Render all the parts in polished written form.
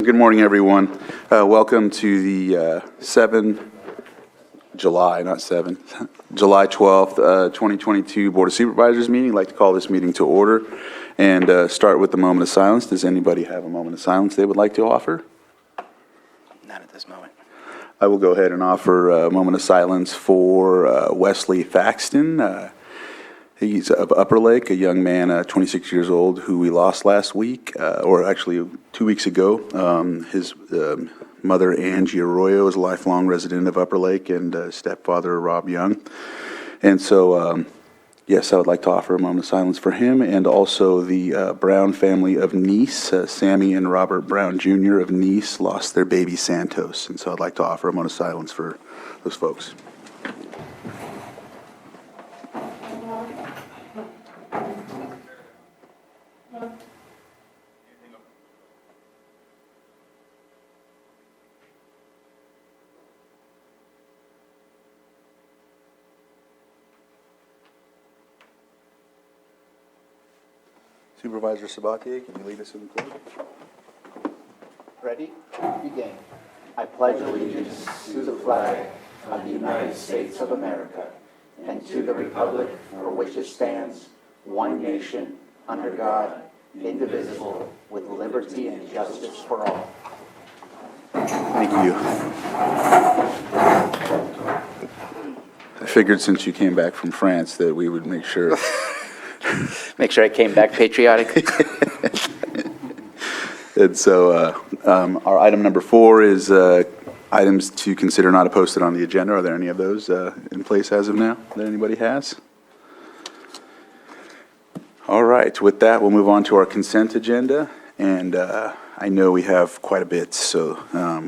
Good morning, everyone. Welcome to the July 12th, 2022 Board of Supervisors meeting. I'd like to call this meeting to order and start with the moment of silence. Does anybody have a moment of silence they would like to offer? Not at this moment. I will go ahead and offer a moment of silence for Wesley Thaxton. He's of Upper Lake, a young man, 26 years old, who we lost last week, or actually 2 weeks ago. His mother, Angie Arroyo, is a lifelong resident of Upper Lake, and stepfather, Rob Young. And so, yes, I would like to offer a moment of silence for him, and also the Brown family of Nice. Sammy and Robert Brown Jr. of Nice lost their baby Santos, and so I'd like to offer a moment of silence for those folks. Supervisor Sabatier, can you lead us in the pledge? Ready? Begin. I pledge allegiance to the flag of the United States of America and to the republic for which it stands, one nation, under God, indivisible, with liberty and justice for all. Thank you. I figured since you came back from France that we would make sure. Make sure I came back patriotic. And so our item number 4 is items to consider not posted on the agenda. Are there any of those in place as of now that anybody has? All right, with that, we'll move on to our consent agenda. And I know we have quite a bit, so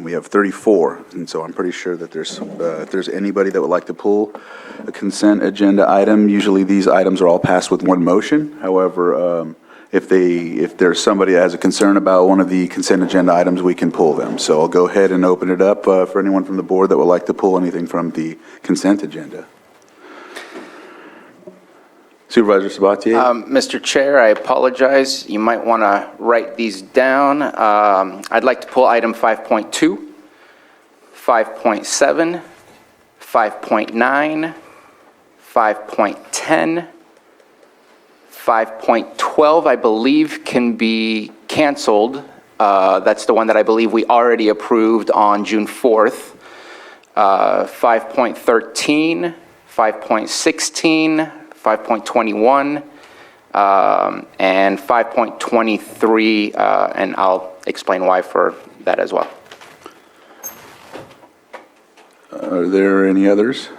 we have 34. And so I'm pretty sure that if there's anybody that would like to pull a consent agenda item, usually these items are all passed with one motion. However, if there's somebody that has a concern about one of the consent agenda items, we can pull them. So I'll go ahead and open it up for anyone from the board that would like to pull anything from the consent agenda. Supervisor Sabatier? Mr. Chair, I apologize. You might want to write these down. I'd like to pull item 5.2, 5.7, 5.9, 5.10, 5.12, I believe, can be canceled. That's the one that I believe we already approved on June 4th. 5.13, 5.16, 5.21, and 5.23, and I'll explain why for that as well. Are there any others?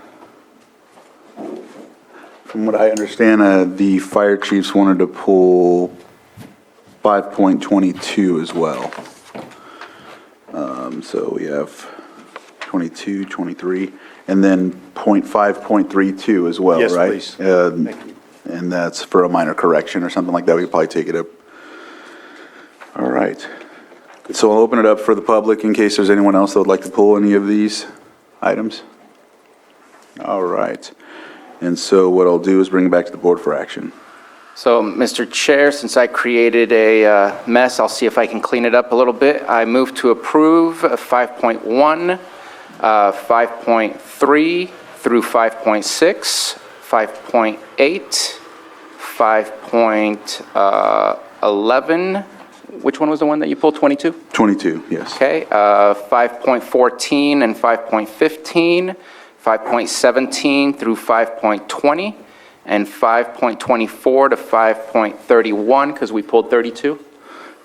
From what I understand, the fire chiefs wanted to pull 5.22 as well. So we have 22, 23, and then 5.32 as well, Yes, right? please. Thank you. And that's for a minor correction or something like that. We could probably take it up. All right. So I'll open it up for the public in case there's anyone else that would like to pull any of these items. All right. And so what I'll do is bring it back to the board for action. So, Mr. Chair, since I created a mess, I'll see if I can clean it up a little bit. I move to approve 5.1, 5.3 through 5.6, 5.8, 5.11. Which one was the one that you pulled, 22? 22, yes. Okay, 5.14 and 5.15, 5.17 through 5.20, and 5.24 to 5.31, because we pulled 32.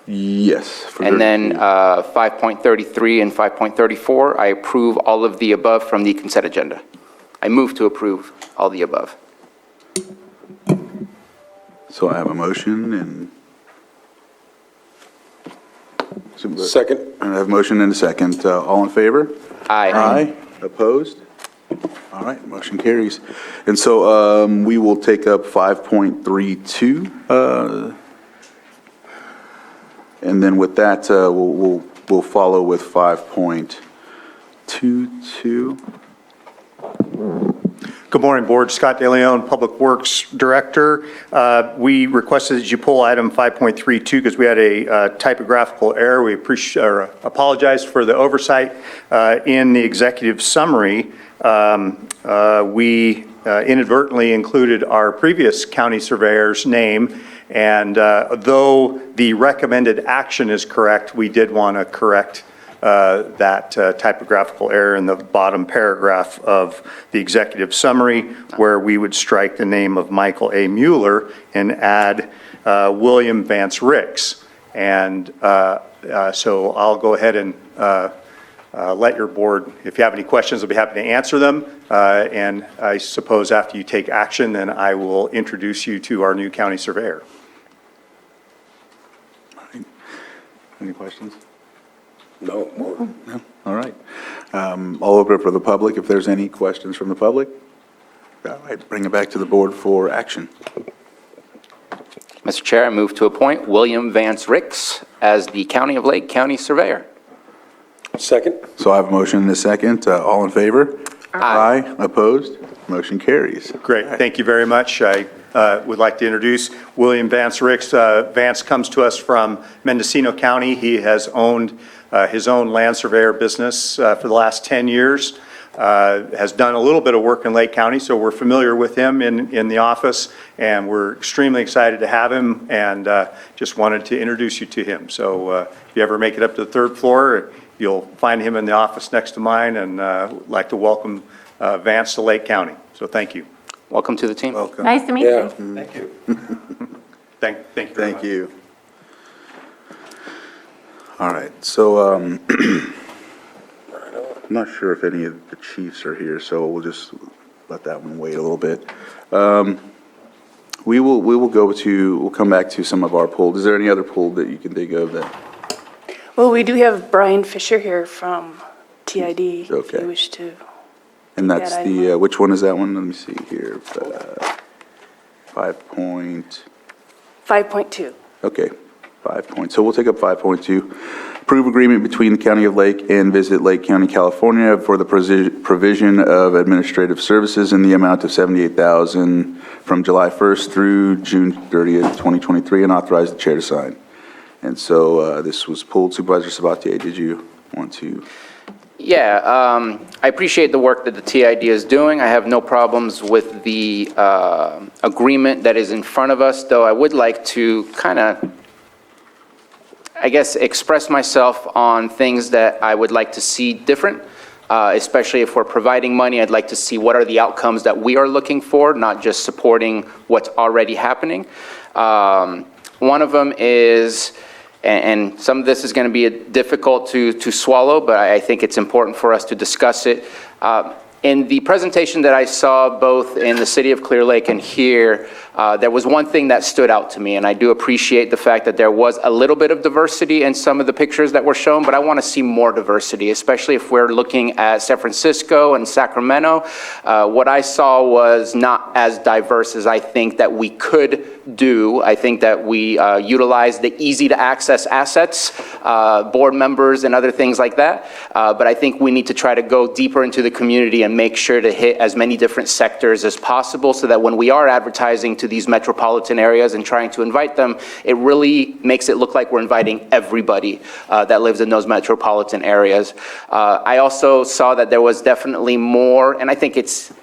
Yes. And then 5.33 and 5.34, I approve all of the above from the consent agenda. I move to approve all the above. So I have a motion and... Second. And I have a motion and a second. All in favor? Aye. Aye. Opposed? All right, motion carries. And so we will take up 5.32. And then with that, we'll follow with 5.22. Good morning, Board. Scott DeLeon, Public Works Director. We requested that you pull item 5.32 because we had a typographical error. We apologize for the oversight in the executive summary. We inadvertently included our previous county surveyor's name, and though the recommended action is correct, we did want to correct that typographical error in the bottom paragraph of the executive summary, where we would strike the name of Michael A. Mueller and add William Vance Ricks. And so I'll go ahead and let your board, if you have any questions, I'll be happy to answer them. And I suppose after you take action, then I will introduce you to our new county surveyor. Any questions? No. No? All right. I'll open it for the public if there's any questions from the public. All right, bring it back to the board for action. Mr. Chair, I move to appoint William Vance Ricks as the County of Lake County Surveyor. Second? So I have a motion and a second. All in favor? Aye. Opposed? Motion carries. Great, thank you very much. I would like to introduce William Vance Ricks. Vance comes to us from Mendocino County. He has owned his own land surveyor business for the last 10 years, has done a little bit of work in Lake County, so we're familiar with him in the office, and we're extremely excited to have him, and just wanted to introduce you to him. So if you ever make it up to the third floor, you'll find him in the office next to mine, and like to welcome Vance to Lake County. So thank you. Welcome to the team. Welcome. Nice to meet Yeah. you. Thank you. Thank you very Thank much. you. All right, so I'm not sure if any of the chiefs are here, so we'll just let that one wait a little bit. We'll come back to some of our pulled. Is there any other pulled that you can think of that? Well, we do have Brian Fisher here from TID. If Okay. you wish to. And that's that the, item. which one is that one? Let me see here. 5.2. Okay, 5 points. So we'll take up 5.2. Approve agreement between the County of Lake and Visit Lake County, California for the provision of administrative services in the amount of $78,000 from July 1st through June 30th, 2023, and authorize the chair to sign. And so this was pulled. Supervisor Sabatier, did you want to? Yeah, I appreciate the work that the TID is doing. I have no problems with the agreement that is in front of us, though I would like to kind of, I guess, express myself on things that I would like to see different, especially if we're providing money. I'd like to see what are the outcomes that we are looking for, not just supporting what's already happening. One of them is, and some of this is going to be difficult to swallow, but I think it's important for us to discuss it. In the presentation that I saw both in the city of Clear Lake and here, there was one thing that stood out to me, and I do appreciate the fact that there was a little bit of diversity in some of the pictures that were shown, but I want to see more diversity, especially if we're looking at San Francisco and Sacramento. What I saw was not as diverse as I think that we could do. I think that we utilize the easy to access assets, board members and other things like that, but I think we need to try to go deeper into the community and make sure to hit as many different sectors as possible so that when we are advertising to these metropolitan areas and trying to invite them, it really makes it look like we're inviting everybody that lives in those metropolitan areas. I also saw that there was definitely more, and I think it's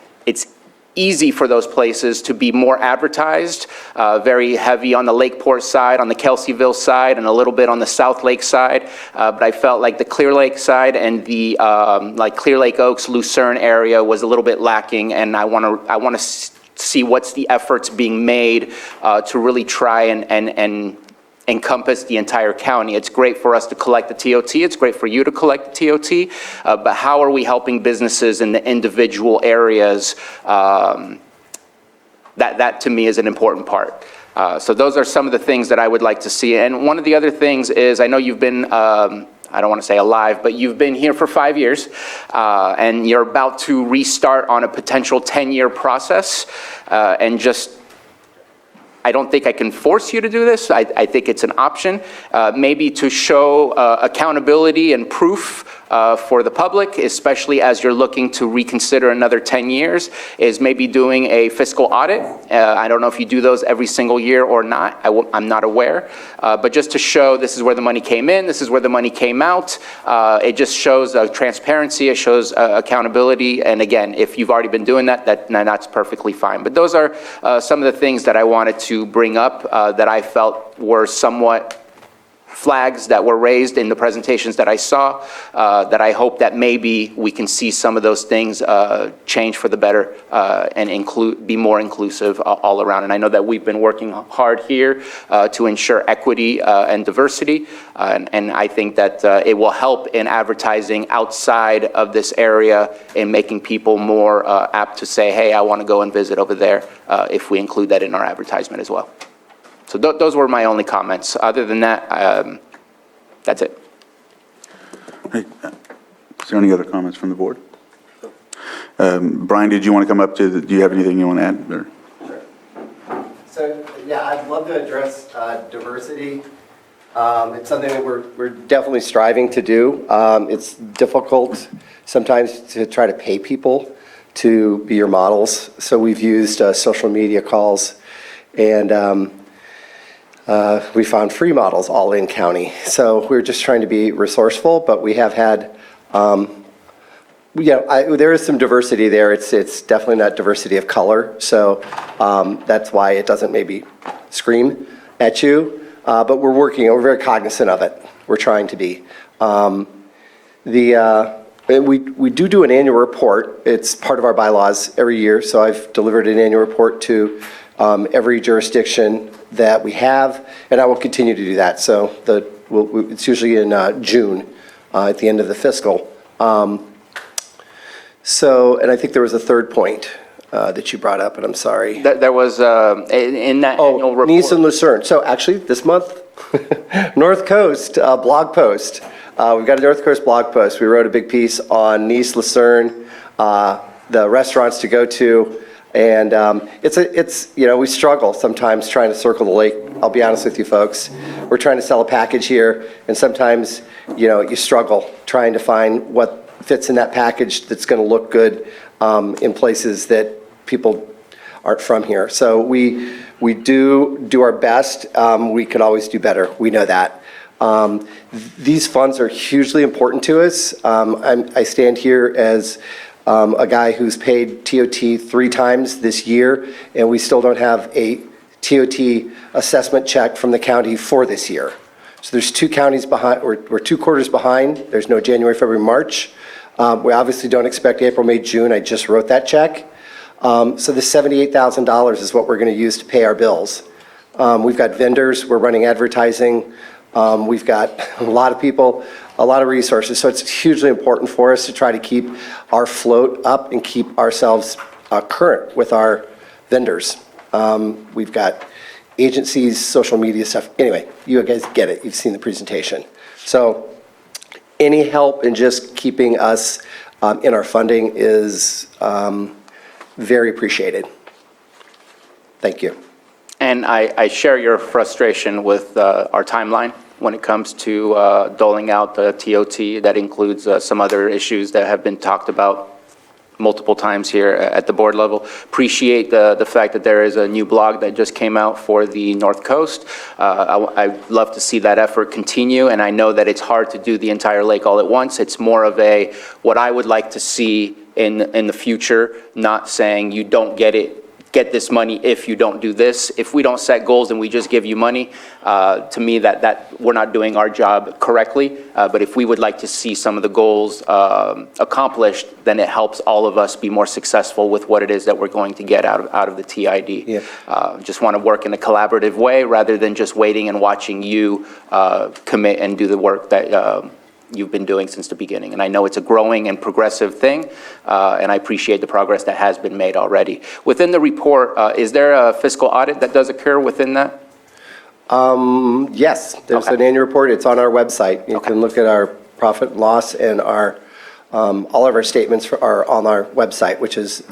easy for those places to be more advertised, very heavy on the Lakeport side, on the Kelseyville side, and a little bit on the South Lake side. But I felt like the Clear Lake side and the like Clear Lake Oaks, Lucerne area was a little bit lacking, and I want to see what's the efforts being made to really try and encompass the entire county. It's great for us to collect the TOT. It's great for you to collect the TOT. But how are we helping businesses in the individual areas? That to me is an important part. So those are some of the things that I would like to see. And one of the other things is, I know you've been, I don't want to say alive, but you've been here for 5 years, and you're about to restart on a potential 10-year process, and just, I don't think I can force you to do this. I think it's an option, maybe to show accountability and proof for the public, especially as you're looking to reconsider another 10 years, is maybe doing a fiscal audit. I don't know if you do those every single year or not. I'm not aware. But just to show this is where the money came in, this is where the money came out. It just shows transparency, it shows accountability. And again, if you've already been doing that, that's perfectly fine. But those are some of the things that I wanted to bring up that I felt were somewhat flags that were raised in the presentations that I saw, that I hope that maybe we can see some of those things change for the better and be more inclusive all around. And I know that we've been working hard here to ensure equity and diversity, and I think that it will help in advertising outside of this area in making people more apt to say, hey, I want to go and visit over there, if we include that in our advertisement as well. So those were my only comments. Other than that, that's it. Hey, is there any other comments from the board? Brian, did you want to come up do you have anything you want to add? Or? Sure. So, yeah, I'd love to address diversity. It's something that we're definitely striving to do. It's difficult sometimes to try to pay people to be your models. So we've used social media calls, and we found free models all in county. So we're just trying to be resourceful, but we have had, there is some diversity there. It's definitely not diversity of color. So that's why it doesn't maybe scream at you. But we're very cognizant of it. We're trying to be. We do an annual report. It's part of our bylaws every year. So I've delivered an annual report to every jurisdiction that we have, and I will continue to do that. So it's usually in June, at the end of the fiscal. And I think there was a third point that you brought up, and I'm sorry. There was, in that annual report. Nice and Lucerne. So actually, this month, North Coast blog post. We've got a North Coast blog post. We wrote a big piece on Nice, Lucerne, the restaurants to go to. And we struggle sometimes trying to circle the lake. I'll be honest with you folks. We're trying to sell a package here, and sometimes, you struggle trying to find what fits in that package that's going to look good in places that people aren't from here. So we do our best. We could always do better. We know that. These funds are hugely important to us. I stand here as a guy who's paid TOT 3 times this year, and we still don't have a TOT assessment check from the county for this year. So there's 2 counties behind, we're 2 quarters behind. There's no January, February, March. We obviously don't expect April, May, June. I just wrote that check. So the $78,000 is what we're going to use to pay our bills. We've got vendors. We're running advertising. We've got a lot of people, a lot of resources. So it's hugely important for us to try to keep our float up and keep ourselves current with our vendors. We've got agencies, social media stuff. Anyway, you guys get it. You've seen the presentation. So any help in just keeping us in our funding is very appreciated. Thank you. And I share your frustration with our timeline when it comes to doling out the TOT. That includes some other issues that have been talked about multiple times here at the board level. Appreciate the fact that there is a new blog that just came out for the North Coast. I'd love to see that effort continue, and I know that it's hard to do the entire lake all at once. It's more of what I would like to see in the future, not saying you don't get this money if you don't do this. If we don't set goals and we just give you money, to me that we're not doing our job correctly. But if we would like to see some of the goals accomplished, then it helps all of us be more successful with what it is that we're going to get out of the TID. Yeah. Just want to work in a collaborative way rather than just waiting and watching you commit and do the work that you've been doing since the beginning. And I know it's a growing and progressive thing, and I appreciate the progress that has been made already. Within the report, is there a fiscal audit that does occur within that? Yes, there's an annual report. It's on our website. You can look at our profit and loss, and our all of our statements are on our website, which is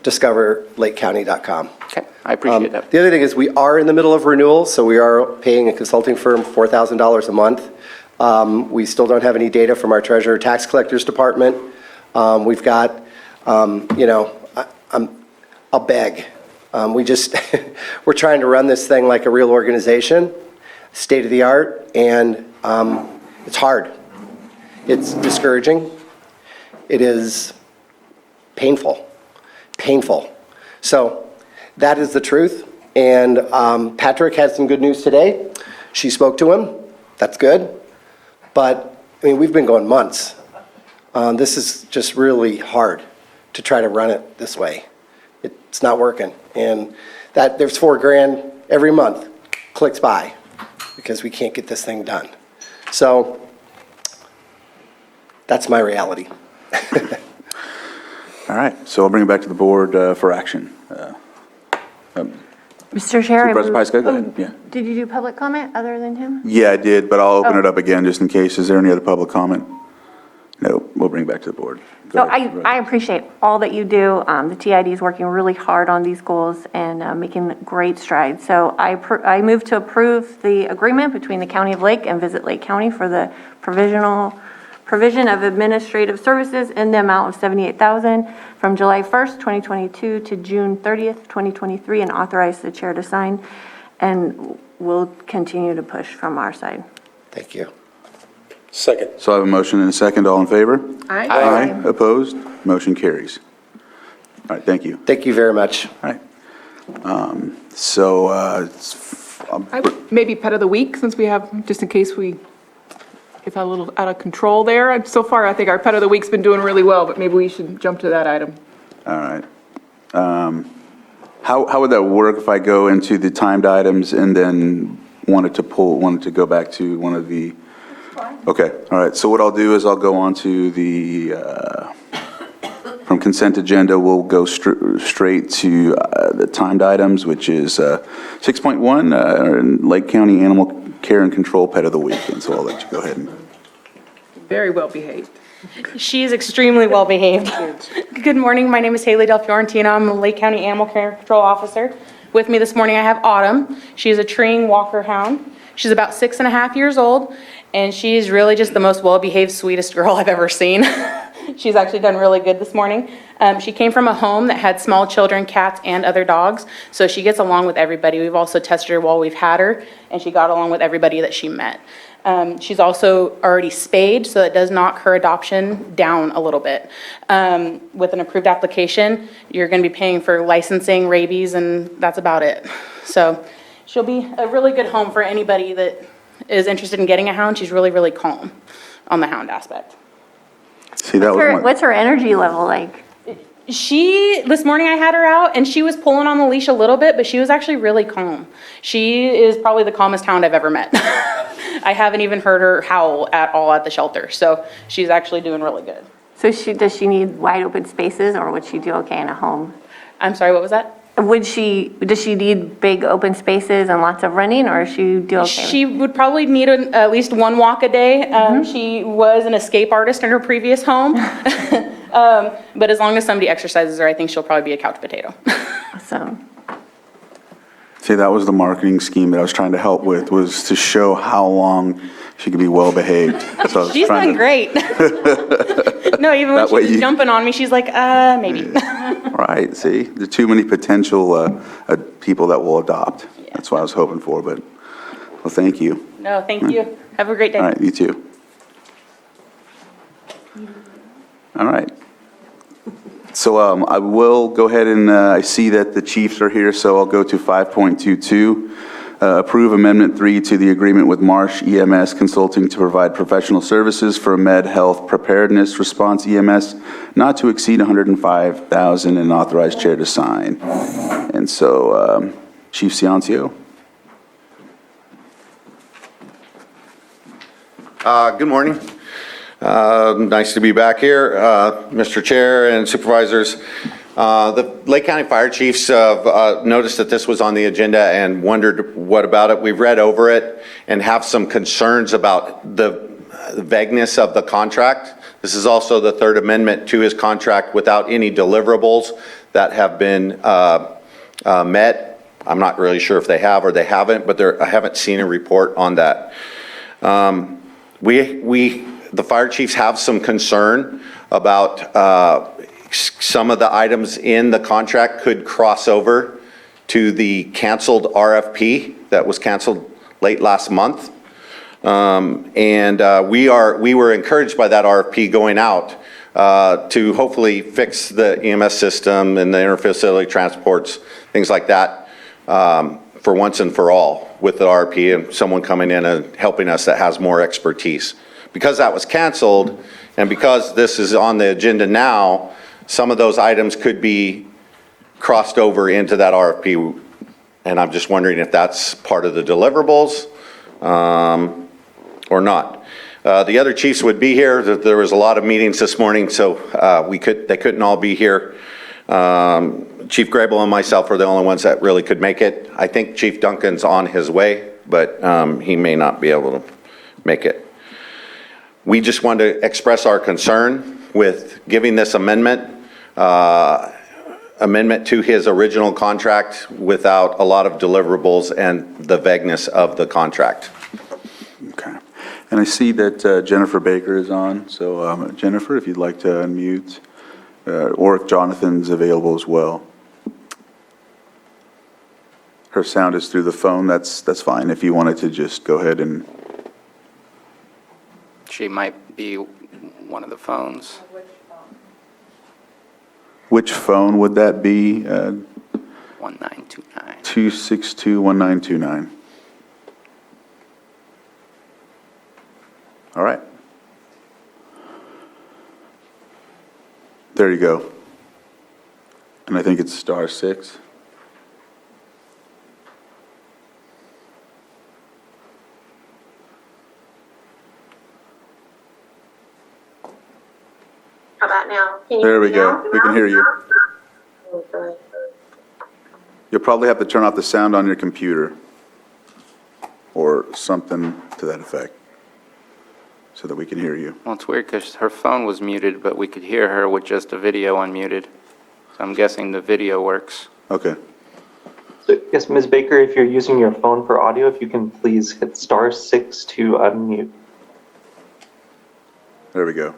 discoverlakecounty.com. Okay, I appreciate that. The other thing is we are in the middle of renewal, so we are paying a consulting firm $4,000 a month We still don't have any data from our treasurer tax collectors department. We've got, I'll beg. We're trying to run this thing like a real organization, state of the art, and it's hard. It's discouraging. It is painful. So that is the truth. And Patrick had some good news today. She spoke to him. That's good. But, we've been going months. This is just really hard to try to run it this way. It's not working. And there's $4,000 every month clicks by because we can't get this thing done. So that's my reality. All right, so I'll bring it back to the board for action. Mr. Chair. Supervisor Pyska, go ahead. Yeah. Did you do public comment other than him? Yeah, I did, but I'll open it up again just in case. Is there any other public comment? No, we'll bring it back to the board. Go So ahead. I appreciate all that you do. The TID is working really hard on these goals and making great strides. So I move to approve the agreement between the County of Lake and Visit Lake County for the provision of administrative services in the amount of $78,000 from July 1st, 2022 to June 30th, 2023, and authorize the chair to sign. And we'll continue to push from our side. Thank you. Second. So I have a motion and a second. All in favor? Aye. Aye. Opposed? Motion carries. All right, thank you. Thank you very much. All right. Maybe pet of the week, since we have, just in case we get a little out of control there. So far, I think our pet of the week's been doing really well, but maybe we should jump to that item. All right. How would that work if I go into the timed items and then wanted to go back to one of the? Okay, all right. So what I'll do is I'll go on to from consent agenda, we'll go straight to the timed items, which is 6.1, Lake County Animal Care and Control Pet of the Week. And so I'll let you go ahead and. Very well behaved. She is extremely well behaved. Good morning, my name is Haley Del Fiorentino. I'm a Lake County Animal Care and Control Officer. With me this morning I have Autumn. She is a treeing walker hound. She's about 6.5 years old, and she's really just the most well-behaved, sweetest girl I've ever seen. She's actually done really good this morning. She came from a home that had small children, cats, and other dogs, so she gets along with everybody. We've also tested her while we've had her, and she got along with everybody that she met. She's also already spayed, so it does knock her adoption down a little bit. With an approved application, you're going to be paying for licensing, rabies, and that's about it. So she'll be a really good home for anybody that is interested in getting a hound. She's really, really calm on the hound aspect. See, that was What's her energy level like? This morning I had her out and she was pulling on the leash a little bit, but she was actually really calm. She is probably the calmest hound I've ever met. I haven't even heard her howl at all at the shelter, so she's actually doing really good. So does she need wide open spaces, or would she do okay in a home? I'm sorry, what was that? Does she need big open spaces and lots of running, or she do okay? She would probably need at least one walk a day. She was an escape artist in her previous home. But as long as somebody exercises her, I think she'll probably be a couch potato. Awesome. See, that was the marketing scheme that I was trying to help with, was to show how long she could be well behaved. So I was She's trying done great. No, even when That way she was you- jumping on me, she's like, maybe. Right, see, there are too many potential people that will adopt. That's what I was hoping for, but, well, thank you. No, thank you. Have a great day. All right, you too. All right. So I will go ahead and I see that the chiefs are here, so I'll go to 5.22. Approve Amendment 3 to the agreement with Marsh EMS Consulting to provide professional services for Med Health Preparedness Response EMS, not to exceed $105,000, and authorize chair to sign. And so, Chief Ciancio. Good morning. Nice to be back here, Mr. Chair and Supervisors. The Lake County Fire Chiefs noticed that this was on the agenda and wondered what about it. We've read over it and have some concerns about the vagueness of the contract. This is also the third amendment to his contract without any deliverables that have been met. I'm not really sure if they have or they haven't, but I haven't seen a report on that. the fire chiefs have some concern about some of the items in the contract could cross over to the canceled RFP that was canceled late last month. We were encouraged by that RFP going out to hopefully fix the EMS system and the interfacility transports, things like that, for once and for all with the RFP and someone coming in and helping us that has more expertise. Because that was canceled and because this is on the agenda now, some of those items could be crossed over into that RFP. And I'm just wondering if that's part of the deliverables or not. The other chiefs would be here. There was a lot of meetings this morning, so they couldn't all be here. Chief Grable and myself are the only ones that really could make it. I think Chief Duncan's on his way, but he may not be able to make it. We just want to express our concern with giving this amendment to his original contract without a lot of deliverables and the vagueness of the contract. Okay. And I see that Jennifer Baker is on, so Jennifer, if you'd like to unmute, or if Jonathan's available as well. Her sound is through the phone, that's fine. If you wanted to just go ahead and... She might be one of the phones. Which phone would that be? 1929. 262-1929. All right. There you go. And I think it's *6. How about now? There we go. We can hear you. You'll probably have to turn off the sound on your computer or something to that effect so that we can hear you. Well, it's weird because her phone was muted, but we could hear her with just the video unmuted. So I'm guessing the video works. Okay. So, yes, Ms. Baker, if you're using your phone for audio, if you can please hit *6 to unmute. There we go.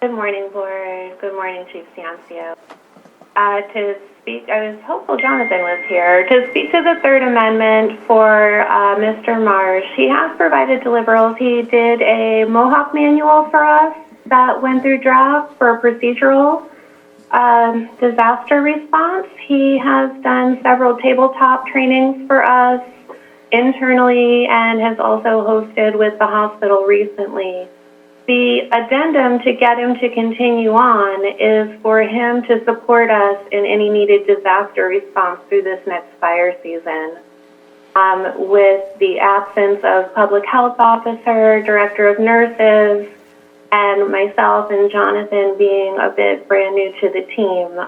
Good morning, Board. Good morning, Chief Ciancio. To speak, I was hopeful Jonathan was here. To speak to the Third Amendment for Mr. Marsh, he has provided deliverables. He did a Mohawk manual for us that went through draft for procedural disaster response. He has done several tabletop trainings for us internally and has also hosted with the hospital recently. The addendum to get him to continue on is for him to support us in any needed disaster response through this next fire season. With the absence of public health officer, director of nurses, and myself and Jonathan being a bit brand new to the team,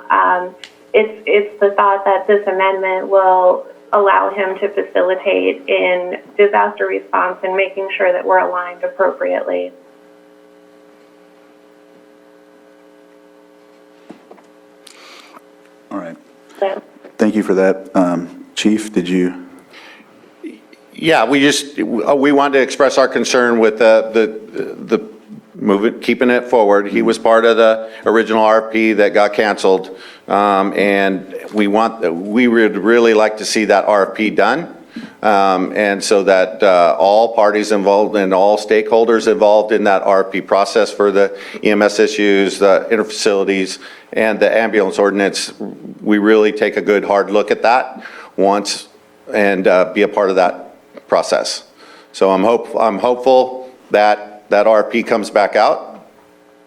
it's the thought that this amendment will allow him to facilitate in disaster response and making sure that we're aligned appropriately. All right. So, Thank you for that. Chief, did you? Yeah, we wanted to express our concern with the movement, keeping it forward. He was part of the original RFP that got canceled, and we would really like to see that RFP done, and so that all parties involved and all stakeholders involved in that RFP process for the EMS issues, the interfacilities, and the ambulance ordinance, we really take a good hard look at that once and be a part of that process. So I'm hopeful that that RFP comes back out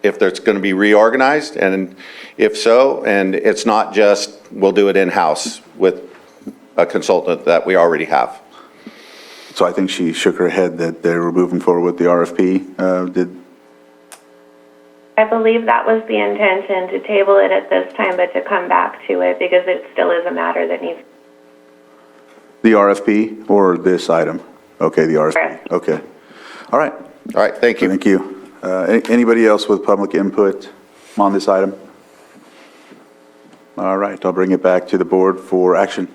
if there's going to be reorganized, and if so, and it's not just we'll do it in-house with a consultant that we already have. So I think she shook her head that they were moving forward with the RFP. I believe that was the intention, to table it at this time, but to come back to it because it still is a matter that needs. The RFP or this item? Okay, the RFP. Correct. Okay. All right. All right, thank you. Thank you. Anybody else with public input on this item? All right, I'll bring it back to the board for action.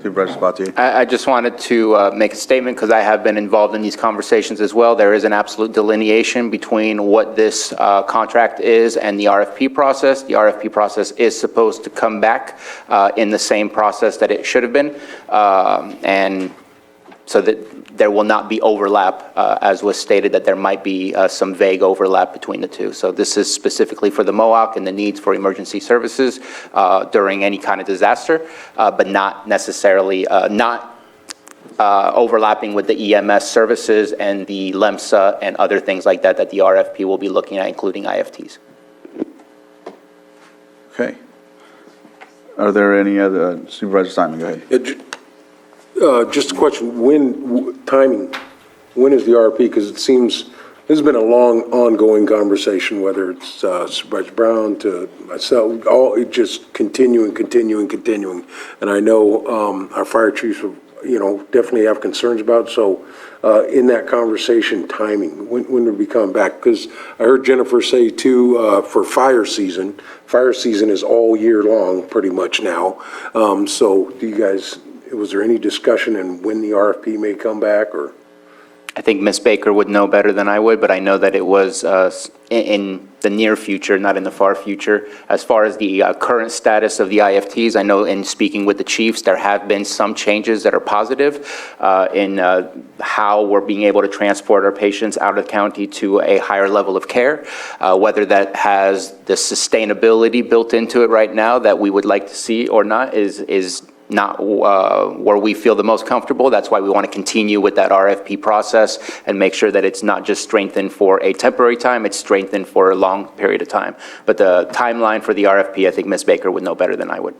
Supervisor Sabatier? I just wanted to make a statement because I have been involved in these conversations as well. There is an absolute delineation between what this contract is and the RFP process. The RFP process is supposed to come back in the same process that it should have been. And so that there will not be overlap, as was stated, that there might be some vague overlap between the two. So this is specifically for the MOAC and the needs for emergency services during any kind of disaster, but not necessarily, overlapping with the EMS services and the LEMSA and other things like that that the RFP will be looking at, including IFTs. Okay. Are there any other, Supervisor Simon, go ahead. Just a question, timing, when is the RFP? Because it seems, this has been a long, ongoing conversation, whether it's Supervisor Brown to myself, all, it just continuing. And I know our fire chiefs, definitely have concerns about, so in that conversation, timing, when would we come back? Because I heard Jennifer say too, for fire season is all year long, pretty much now. So do you guys, was there any discussion in when the RFP may come back, or? I think Ms. Baker would know better than I would, but I know that it was in the near future, not in the far future. As far as the current status of the IFTs, I know in speaking with the chiefs, there have been some changes that are positive in how we're being able to transport our patients out of the county to a higher level of care. Whether that has the sustainability built into it right now that we would like to see or not is not where we feel the most comfortable. That's why we want to continue with that RFP process and make sure that it's not just strengthened for a temporary time, it's strengthened for a long period of time. But the timeline for the RFP, I think Ms. Baker would know better than I would.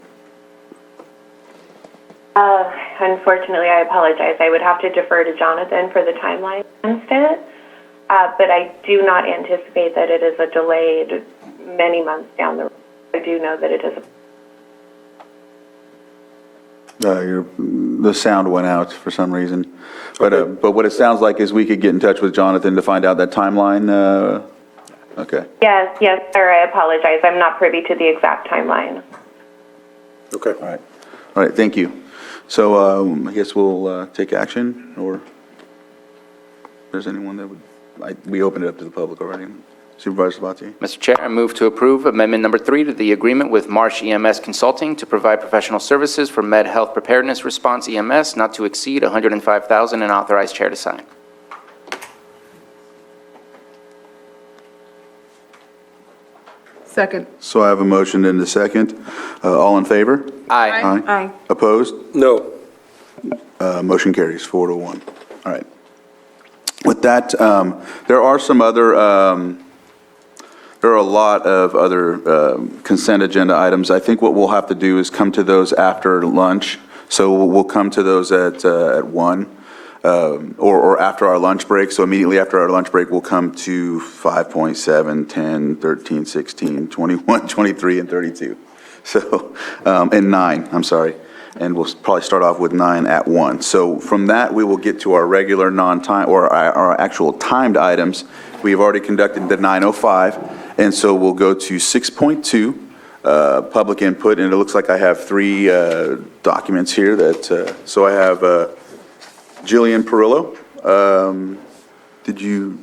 Unfortunately, I apologize. I would have to defer to Jonathan for the timeline against it. But I do not anticipate that it is a delayed many months down the road. I do know that it is a The sound went out for some reason. But what it sounds like is we could get in touch with Jonathan to find out that timeline. Okay. Yes, sir. I apologize. I'm not privy to the exact timeline. Okay. All right, thank you. So I guess we'll take action, or if there's anyone that would, we opened it up to the public already. Supervisor Sabatier? Mr. Chair, I move to approve Amendment Number 3 to the agreement with Marsh EMS Consulting to provide professional services for Med Health Preparedness Response EMS not to exceed $105,000 and authorize chair to sign. Second. So I have a motion and a second. All in favor? Aye. Aye. Opposed? No. Motion carries 4-1. All right. With that, there are some other, there are a lot of other consent agenda items. I think what we'll have to do is come to those after lunch. So we'll come to those at 1 or after our lunch break. So immediately after our lunch break, we'll come to 5.7, 10, 13, 16, 21, 23, and 32. So, and 9, I'm sorry. And we'll probably start off with 9 at 1. So from that, we will get to our regular non-time, or our actual timed items. We've already conducted the 9:05, and so we'll go to 6.2, public input, and it looks like I have 3 documents here that, so I have Jillian Perillo. Did you?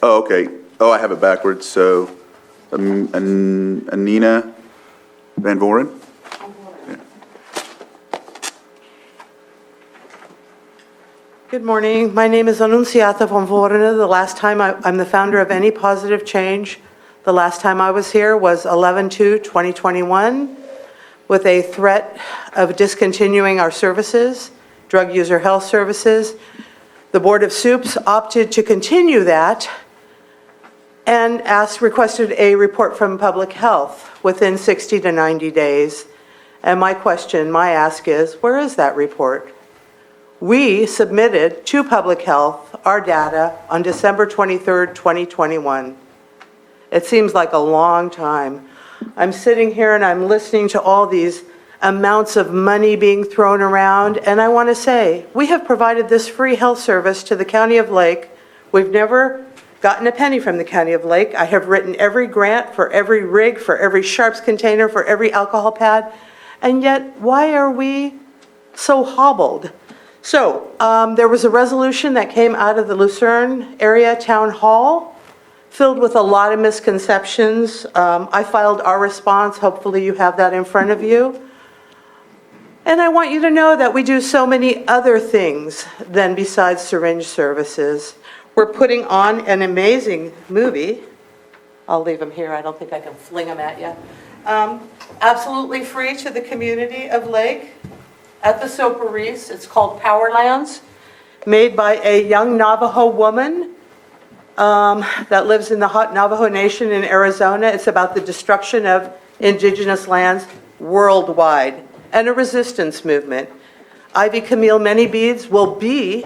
Oh, okay. Oh, I have it backwards. So Anina Van Voren. Good morning. My name is Annunziata von Vorene. The last time I'm the founder of Any Positive Change. The last time I was here was 11/2/2021 with a threat of discontinuing our services, drug user health services. The Board of Supes opted to continue that and requested a report from Public Health within 60 to 90 days. And my ask is, where is that report? We submitted to Public Health our data on December 23rd, 2021. It seems like a long time. I'm sitting here and I'm listening to all these amounts of money being thrown around, and I want to say, we have provided this free health service to the County of Lake. We've never gotten a penny from the County of Lake. I have written every grant for every rig, for every sharps container, for every alcohol pad, and yet why are we so hobbled. So there was a resolution that came out of the Lucerne Area Town Hall filled with a lot of misconceptions. I filed our response. Hopefully you have that in front of you. And I want you to know that we do so many other things than besides syringe services. We're putting on an amazing movie. I'll leave them here. I don't think I can fling them at you. Absolutely free to the community of Lake at the Soparis. It's called Powerlands, made by a young Navajo woman that lives in the hot Navajo Nation in Arizona. It's about the destruction of indigenous lands worldwide and a resistance movement. Ivy Camille Many Beads will be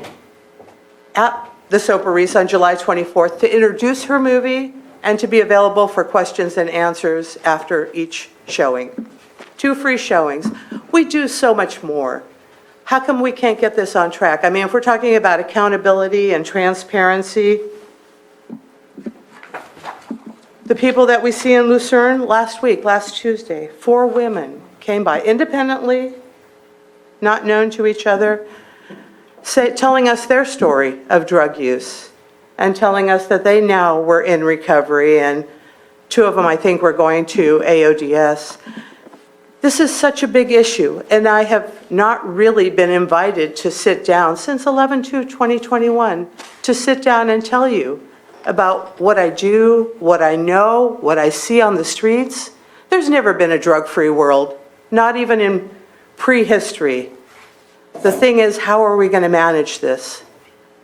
at the Soparis on July 24th to introduce her movie and to be available for questions and answers after each showing. 2 free showings. We do so much more. How come we can't get this on track? I mean, if we're talking about accountability and transparency, the people that we see in Lucerne last Tuesday, 4 women came by independently, not known to each other, telling us their story of drug use and telling us that they now were in recovery, and 2 of them, I think, were going to AODS. This is such a big issue, and I have not really been invited to sit down since 11/2/2021 to sit down and tell you about what I do, what I know, what I see on the streets. There's never been a drug-free world, not even in prehistory. The thing is, how are we going to manage this?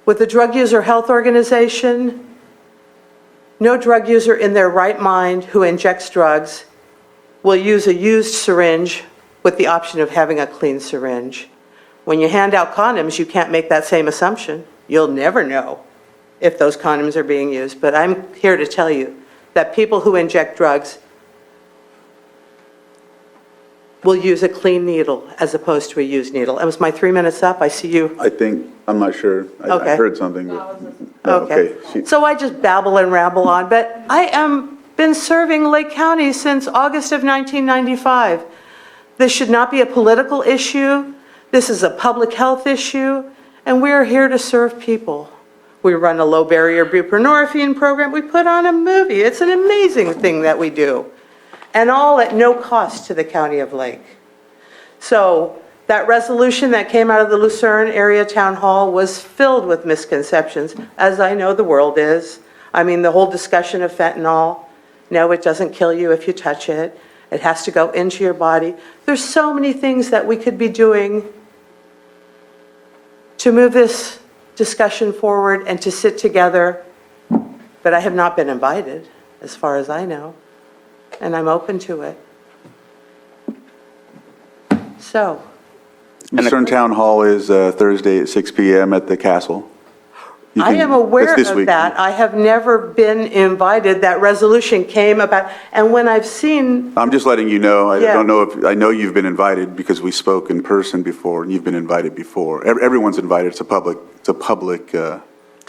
With the Drug User Health Organization, no drug user in their right mind who injects drugs will use a used syringe with the option of having a clean syringe. When you hand out condoms, you can't make that same assumption. You'll never know if those condoms are being used. But I'm here to tell you that people who inject drugs will use a clean needle as opposed to a used needle. And was my 3 minutes up? I see you. I think, I'm not sure. I Okay. heard something. But, Okay. She- So I just babble and ramble on, but I am been serving Lake County since August of 1995. This should not be a political issue. This is a public health issue, and we are here to serve people. We run a low barrier buprenorphine program. We put on a movie. It's an amazing thing that we do, and all at no cost to the County of Lake. So that resolution that came out of the Lucerne Area Town Hall was filled with misconceptions, as I know the world is. I mean, the whole discussion of fentanyl. No, it doesn't kill you if you touch it. It has to go into your body. There's so many things that we could be doing to move this discussion forward and to sit together, but I have not been invited, as far as I know, and I'm open to it. So, Lucerne Town Hall is Thursday at 6 p.m. at the Castle. You I can- am aware it's this of week. that. I have never been invited. That resolution came about, and when I've seen, I'm just letting you know, I Yeah. don't know if, I know you've been invited because we spoke in person before, and you've been invited before. Everyone's invited, it's a public,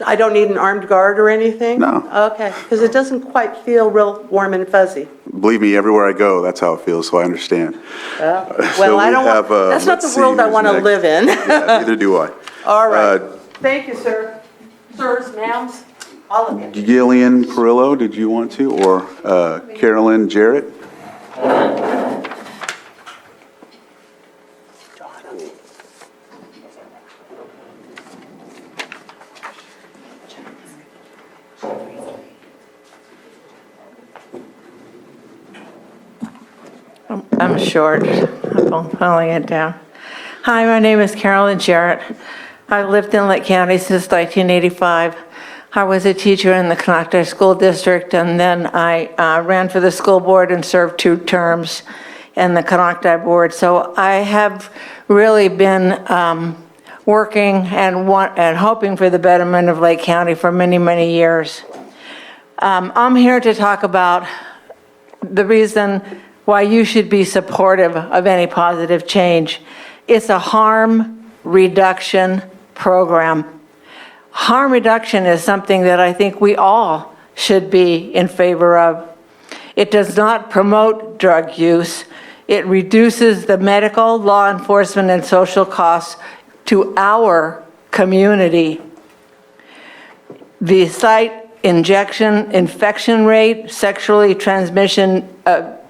I don't need an armed guard or anything? No. Okay, because it doesn't quite feel real warm and fuzzy. believe me, everywhere I go, that's how it feels, so I understand. Well, So I we don't have, want, that's not let's the world see I who's want to next. live in. Yeah, neither do I. All right. Thank you, sir. Sirs, ma'ams, all of you. Gillian Perillo, did you want to, or Carolyn Jarrett? I'm short. I'm pulling it down. Hi, my name is Carolyn Jarrett. I've lived in Lake County since 1985. I was a teacher in the Canocti School District, and then I ran for the school board and served 2 terms in the Canocti Board. So I have really been working and hoping for the betterment of Lake County for many, many years. I'm here to talk about the reason why you should be supportive of any positive change. It's a harm reduction program. Harm reduction is something that I think we all should be in favor of. It does not promote drug use. It reduces the medical, law enforcement, and social costs to our community. The site injection infection rate, sexually transmission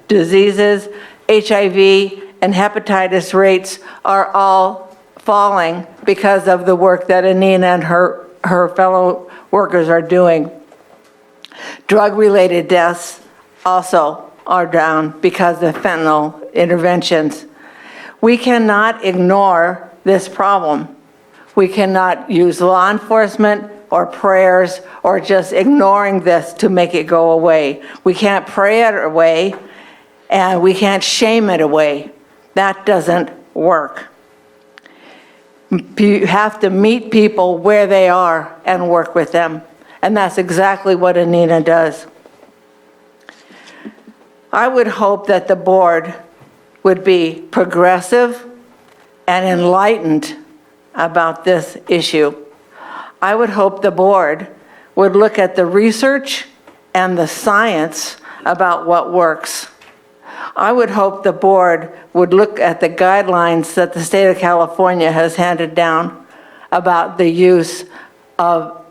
diseases, HIV, and hepatitis rates are all falling because of the work that Anina and her fellow workers are doing. Drug-related deaths also are down because of fentanyl interventions. We cannot ignore this problem. We cannot use law enforcement or prayers or just ignoring this to make it go away. We can't pray it away, and we can't shame it away. That doesn't work. You have to meet people where they are and work with them. And that's exactly what Anina does. I would hope that the board would be progressive and enlightened about this issue. I would hope the board would look at the research and the science about what works. I would hope the board would look at the guidelines that the state of California has handed down about the use of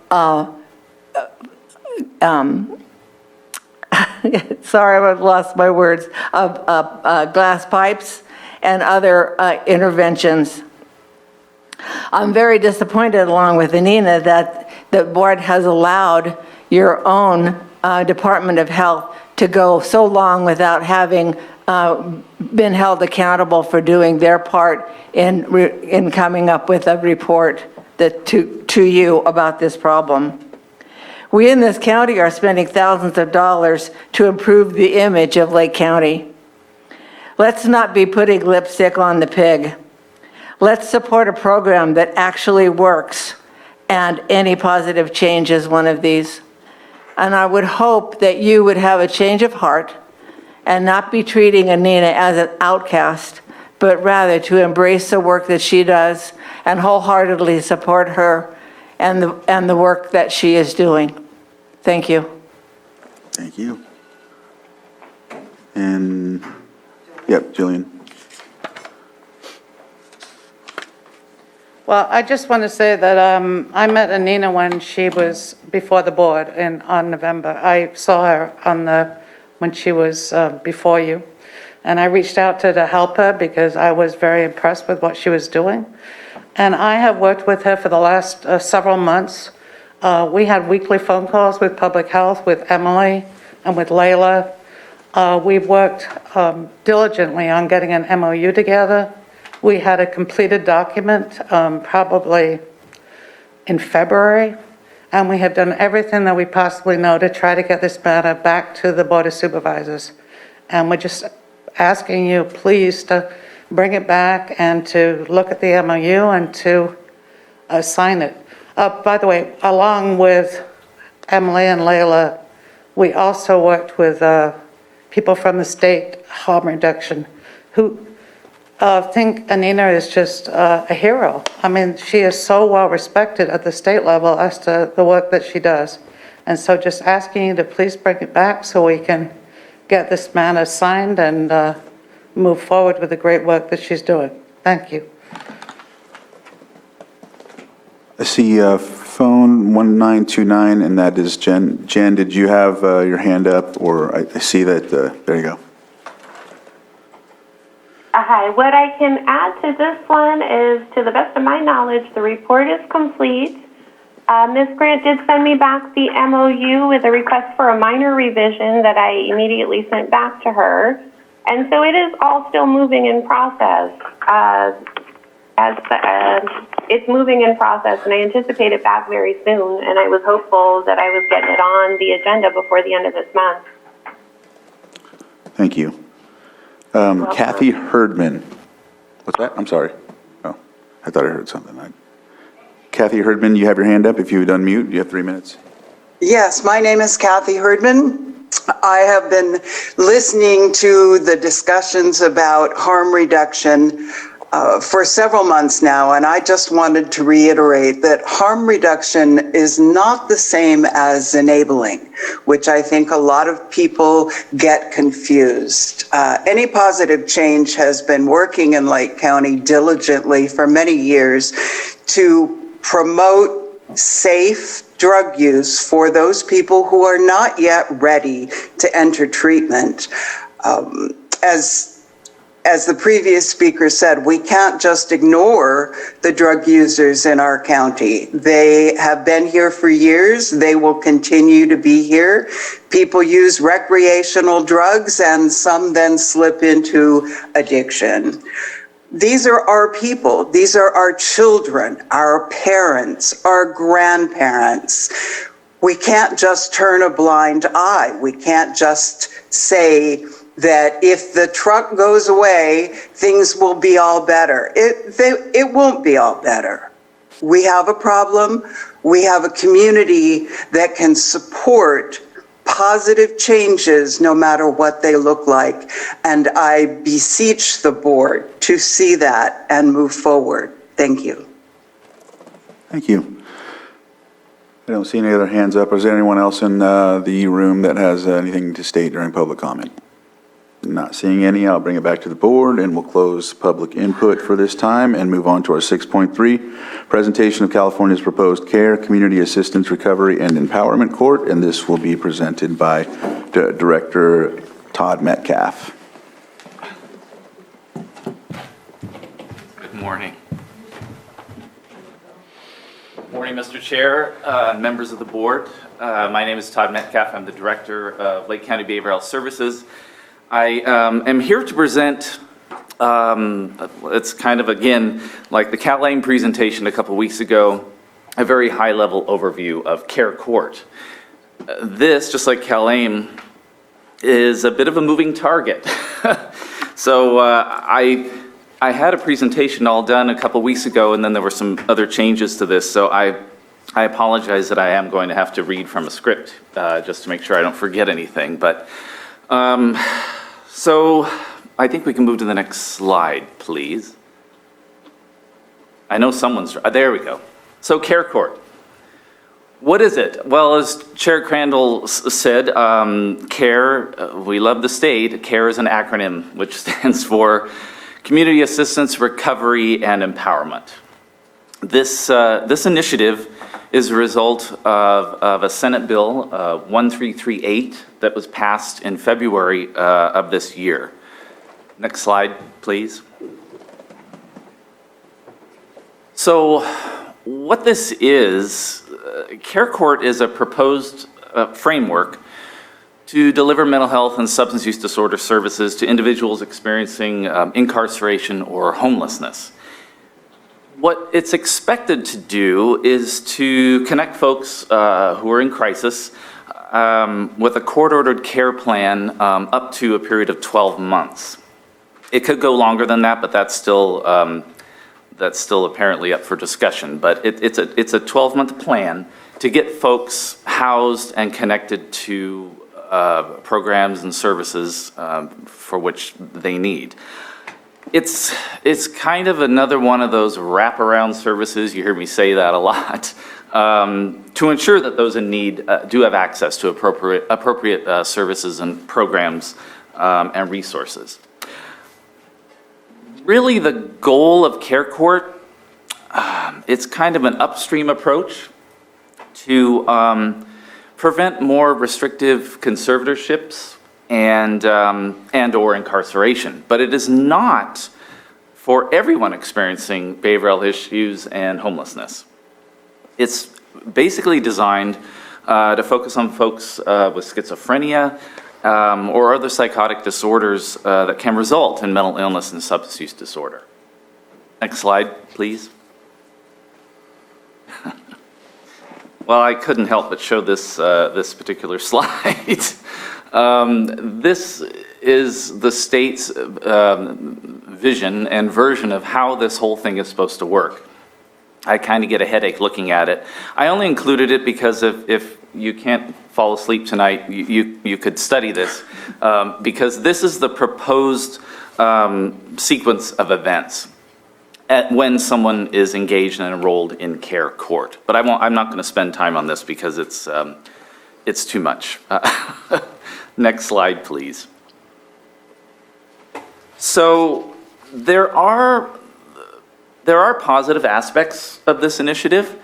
sorry, I've lost my words, of glass pipes and other interventions. I'm very disappointed, along with Anina, that the board has allowed your own Department of Health to go so long without having been held accountable for doing their part in coming up with a report to you about this problem. We in this county are spending thousands of dollars to improve the image of Lake County. Let's not be putting lipstick on the pig. Let's support a program that actually works, and any positive change is one of these. And I would hope that you would have a change of heart and not be treating Anina as an outcast, but rather to embrace the work that she does and wholeheartedly support her and the work that she is doing. Thank you. Thank you. And, yep, Jillian. Well, I just want to say that I met Anina when she was before the board on November. I saw her when she was before you, and I reached out to help her because I was very impressed with what she was doing. And I have worked with her for the last several months. We had weekly phone calls with Public Health, with Emily, and with Layla. We've worked diligently on getting an MOU together. We had a completed document probably in February, and we have done everything that we possibly know to try to get this matter back to the Board of Supervisors. And we're just asking you, please, to bring it back and to look at the MOU and to sign it. By the way, along with Emily and Layla, we also worked with people from the state harm reduction who think Anina is just a hero. I mean, she is so well respected at the state level as to the work that she does. And so just asking you to please bring it back so we can get this matter signed and move forward with the great work that she's doing. Thank you. I see phone 1929, and that is Jen. Jen, did you have your hand up, or I see that, there you go. Hi, what I can add to this one is, to the best of my knowledge, the report is complete. Ms. Grant did send me back the MOU with a request for a minor revision that I immediately sent back to her. And so it is all still moving in process. It's moving in process, and I anticipate it back very soon. And I was hopeful that I was getting it on the agenda before the end of this month. Thank you. Kathy Herdman. What's that? I'm sorry. Oh, I thought I heard something. Kathy Herdman, you have your hand up. If you would unmute, you have 3 minutes. Yes, my name is Kathy Herdman. I have been listening to the discussions about harm reduction for several months now, and I just wanted to reiterate that harm reduction is not the same as enabling, which I think a lot of people get confused. Any positive change has been working in Lake County diligently for many years to promote safe drug use for those people who are not yet ready to enter treatment. As the previous speaker said, we can't just ignore the drug users in our county. They have been here for years. They will continue to be here. People use recreational drugs and some then slip into addiction. These are our people. These are our children, our parents, our grandparents. We can't just turn a blind eye. We can't just say that if the truck goes away, things will be all better. It won't be all better. We have a problem. We have a community that can support positive changes no matter what they look like. And I beseech the board to see that and move forward. Thank you. Thank you. I don't see any other hands up. Is there anyone else in the room that has anything to state during public comment? Not seeing any, I'll bring it back to the board and we'll close public input for this time and move on to our 6.3, presentation of California's proposed CARE, Community Assistance Recovery and Empowerment Court, and this will be presented by Director Todd Metcalf. Good morning. Good morning, Mr. Chair, members of the board. My name is Todd Metcalf. I'm the Director of Lake County Behavioral Health Services. I am here to present, it's kind of, again, like the Cal Lane presentation a couple weeks ago, a very high-level overview of CARE Court. This, just like Cal Lane, is a bit of a moving target. So I had a presentation all done a couple weeks ago, and then there were some other changes to this, so I apologize that I am going to have to read from a script just to make sure I don't forget anything. But so I think we can move to the next slide, please. I know someone's, there we go. So CARE Court. What is it? Well, as Chair Crandall said, CARE, we love the state. CARE is an acronym which stands for Community Assistance, Recovery, and Empowerment. This initiative is a result of a Senate Bill 1338 that was passed in February of this year. Next slide, please. So what this is, CARE Court is a proposed framework to deliver mental health and substance use disorder services to individuals experiencing incarceration or homelessness. What it's expected to do is to connect folks who are in crisis with a court-ordered care plan up to a period of 12 months. It could go longer than that, but that's still apparently up for discussion. But it's a 12-month plan to get folks housed and connected to programs and services for which they need. It's kind of another one of those wraparound services, you hear me say that a lot, to ensure that those in need do have access to appropriate services and programs and resources. Really the goal of CARE Court, it's kind of an upstream approach to prevent more restrictive conservatorships and or incarceration. But it is not for everyone experiencing behavioral issues and homelessness. It's basically designed to focus on folks with schizophrenia or other psychotic disorders that can result in mental illness and substance use disorder. Next slide, please. Well, I couldn't help but show this particular slide. This is the state's vision and version of how this whole thing is supposed to work. I kind of get a headache looking at it. I only included it because if you can't fall asleep tonight, you could study this, because this is the proposed sequence of events. when someone is engaged and enrolled in care court. But I'm not going to spend time on this because it's too much. Next slide, please. So there are positive aspects of this initiative.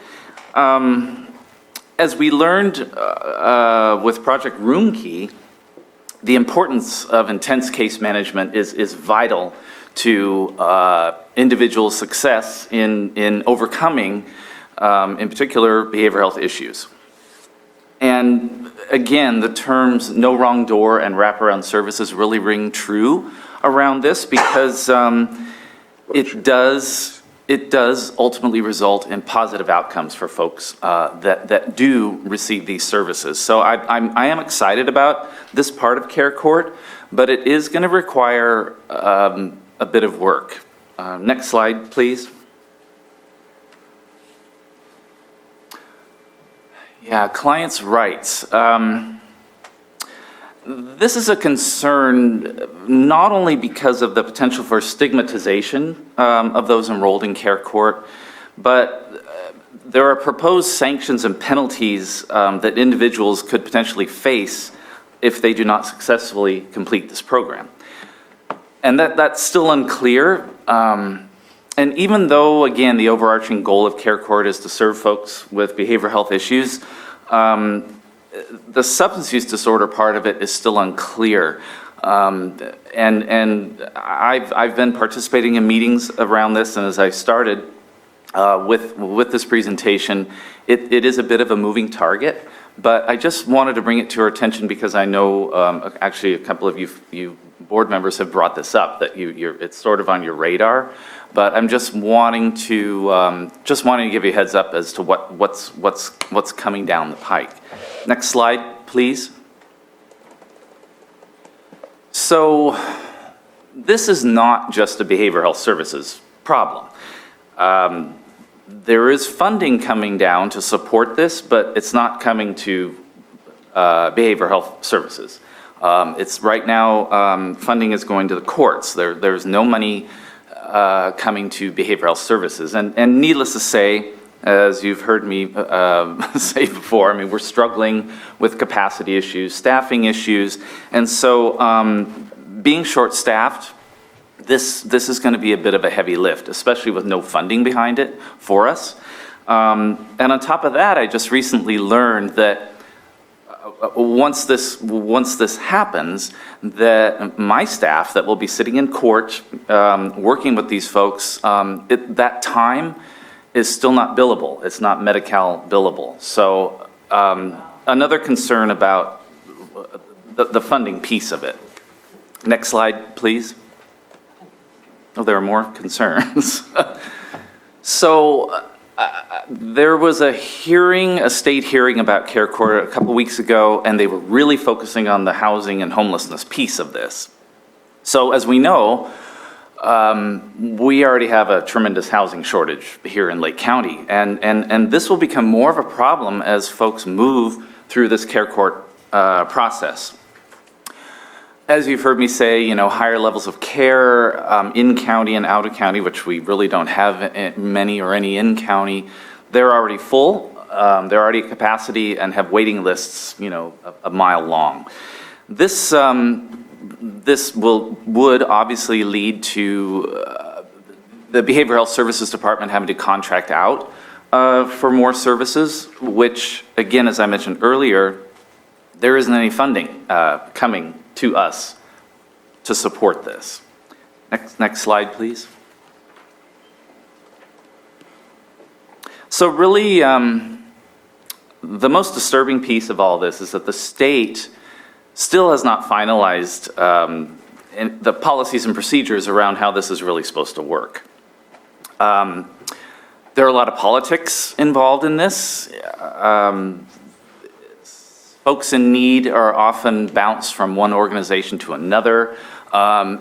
As we learned with Project Room Key, the importance of intense case management is vital to individual success in overcoming, in particular, behavioral health issues. And again, the terms no wrong door and wraparound services really ring true around this because it does ultimately result in positive outcomes for folks that do receive these services. So I am excited about this part of Care Court, but it is going to require a bit of work. Next slide, please. Yeah, clients' rights. This is a concern not only because of the potential for stigmatization of those enrolled in Care Court, but there are proposed sanctions and penalties that individuals could potentially face if they do not successfully complete this program. And that's still unclear. And even though, again, the overarching goal of Care Court is to serve folks with behavioral health issues, the substance use disorder part of it is still unclear. And I've been participating in meetings around this, and as I started with this presentation, it is a bit of a moving target. But I just wanted to bring it to your attention because I know actually a couple of you board members have brought this up, that it's sort of on your radar. But I'm just wanting to give you a heads up as to what's coming down the pike. Next slide, please. So this is not just a behavioral health services problem. There is funding coming down to support this, but it's not coming to behavioral health services. It's right now, funding is going to the courts. There's no money coming to behavioral health services. And needless to say, as you've heard me say before, I mean, we're struggling with capacity issues, staffing issues, and so being short-staffed, this is going to be a bit of a heavy lift, especially with no funding behind it for us. And on top of that, I just recently learned that once this happens, that my staff that will be sitting in court working with these folks, that time is still not billable. It's not Medi-Cal billable. So another concern about the funding piece of it. Next slide, please. Oh, there are more concerns. So there was a state hearing about Care Court a couple weeks ago, and they were really focusing on the housing and homelessness piece of this. So as we know, we already have a tremendous housing shortage here in Lake County, and this will become more of a problem as folks move through this Care Court process. As you've heard me say, higher levels of care in county and out of county, which we really don't have many or any in county, they're already full. They're already at capacity and have waiting lists, a mile long. This would obviously lead to the Behavioral Health Services Department having to contract out for more services, which, again, as I mentioned earlier, there isn't any funding coming to us to support this. Next slide, please. So really, the most disturbing piece of all this is that the state still has not finalized the policies and procedures around how this is really supposed to work. There are a lot of politics involved in this. Folks in need are often bounced from one organization to another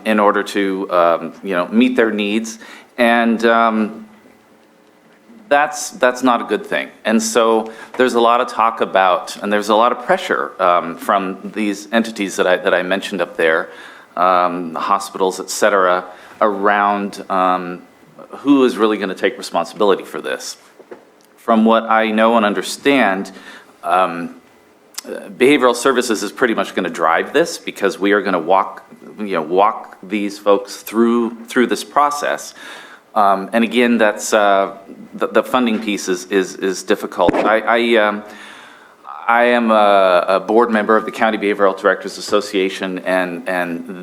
in order to, meet their needs, and that's not a good thing. And so there's a lot of talk about, and there's a lot of pressure from these entities that I mentioned up there, the hospitals, et cetera, around who is really going to take responsibility for this? From what I know and understand, behavioral services is pretty much going to drive this because we are going to walk these folks through this process. And again, that's the funding piece is difficult. I am a board member of the County Behavioral Directors Association, and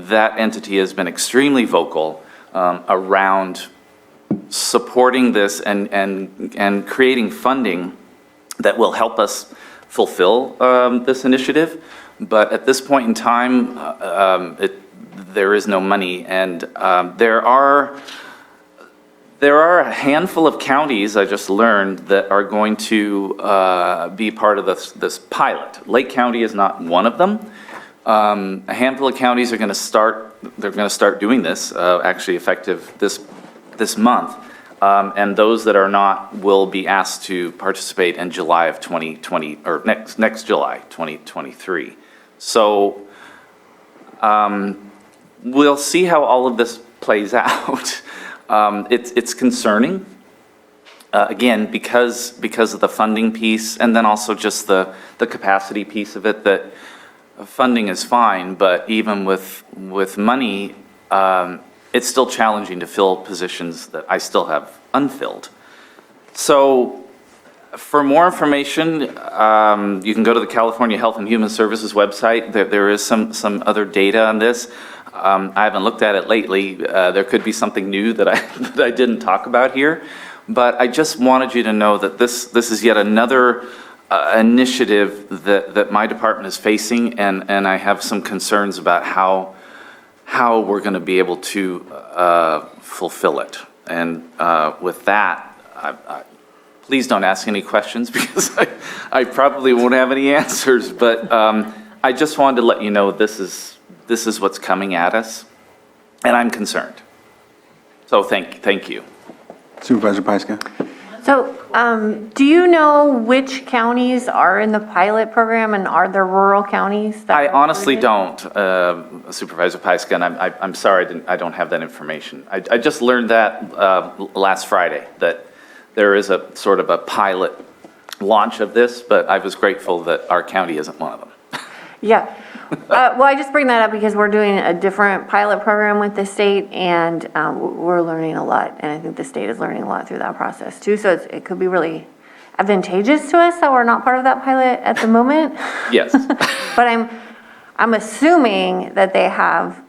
that entity has been extremely vocal around supporting this and creating funding that will help us fulfill this initiative. But at this point in time, there is no money, and there are a handful of counties, I just learned, that are going to be part of this pilot. Lake County is not one of them. A handful of counties are going to start doing this, actually effective this month. And those that are not will be asked to participate in July of 2020, or next July, 2023. So we'll see how all of this plays out. It's concerning, again, because of the funding piece, and then also just the capacity piece of it, that funding is fine, but even with money, it's still challenging to fill positions that I still have unfilled. So for more information, you can go to the California Health and Human Services website. There is some other data on this. I haven't looked at it lately. There could be something new that I didn't talk about here. But I just wanted you to know that this is yet another initiative that my department is facing, and I have some concerns about how we're going to be able to fulfill it. And with that, please don't ask any questions because I probably won't have any answers. But I just wanted to let you know this is what's coming at us, and I'm concerned. So thank you. Supervisor Pyska? So, do you know which counties are in the pilot program, and are there rural counties? I honestly don't, Supervisor Pyska, and I'm sorry I don't have that information. I just learned that last Friday, that there is a sort of a pilot launch of this, but I was grateful that our county isn't one of them. Yeah. Well, I just bring that up because we're doing a different pilot program with the state, and we're learning a lot, and I think the state is learning a lot through that process too. So it could be really advantageous to us that we're not part of that pilot at the moment. Yes. But I'm assuming that they have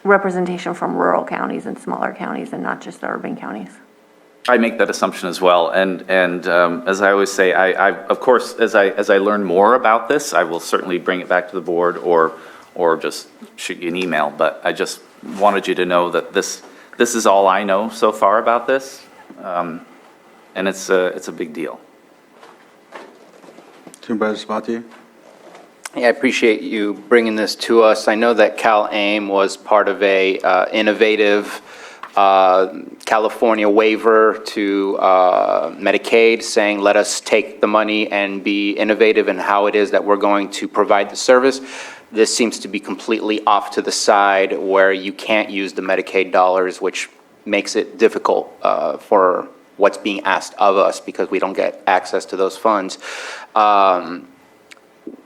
representation from rural counties and smaller counties, and not just the urban counties. I make that assumption as well, and as I always say, I of course, as I learn more about this, I will certainly bring it back to the board or just shoot you an email. But I just wanted you to know that this is all I know so far about this, and it's a big deal. Supervisor Sabatier? Yeah, I appreciate you bringing this to us. I know that CalAIM was part of a innovative California waiver to Medicaid, saying let us take the money and be innovative in how it is that we're going to provide the service. This seems to be completely off to the side, where you can't use the Medicaid dollars, which makes it difficult for what's being asked of us because we don't get access to those funds.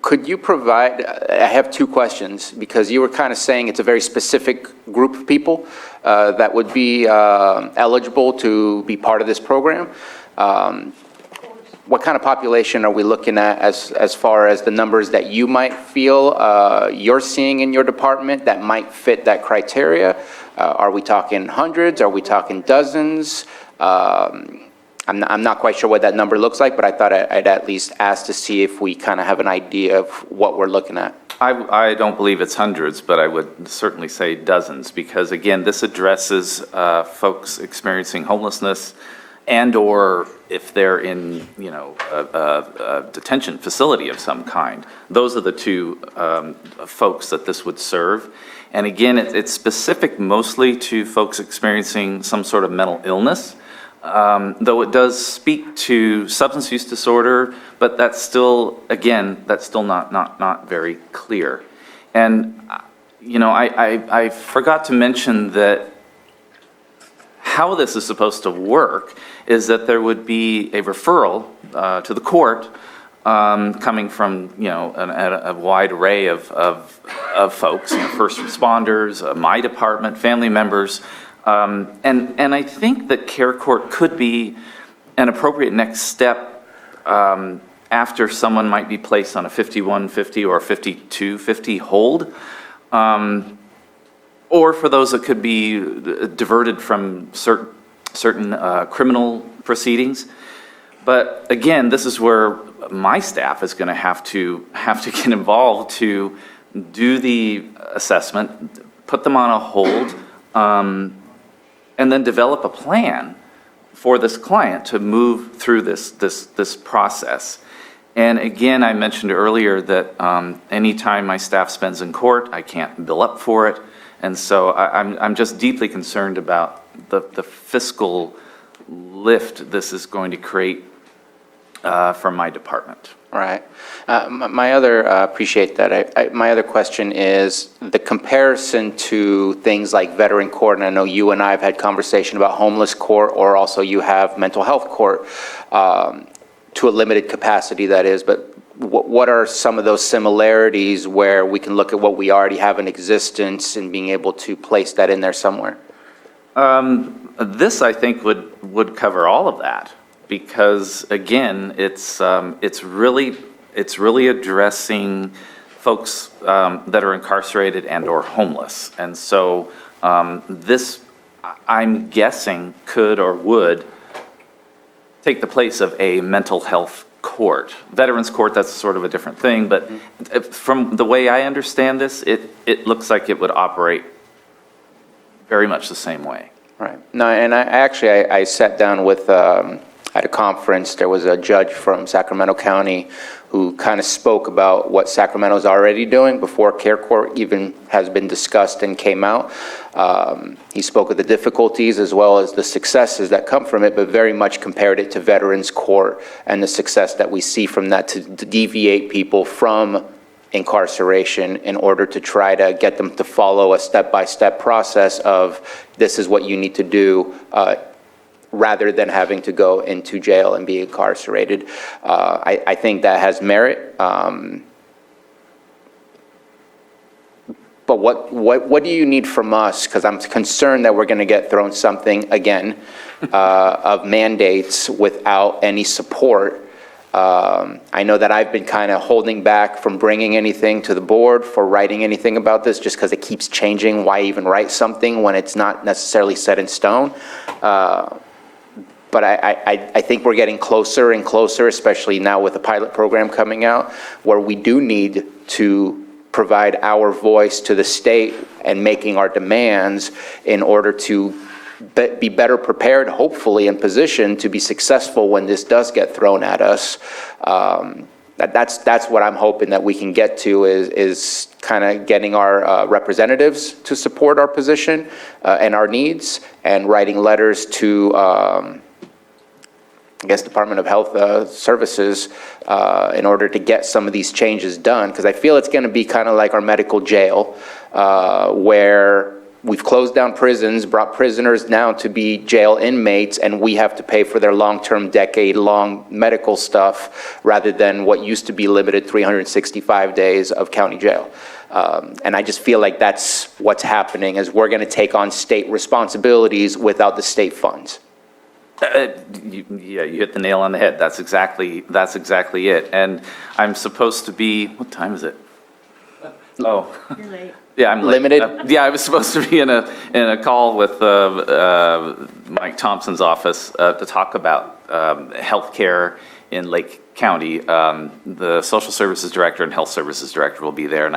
Could you provide, I have two questions, because you were kind of saying it's a very specific group of people that would be eligible to be part of this program. What kind of population are we looking at as far as the numbers that you might feel you're seeing in your department that might fit that criteria? Are we talking hundreds? Are we talking dozens? I'm not quite sure what that number looks like, but I thought I'd at least ask to see if we kind of have an idea of what we're looking at. I don't believe it's hundreds, but I would certainly say dozens, because again, this addresses folks experiencing homelessness, and or if they're in, a detention facility of some kind. Those are the two folks that this would serve. And again, it's specific mostly to folks experiencing some sort of mental illness. Though it does speak to substance use disorder, but that's still, again, not very clear. And, I forgot to mention that how this is supposed to work is that there would be a referral to the court coming from, a wide array of folks, first responders, my department, family members. And I think that care court could be an appropriate next step after someone might be placed on a 5150 or 5250 hold. Or for those that could be diverted from certain criminal proceedings. But again, this is where my staff is going to have to get involved to do the assessment, put them on a hold, and then develop a plan for this client to move through this process. And again, I mentioned earlier that anytime my staff spends in court, I can't bill up for it. And so I'm just deeply concerned about the fiscal lift this is going to create for my department. Right. My other, appreciate that. My other question is the comparison to things like veteran court, and I know you and I have had conversation about homeless court, or also you have mental health court, to a limited capacity that is, but what are some of those similarities where we can look at what we already have in existence and being able to place that in there somewhere? This, I think, would cover all of that. Because again, it's really addressing folks that are incarcerated and or homeless, and so this, I'm guessing, could or would take the place of a mental health court. Veterans court, that's sort of a different thing, but from the way I understand this, it looks like it would operate very much the same way. Right. No, and I sat down with. At a conference, there was a judge from Sacramento County who kind of spoke about what Sacramento's already doing before care court even has been discussed and came out. He spoke of the difficulties as well as the successes that come from it, but very much compared it to veterans court and the success that we see from that to deviate people from incarceration in order to try to get them to follow a step-by-step process of this is what you need to do, rather than having to go into jail and be incarcerated. I think that has merit. But what do you need from us? Because I'm concerned that we're going to get thrown something again of mandates without any support. I know that I've been kind of holding back from bringing anything to the board for writing anything about this just because it keeps changing. Why even write something when it's not necessarily set in stone? But I think we're getting closer and closer, especially now with the pilot program coming out, where we do need to provide our voice to the state and making our demands in order to be better prepared, hopefully in position to be successful when this does get thrown at us. That's what I'm hoping that we can get to is kind of getting our representatives to support our position and our needs, and writing letters to I guess Department of Health Services in order to get some of these changes done, because I feel it's going to be kind of like our medical jail, where we've closed down prisons, brought prisoners now to be jail inmates, and we have to pay for their long-term, decade-long medical stuff rather than what used to be limited 365 days of county jail. And I just feel like that's what's happening, is we're going to take on state responsibilities without the state funds. You hit the nail on the head. That's exactly it. And I'm supposed to be, what time is it? Oh. You're late. Yeah, I'm late. Limited? Yeah, I was supposed to be in a call with Mike Thompson's office to talk about healthcare in Lake County. The Social Services Director and Health Services Director will be there, and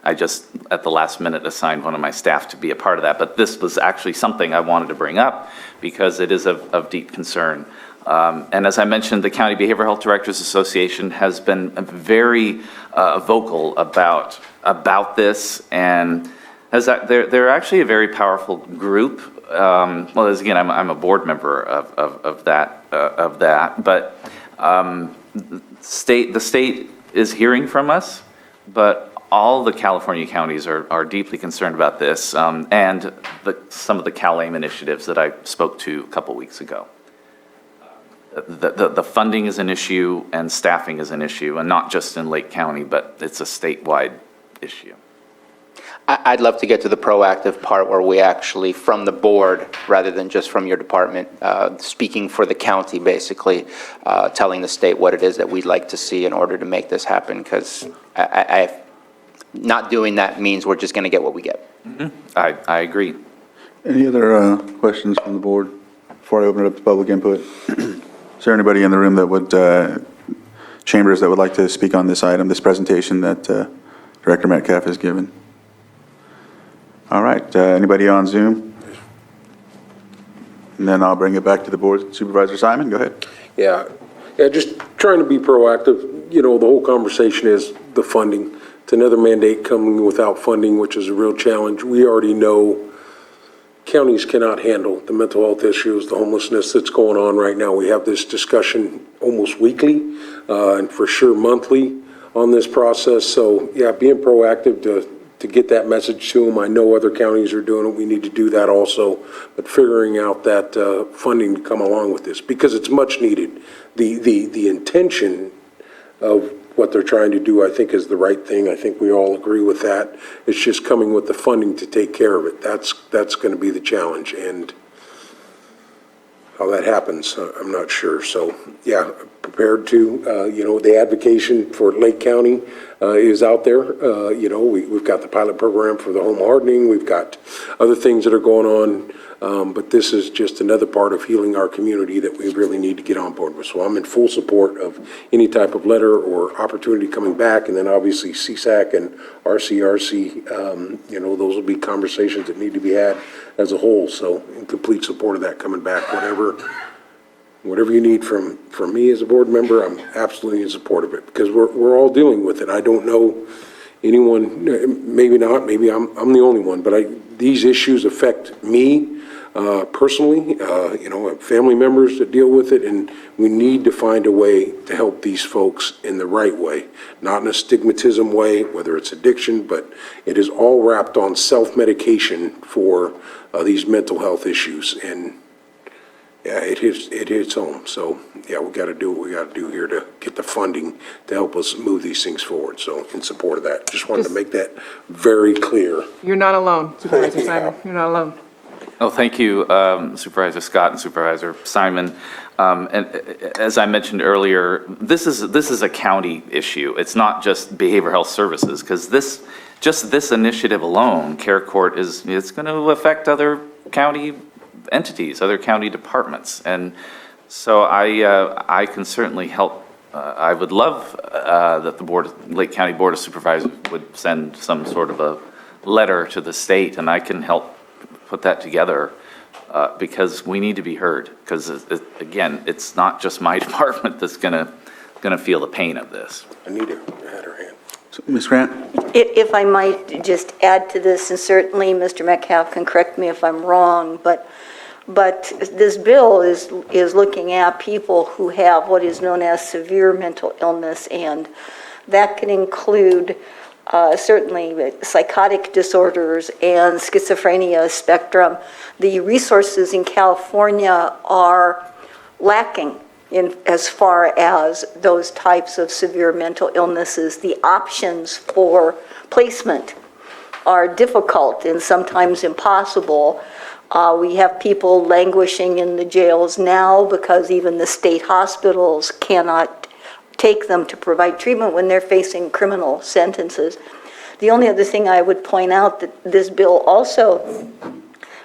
I just, at the last minute, assigned one of my staff to be a part of that. But this was actually something I wanted to bring up because it is of deep concern. And as I mentioned, the County Behavioral Health Directors Association has been very vocal about this, and they're actually a very powerful group. Well, as again, I'm a board member of that, but the state is hearing from us, but all the California counties are deeply concerned about this, and some of the CalAIM initiatives that I spoke to a couple weeks ago. The funding is an issue and staffing is an issue, and not just in Lake County, but it's a statewide issue. I'd love to get to the proactive part where we actually, from the board, rather than just from your department, speaking for the county, basically, telling the state what it is that we'd like to see in order to make this happen, because not doing that means we're just going to get what we get. I agree. Any other questions from the board before I open it up to public input? Is there anybody in the room that would, chambers that would like to speak on this item, this presentation that Director Metcalf has given? All right, anybody on Zoom? And then I'll bring it back to the board. Supervisor Simon, go ahead. Yeah, just trying to be proactive. You know, the whole conversation is the funding. It's another mandate coming without funding, which is a real challenge. We already know counties cannot handle the mental health issues, the homelessness that's going on right now. We have this discussion almost weekly, and for sure monthly on this process. So yeah, being proactive to get that message to them. I know other counties are doing it. We need to do that also, but figuring out that funding to come along with this, because it's much needed. The intention of what they're trying to do, I think, is the right thing. I think we all agree with that. It's just coming with the funding to take care of it. That's going to be the challenge, and how that happens, I'm not sure. So yeah, prepared to, you know, the advocacy for Lake County is out there. You know, we've got the pilot program for the home hardening. We've got other things that are going on, but this is just another part of healing our community that we really need to get on board with. So I'm in full support of any type of letter or opportunity coming back, and then obviously CSAC and RCRC, you know, those will be conversations that need to be had as a whole. So in complete support of that coming back, whatever you need from me as a board member, I'm absolutely in support of it, because we're all dealing with it. I don't know anyone, maybe not, maybe I'm the only one, but these issues affect me personally. You know, I have family members that deal with it, and we need to find a way to help these folks in the right way, not in a stigmatism way, whether it's addiction, but it is all wrapped on self-medication for these mental health issues. And yeah, it hits home. So yeah, we got to do what we got to do here to get the funding to help us move these things forward. So in support of that, just wanted to make that very clear. You're not alone, Supervisor Simon. You're not alone. Oh, thank you, Supervisor Scott and Supervisor Simon. And as I mentioned earlier, this is a county issue. It's not just behavioral health services, because just this initiative alone, Care Court, it's going to affect other county entities, other county departments. And so I can certainly help. I would love that the Lake County Board of Supervisors would send some sort of a letter to the state, and I can help put that together, because we need to be heard. Because again, it's not just my department that's gonna feel the pain of this. Anita had her hand. So, Ms. Grant? If I might just add to this, and certainly Mr. Metcalf can correct me if I'm wrong, but this bill is looking at people who have what is known as severe mental illness, and that can include certainly psychotic disorders and schizophrenia spectrum. The resources in California are lacking in as far as those types of severe mental illnesses. The options for placement are difficult and sometimes impossible. We have people languishing in the jails now because even the state hospitals cannot take them to provide treatment when they're facing criminal sentences. The only other thing I would point out, that this bill also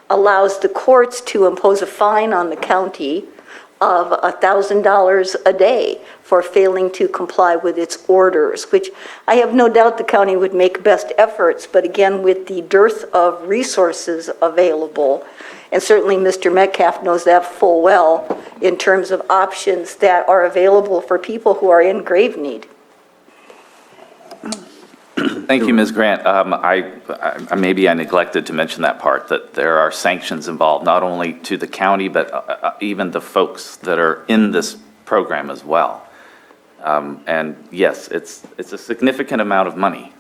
allows the courts to impose a fine on the county of $1,000 a day for failing to comply with its orders, which I have no doubt the county would make best efforts, but again, with the dearth of resources available, and certainly Mr. Metcalf knows that full well, in terms of options that are available for people who are in grave need. Thank you, Ms. Grant. Maybe I neglected to mention that part, that there are sanctions involved, not only to the county, but even the folks that are in this program as well. And yes, it's a significant amount of money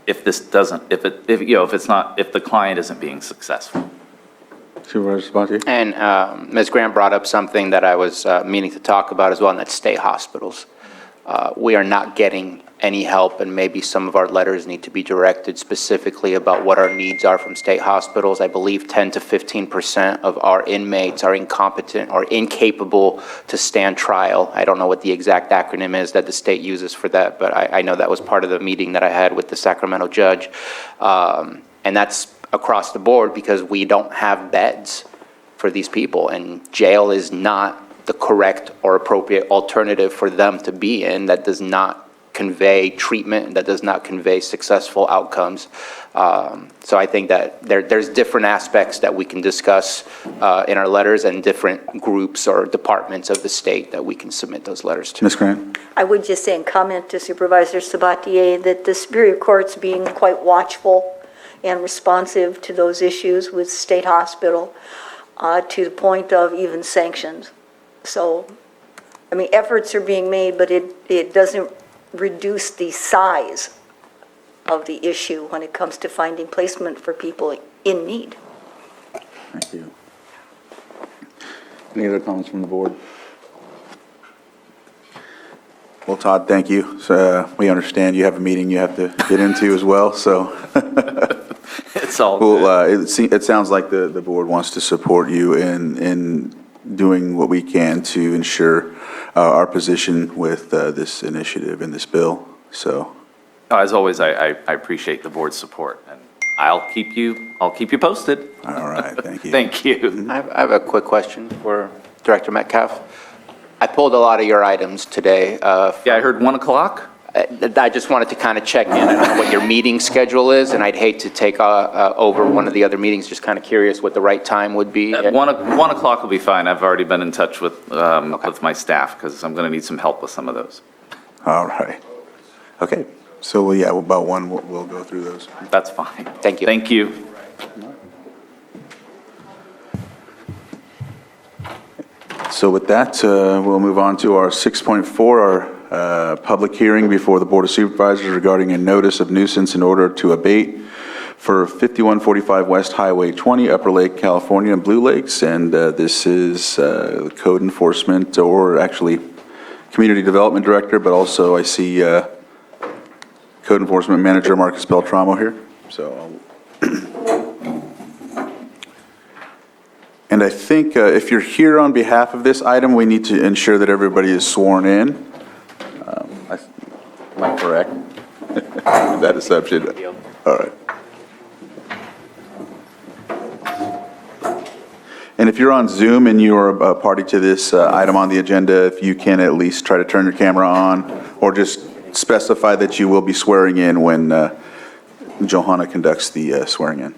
if this doesn't, if it's not, if the client isn't being successful. Supervisor Sabatier? And Ms. Grant brought up something that I was meaning to talk about as well, and that's state hospitals. We are not getting any help, and maybe some of our letters need to be directed specifically about what our needs are from state hospitals. I believe 10 to 15% of our inmates are incompetent or incapable to stand trial. I don't know what the exact acronym is that the state uses for that, but I know that was part of the meeting that I had with the Sacramento judge. And that's across the board because we don't have beds for these people, and jail is not the correct or appropriate alternative for them to be in. That does not convey treatment, that does not convey successful outcomes. So I think that there's different aspects that we can discuss in our letters, and different groups or departments of the state that we can submit those letters to. Ms. Grant? I would just say in comment to Supervisor Sabatier that the Superior Court's being quite watchful and responsive to those issues with State Hospital to the point of even sanctions. So, I mean, efforts are being made, but it doesn't reduce the size of the issue when it comes to finding placement for people in need. Thank you. Any other comments from the board? Well, Todd, thank you. So, we understand you have a meeting you have to get into as well, so. It's all Well, it sounds like the board wants to support you in doing what we can to ensure our position with this initiative and this bill, so. As always, I appreciate the board's support, and I'll keep you posted. All right, thank you. Thank you. I have a quick question for Director Metcalf. I pulled a lot of your items today. Yeah, I heard 1 o'clock. I just wanted to kind of check in. I don't know what your meeting schedule is, and I'd hate to take over one of the other meetings. Just kind of curious what the right time would be. 1 o'clock will be fine. I've already been in touch with my staff because I'm going to need some help with some of those. All right. Okay, so yeah, about 1, we'll go through those. That's fine. Thank you. Thank you. So with that, we'll move on to our 6.4, our public hearing before the Board of Supervisors regarding a notice of nuisance in order to abate for 5145 West Highway 20, Upper Lake, California, and Blue Lakes. And this is code enforcement, or actually Community Development Director, but also I see Code Enforcement Manager Marcus Beltramo here. So, and I think if you're here on behalf of this item, we need to ensure that everybody is sworn in. Am I correct? That assumption? All right. And if you're on Zoom and you're a party to this item on the agenda, if you can at least try to turn your camera on, or just specify that you will be swearing in when Johanna conducts the swearing in.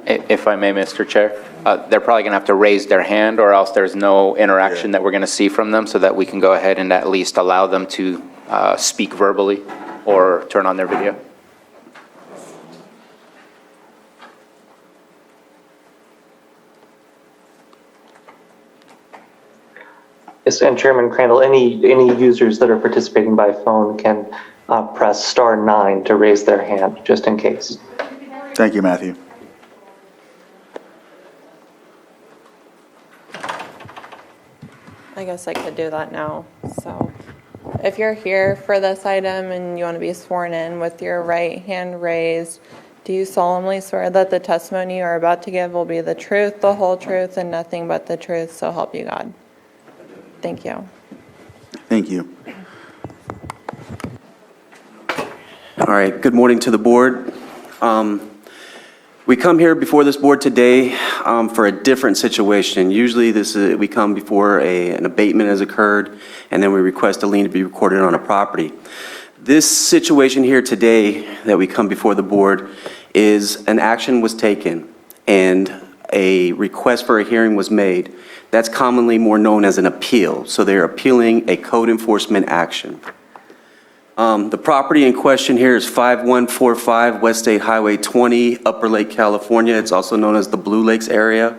If I may, Mr. Chair, they're probably going to have to raise their hand, or else there's no interaction that we're going to see from them, so that we can go ahead and at least allow them to speak verbally or turn on their video. Yes, and Chairman Crandall, any users that are participating by phone can press *9 to raise their hand, just in case. Thank you, Matthew. I guess I could do that now. So if you're here for this item and you want to be sworn in with your right hand raised, do you solemnly swear that the testimony you are about to give will be the truth, the whole truth, and nothing but the truth, so help you God? Thank you. Thank you. All right, good morning to the board. We come here before this board today for a different situation. Usually we come before an abatement has occurred, and then we request a lien to be recorded on a property. This situation here today that we come before the board is an action was taken and a request for a hearing was made. That's commonly more known as an appeal. So they're appealing a code enforcement action. The property in question here is 5145 West State Highway 20, Upper Lake, California. It's also known as the Blue Lakes area.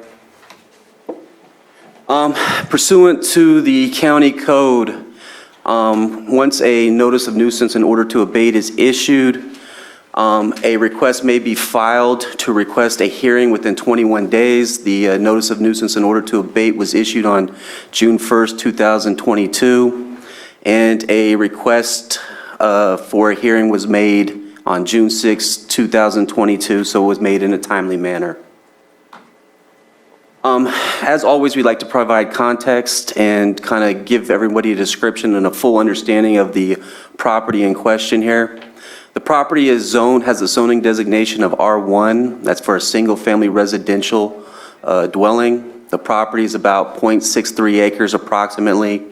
Pursuant to the county code, once a notice of nuisance in order to abate is issued, a request may be filed to request a hearing within 21 days. The notice of nuisance in order to abate was issued on June 1st, 2022, and a request for a hearing was made on June 6th, 2022, so it was made in a timely manner. As always, we like to provide context and kind of give everybody a description and a full understanding of the property in question here. The property has a zoning designation of R1. That's for a single-family residential dwelling. The property is about 0.63 acres approximately.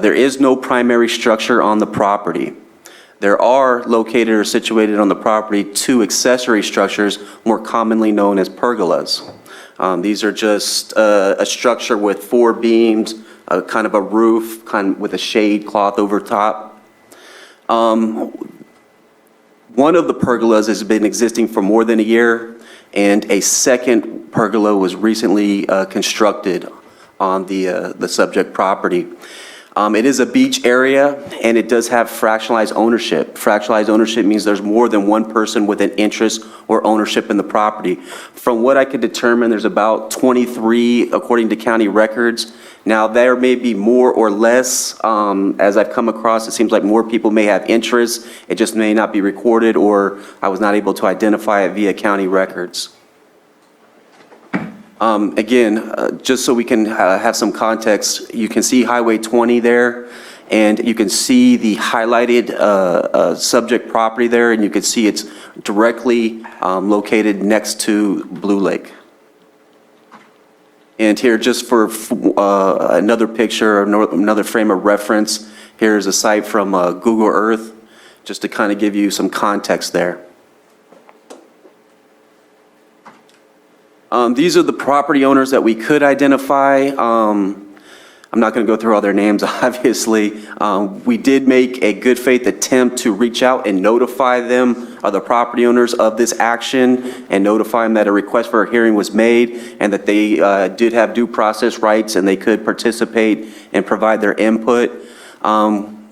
There is no primary structure on the property. There are located or situated on the property 2 accessory structures, more commonly known as pergolas. These are just a structure with 4 beams, kind of a roof, with a shade cloth over top. One of the pergolas has been existing for more than a year, and a second pergola was recently constructed on the subject property. It is a beach area, and it does have fractionalized ownership. Fractionalized ownership means there's more than one person with an interest or ownership in the property. From what I could determine, there's about 23 according to county records. Now, there may be more or less. As I've come across, it seems like more people may have interest. It just may not be recorded, or I was not able to identify it via county records. Again, just so we can have some context, you can see Highway 20 there, and you can see the highlighted subject property there, and you can see it's directly located next to Blue Lake. And here, just for another picture, another frame of reference, here's a site from Google Earth, just to kind of give you some context there. These are the property owners that we could identify. I'm not going to go through all their names, obviously. We did make a good faith attempt to reach out and notify them, the property owners, of this action, and notify them that a request for a hearing was made and that they did have due process rights and they could participate and provide their input.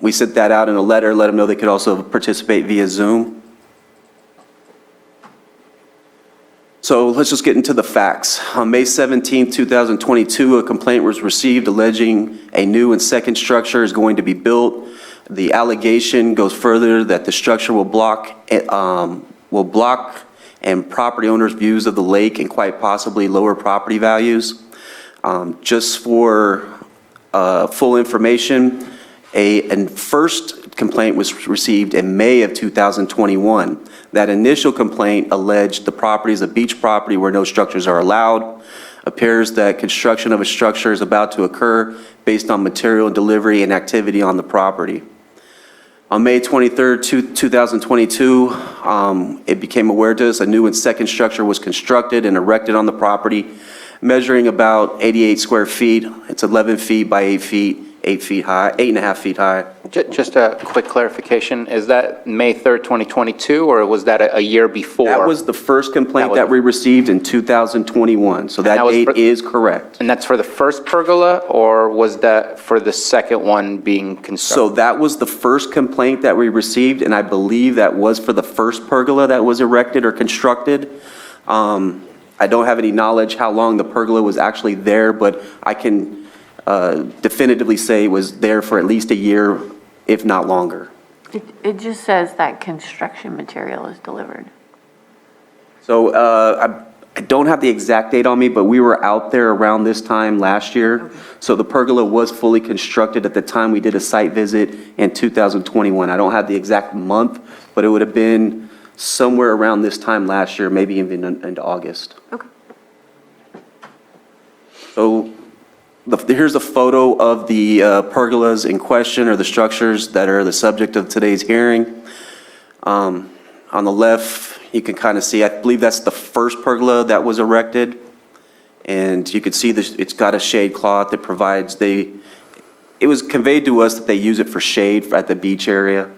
We sent that out in a letter, let them know they could also participate via Zoom. So let's just get into the facts. On May 17, 2022, a complaint was received alleging a new and second structure is going to be built. The allegation goes further that the structure will block and property owners' views of the lake and quite possibly lower property values. Just for full information, a first complaint was received in May of 2021. That initial complaint alleged the property is a beach property where no structures are allowed. Appears that construction of a structure is about to occur based on material delivery and activity on the property. On May 23rd, 2022, it became aware to us a new and second structure was constructed and erected on the property, measuring about 88 square feet. It's 11 feet by 8 feet, 8.5 feet high. Just a quick clarification, is that May 3rd, 2022, or was that a year before? That was the first complaint that we received in 2021, so that date is correct. And that's for the first pergola, or was that for the second one being constructed? So that was the first complaint that we received, and I believe that was for the first pergola that was erected or constructed. I don't have any knowledge how long the pergola was actually there, but I can definitively say it was there for at least a year, if not longer. It just says that construction material is delivered. So I don't have the exact date on me, but we were out there around this time last year. Okay. So the pergola was fully constructed at the time we did a site visit in 2021. I don't have the exact month, but it would have been somewhere around this time last year, maybe even into August. Okay. So here's a photo of the pergolas in question, or the structures that are the subject of today's hearing. On the left, you can kind of see, I believe that's the first pergola that was erected. And you can see it's got a shade cloth that provides, it was conveyed to us that they use it for shade at the beach area.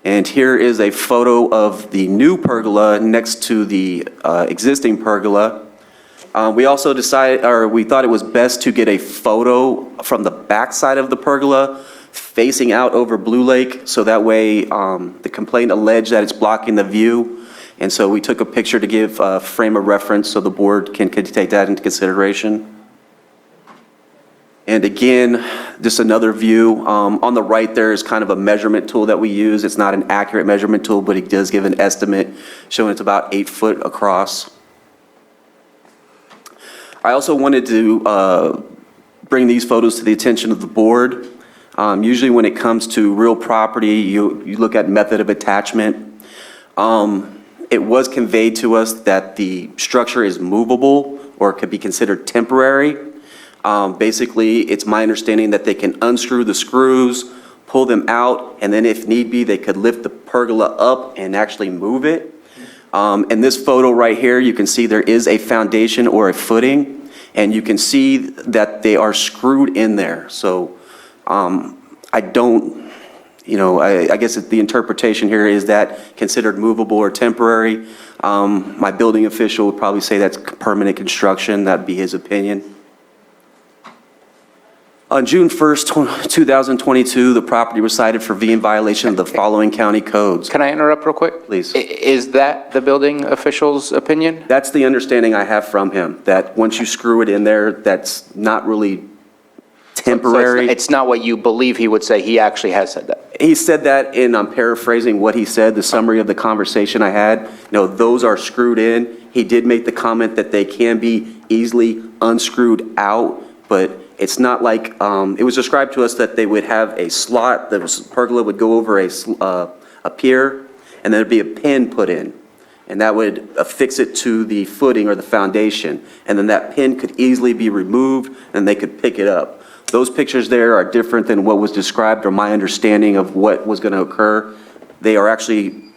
And here is a photo of the new pergola next to the existing pergola. We also we thought it was best to get a photo from the backside of the pergola facing out over Blue Lake, so that way the complaint alleged that it's blocking the view. And so we took a picture to give a frame of reference so the board can take that into consideration. And again, just another view. On the right there is kind of a measurement tool that we use. It's not an accurate measurement tool, but it does give an estimate showing it's about 8 foot across. I also wanted to bring these photos to the attention of the board. Usually when it comes to real property, you look at method of attachment. It was conveyed to us that the structure is movable or could be considered temporary. Basically, it's my understanding that they can unscrew the screws, pull them out, and then if need be, they could lift the pergola up and actually move it. In this photo right here, you can see there is a foundation or a footing, and you can see that they are screwed in there. So I don't, I guess the interpretation here is that considered movable or temporary. My building official would probably say that's permanent construction. That'd be his opinion. On June 1st, 2022, the property was cited for being in violation of the following county codes. Can I interrupt real quick? Please. Is that the building official's opinion? That's the understanding I have from him, that once you screw it in there, that's not really temporary. So it's not what you believe he would say. He actually has said that. He said that, and I'm paraphrasing what he said, the summary of the conversation I had. Those are screwed in. He did make the comment that they can be easily unscrewed out, but it's not like, it was described to us that they would have a slot, the pergola would go over a pier, and there'd be a pin put in, and that would affix it to the footing or the foundation, and then that pin could easily be removed, and they could pick it up. Those pictures there are different than what was described or my understanding of what was going to occur. They are actually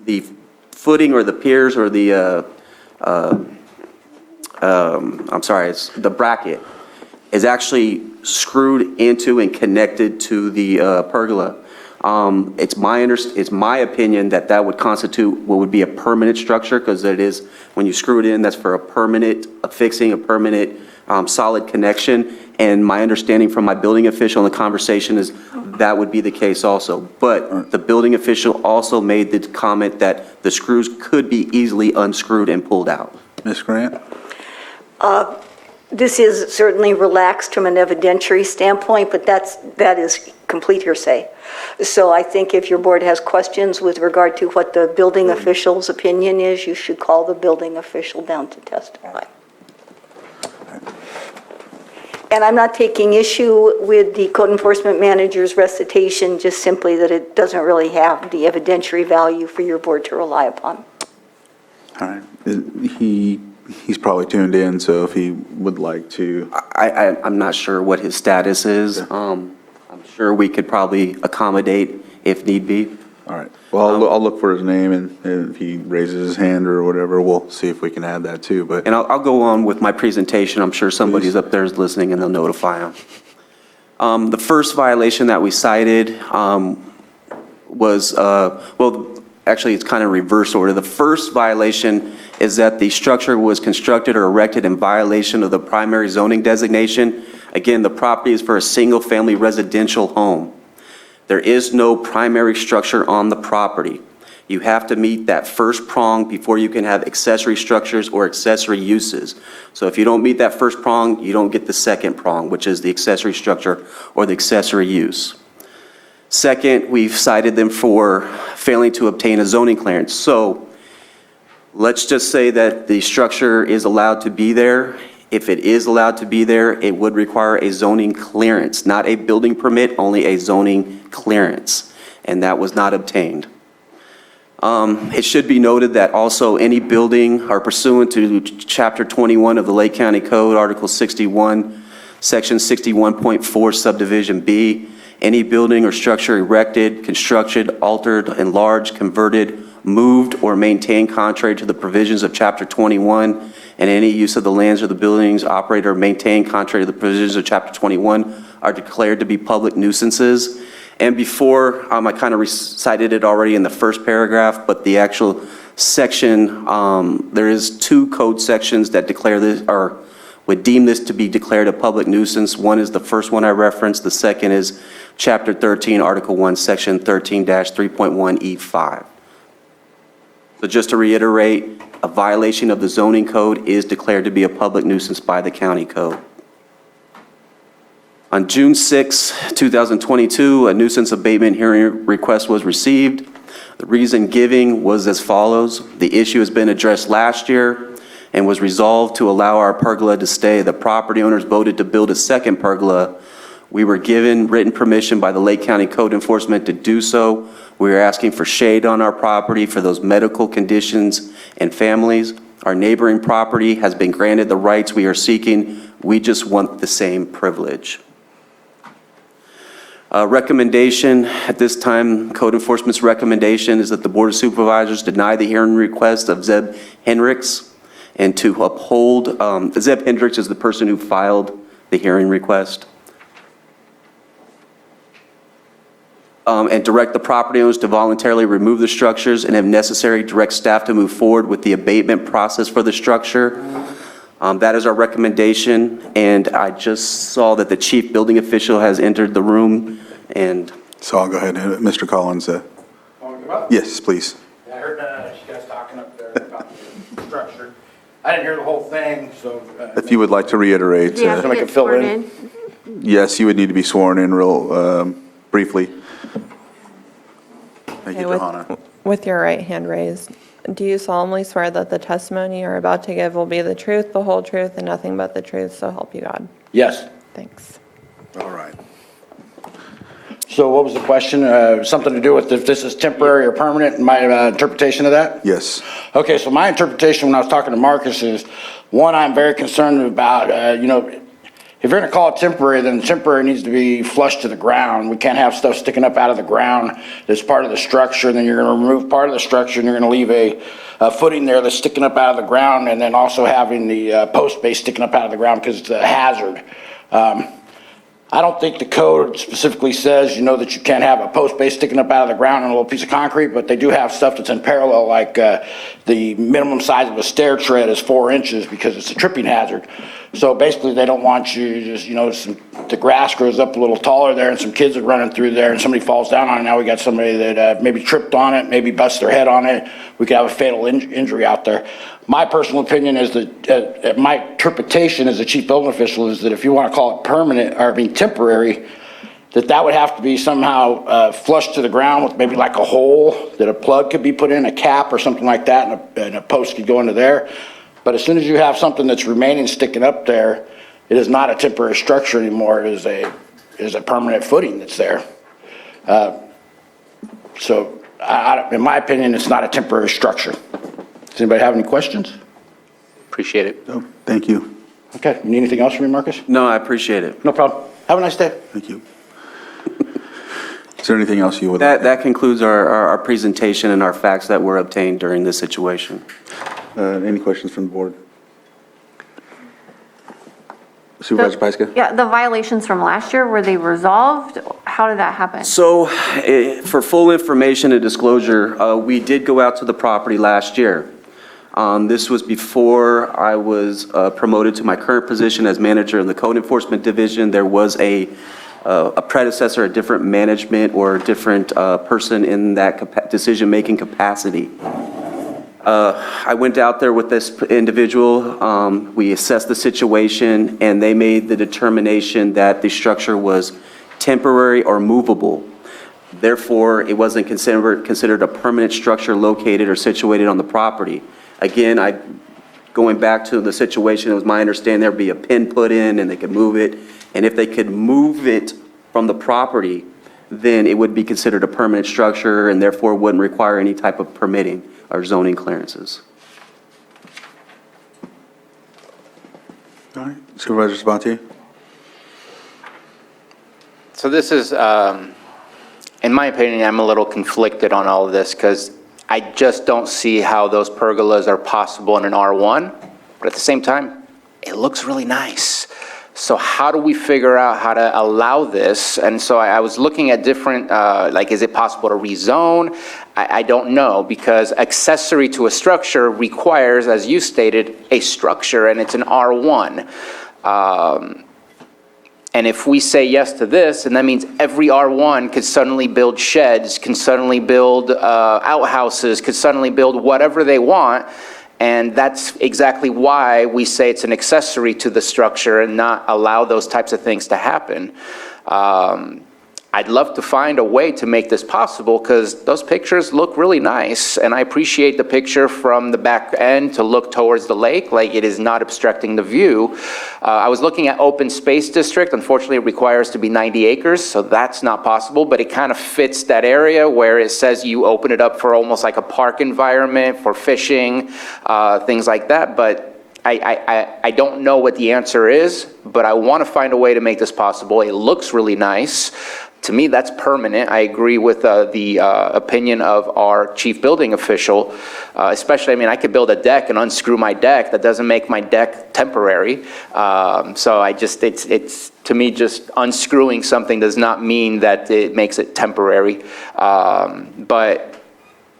the footing or the piers or the, it's the bracket is actually screwed into and connected to the pergola. It's my opinion that that would constitute what would be a permanent structure, because it is, when you screw it in, that's for a permanent affixing, a permanent solid connection. And my understanding from my building official in the conversation is that would be the case also. But the building official also made the comment that the screws could be easily unscrewed and pulled out. Ms. Grant? This is certainly relaxed from an evidentiary standpoint, but that is complete hearsay. So I think if your board has questions with regard to what the building official's opinion is, you should call the building official down to testify. And I'm not taking issue with the code enforcement manager's recitation, just simply that it doesn't really have the evidentiary value for your board to rely upon. All right. He's probably tuned in, so if he would like to. I'm not sure what his status is. I'm sure we could probably accommodate if need be. All right. Well, I'll look for his name, and if he raises his hand or whatever, we'll see if we can add that too. But And I'll go on with my presentation. I'm sure somebody's up there is listening, and they'll notify him. The first violation that we cited was, actually, it's kind of reverse order. The first violation is that the structure was constructed or erected in violation of the primary zoning designation. Again, the property is for a single-family residential home. There is no primary structure on the property. You have to meet that first prong before you can have accessory structures or accessory uses. So if you don't meet that first prong, you don't get the second prong, which is the accessory structure or the accessory use. Second, we've cited them for failing to obtain a zoning clearance. So let's just say that the structure is allowed to be there. If it is allowed to be there, it would require a zoning clearance, not a building permit, only a zoning clearance, and that was not obtained. It should be noted that also any building are pursuant to Chapter 21 of the Lake County Code, Article 61, Section 61.4, Subdivision B, any building or structure erected, constructed, altered, enlarged, converted, moved, or maintained contrary to the provisions of Chapter 21, and any use of the lands or the buildings operated or maintained contrary to the provisions of Chapter 21 are declared to be public nuisances. And before, I kind of recited it already in the first paragraph, but the actual section, there is 2 code sections that declare this, or would deem this to be declared a public nuisance. One is the first one I referenced. The second is Chapter 13, Article 1, Section 13-3.1E5. So just to reiterate, a violation of the zoning code is declared to be a public nuisance by the county code. On June 6, 2022, a nuisance abatement hearing request was received. The reason given was as follows. The issue has been addressed last year and was resolved to allow our pergola to stay. The property owners voted to build a second pergola. We were given written permission by the Lake County Code Enforcement to do so. We are asking for shade on our property for those medical conditions and families. Our neighboring property has been granted the rights we are seeking. We just want the same privilege. Recommendation at this time, Code Enforcement's recommendation is that the Board of Supervisors deny the hearing request of Zeb Hendricks and to uphold, Zeb Hendricks is the person who filed the hearing request. And direct the property owners to voluntarily remove the structures and if necessary, direct staff to move forward with the abatement process for the structure. That is our recommendation, and I just saw that the chief building official has entered the room, and... So I'll go ahead and Mr. Collins. Yes, please. I heard you guys talking up there about the structure. I didn't hear the whole thing, so... If you would like to reiterate. Do you have to get sworn in? Yes, you would need to be sworn in real briefly. Thank you, Johanna. With your right hand raised, do you solemnly swear that the testimony you're about to give will be the truth, the whole truth, and nothing but the truth, so help you God? Yes. Thanks. All right. So what was the question? Something to do with if this is temporary or permanent, my interpretation of that? Yes. Okay, so my interpretation when I was talking to Marcus is, one, I'm very concerned about, if you're going to call it temporary, then temporary needs to be flush to the ground. We can't have stuff sticking up out of the ground that's part of the structure, and then you're going to remove part of the structure, and you're going to leave a footing there that's sticking up out of the ground, and then also having the post base sticking up out of the ground because it's a hazard. I don't think the code specifically says, that you can't have a post base sticking up out of the ground and a little piece of concrete, but they do have stuff that's in parallel, like the minimum size of a stair tread is 4 inches because it's a tripping hazard. So basically, they don't want you just, the grass grows up a little taller there and some kids are running through there and somebody falls down on it. Now we got somebody that maybe tripped on it, maybe bust their head on it. We could have a fatal injury out there. My personal opinion is that, my interpretation as a chief building official is that if you want to call it permanent, or temporary, that would have to be somehow flush to the ground with maybe like a hole that a plug could be put in, a cap or something like that, and a post could go into there. But as soon as you have something that's remaining sticking up there, it is not a temporary structure anymore. It is a permanent footing that's there. So in my opinion, it's not a temporary structure. Does anybody have any questions? Appreciate it. Oh, thank you. Okay, you need anything else from me, Marcus? No, I appreciate it. No problem. Have a nice day. Thank you. Is there anything else you would That concludes our presentation and our facts that were obtained during this situation. Any questions from the board? Supervisor Pyska? Yeah, the violations from last year, were they resolved? How did that happen? So for full information and disclosure, we did go out to the property last year. This was before I was promoted to my current position as manager in the Code Enforcement Division. There was a predecessor, a different management or a different person in that decision-making capacity. I went out there with this individual. We assessed the situation, and they made the determination that the structure was temporary or movable. Therefore, it wasn't considered a permanent structure located or situated on the property. Again, going back to the situation, it was my understanding there'd be a pin put in and they could move it. And if they could move it from the property, then it would be considered a permanent structure and therefore wouldn't require any type of permitting or zoning clearances. All right, Supervisor Sabatier? So this is, in my opinion, I'm a little conflicted on all of this because I just don't see how those pergolas are possible in an R1, but at the same time, it looks really nice. So how do we figure out how to allow this? And so I was looking at different, like, is it possible to rezone? I don't know, because accessory to a structure requires, as you stated, a structure, and it's an R1. And if we say yes to this, and that means every R1 could suddenly build sheds, can suddenly build outhouses, could suddenly build whatever they want. And that's exactly why we say it's an accessory to the structure and not allow those types of things to happen. I'd love to find a way to make this possible, because those pictures look really nice. And I appreciate the picture from the back end to look towards the lake, like it is not obstructing the view. I was looking at open space district. Unfortunately, it requires to be 90 acres, so that's not possible, but it kind of fits that area where it says you open it up for almost like a park environment for fishing, things like that. But I don't know what the answer is, but I want to find a way to make this possible. It looks really nice. To me, that's permanent. I agree with the opinion of our chief building official, especially, I mean, I could build a deck and unscrew my deck. That doesn't make my deck temporary. So I just, it's to me, just unscrewing something does not mean that it makes it temporary. But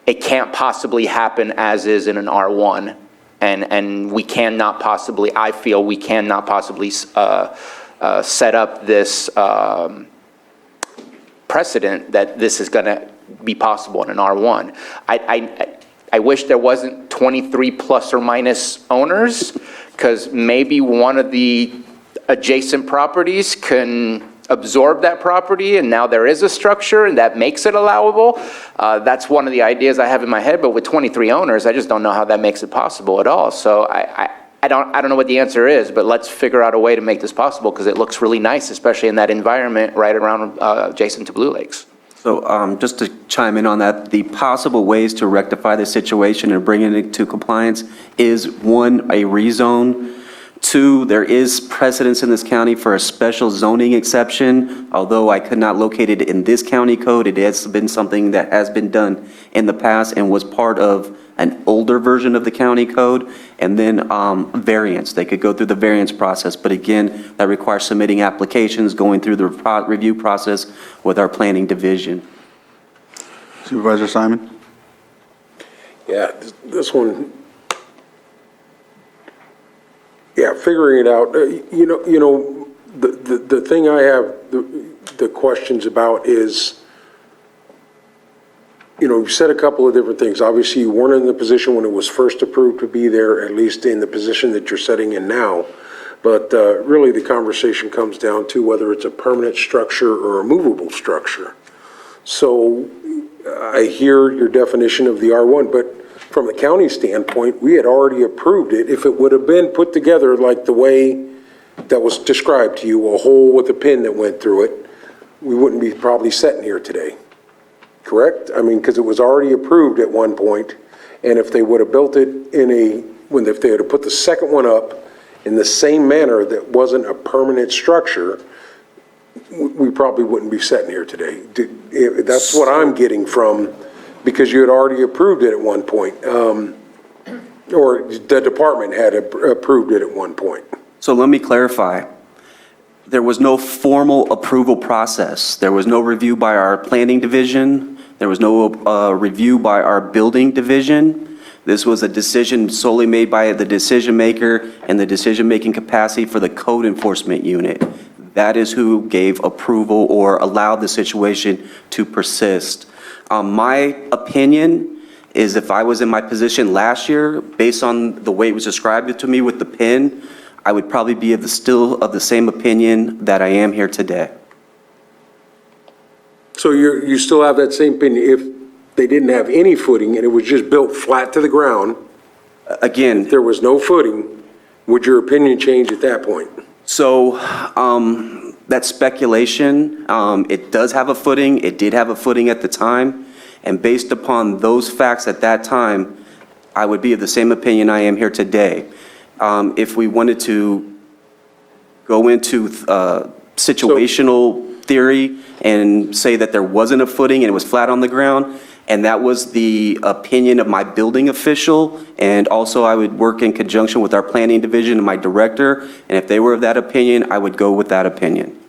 it can't possibly happen as is in an R1. And we cannot possibly, I feel we cannot possibly set up this precedent that this is going to be possible in an R1. I wish there wasn't 23 plus or minus owners, because maybe one of the adjacent properties can absorb that property, and now there is a structure and that makes it allowable. That's one of the ideas I have in my head, but with 23 owners, I just don't know how that makes it possible at all. So I don't know what the answer is, but let's figure out a way to make this possible, because it looks really nice, especially in that environment right around adjacent to Blue Lakes. So just to chime in on that, the possible ways to rectify the situation and bring it to compliance is, one, a rezone. Two, there is precedence in this county for a special zoning exception. Although I could not locate it in this county code, it has been something that has been done in the past and was part of an older version of the county code. And then variance, they could go through the variance process. But again, that requires submitting applications, going through the review process with our planning division. Supervisor Simon? Yeah, this one, yeah, figuring it out. The thing I have the questions about is, you said a couple of different things. Obviously, you weren't in the position when it was first approved to be there, at least in the position that you're sitting in now. But really, the conversation comes down to whether it's a permanent structure or a movable structure. So I hear your definition of the R1, but from the county standpoint, we had already approved it. If it would have been put together like the way that was described to you, a hole with a pin that went through it, we wouldn't be probably sitting here today. Correct? I mean, because it was already approved at one point, and if they would have built it if they had put the second one up in the same manner that wasn't a permanent structure, we probably wouldn't be sitting here today. That's what I'm getting from, because you had already approved it at one point, or the department had approved it at one point. So let me clarify. There was no formal approval process. There was no review by our planning division. There was no review by our building division. This was a decision solely made by the decision maker and the decision-making capacity for the code enforcement unit. That is who gave approval or allowed the situation to persist. My opinion is, if I was in my position last year, based on the way it was described to me with the pin, I would probably be still of the same opinion that I am here today. So you still have that same opinion if they didn't have any footing and it was just built flat to the ground? Again, if there was no footing, would your opinion change at that point? So that's speculation. It does have a footing. It did have a footing at the time. And based upon those facts at that time, I would be of the same opinion I am here today. If we wanted to go into situational theory and say that there wasn't a footing and it was flat on the ground, And that was the opinion of my building official, and also I would work in conjunction with our planning division and my director, and if they were of that opinion, I would go with that opinion.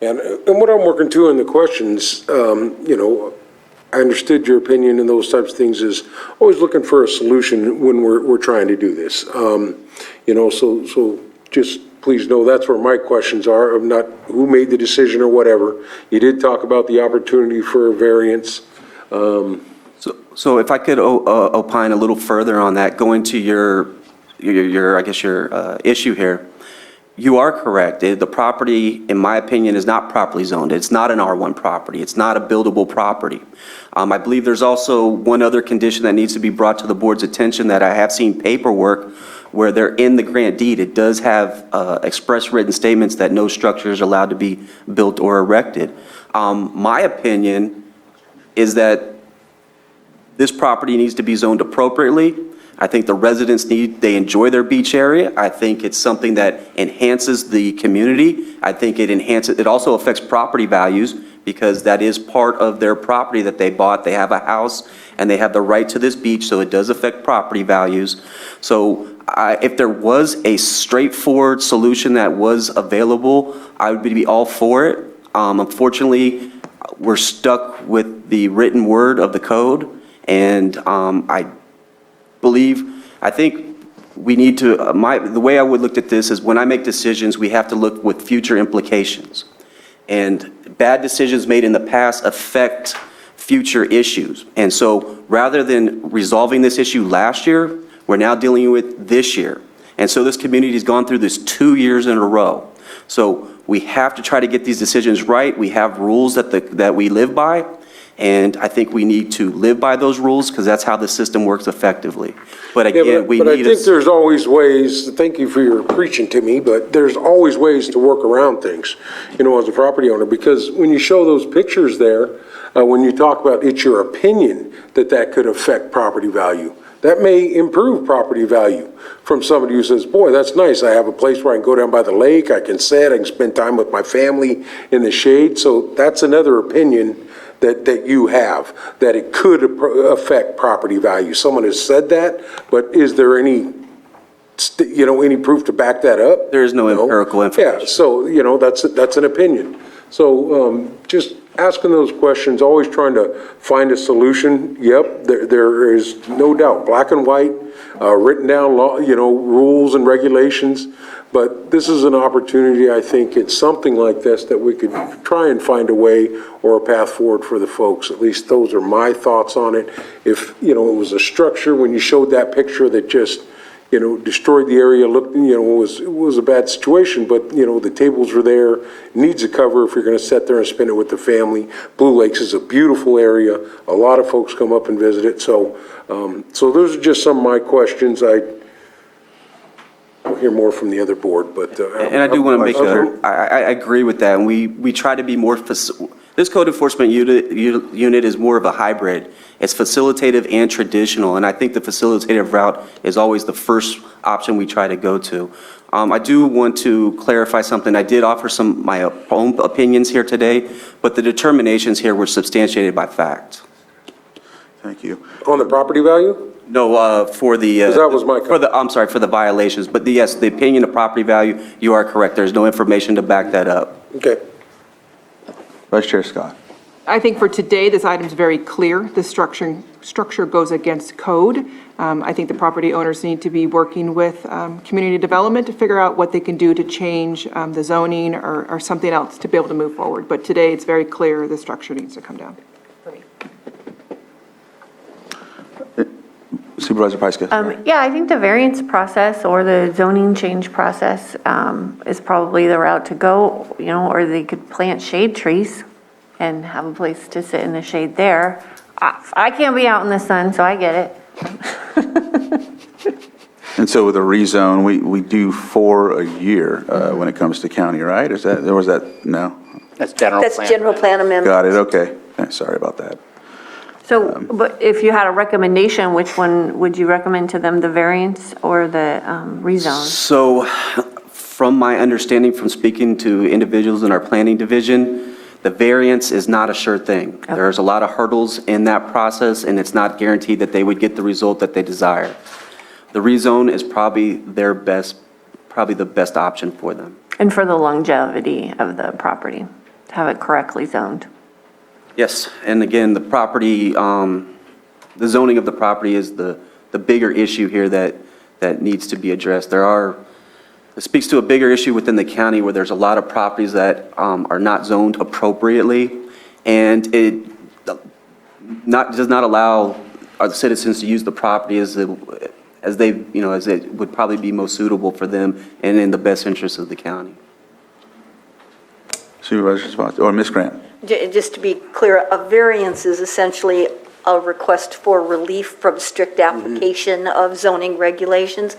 And what I'm working to in the questions, I understood your opinion and those types of things, is always looking for a solution when we're trying to do this. So just please know that's where my questions are, of not who made the decision or whatever. You did talk about the opportunity for a variance. So if I could opine a little further on that, going to your issue here. You are correct. The property, in my opinion, is not properly zoned. It's not an R1 property. It's not a buildable property. I believe there's also one other condition that needs to be brought to the board's attention, that I have seen paperwork where they're in the grant deed. It does have express written statements that no structure is allowed to be built or erected. My opinion is that this property needs to be zoned appropriately. I think the residents they enjoy their beach area. I think it's something that enhances the community. I think it also affects property values, because that is part of their property that they bought. They have a house and they have the right to this beach, so it does affect property values. So if there was a straightforward solution that was available, I would be all for it. Unfortunately, we're stuck with the written word of the code, and I think we need to, the way I would look at this is, when I make decisions, we have to look with future implications. And bad decisions made in the past affect future issues. And so rather than resolving this issue last year, we're now dealing with this year. And so this community has gone through this 2 years in a row. So we have to try to get these decisions right. We have rules that we live by. And I think we need to live by those rules, because that's how the system works effectively. But again, But I think there's always ways, thank you for your preaching to me, but there's always ways to work around things, as a property owner. Because when you show those pictures there, when you talk about it's your opinion that could affect property value, that may improve property value from somebody who says, boy, that's nice. I have a place where I can go down by the lake, I can sit, I can spend time with my family in the shade. So that's another opinion that you have, that it could affect property value. Someone has said that, but is there any proof to back that up? There is no empirical information. Yeah, so, that's an opinion. So just asking those questions, always trying to find a solution. Yep, there is no doubt, black and white, written down law, rules and regulations. But this is an opportunity, I think, it's something like this that we could try and find a way or a path forward for the folks. At least those are my thoughts on it. If, it was a structure, when you showed that picture that just, destroyed the area, looked, it was a bad situation, but, the tables were there, needs a cover if you're going to sit there and spend it with the family. Blue Lakes is a beautiful area. A lot of folks come up and visit it. So those are just some of my questions. We'll hear more from the other board, but. And I do want to make I agree with that. And we try to be more, this code enforcement unit is more of a hybrid. It's facilitative and traditional. And I think the facilitative route is always the first option we try to go to. I do want to clarify something. I did offer my own opinions here today, but the determinations here were substantiated by fact. Thank you. On the property value? No, for the. That was my. For the violations, but yes, the opinion of property value, you are correct. There's no information to back that up. Okay. Vice Chair Scott. I think for today, this item's very clear. The structure goes against code. I think the property owners need to be working with community development to figure out what they can do to change the zoning or something else to be able to move forward. But today, it's very clear the structure needs to come down. Supervisor Pyska. Yeah, I think the variance process or the zoning change process is probably the route to go, or they could plant shade trees and have a place to sit in the shade there. I can't be out in the sun, so I get it. And so with a rezone, we do 4 a year when it comes to county, right? Was that, no? That's general plan. That's general plan amendment. Got it, okay. Sorry about that. So, but if you had a recommendation, which one would you recommend to them, the variance or the rezone? So from my understanding from speaking to individuals in our planning division, the variance is not a sure thing. There's a lot of hurdles in that process, and it's not guaranteed that they would get the result that they desire. The rezone is probably the best option for them. And for the longevity of the property, to have it correctly zoned. Yes, and again, the property, the zoning of the property is the bigger issue here that needs to be addressed. It speaks to a bigger issue within the county where there's a lot of properties that are not zoned appropriately, and it does not allow our citizens to use the property as it would probably be most suitable for them and in the best interest of the county. Supervisor's response, or Ms. Grant? Just to be clear, a variance is essentially a request for relief from strict application of zoning regulations,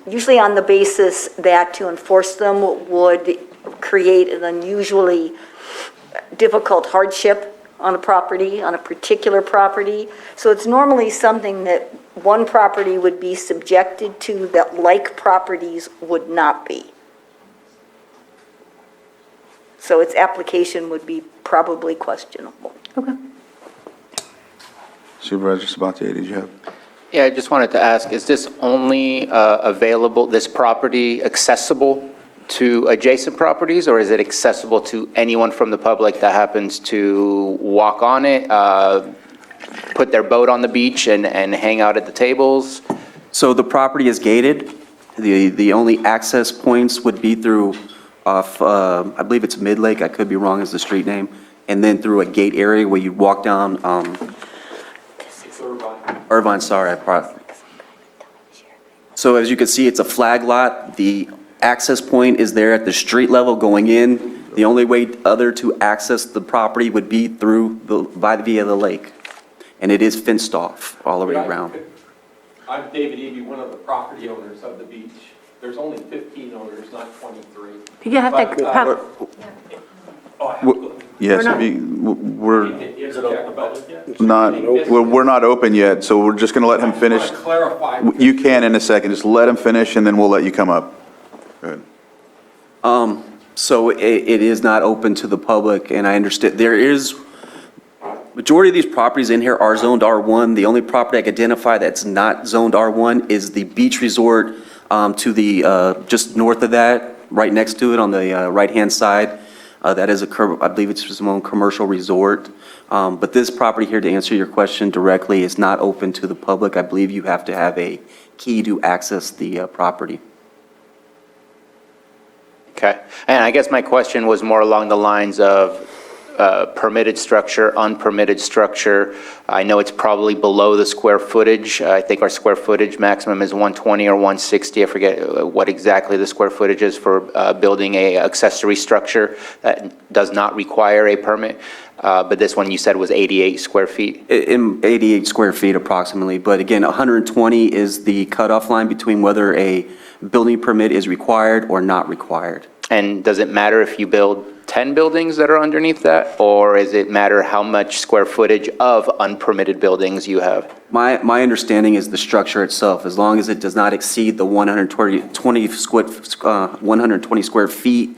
usually on the basis that to enforce them would create an unusually difficult hardship on a property, on a particular property. So it's normally something that one property would be subjected to that like properties would not be. So its application would be probably questionable. Okay. Supervisor Sabatier, did you have? Yeah, I just wanted to ask, is this only available, this property accessible to adjacent properties, or is it accessible to anyone from the public that happens to walk on it, put their boat on the beach and hang out at the tables? So the property is gated. The only access points would be through off, I believe it's Mid-Lake, I could be wrong as the street name, and then through a gate area where you walk down, Irvine, sorry, So as you can see, it's a flag lot. The access point is there at the street level going in. The only way to access the property would be via the lake. And it is fenced off all the way around. I'm David Eby, one of the property owners of the beach. There's only 15 owners, not 23. You have to, Yes, we're Is it open public yet? we're not open yet, so we're just going to let him finish. Clarify. You can in a second. Just let him finish, and then we'll let you come up. Go ahead. So it is not open to the public, and I understand majority of these properties in here are zoned R1. The only property I can identify that's not zoned R1 is the beach resort to the just north of that, right next to it on the right-hand side. That is I believe it's just a commercial resort. But this property here, to answer your question directly, is not open to the public. I believe you have to have a key to access the property. Okay, and I guess my question was more along the lines of permitted structure, unpermitted structure. I know it's probably below the square footage. I think our square footage maximum is 120 or 160. I forget what exactly the square footage is for building a accessory structure that does not require a permit. But this one you said was 88 square feet? 88 square feet approximately. But again, 120 is the cutoff line between whether a building permit is required or not required. And does it matter if you build 10 buildings that are underneath that, or does it matter how much square footage of unpermitted buildings you have? My understanding is the structure itself, as long as it does not exceed the 120 square feet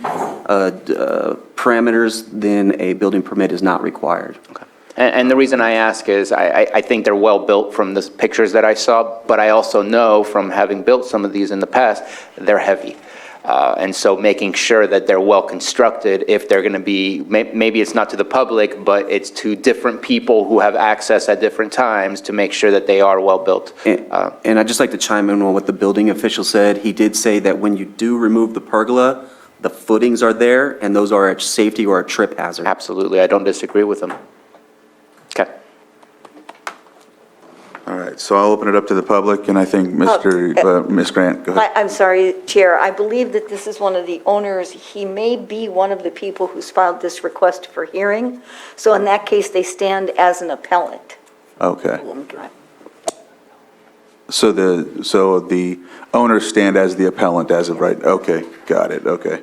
parameters, then a building permit is not required. Okay. And the reason I ask is I think they're well built from the pictures that I saw, but I also know from having built some of these in the past, they're heavy. And so making sure that they're well constructed, if they're going to be, maybe it's not to the public, but it's to different people who have access at different times to make sure that they are well built. And I'd just like to chime in on what the building official said. He did say that when you do remove the pergola, the footings are there, and those are a safety or a trip hazard. Absolutely, I don't disagree with them. Okay. All right, so I'll open it up to the public, and I think Ms. Grant, go ahead. I'm sorry, Chair. I believe that this is one of the owners. He may be one of the people who's filed this request for hearing. So in that case, they stand as an appellant. Okay. So the owners stand as the appellant as of right, okay, got it, okay.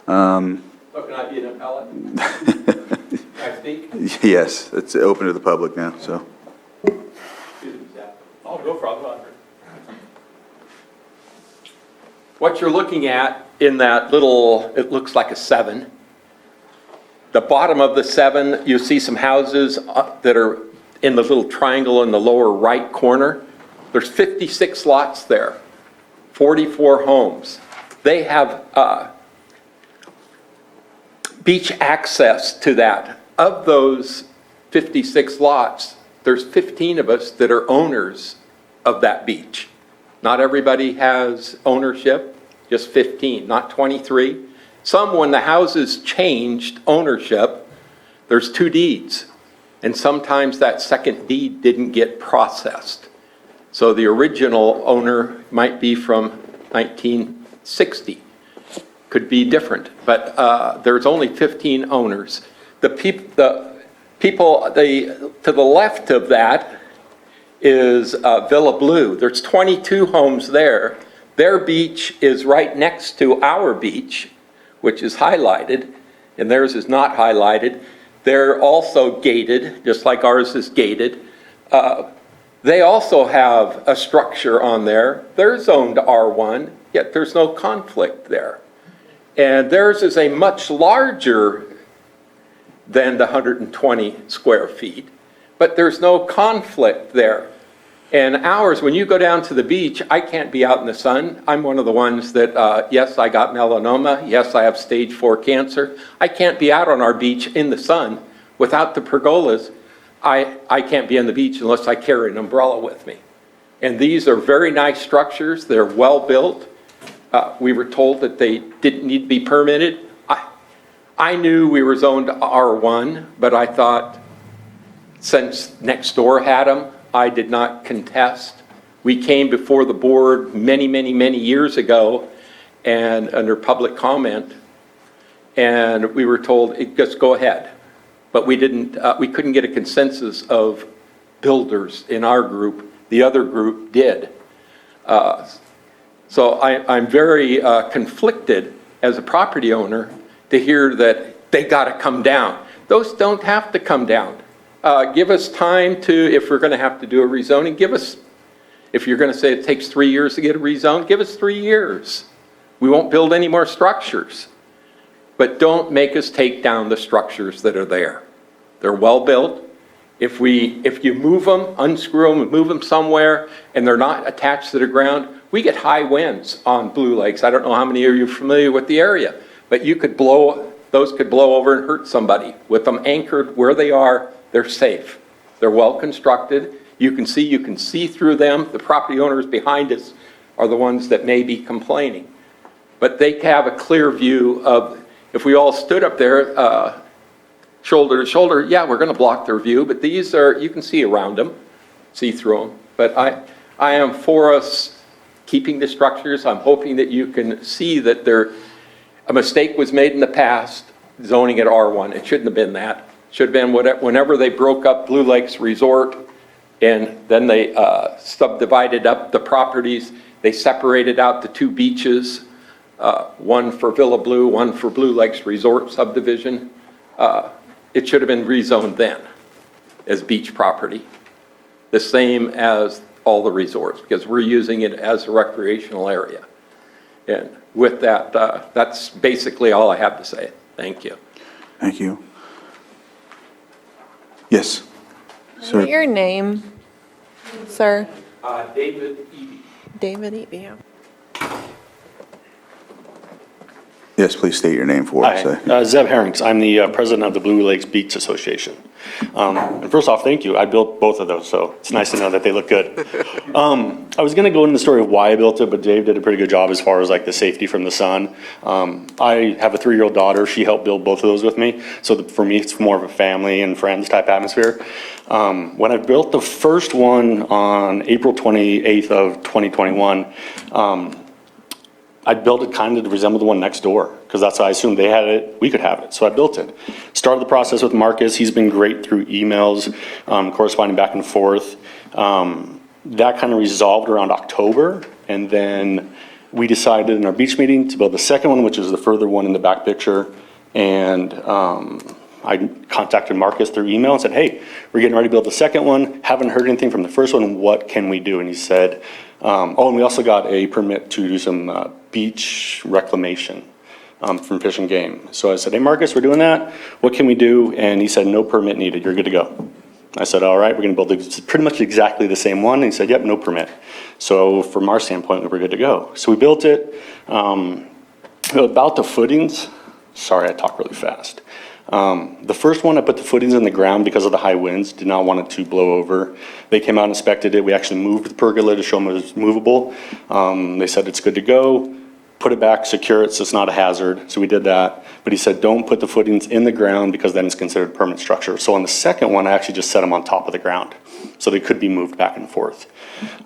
So can I be an appellant? Can I speak? Yes, it's open to the public now, so. I'll go for it. What you're looking at in that little, it looks like a 7, The bottom of the 7, you see some houses that are in the little triangle in the lower right corner. There's 56 lots there, 44 homes. They have beach access to that. Of those 56 lots, there's 15 of us that are owners of that beach. Not everybody has ownership, just 15, not 23. Some, when the houses changed ownership, there's 2 deeds. And sometimes that second deed didn't get processed. So the original owner might be from 1960. Could be different, but there's only 15 owners. The people to the left of that is Villa Blue. There's 22 homes there. Their beach is right next to our beach, which is highlighted, and theirs is not highlighted. They're also gated, just like ours is gated. They also have a structure on there. They're zoned R1, yet there's no conflict there. And theirs is a much larger than the 120 square feet, but there's no conflict there. And ours, when you go down to the beach, I can't be out in the sun. I'm one of the ones that, yes, I got melanoma. Yes, I have stage 4 cancer. I can't be out on our beach in the sun without the pergolas. I can't be on the beach unless I carry an umbrella with me. And these are very nice structures. They're well built. We were told that they didn't need to be permitted. I knew we were zoned R1, but I thought since next door had them, I did not contest. We came before the board many, many, many years ago and under public comment, and we were told, just go ahead. But we couldn't get a consensus of builders in our group. The other group did. So I'm very conflicted as a property owner to hear that they got to come down. Those don't have to come down. Give us time to, if we're going to have to do a rezoning, if you're going to say it takes 3 years to get a rezone, give us 3 years. We won't build any more structures. But don't make us take down the structures that are there. They're well built. If you move them, unscrew them, and move them somewhere, and they're not attached to the ground, we get high winds on Blue Lakes. I don't know how many of you are familiar with the area, but those could blow over and hurt somebody. With them anchored where they are, they're safe. They're well constructed. You can see through them. The property owners behind us are the ones that may be complaining. But they have a clear view of, if we all stood up there, shoulder to shoulder, yeah, we're going to block their view, but these are, you can see around them, see through them. But I am for us keeping the structures. I'm hoping that you can see that a mistake was made in the past, zoning at R1. It shouldn't have been that. It should have been whenever they broke up Blue Lakes Resort and then they subdivided up the properties, they separated out the 2 beaches, one for Villa Blue, one for Blue Lakes Resort subdivision. It should have been rezoned then as beach property, the same as all the resorts, because we're using it as a recreational area. And with that, that's basically all I have to say. Thank you. Thank you. Yes, sir. What's your name, sir? David Eby. David Eby, yeah. Yes, please state your name for us. Hi, Zeb Herrings. I'm the president of the Blue Lakes Beach Association. And first off, thank you. I built both of those, so it's nice to know that they look good. I was going to go into the story of why I built it, but Dave did a pretty good job as far as like the safety from the sun. I have a 3-year-old daughter. She helped build both of those with me. So for me, it's more of a family and friends type atmosphere. When I built the first one on April 28th of 2021, I built it kind of to resemble the one next door, because that's how I assumed they had it, we could have it. So I built it. Started the process with Marcus. He's been great through emails, corresponding back and forth. That kind of resolved around October. And then we decided in our beach meeting to build the second one, which is the further one in the back picture. And I contacted Marcus through email and said, hey, we're getting ready to build the second one. Haven't heard anything from the first one. What can we do? And he said, and we also got a permit to do some beach reclamation. from Fish and Game. So I said, hey, Marcus, we're doing that. What can we do? And he said, no permit needed. You're good to go. I said, all right, we're going to build pretty much exactly the same one. And he said, yep, no permit. So from our standpoint, we were good to go. So we built it. About the footings, sorry, I talk really fast. The first one, I put the footings in the ground because of the high winds, did not want it to blow over. They came out and inspected it. We actually moved the pergola to show them it was movable. They said it's good to go. Put it back, secure it so it's not a hazard. So we did that. But he said, don't put the footings in the ground because then it's considered permanent structure. So on the second one, I actually just set them on top of the ground. So they could be moved back and forth.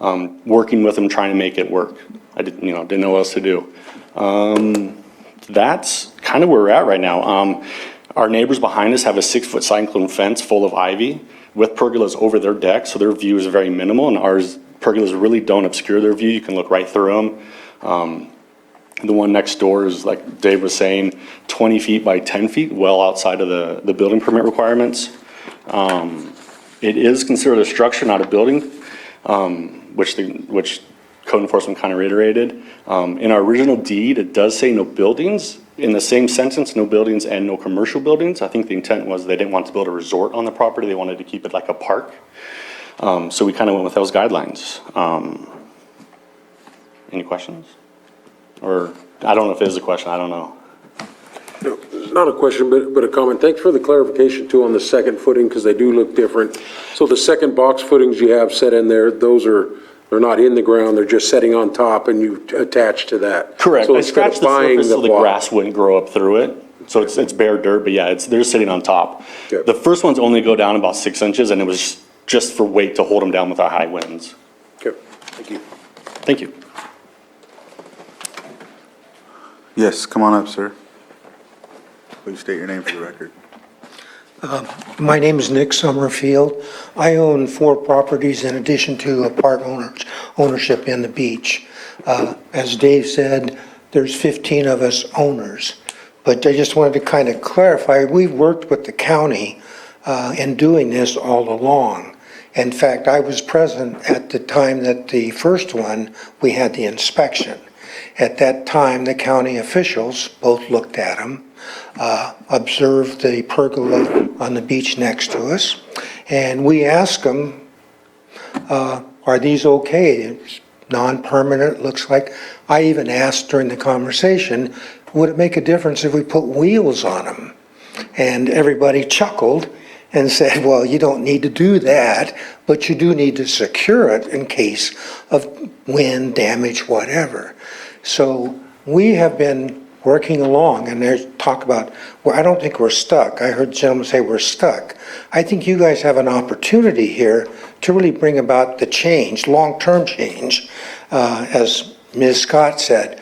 Working with them, trying to make it work. I didn't know what else to do. That's kind of where we're at right now. Our neighbors behind us have a 6-foot cyclone fence full of ivy with pergolas over their deck. So their view is very minimal, and ours pergolas really don't obscure their view. You can look right through them. The one next door is, like Dave was saying, 20 feet by 10 feet, well outside of the building permit requirements. It is considered a structure, not a building, which code enforcement kind of reiterated. In our original deed, it does say no buildings. In the same sentence, no buildings and no commercial buildings. I think the intent was they didn't want to build a resort on the property. They wanted to keep it like a park. So we kind of went with those guidelines. Any questions? Or, I don't know if it is a question, I don't know. No, not a question, but a comment. Thanks for the clarification too on the second footing, because they do look different. So the second box footings you have set in there, they're not in the ground, they're just setting on top and you attach to that. Correct. So I instead of scratched the buying surface so the block- grass wouldn't grow up through it. So it's bare dirt, but yeah, they're sitting on top. Okay. The first ones only go down about 6 inches, and it was just for weight to hold them down with our high winds. Okay, thank you. Thank you. Yes, come on up, sir. Please state your name for the record. My name is Nick Summerfield. I own 4 properties in addition to a part ownership in the beach. As Dave said, there's 15 of us owners. But I just wanted to kind of clarify, we've worked with the county in doing this all along. In fact, I was present at the time that the first one, we had the inspection. At that time, the county officials both looked at them, observed the pergola on the beach next to us, and we asked them, are these okay? It's non-permanent, looks like. I even asked during the conversation, would it make a difference if we put wheels on them? And everybody chuckled and said, well, you don't need to do that, but you do need to secure it in case of wind damage, whatever. So we have been working along, and there's talk about, well, I don't think we're stuck. I heard the gentleman say we're stuck. I think you guys have an opportunity here to really bring about the change, long-term change, as Ms. Scott said.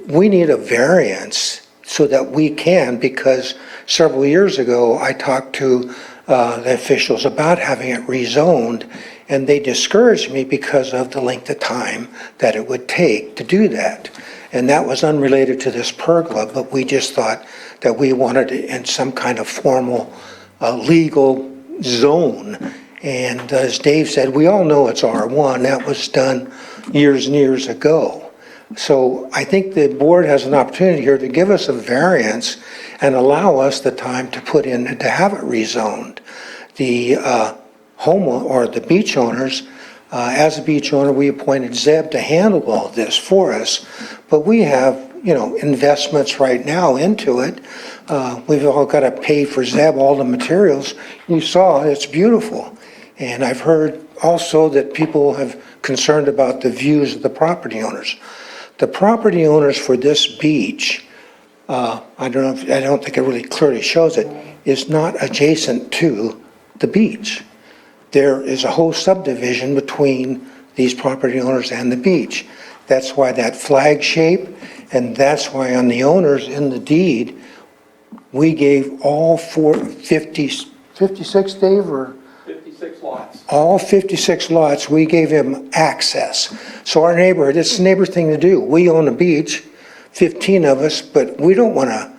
We need a variance so that we can, because several years ago, I talked to the officials about having it rezoned, and they discouraged me because of the length of time that it would take to do that. And that was unrelated to this pergola, but we just thought that we wanted it in some kind of formal legal zone. And as Dave said, we all know it's R1. That was done years and years ago. So I think the board has an opportunity here to give us a variance and allow us the time to put in, to have it rezoned. The the beach owners, as a beach owner, we appointed Zeb to handle all this for us, but we have, investments right now into it. We've all got to pay for Zeb all the materials. You saw, it's beautiful. And I've heard also that people have concerned about the views of the property owners. The property owners for this beach, I don't think it really clearly shows it, is not adjacent to the beach. There is a whole subdivision between these property owners and the beach. That's why that flag shape, and that's why on the owners in the deed, we gave all 56, Dave, or? 56 lots. All 56 lots, we gave him access. So our neighborhood, it's the neighbor thing to do. We own a beach, 15 of us, but we don't want to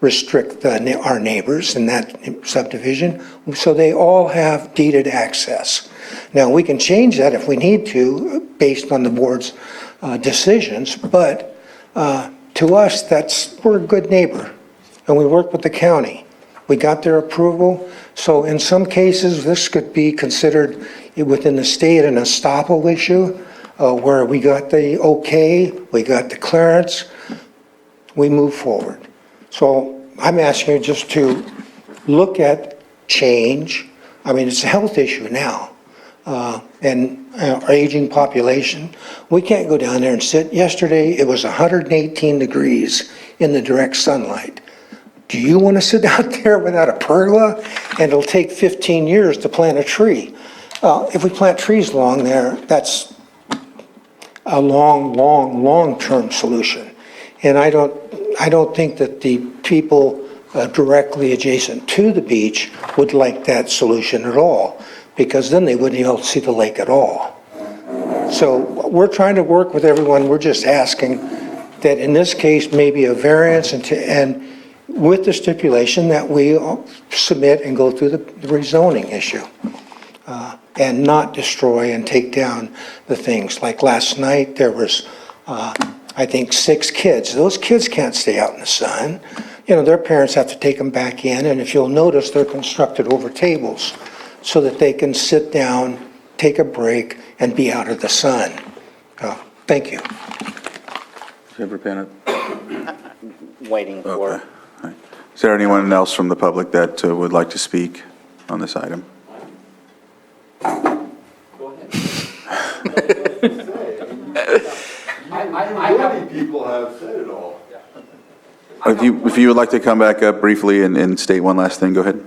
restrict our neighbors in that subdivision. So they all have deeded access. Now, we can change that if we need to, based on the board's decisions, but to to us, we're a good neighbor, and we work with the county. We got their approval, so in some cases, this could be considered within the state an estoppel issue, where we got the okay, we got the clearance, we move forward. So I'm asking you just to look at change. I mean, it's a health issue now, and our aging population. We can't go down there and sit. Yesterday, it was 118 degrees in the direct sunlight. Do you want to sit out there without a pergola? And it'll take 15 years to plant a tree. If we plant trees along there, that's a long-term solution. And I don't think that the people directly adjacent to the beach would like that solution at all, because then they wouldn't be able to see the lake at all. So we're trying to work with everyone. We're just asking that in this case, maybe a variance and with the stipulation that we submit and go through the rezoning issue, and not destroy and take down the things. Like last night, there was, I think, 6 kids. Those kids can't stay out in the sun. You know, their parents have to take them back in, and if you'll notice, they're constructed over tables so that they can sit down, take a break, and be out of the sun. Thank you. Ever pen it? Waiting for. Okay. Is there anyone else from the public that would like to speak on this item? Many people have said it all. If you would like to come back up briefly and state one last thing, go ahead.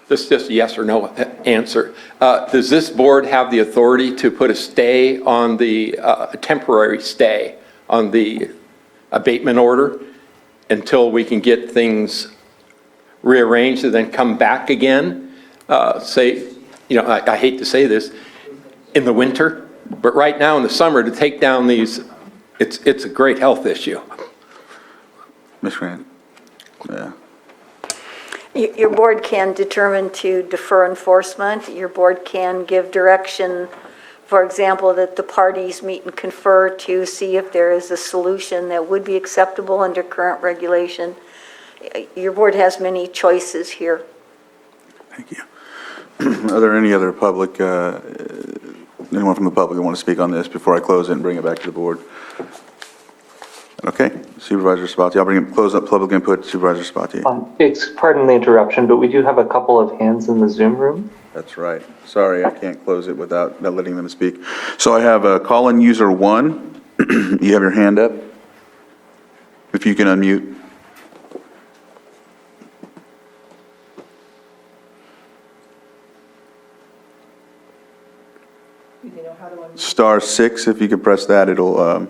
Just a yes or no answer. Does this board have the authority to put a stay on the, a temporary stay on the abatement order until we can get things rearranged and then come back again? Say, you know, I hate to say this, in the winter, but right now in the summer to take down these, it's a great health issue. Ms. Grant? Yeah. Your board can determine to defer enforcement. Your board can give direction, for example, that the parties meet and confer to see if there is a solution that would be acceptable under current regulation. Your board has many choices here. Thank you. Are there any other public, anyone from the public that want to speak on this before I close it and bring it back to the board? Okay, Supervisor Sabatier, I'll close up public input. Supervisor Sabatier. Pardon the interruption, but we do have a couple of hands in the Zoom room. That's right. Sorry, I can't close it without letting them speak. So I have call-in user 1. You have your hand up. If you can unmute. *6, if you could press that, it'll...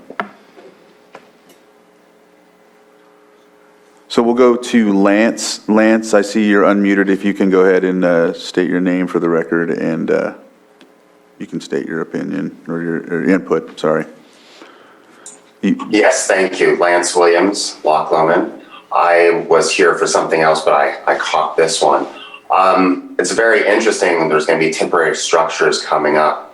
So we'll go to Lance. Lance, I see you're unmuted. If you can go ahead and state your name for the record, and you can state your opinion or your input, sorry. Yes, thank you. Lance Williams, Loch Lomond. I was here for something else, but I caught this one. It's very interesting. There's going to be temporary structures coming up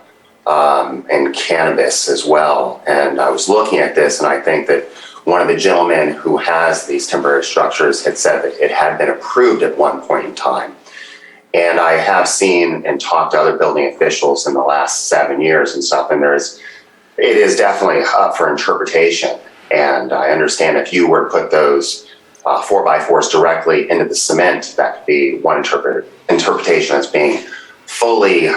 in cannabis as well. And I was looking at this, and I think that one of the gentlemen who has these temporary structures had said that it had been approved at one point in time. And I have seen and talked to other building officials in the last 7 years and stuff, and it is definitely up for interpretation. And I understand if you were to put those 4x4s directly into the cement, that could be one interpretation as being fully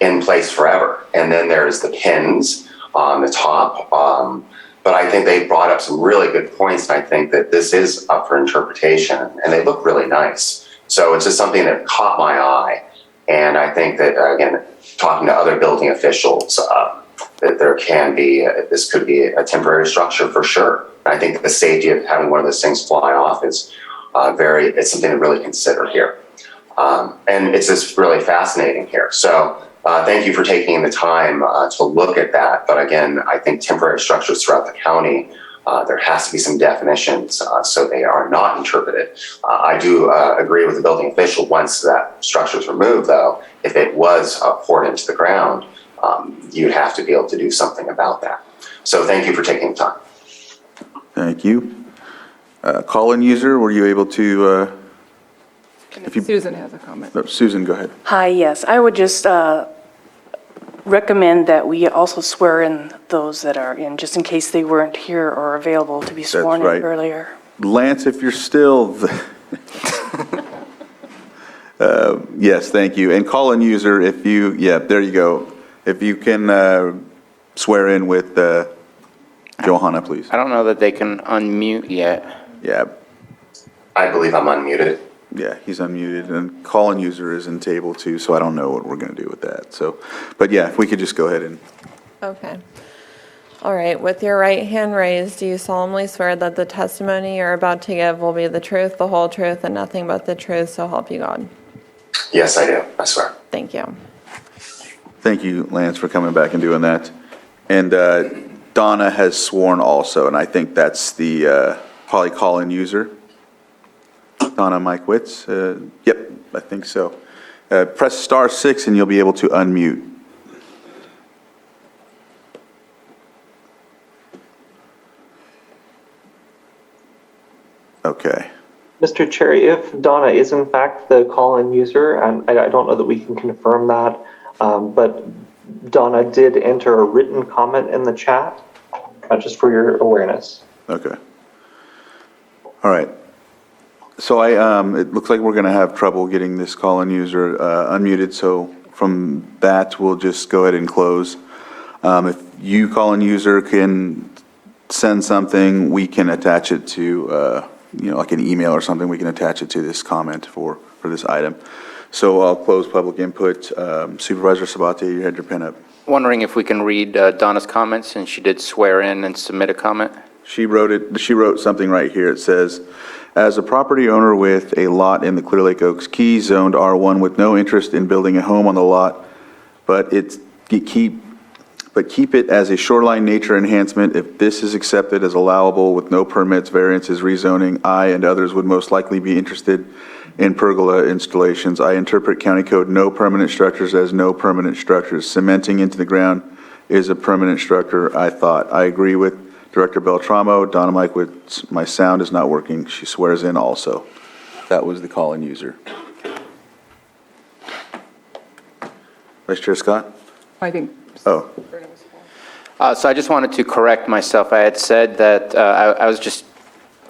in place forever. And then there's the pins on the top. But I think they brought up some really good points, and I think that this is up for interpretation, and they look really nice. So it's just something that caught my eye, and I think that, again, talking to other building officials, that there can be, this could be a temporary structure for sure. And I think that the safety of having one of those things fly off is it's something to really consider here. And it's just really fascinating here. So thank you for taking the time to look at that. But again, I think temporary structures throughout the county, there has to be some definitions so they are not interpreted. I do agree with the building official once that structure is removed, though, if it was poured into the ground, you'd have to be able to do something about that. So thank you for taking the time. Thank you. Call-in user, were you able to, Susan has a comment. Susan, go ahead. Hi, yes. I would just recommend that we also swear in those that are in, just in case they weren't here or available to be sworn in right. earlier. Lance, if you're still, yes, thank you. And call-in user, if you, yeah, there you go. If you can swear in with Johanna, please. I don't know that they can unmute yet. Yeah. I believe I'm unmuted. Yeah, he's unmuted, and call-in user isn't able to, so I don't know what we're going to do with that. So, but yeah, if we could just go ahead and. Okay. All right, with your right hand raised, do you solemnly swear that the testimony you're about to give will be the truth, the whole truth, and nothing but the truth, so help you God? Yes, I do. I swear. Thank you. Thank you, Lance, for coming back and doing that. And Donna has sworn also, and I think that's the probably call-in user. Donna Mikewitz, yep, I think so. Press *6 and you'll be able to unmute. Okay. Mr. Chair, if Donna is in fact the call-in user, and I don't know that we can confirm that, but Donna did enter a written comment in the chat, just for your awareness. Okay. All right. So it looks like we're going to have trouble getting this call-in user unmuted, so from that, we'll just go ahead and close. If you, call-in user, can send something, we can attach it to, like an email or something, we can attach it to this comment for this item. So I'll close public input. Supervisor Sabate, you had your pen up. Wondering if we can read Donna's comments, and she did swear in and submit a comment. She wrote something right here. It says, as a property owner with a lot in the Clear Lake Oaks Key zoned R1 with no interest in building a home on the lot, but keep it as a shoreline nature enhancement. If this is accepted as allowable with no permits, variances, rezoning, I and others would most likely be interested in pergola installations. I interpret county code no permanent structures as no permanent structures. Cementing into the ground is a permanent structure, I thought. I agree with Director Beltramo. Donna Mikewitz, my sound is not working. She swears in also. That was the call-in user. Vice Chair Scott? I think. Oh. So I just wanted to correct myself. I had said that I was just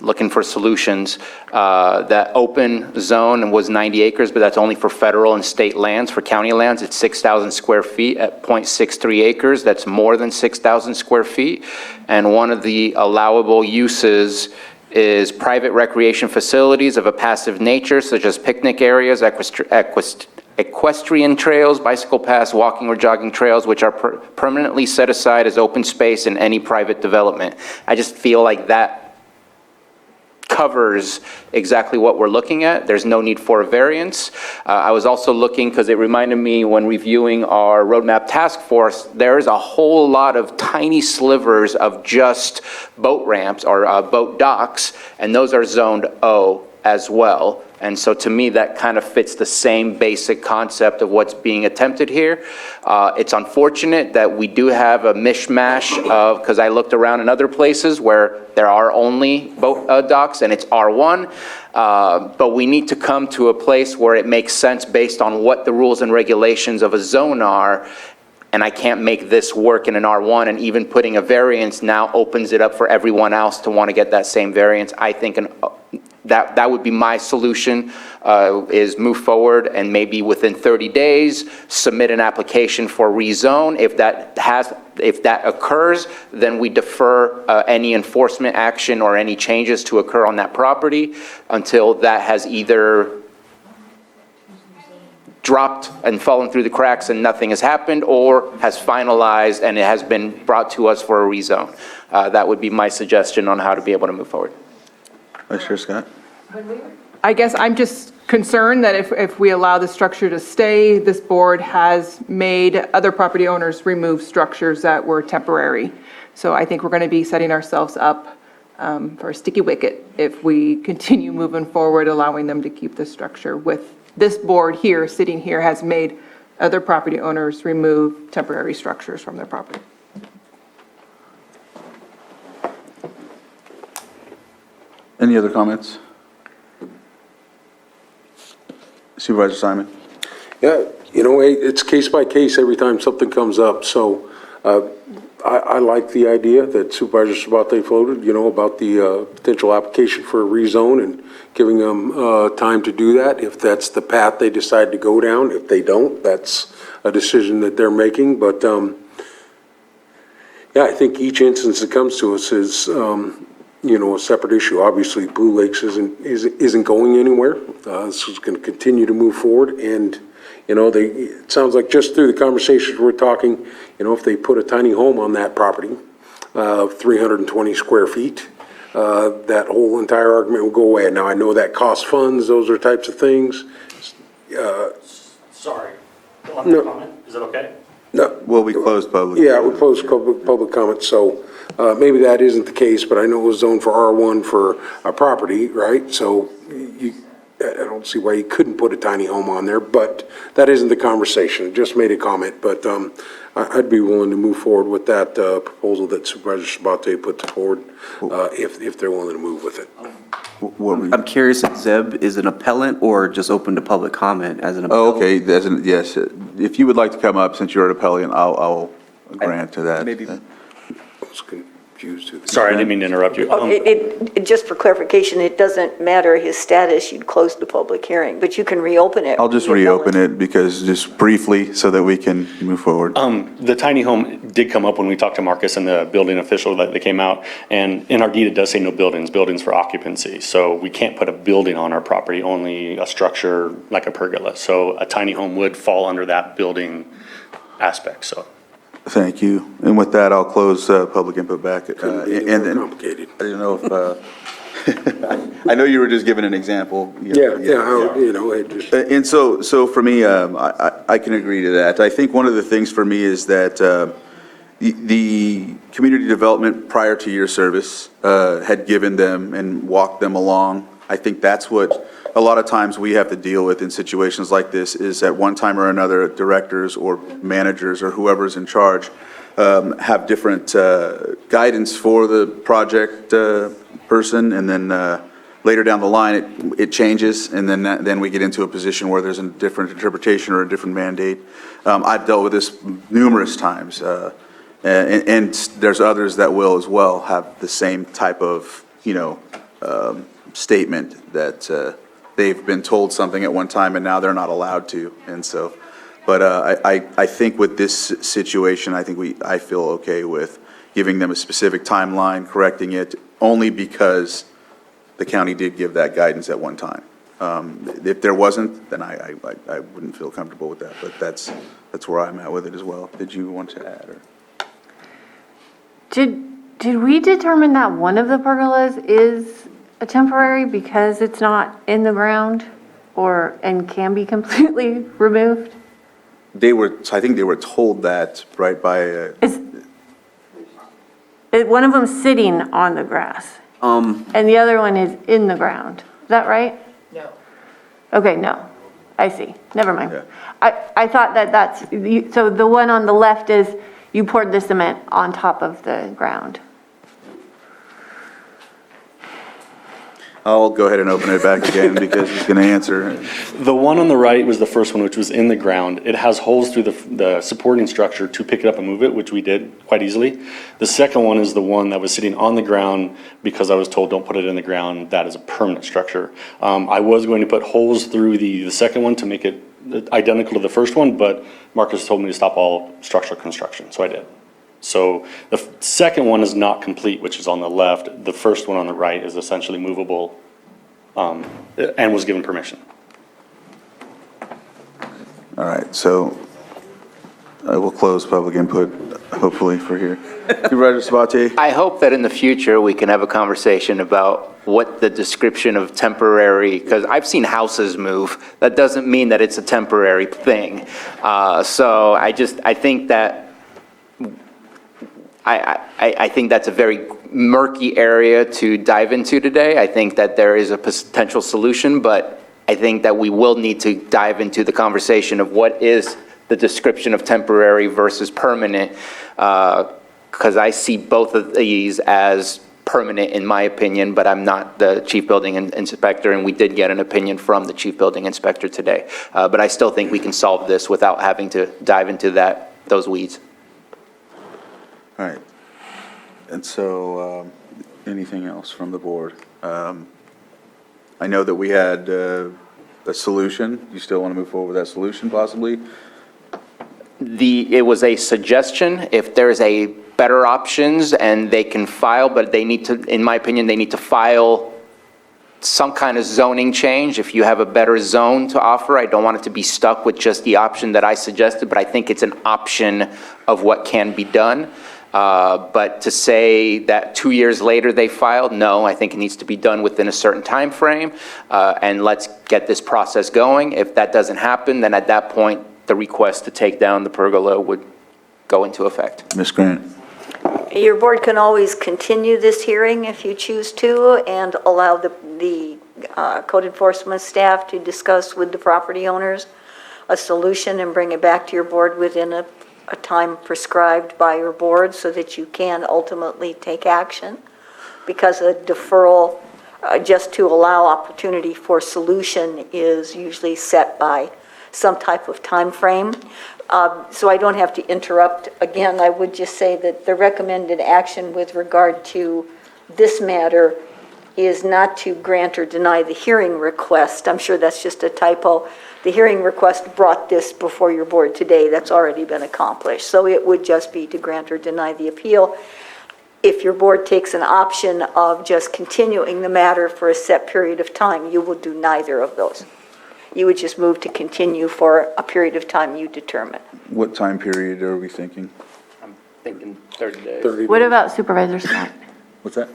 looking for solutions. That open zone was 90 acres, but that's only for federal and state lands. For county lands, it's 6,000 square feet at 0.63 acres. That's more than 6,000 square feet. And one of the allowable uses is private recreation facilities of a passive nature, such as picnic areas, equestrian trails, bicycle paths, walking or jogging trails, which are permanently set aside as open space in any private development. I just feel like that covers exactly what we're looking at. There's no need for a variance. I was also looking, because it reminded me when reviewing our roadmap task force, there is a whole lot of tiny slivers of just boat ramps or boat docks, and those are zoned O as well. And so to me, that kind of fits the same basic concept of what's being attempted here. It's unfortunate that we do have a mishmash of, because I looked around in other places where there are only boat docks and it's R1, but we need to come to a place where it makes sense based on what the rules and regulations of a zone are. And I can't make this work in an R1, and even putting a variance now opens it up for everyone else to want to get that same variance. I think that would be my solution, is move forward and maybe within 30 days, submit an application for rezone. If that occurs, then we defer any enforcement action or any changes to occur on that property until that has either dropped and fallen through the cracks and nothing has happened, or has finalized and it has been brought to us for a rezone. That would be my suggestion on how to be able to move forward. Vice Chair Scott? I guess I'm just concerned that if we allow the structure to stay, this board has made other property owners remove structures that were temporary. So I think we're going to be setting ourselves up for a sticky wicket if we continue moving forward, allowing them to keep the structure. With this board here, sitting here, has made other property owners remove temporary structures from their property. Any other comments? Supervisor Simon? Yeah, hey, it's case by case every time something comes up, so I like the idea that Supervisor Sabate floated, about the potential application for a rezone and giving them time to do that, if that's the path they decide to go down. If they don't, that's a decision that they're making, but yeah, I think each instance that comes to us is, a separate issue. Obviously, Blue Lakes isn't going anywhere. This is going to continue to move forward, and it sounds like just through the conversations we're talking, if they put a tiny home on that property, 320 square feet, that whole entire argument will go away. Now, I know that costs funds; those are types of things. Sorry. No. Comment? Is it okay? No. Well, we closed public. Yeah, we closed public comment, so maybe that isn't the case, but I know it was zoned for R1 for a property, right? So I don't see why you couldn't put a tiny home on there, but that isn't the conversation. Just made a comment, but I'd be willing to move forward with that proposal that Supervisor Sabate put forward, if they're willing to move with it. I'm curious if Zeb is an appellant or just open to public comment as an Oh, appellant? okay, yes. If you would like to come up, since you're an appellant, I'll grant to that. Maybe. I was confused. Sorry, I didn't mean to interrupt you. Just for clarification, it doesn't matter his status, you'd close the public hearing, but you can reopen it. I'll just reopen it because, just briefly, so that we can move forward. The tiny home did come up when we talked to Marcus and the building official that they came out. And in our deed, it does say no buildings for occupancy. So we can't put a building on our property, only a structure like a pergola. So a tiny home would fall under that building aspect, so. Thank you. And with that, I'll close public input back. Couldn't be any more complicated. I didn't know if, I know you were just giving an example. It just. And so for me, I can agree to that. I think one of the things for me is that the community development prior to your service had given them and walked them along. I think that's what a lot of times we have to deal with in situations like this, is at one time or another, directors or managers or whoever's in charge have different guidance for the project person, and then later down the line it changes, and then we get into a position where there's a different interpretation or a different mandate. I've dealt with this numerous times, and there's others that will as well have the same type of statement that they've been told something at one time and now they're not allowed to. And so, but I think with this situation, I feel okay with giving them a specific timeline, correcting it, only because the county did give that guidance at one time. If there wasn't, then I wouldn't feel comfortable with that, but that's where I'm at with it as well. Did you want to add? Or? Did we determine that one of the pergolas is a temporary because it's not in the ground and can be completely removed? I think they were told that, right, by... One of them's sitting on the grass, and the other one is in the ground. Is that right? No. Okay, no. I see. Never mind. Yeah. I thought so the one on the left is you poured the cement on top of the ground. I'll go ahead and open it back again because he's going to answer. The one on the right was the first one, which was in the ground. It has holes through the supporting structure to pick it up and move it, which we did quite easily. The second one is the one that was sitting on the ground because I was told don't put it in the ground. That is a permanent structure. I was going to put holes through the second one to make it identical to the first one, but Marcus told me to stop all structural construction, so I did. So the second one is not complete, which is on the left. The first one on the right is essentially movable and was given permission. All right, so I will close public input, hopefully, for here. Supervisor Sabate? I hope that in the future we can have a conversation about what the description of temporary, because I've seen houses move. That doesn't mean that it's a temporary thing. So I think that I think that's a very murky area to dive into today. I think that there is a potential solution, but I think that we will need to dive into the conversation of what is the description of temporary versus permanent, because I see both of these as permanent in my opinion, but I'm not the chief building inspector, and we did get an opinion from the chief building inspector today. But I still think we can solve this without having to dive into those weeds. All right. And so, anything else from the board? I know that we had a solution. You still want to move forward with that solution possibly? It was a suggestion. If there's a better options and they can file, but they need to, in my opinion, they need to file some kind of zoning change. If you have a better zone to offer, I don't want it to be stuck with just the option that I suggested, but I think it's an option of what can be done. But to say that 2 years later they filed, no, I think it needs to be done within a certain time frame, and let's get this process going. If that doesn't happen, then at that point, the request to take down the pergola would go into effect. Ms. Grant? Your board can always continue this hearing if you choose to, and allow the code enforcement staff to discuss with the property owners a solution and bring it back to your board within a time prescribed by your board so that you can ultimately take action. Because a deferral, just to allow opportunity for solution, is usually set by some type of time frame. So I don't have to interrupt. Again, I would just say that the recommended action with regard to this matter is not to grant or deny the hearing request. I'm sure that's just a typo. The hearing request brought this before your board today. That's already been accomplished. So it would just be to grant or deny the appeal. If your board takes an option of just continuing the matter for a set period of time, you will do neither of those. You would just move to continue for a period of time you determine. What time period are we thinking? I'm thinking 30 days. What about Supervisor Scott? What's that?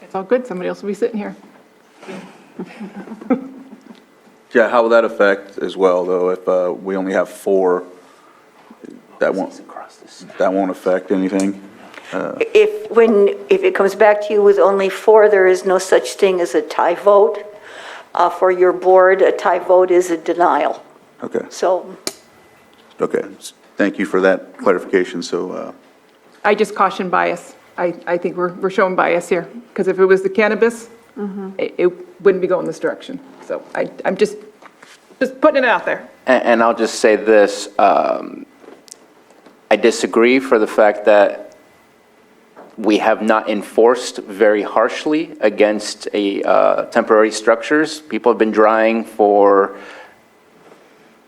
It's all good, somebody else will be sitting here. Yeah, how will that affect as well, though, if we only have 4? That won't affect anything? If it comes back to you with only 4, there is no such thing as a tie vote. For your board, a tie vote is a denial. Okay. So. Okay, thank you for that clarification. So, I just caution bias. I think we're showing bias here, because if it was the cannabis, it wouldn't be going this direction. So I'm just putting it out there. And I'll just say this, I disagree for the fact that we have not enforced very harshly against temporary structures. People have been drying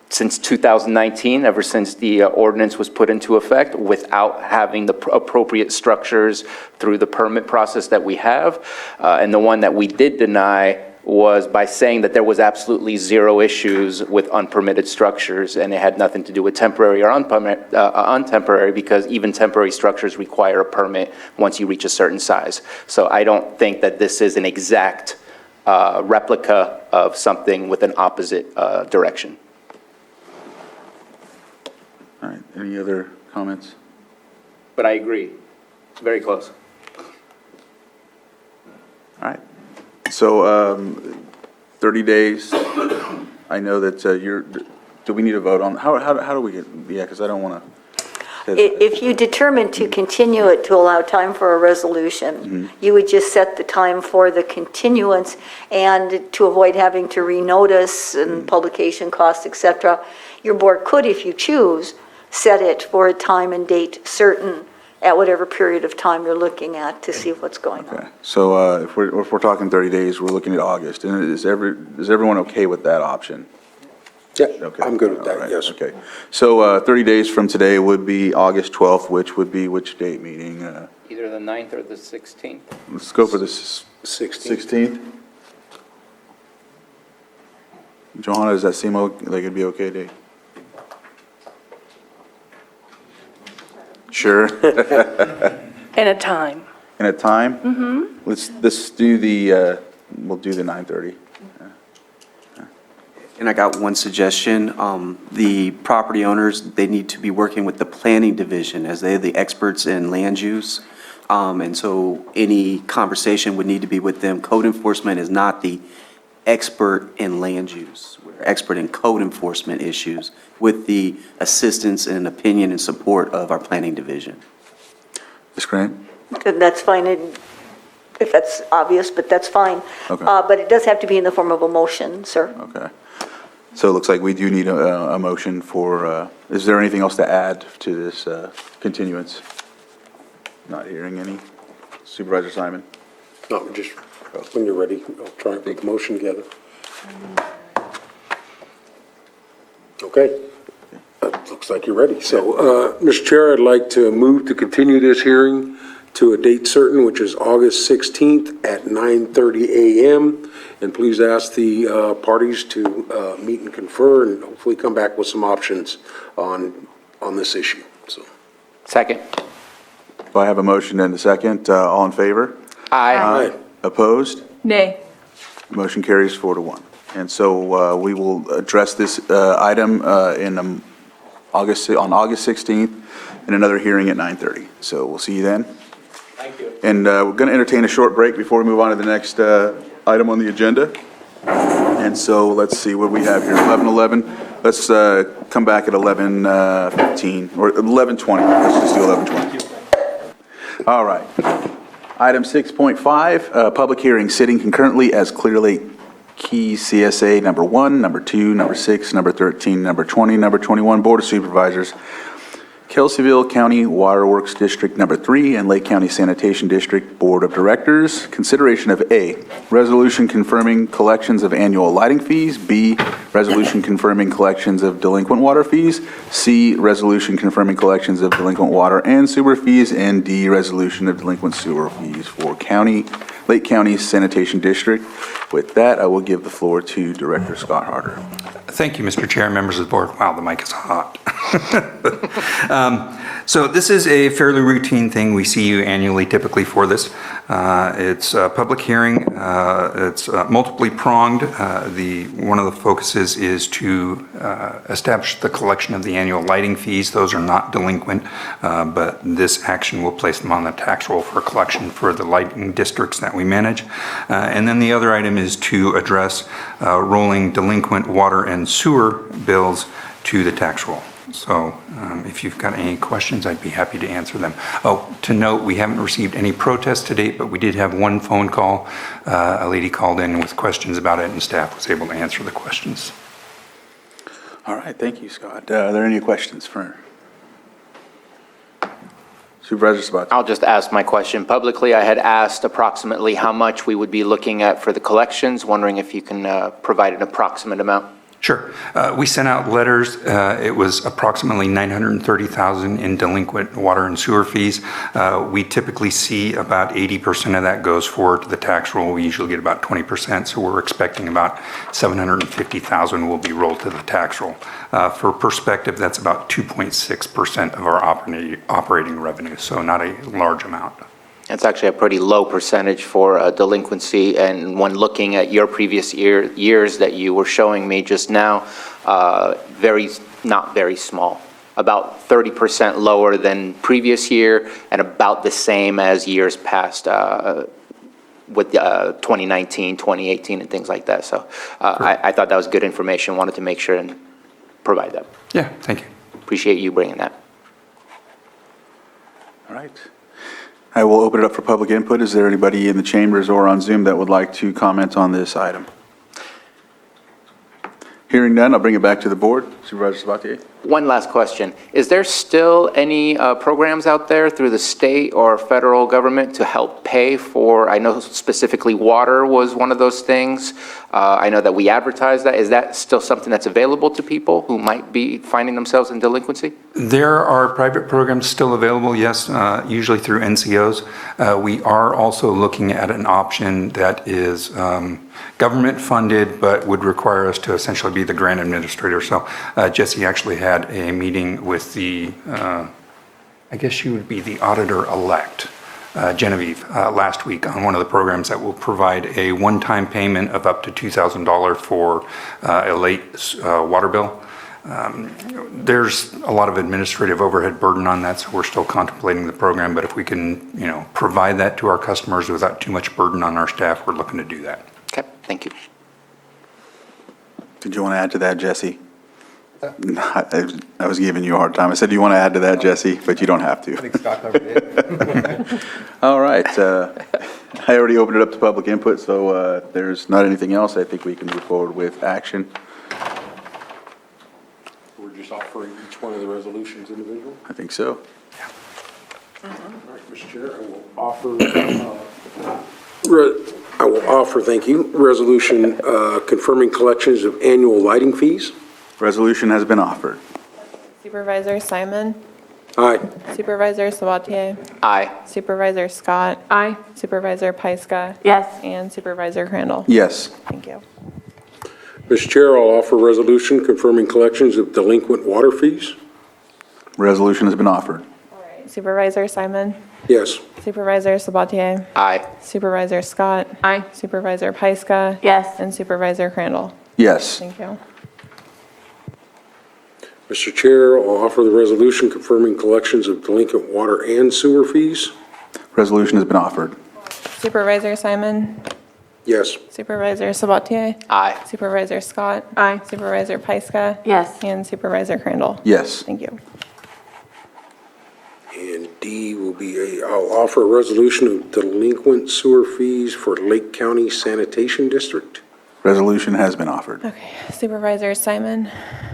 since 2019, ever since the ordinance was put into effect, without having the appropriate structures through the permit process that we have. And the one that we did deny was by saying that there was absolutely 0 issues with unpermitted structures, and it had nothing to do with temporary or untemporary, because even temporary structures require a permit once you reach a certain size. So I don't think that this is an exact replica of something with an opposite direction. all right, any other comments? But I agree, it's very close. All right. So, 30 days, I know that do we need to vote on, how do we get, yeah, because I don't want to. If you determine to continue it to allow time for a resolution, you would just set the time for the continuance, and to avoid having to renotice and publication costs, et cetera, your board could, if you choose, set it for a time and date certain at whatever period of time you're looking at to see what's going on. Okay, so if we're talking 30 days, we're looking at August, and is everyone okay with that option? Yeah, Okay. I'm good with All that, right, yes. Okay, so 30 days from today would be August 12th, which would be which date meeting? Either the 9th or the 16th. Let's go for the 16th. Johanna, does that seem like it'd be okay date? Sure. And a time. And a time? Mm-hmm. Let's do we'll do the 9:30. And I got one suggestion. The property owners, they need to be working with the planning division, as they're the experts in land use. And so any conversation would need to be with them. Code enforcement is not the expert in land use. We're expert in code enforcement issues with the assistance and opinion and support of our planning division. Ms. Grant? That's fine, if that's obvious, but that's fine. Okay. But it does have to be in the form of a motion, sir. Okay. So it looks like we do need a motion for, is there anything else to add to this continuance? Not hearing any. Supervisor Simon? No, just, when you're ready, I'll try and put the motion together. Okay. Looks like you're ready. So, Mr. Chair, I'd like to move to continue this hearing to a date certain, which is August 16th at 9:30 a.m. And please ask the parties to meet and confer and hopefully come back with some options on this issue. So. Second. Do I have a motion and a second? All in favor? Aye. Opposed? Nay. Motion carries 4-1. And so we will address this item on August 16th in another hearing at 9:30. So we'll see you then. Thank you. And we're going to entertain a short break before we move on to the next item on the agenda. And so let's see what we have here. 11:11. Let's come back at 11:15 or 11:20. Let's just do 11:20. All right. Item 6.5, public hearing, sitting concurrently as Clear Lake Key CSA number 1, number 2, number 6, number 13, number 20, number 21, Board of Supervisors, Kelseyville County Waterworks District number 3, and Lake County Sanitation District Board of Directors. Consideration of A, resolution confirming collections of annual lighting fees. B, resolution confirming collections of delinquent water fees. C, resolution confirming collections of delinquent water and sewer fees. And D, resolution of delinquent sewer fees for Lake County Sanitation District. With that, I will give the floor to Director Scott Harder. Thank you, Mr. Chair, members of the board. Wow, the mic is hot. So this is a fairly routine thing. We see you annually typically for this. It's a public hearing. It's multiply pronged. One of the focuses is to establish the collection of the annual lighting fees. Those are not delinquent, but this action will place them on the tax roll for collection for the lighting districts that we manage. And then the other item is to address rolling delinquent water and sewer bills to the tax roll. So if you've got any questions, I'd be happy to answer them. Oh, to note, we haven't received any protests to date, but we did have one phone call. A lady called in with questions about it, and staff was able to answer the questions. All right, thank you, Scott. Are there any questions for Supervisor Sabato? I'll just ask my question publicly. I had asked approximately how much we would be looking at for the collections, wondering if you can provide an approximate amount. Sure. We sent out letters. It was approximately $930,000 in delinquent water and sewer fees. We typically see about 80% of that goes forward to the tax roll. We usually get about 20%, so we're expecting about $750,000 will be rolled to the tax roll. For perspective, that's about 2.6% of our operating revenue, so not a large amount. It's actually a pretty low percentage for delinquency, and when looking at your previous years that you were showing me just now, not very small. About 30% lower than previous year, and about the same as years past with 2019, 2018, and things like that. So I thought that was good information, wanted to make sure and provide that. Yeah, thank you. Appreciate you bringing that. All right. I will open it up for public input. Is there anybody in the chambers or on Zoom that would like to comment on this item? Hearing none, I'll bring it back to the board. Supervisor Sabatier. One last question. Is there still any programs out there through the state or federal government to help pay for, I know specifically water was one of those things. I know that we advertise that. Is that still something that's available to people who might be finding themselves in delinquency? There are private programs still available, yes, usually through NCOs. We are also looking at an option that is government funded, but would require us to essentially be the grant administrator. So Jesse actually had a meeting with the, I guess she would be the auditor-elect, Genevieve, last week on one of the programs that will provide a one-time payment of up to $2,000 for a late water bill. There's a lot of administrative overhead burden on that, so we're still contemplating the program, but if we can, provide that to our customers without too much burden on our staff, we're looking to do that. Okay, thank you. Did you want to add to that, Jesse? I was giving you a hard time. I said, do you want to add to that, Jesse? But you don't have to. I think Scott covered it. All right. I already opened it up to public input, so if there's not anything else, I think we can move forward with action. We're just offering each one of the resolutions individually? I think so. All right, Mr. Chair, I will offer, thank you, resolution confirming collections of annual lighting fees. Resolution has been offered. Supervisor Simon? Aye. Supervisor Sabatier? Aye. Supervisor Scott? Aye. Supervisor Pyska? Yes. And Supervisor Crandall? Yes. Thank you. Mr. Chair, I'll offer resolution confirming collections of delinquent water fees. Resolution has been offered. Supervisor Simon? Yes. Supervisor Sabatier? Aye. Supervisor Scott? Aye. Supervisor Pyska? Yes. And Supervisor Crandall? Yes. Thank you. Mr. Chair, I'll offer the resolution confirming collections of delinquent water and sewer fees. Resolution has been offered. Supervisor Simon? Yes. Supervisor Sabatier? Aye. Supervisor Scott? Aye. Supervisor Pyska? Yes. And Supervisor Crandall? Yes. Thank you. And D will be I'll offer a resolution of delinquent sewer fees for Lake County Sanitation District. Resolution has been offered. Okay. Supervisor Simon?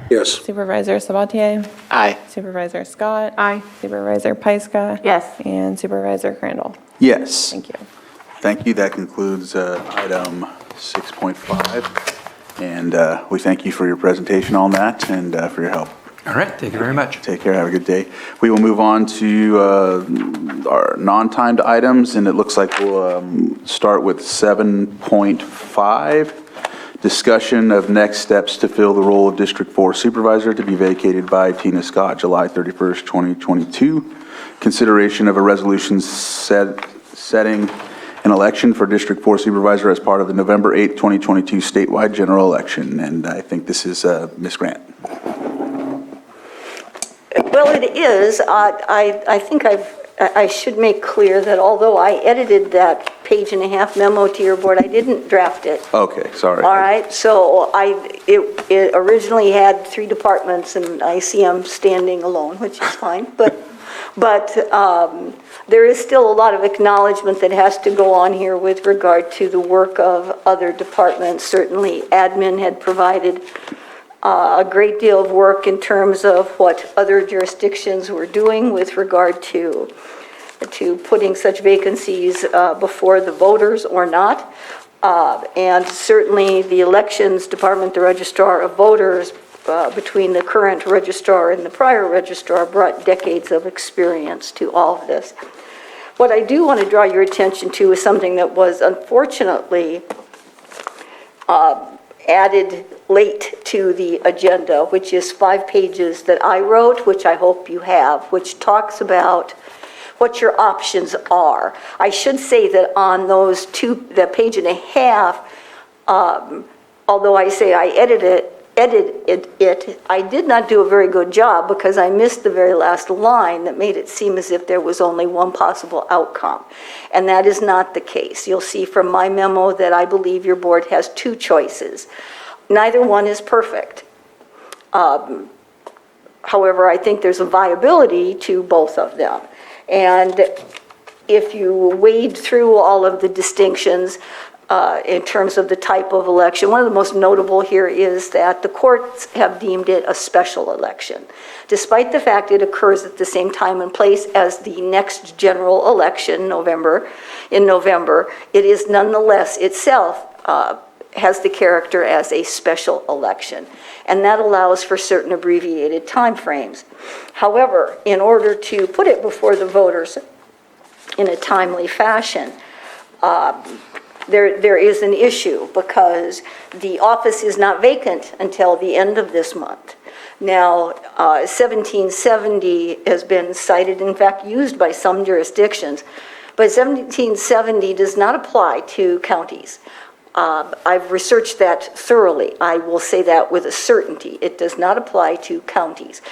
Yes. Supervisor Sabatier? Aye. Supervisor Scott? Aye. Supervisor Pyska? Yes. And Supervisor Crandall? Yes. Thank you. Thank you. That concludes item 6.5. And we thank you for your presentation on that and for your help. All right, thank you very much. Take care. Have a good day. We will move on to our non-timed items, and it looks like we'll start with 7.5. Discussion of next steps to fill the role of District 4 Supervisor to be vacated by Tina Scott, July 31st, 2022. Consideration of a resolution setting an election for District 4 Supervisor as part of the November 8th, 2022 statewide general election. And I think this is Ms. Grant. Well, it is. I think I should make clear that although I edited that page-and-a-half memo to your board, I didn't draft it. Okay, sorry. All right, so it originally had 3 departments, and I see I'm standing alone, which is fine, but there is still a lot of acknowledgement that has to go on here with regard to the work of other departments. Certainly, admin had provided a great deal of work in terms of what other jurisdictions were doing with regard to putting such vacancies before the voters or not. And certainly the elections department, the registrar of voters, between the current registrar and the prior registrar, brought decades of experience to all of this. What I do want to draw your attention to is something that was unfortunately added late to the agenda, which is 5 pages that I wrote, which I hope you have, which talks about what your options are. I should say that on those the page and a half, although I say I edited it, I did not do a very good job because I missed the very last line that made it seem as if there was only one possible outcome. And that is not the case. You'll see from my memo that I believe your board has 2 choices. Neither one is perfect. However, I think there's a viability to both of them. And if you wade through all of the distinctions in terms of the type of election, one of the most notable here is that the courts have deemed it a special election. Despite the fact it occurs at the same time and place as the next general election in November, it is nonetheless itself has the character as a special election, and that allows for certain abbreviated timeframes. However, in order to put it before the voters in a timely fashion, there is an issue because the office is not vacant until the end of this month. Now, 1770 has been cited, in fact, used by some jurisdictions, but 1770 does not apply to counties. I've researched that thoroughly. I will say that with a certainty. It does not apply to counties.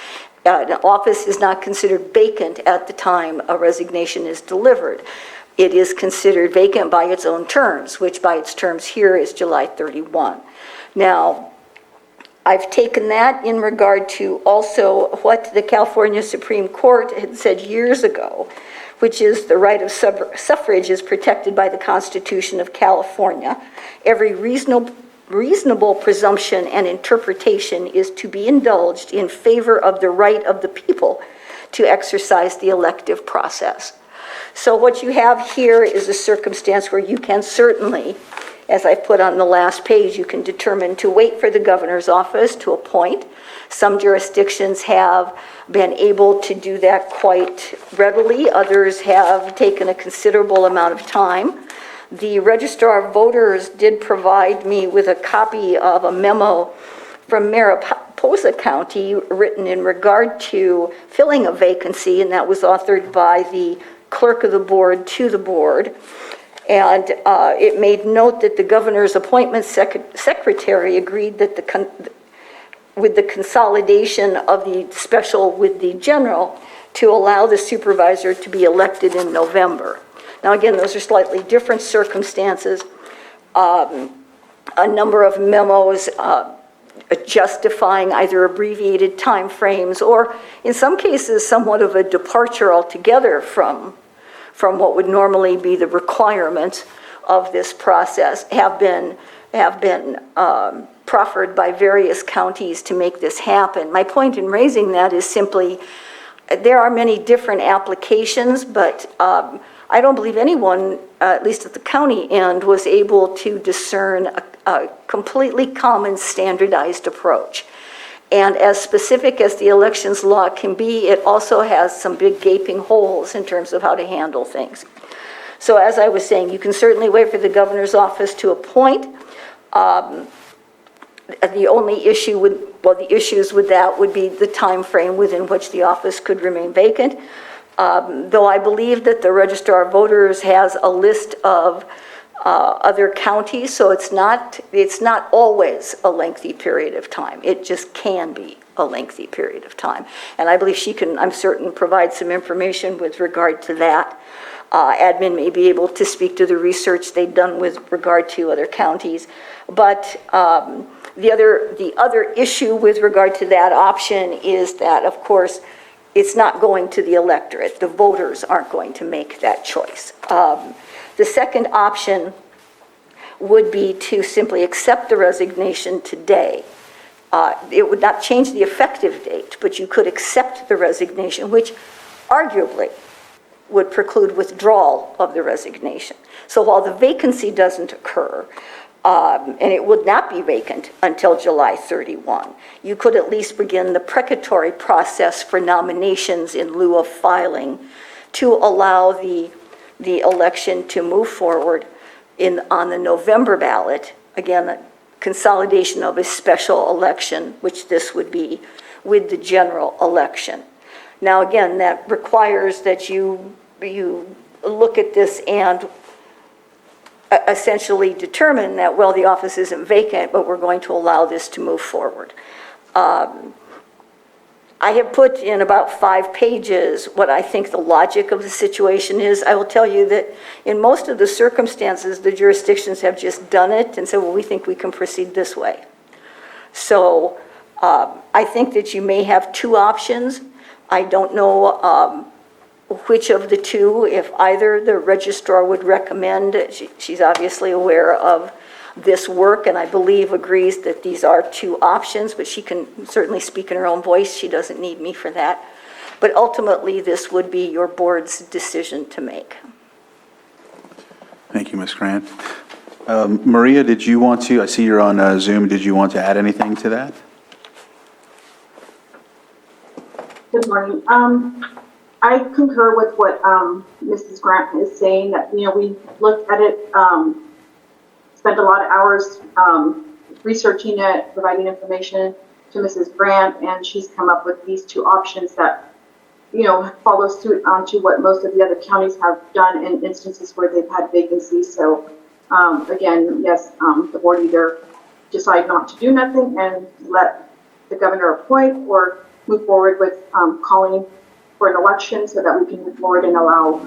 An office is not considered vacant at the time a resignation is delivered. It is considered vacant by its own terms, which by its terms here is July 31. Now, I've taken that in regard to also what the California Supreme Court had said years ago, which is the right of suffrage is protected by the Constitution of California. Every reasonable presumption and interpretation is to be indulged in favor of the right of the people to exercise the elective process. So what you have here is a circumstance where you can certainly, as I put on the last page, you can determine to wait for the governor's office to appoint. Some jurisdictions have been able to do that quite readily. Others have taken a considerable amount of time. The Registrar of Voters did provide me with a copy of a memo from Mariposa County written in regard to filling a vacancy, and that was authored by the clerk of the board to the board. And it made note that the governor's appointment secretary agreed that with the consolidation of the special with the general to allow the supervisor to be elected in November. Now, again, those are slightly different circumstances. A number of memos justifying either abbreviated timeframes or, in some cases, somewhat of a departure altogether from what would normally be the requirements of this process have been proffered by various counties to make this happen. My point in raising that is simply there are many different applications, but I don't believe anyone, at least at the county end, was able to discern a completely common standardized approach. And as specific as the elections law can be, it also has some big gaping holes in terms of how to handle things. So as I was saying, you can certainly wait for the governor's office to appoint. The only issue the issues with that would be the time frame within which the office could remain vacant. Though I believe that the Registrar of Voters has a list of other counties, so it's not always a lengthy period of time. It just can be a lengthy period of time. And I believe she can, I'm certain, provide some information with regard to that. Admin may be able to speak to the research they've done with regard to other counties. But the other issue with regard to that option is that, of course, it's not going to the electorate. The voters aren't going to make that choice. The second option would be to simply accept the resignation today. It would not change the effective date, but you could accept the resignation, which arguably would preclude withdrawal of the resignation. So while the vacancy doesn't occur, and it would not be vacant until July 31, you could at least begin the precatory process for nominations in lieu of filing to allow the election to move forward on the November ballot. Again, a consolidation of a special election, which this would be, with the general election. Now, again, that requires that you look at this and essentially determine that, well, the office isn't vacant, but we're going to allow this to move forward. I have put in about 5 pages what I think the logic of the situation is. I will tell you that in most of the circumstances, the jurisdictions have just done it and said, well, we think we can proceed this way. So I think that you may have 2 options. I don't know which of the 2, if either the registrar would recommend. She's obviously aware of this work and I believe agrees that these are 2 options, but she can certainly speak in her own voice. She doesn't need me for that. But ultimately, this would be your board's decision to make. Thank you, Ms. Grant. Maria, did you want to, I see you're on Zoom, did you want to add anything to that? Good morning. I concur with what Mrs. Grant is saying, that, we looked at it, spent a lot of hours researching it, providing information to Mrs. Grant, and she's come up with these 2 options that, follow suit onto what most of the other counties have done in instances where they've had vacancies. So, again, yes, the board either decide not to do nothing and let the governor appoint, or move forward with calling for an election so that we can move forward and allow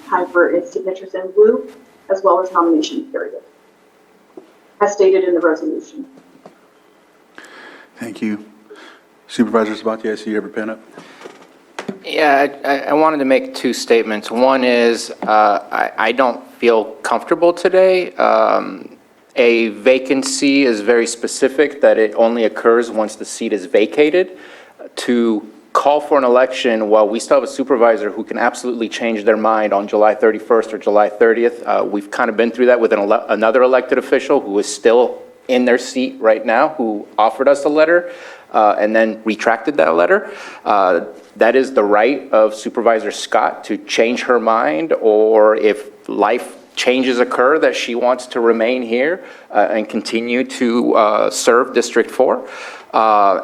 time for its signatures in lieu, as well as nomination period, as stated in the resolution. Thank you. Supervisor Sabatier, I see you have your pen up. Yeah, I wanted to make two statements. One is, I don't feel comfortable today. A vacancy is very specific, that it only occurs once the seat is vacated. To call for an election while we still have a supervisor who can absolutely change their mind on July 31st or July 30th, we've kind of been through that with another elected official who is still in their seat right now, who offered us a letter and then retracted that letter. That is the right of Supervisor Scott to change her mind, or if life changes occur that she wants to remain here and continue to serve District 4.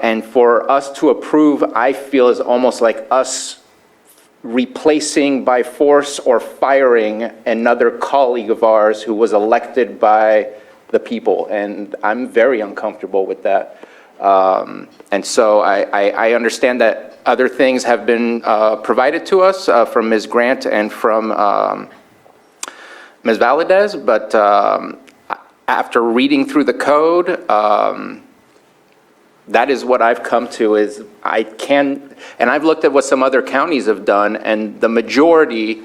And for us to approve, I feel, is almost like us replacing by force or firing another colleague of ours who was elected by the people. And I'm very uncomfortable with that. And so I understand that other things have been provided to us from Ms. Grant and from Ms. Valadez, but after reading through the code, that is what I've come to, is I can, and I've looked at what some other counties have done, and the majority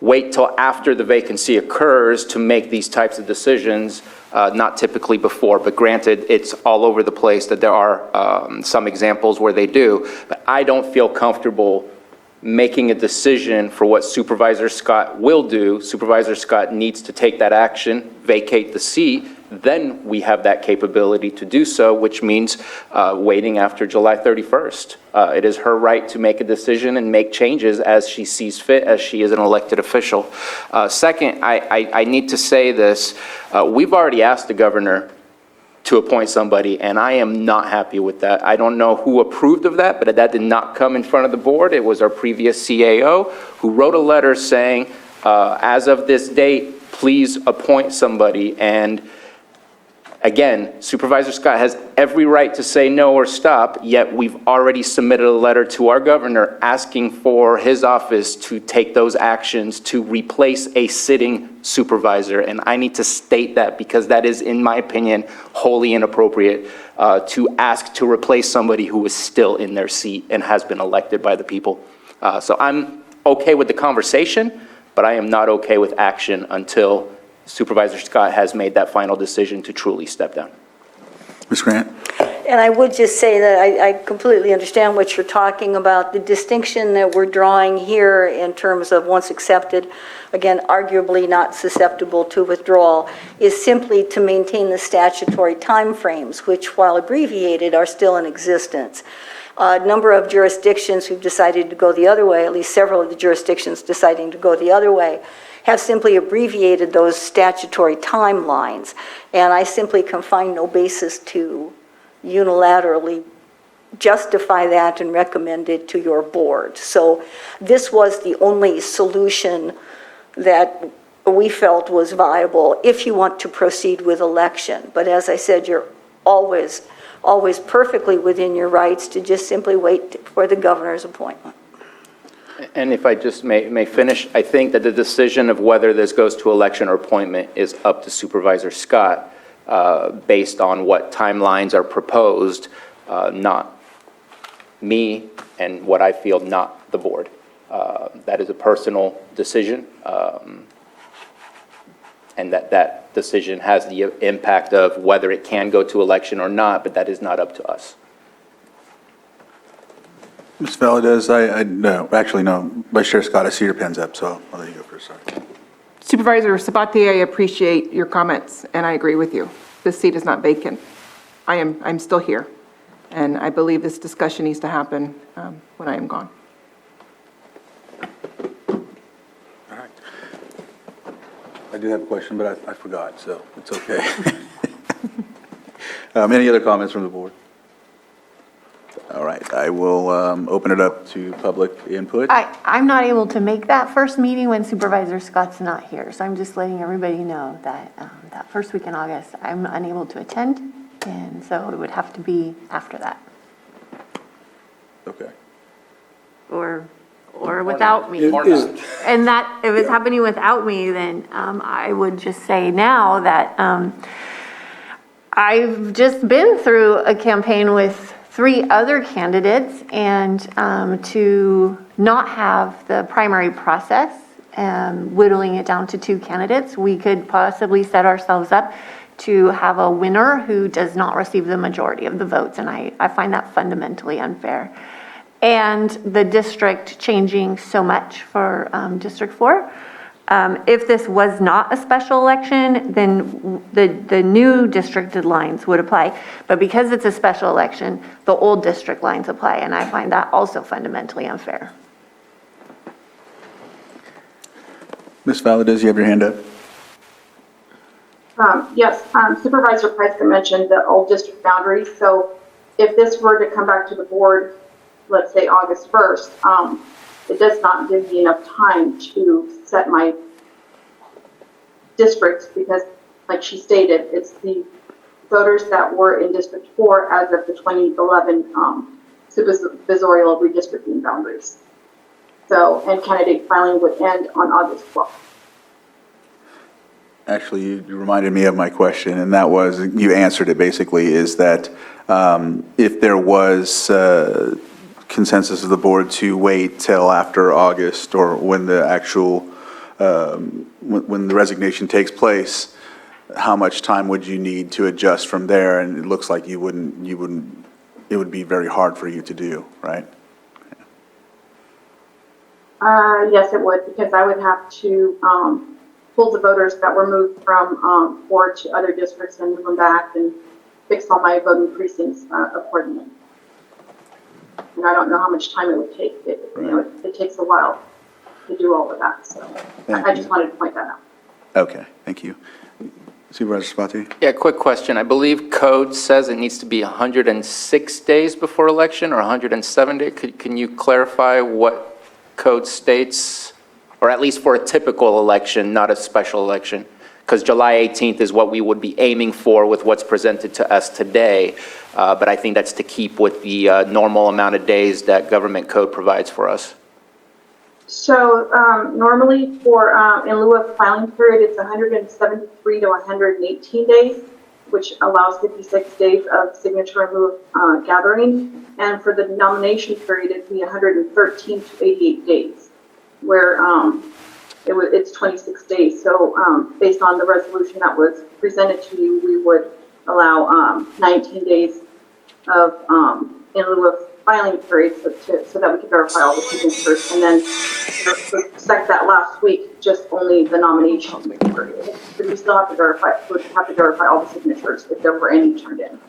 wait till after the vacancy occurs to make these types of decisions, not typically before. But granted, it's all over the place that there are some examples where they do. But I don't feel comfortable making a decision for what Supervisor Scott will do. Supervisor Scott needs to take that action, vacate the seat. Then we have that capability to do so, which means waiting after July 31st. It is her right to make a decision and make changes as she sees fit, as she is an elected official. Second, I need to say this. We've already asked the governor to appoint somebody, and I am not happy with that. I don't know who approved of that, but that did not come in front of the board. It was our previous CAO who wrote a letter saying, as of this date, please appoint somebody. And again, Supervisor Scott has every right to say no or stop, yet we've already submitted a letter to our governor asking for his office to take those actions to replace a sitting supervisor. And I need to state that because that is, in my opinion, wholly inappropriate to ask to replace somebody who is still in their seat and has been elected by the people. So I'm okay with the conversation, but I am not okay with action until Supervisor Scott has made that final decision to truly step down. Ms. Grant? And I would just say that I completely understand what you're talking about. The distinction that we're drawing here in terms of once accepted, again, arguably not susceptible to withdrawal, is simply to maintain the statutory timeframes, which, while abbreviated, are still in existence. A number of jurisdictions who've decided to go the other way, at least several of the jurisdictions deciding to go the other way, have simply abbreviated those statutory timelines. And I simply can find no basis to unilaterally justify that and recommend it to your board. So this was the only solution that we felt was viable if you want to proceed with election. But as I said, you're always perfectly within your rights to just simply wait for the governor's appointment. And if I just may finish, I think that the decision of whether this goes to election or appointment is up to Supervisor Scott based on what timelines are proposed, not me and what I feel, not the board. That is a personal decision, and that decision has the impact of whether it can go to election or not, but that is not up to us. Ms. Valadez, no, actually, no. Vice Chair Scott, I see your pen's up, so I'll let you go first. Sorry. Supervisor Sabatier, I appreciate your comments, and I agree with you. This seat is not vacant. I'm still here, and I believe this discussion needs to happen when I am gone. All right. I do have a question, but I forgot, so it's okay. Any other comments from the board? All right, I will open it up to public input. I'm not able to make that first meeting when Supervisor Scott's not here, so I'm just letting everybody know that that first week in August, I'm unable to attend, and so it would have to be after that. Okay. Or without me. And that, if it's happening without me, then I would just say now that I've just been through a campaign with 3 other candidates, and to not have the primary process, whittling it down to 2 candidates, we could possibly set ourselves up to have a winner who does not receive the majority of the votes, and I find that fundamentally unfair. And the district changing so much for District 4. If this was not a special election, then the new districted lines would apply. But because it's a special election, the old district lines apply, and I find that also fundamentally unfair. Ms. Valadez, you have your hand up. Yes, Supervisor Price mentioned the old district boundaries. So if this were to come back to the board, let's say August 1st, it does not give me enough time to set my districts because, like she stated, it's the voters that were in District 4 as of the 2011 supervisorial redistricting boundaries. So, and candidate filing would end on August 12th. Actually, you reminded me of my question, and that was, you answered it basically, is that if there was consensus of the board to wait till after August, or when the actual, when the resignation takes place, how much time would you need to adjust from there? And it looks like you wouldn't, it would be very hard for you to do, right? Yes, it would, because I would have to pull the voters that were moved from 4 to other districts and move them back and fix all my voting precincts accordingly. And I don't know how much time it would take. It takes a while to do all of that. So I just wanted to point that out. Okay, thank you. Supervisor Spati? Yeah, quick question. I believe code says it needs to be 106 days before election or 107 days. Can you clarify what code states, or at least for a typical election, not a special election? Because July 18th is what we would be aiming for with what's presented to us today. But I think that's to keep with the normal amount of days that government code provides for us. So normally for in lieu of filing period, it's 173 to 118 days, which allows 56 days of signature in lieu of gathering. And for the nomination period, it'd be 113 to 88 days, where it's 26 days. So based on the resolution that was presented to you, we would allow 19 days of in lieu of filing period so that we could verify all the signatures, and then expect that last week, just only the nomination period. But we still have to verify all the signatures if there were any turned in.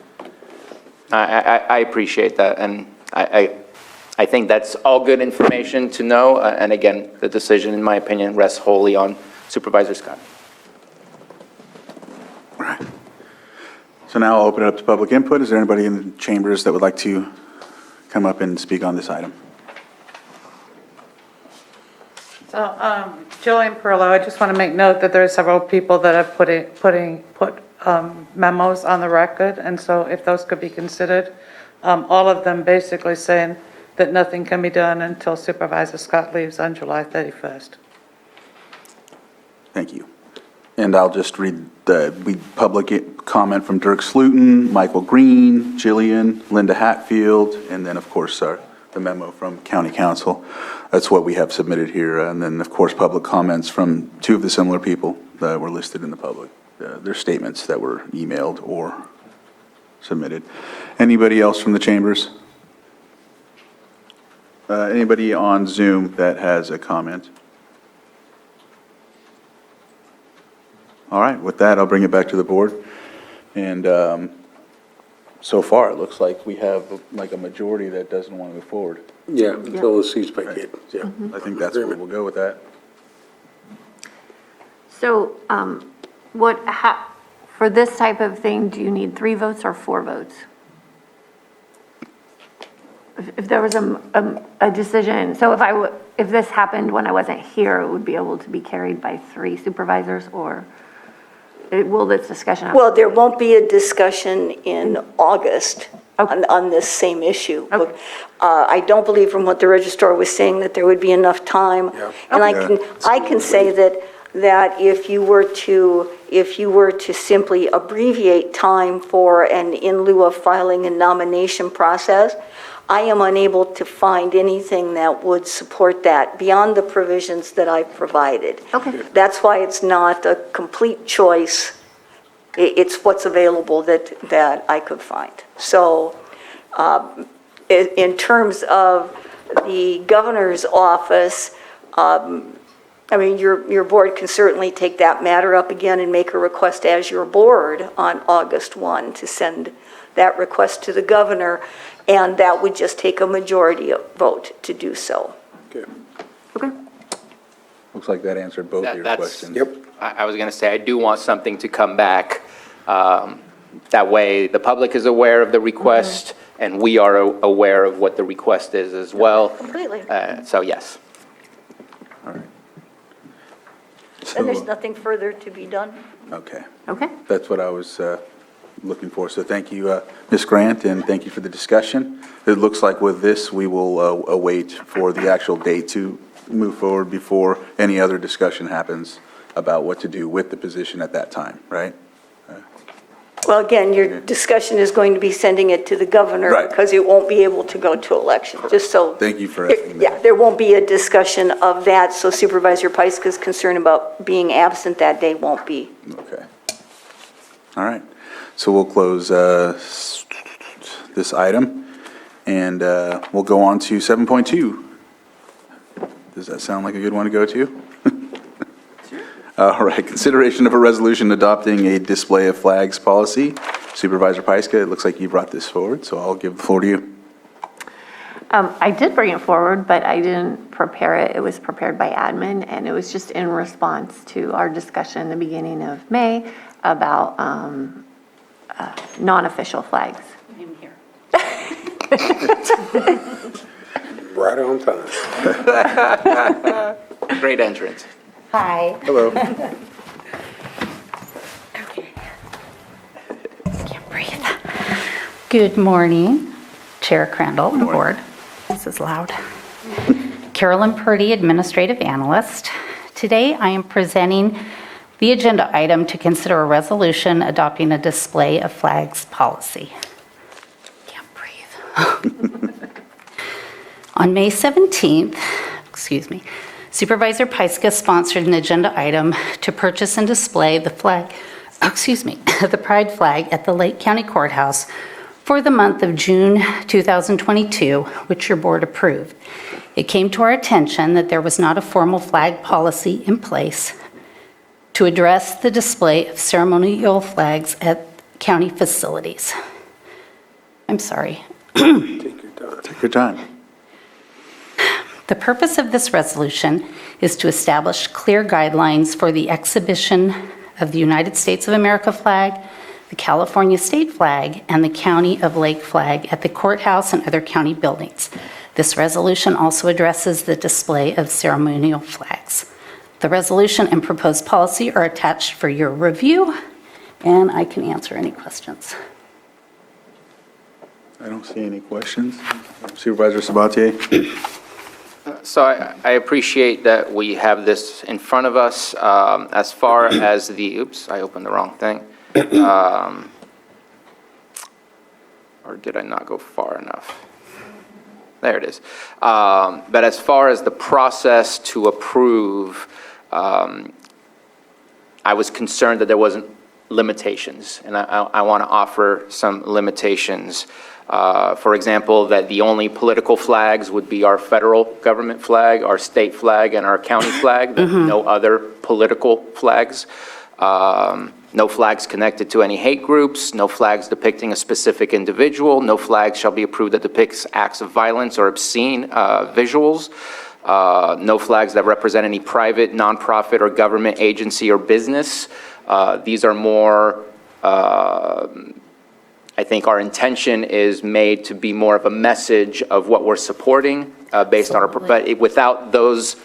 I appreciate that, and I think that's all good information to know. And again, the decision, in my opinion, rests wholly on Supervisor Scott. All right. So now I'll open it up to public input. Is there anybody in the chambers that would like to come up and speak on this item? So, Jillian Perillo, I just want to make note that there are several people that have put memos on the record, and so if those could be considered, all of them basically saying that nothing can be done until Supervisor Scott leaves on July 31st. Thank you. And I'll just read the public comment from Dirk Slutin, Michael Green, Jillian, Linda Hatfield, and then, of course, the memo from County Council. That's what we have submitted here. And then, of course, public comments from 2 of the similar people that were listed in the public, their statements that were emailed or submitted. Anybody else from the chambers? Anybody on Zoom that has a comment? All right, with that, I'll bring it back to the board. And so far, it looks like we have like a majority that doesn't want to move forward. Yeah, until the seat's vacated, yeah. I think that's where we'll go with that. So for this type of thing, do you need 3 votes or 4 votes? If there was a decision, so if this happened when I wasn't here, it would be able to be carried by 3 supervisors, or will this discussion? Well, there won't be a discussion in August on this same issue. Okay. I don't believe from what the registrar was saying that there would be enough time. Yeah. And I can say that if you were to, if you were to simply abbreviate time for and in lieu of filing a nomination process, I am unable to find anything that would support that beyond the provisions that I've provided. Okay. That's why it's not a complete choice. It's what's available that I could find. So in terms of the governor's office, I mean, your board can certainly take that matter up again and make a request as your board on August 1 to send that request to the governor, and that would just take a majority vote to do so. Okay. Looks like that answered both of your questions. Yep. I was going to say, I do want something to come back. That way, the public is aware of the request, and we are aware of what the request is as well. Completely. So, yes. All right. Then there's So, nothing further to be done. okay. Okay. That's what I was looking for. So thank you, Ms. Grant, and thank you for the discussion. It looks like with this, we will await for the actual date to move forward before any other discussion happens about what to do with the position at that time, right? Well, again, your discussion is going to be sending it to the governor Right. because it won't be able to go to election, just so. Thank you for asking that. Yeah, there won't be a discussion of that, so Supervisor Pyska's concern about being absent that day won't be. Okay. All right. So we'll close this item, and we'll go on to 7.2. Does that sound like a good one to go to? All right, consideration of a resolution adopting a display of flags policy. Supervisor Pyska, it looks like you brought this forward, so I'll give the floor to you. I did bring it forward, but I didn't prepare it. It was prepared by admin, and it was just in response to our discussion in the beginning of May about non-official flags. I'm here. Right on time. Great entrance. Hi. Hello. Okay. Can't breathe. Good morning, Chair Crandall and Board. This is loud. Carolyn Purdy, Administrative Analyst. Today I am presenting the agenda item to consider a resolution adopting a display of flags policy. Can't breathe. On May 17th, Supervisor Pyska sponsored an agenda item to purchase and display the flag, the pride flag at the Lake County Courthouse for the month of June 2022, which your board approved. It came to our attention that there was not a formal flag policy in place to address the display of ceremonial flags at county facilities. I'm sorry. Take your time. The purpose of this resolution is to establish clear guidelines for the exhibition of the United States of America flag, the California state flag, and the County of Lake flag at the courthouse and other county buildings. This resolution also addresses the display of ceremonial flags. The resolution and proposed policy are attached for your review, and I can answer any questions. I don't see any questions. Supervisor Sabatier? So I appreciate that we have this in front of us. As far as the, oops, I opened the wrong thing. Or did I not go far enough? There it is. But as far as the process to approve, I was concerned that there wasn't limitations, and I want to offer some limitations. For example, that the only political flags would be our federal government flag, our state flag, and our county flag, no other political flags. No flags connected to any hate groups, no flags depicting a specific individual, no flag shall be approved that depicts acts of violence or obscene visuals, no flags that represent any private, nonprofit, or government agency or business. These are more, I think our intention is made to be more of a message of what we're supporting based on our, but without those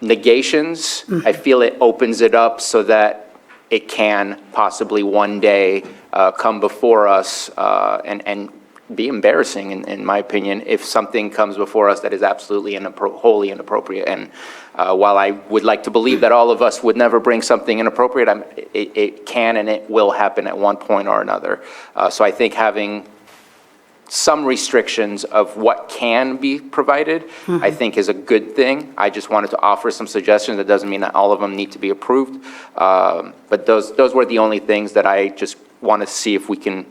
negations, I feel it opens it up so that it can possibly one day come before us and be embarrassing, in my opinion, if something comes before us that is absolutely wholly inappropriate. And while I would like to believe that all of us would never bring something inappropriate, it can and it will happen at one point or another. So I think having some restrictions of what can be provided, I think is a good thing. I just wanted to offer some suggestions. That doesn't mean that all of them need to be approved. But those were the only things that I just want to see if we can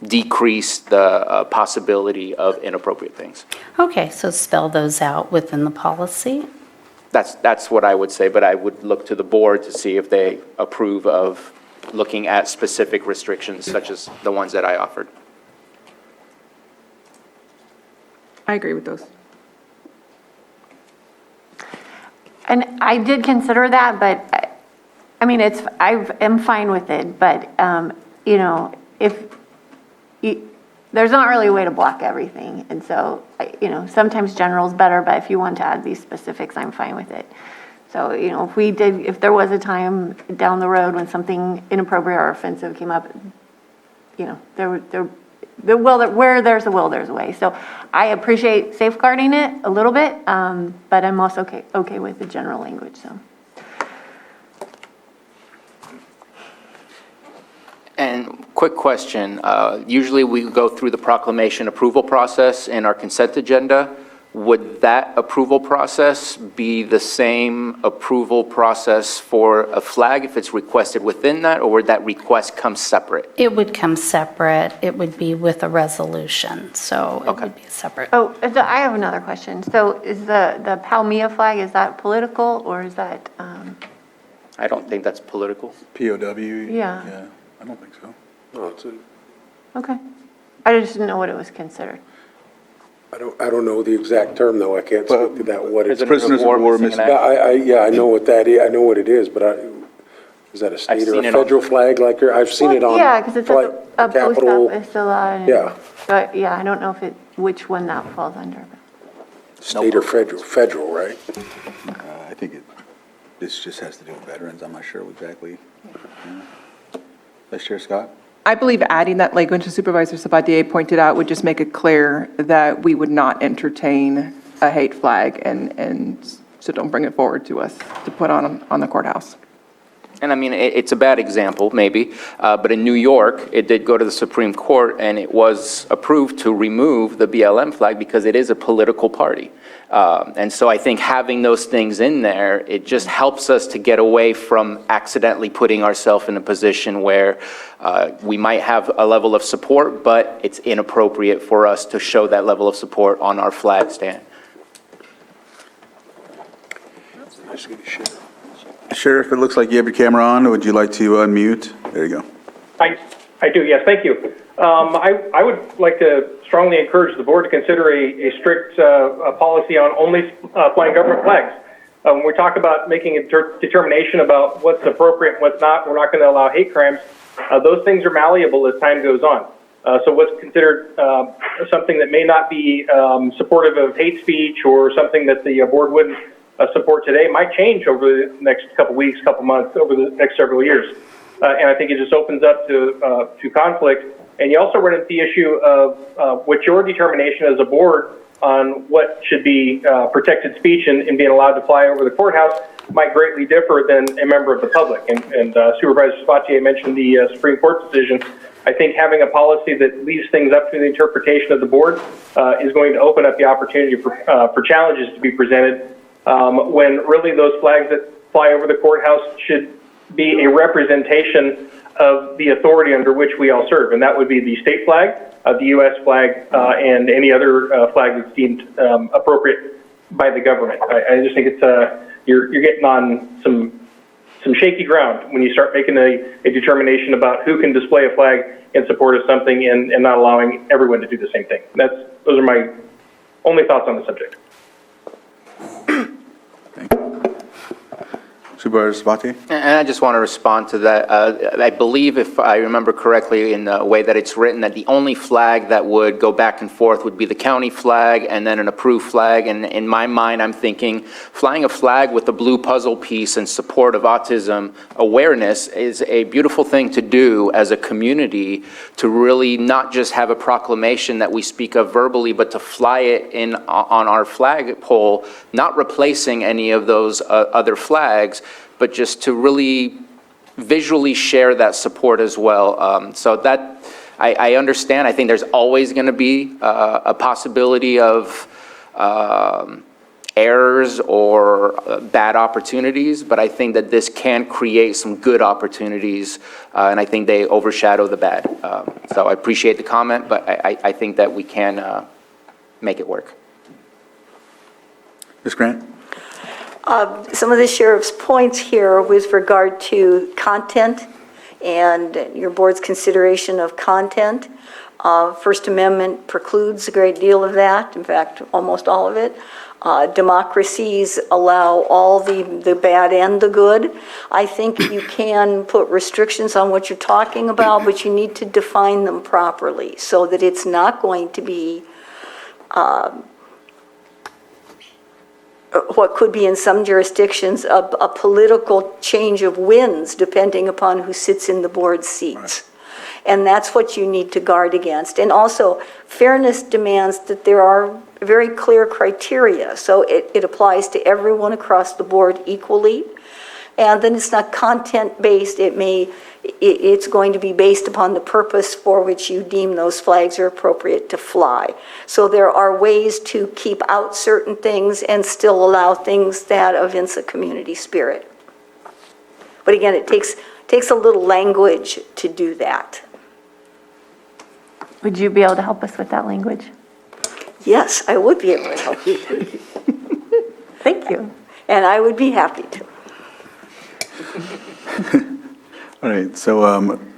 decrease the possibility of inappropriate things. Okay, so spell those out within the policy. That's what I would say, but I would look to the board to see if they approve of looking at specific restrictions such as the ones that I offered. I agree with those. And I did consider that, but, I mean, I am fine with it, but, you know, there's not really a way to block everything, and so, you know, sometimes general's better, but if you want to add these specifics, I'm fine with it. So, you know, if there was a time down the road when something inappropriate or offensive came up, you know, where there's a will, there's a way. So I appreciate safeguarding it a little bit, but I'm also okay with the general language, so. And quick question, usually we go through the proclamation approval process in our consent agenda. Would that approval process be the same approval process for a flag if it's requested within that, or would that request come separate? It would come separate. It would be with a resolution, so it would be separate. Oh, I have another question. So is the Palmilla flag, is that political, or is that, I don't think that's political. POW? Yeah. I don't think so. No, it's okay. I just didn't know what it was considered. I don't know the exact term, though. I can't speak to that, what it's. Prisoners of war missing in action. Yeah, I know what that is, I know what it is, but is that a state or a federal flag like, I've seen it on. Yeah, because it's at a post Capitol. office a lot. and- Yeah. But, yeah, I don't know which one that falls under. State or federal, right? I think this just has to do with veterans. I'm not sure exactly. Vice Chair Scott? I believe adding that language, as Supervisor Sabatier pointed out, would just make it clear that we would not entertain a hate flag, and so don't bring it forward to us to put on the courthouse. And I mean, it's a bad example, maybe, but in New York, it did go to the Supreme Court, and it was approved to remove the BLM flag because it is a political party. And so I think having those things in there, it just helps us to get away from accidentally putting ourselves in a position where we might have a level of support, but it's inappropriate for us to show that level of support on our flag stand. Sheriff, it looks like you have your camera on. Would you like to unmute? There you go. I do, yes, thank you. I would like to strongly encourage the board to consider a strict policy on only flying government flags. When we talk about making a determination about what's appropriate and what's not, we're not going to allow hate crimes. Those things are malleable as time goes on. So what's considered something that may not be supportive of hate speech or something that the board wouldn't support today might change over the next couple weeks, couple months, over the next several years. And I think it just opens up to conflict. And you also run into the issue of what your determination as a board on what should be protected speech and being allowed to fly over the courthouse might greatly differ than a member of the public. And Supervisor Sabatier mentioned the Supreme Court decision. I think having a policy that leaves things up to the interpretation of the board is going to open up the opportunity for challenges to be presented when really those flags that fly over the courthouse should be a representation of the authority under which we all serve, and that would be the state flag, the U.S. flag, and any other flag that's deemed appropriate by the government. I just think it's you're getting on some shaky ground when you start making a determination about who can display a flag in support of something and not allowing everyone to do the same thing. Those are my only thoughts on the subject. Supervisor Sabatier? And I just want to respond to that. I believe, if I remember correctly, in the way that it's written, that the only flag that would go back and forth would be the county flag and then an approved flag. And in my mind, I'm thinking flying a flag with the blue puzzle piece in support of autism awareness is a beautiful thing to do as a community, to really not just have a proclamation that we speak of verbally, but to fly it in on our flagpole, not replacing any of those other flags, but just to really visually share that support as well. So that, I understand. I think there's always going to be a possibility of errors or bad opportunities, but I think that this can create some good opportunities, and I think they overshadow the bad. So I appreciate the comment, but I think that we can make it work. Ms. Grant? Some of the sheriff's points here with regard to content and your board's consideration of content. First Amendment precludes a great deal of that, in fact, almost all of it. Democracies allow all the bad and the good. I think you can put restrictions on what you're talking about, but you need to define them properly so that it's not going to be what could be in some jurisdictions a political change of winds depending upon who sits in the board seats. Right. And that's what you need to guard against. And also, fairness demands that there are very clear criteria. So it applies to everyone across the board equally. And then it's not content-based. It's going to be based upon the purpose for which you deem those flags are appropriate to fly. So there are ways to keep out certain things and still allow things that evince a community spirit. But again, it takes a little language to do that. Would you be able to help us with that language? Yes, I would be able to help you. Thank you. And I would be happy to. All right, so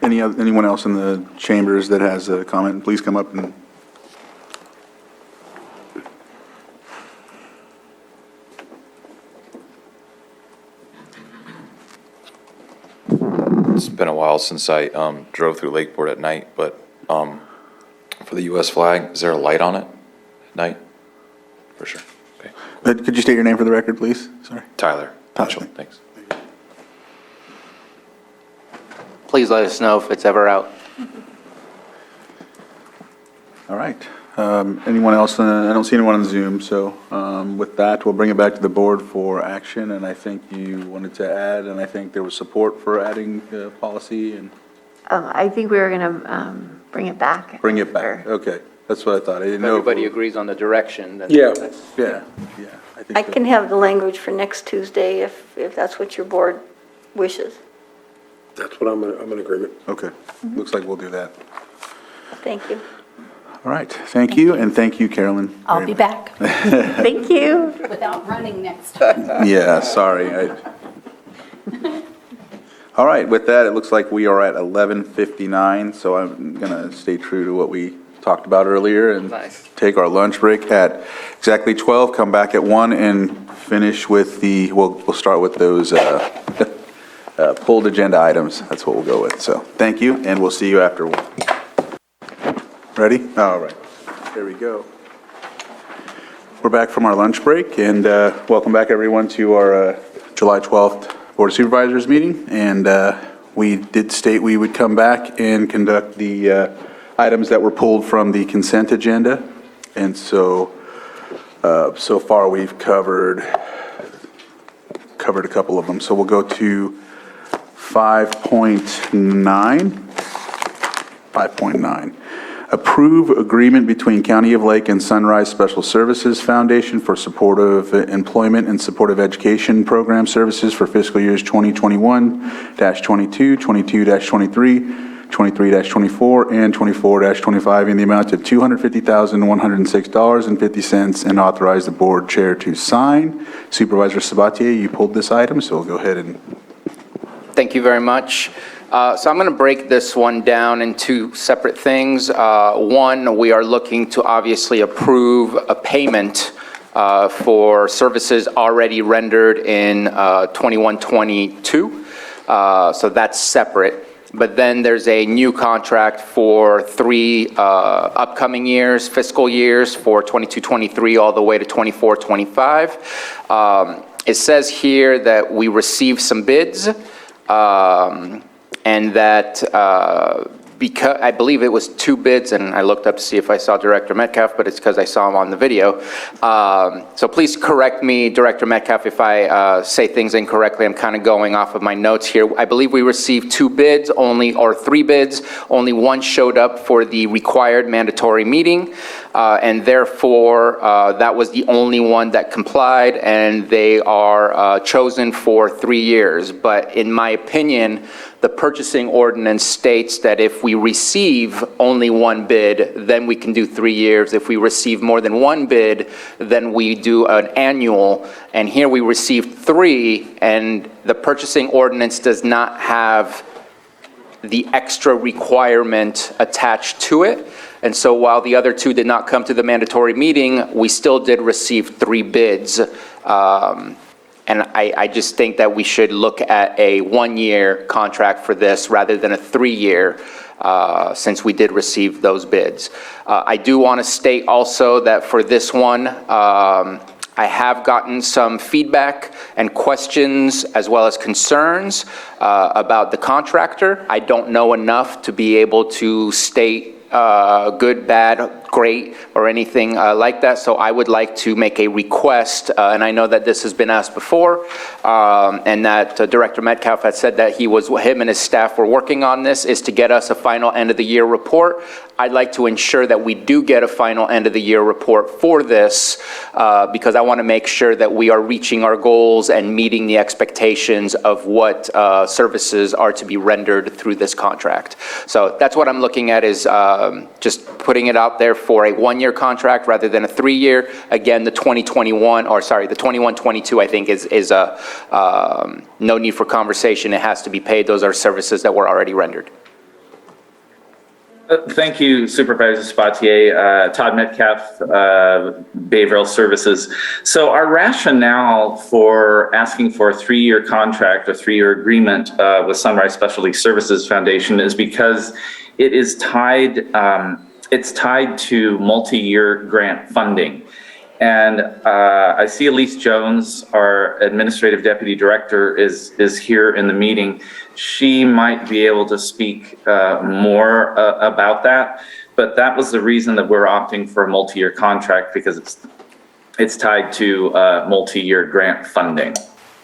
anyone else in the chambers that has a comment, please come up and. It's been a while since I drove through Lakeport at night, but for the U.S. flag, is there a light on it at night? For sure. Okay. Could you state your name for the record, please? Sorry. Tyler. Mitchell. Thanks. Please let us know if it's ever out. All right. Anyone else? I don't see anyone on Zoom, so with that, we'll bring it back to the board for action, and I think you wanted to add, and I think there was support for adding the policy, and. I think we were going to bring it back. Bring it back, okay. That's what I thought. I didn't know. Everybody agrees on the direction. Then Yeah. Yeah. I can have the language for next Tuesday if that's what your board wishes. That's what I'm in agreement. Okay. Looks like we'll do that. Thank you. All right. Thank you, and thank you, Carolyn. I'll be back. Thank you. Without running next time. Yeah, sorry. All right, with that, it looks like we are at 11:59, so I'm going to stay true to what we talked about earlier and take our lunch break at exactly 12, come back at 1, and finish with we'll start with those pulled agenda items. That's what we'll go with. So thank you, and we'll see you after 1. Ready? All right. There we go. We're back from our lunch break, and welcome back, everyone, to our July 12th Board of Supervisors meeting. And we did state we would come back and conduct the items that were pulled from the consent agenda. And so far we've covered a couple of them. So we'll go to 5.9. 5.9. Approve agreement between County of Lake and Sunrise Special Services Foundation for supportive employment and supportive education program services for fiscal years 2021-22, 22-23, 23-24, and 24-25 in the amount of $250,106.50, and authorize the board chair to sign. Supervisor Sabatier, you pulled this item, so we'll go ahead and. Thank you very much. So I'm going to break this one down into separate things. One, we are looking to obviously approve a payment for services already rendered in 21-22. So that's separate. But then there's a new contract for 3 upcoming years, fiscal years, for 22-23 all the way to 24-25. It says here that we received some bids, and that because I believe it was 2 bids, and I looked up to see if I saw Director Metcalf, but it's because I saw him on the video. So please correct me, Director Metcalf, if I say things incorrectly. I'm kind of going off of my notes here. I believe we received 2 bids only, or 3 bids. Only 1 showed up for the required mandatory meeting, and therefore that was the only one that complied, and they are chosen for 3 years. But in my opinion, the purchasing ordinance states that if we receive only 1 bid, then we can do 3 years. If we receive more than 1 bid, then we do an annual. And here we received 3, and the purchasing ordinance does not have the extra requirement attached to it. And so while the other 2 did not come to the mandatory meeting, we still did receive 3 bids. And I just think that we should look at a 1-year contract for this rather than a 3-year, since we did receive those bids. I do want to state also that for this one, I have gotten some feedback and questions as well as concerns about the contractor. I don't know enough to be able to state good, bad, great, or anything like that. So I would like to make a request, and I know that this has been asked before, and that Director Metcalf had said that him and his staff were working on this, is to get us a final end of the year report. I'd like to ensure that we do get a final end of the year report for this, because I want to make sure that we are reaching our goals and meeting the expectations of what services are to be rendered through this contract. So that's what I'm looking at, is just putting it out there for a 1-year contract rather than a 3-year. Again, the 21-22, I think is no need for conversation. It has to be paid. Those are services that were already rendered. Thank you, Supervisor Sabatier. Todd Metcalf, Behavioral Services. So our rationale for asking for a 3-year contract, a 3-year agreement with Sunrise Specialty Services Foundation is because it is tied, it's tied to multi-year grant funding. And I see Elise Jones, our Administrative Deputy Director, is here in the meeting. She might be able to speak more about that, but that was the reason that we're opting for a multi-year contract, because it's tied to multi-year grant funding.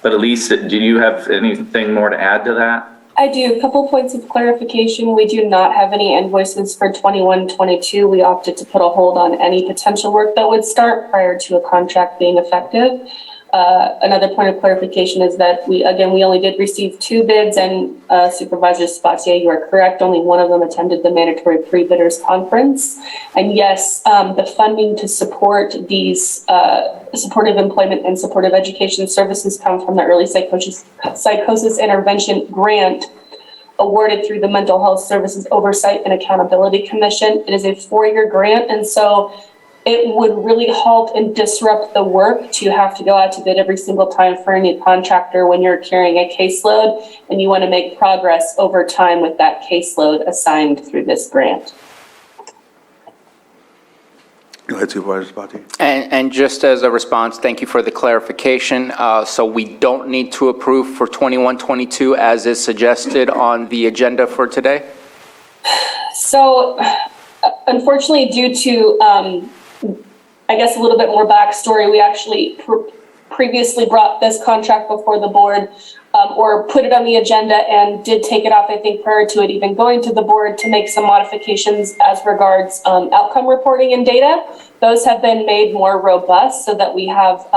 But Elise, do you have anything more to add to that? I do. A couple points of clarification. We do not have any invoices for 21-22. We opted to put a hold on any potential work that would start prior to a contract being effective. Another point of clarification is that we only did receive 2 bids, and Supervisor Sabatier, you are correct, only one of them attended the mandatory pre-bidders conference. And yes, the funding to support these supportive employment and supportive education services come from the Early Psychosis Intervention Grant awarded through the Mental Health Services Oversight and Accountability Commission. It is a 4-year grant, and so it would really halt and disrupt the work to have to go out to bid every single time for a new contractor when you're carrying a caseload and you want to make progress over time with that caseload assigned through this grant. Go ahead, Supervisor Sabatier. And just as a response, thank you for the clarification. So we don't need to approve for 21-22 as is suggested on the agenda for today? So unfortunately, due to I guess a little bit more backstory, we actually previously brought this contract before the board, or put it on the agenda and did take it off, I think, prior to it even going to the board, to make some modifications as regards outcome reporting and data. Those have been made more robust so that we have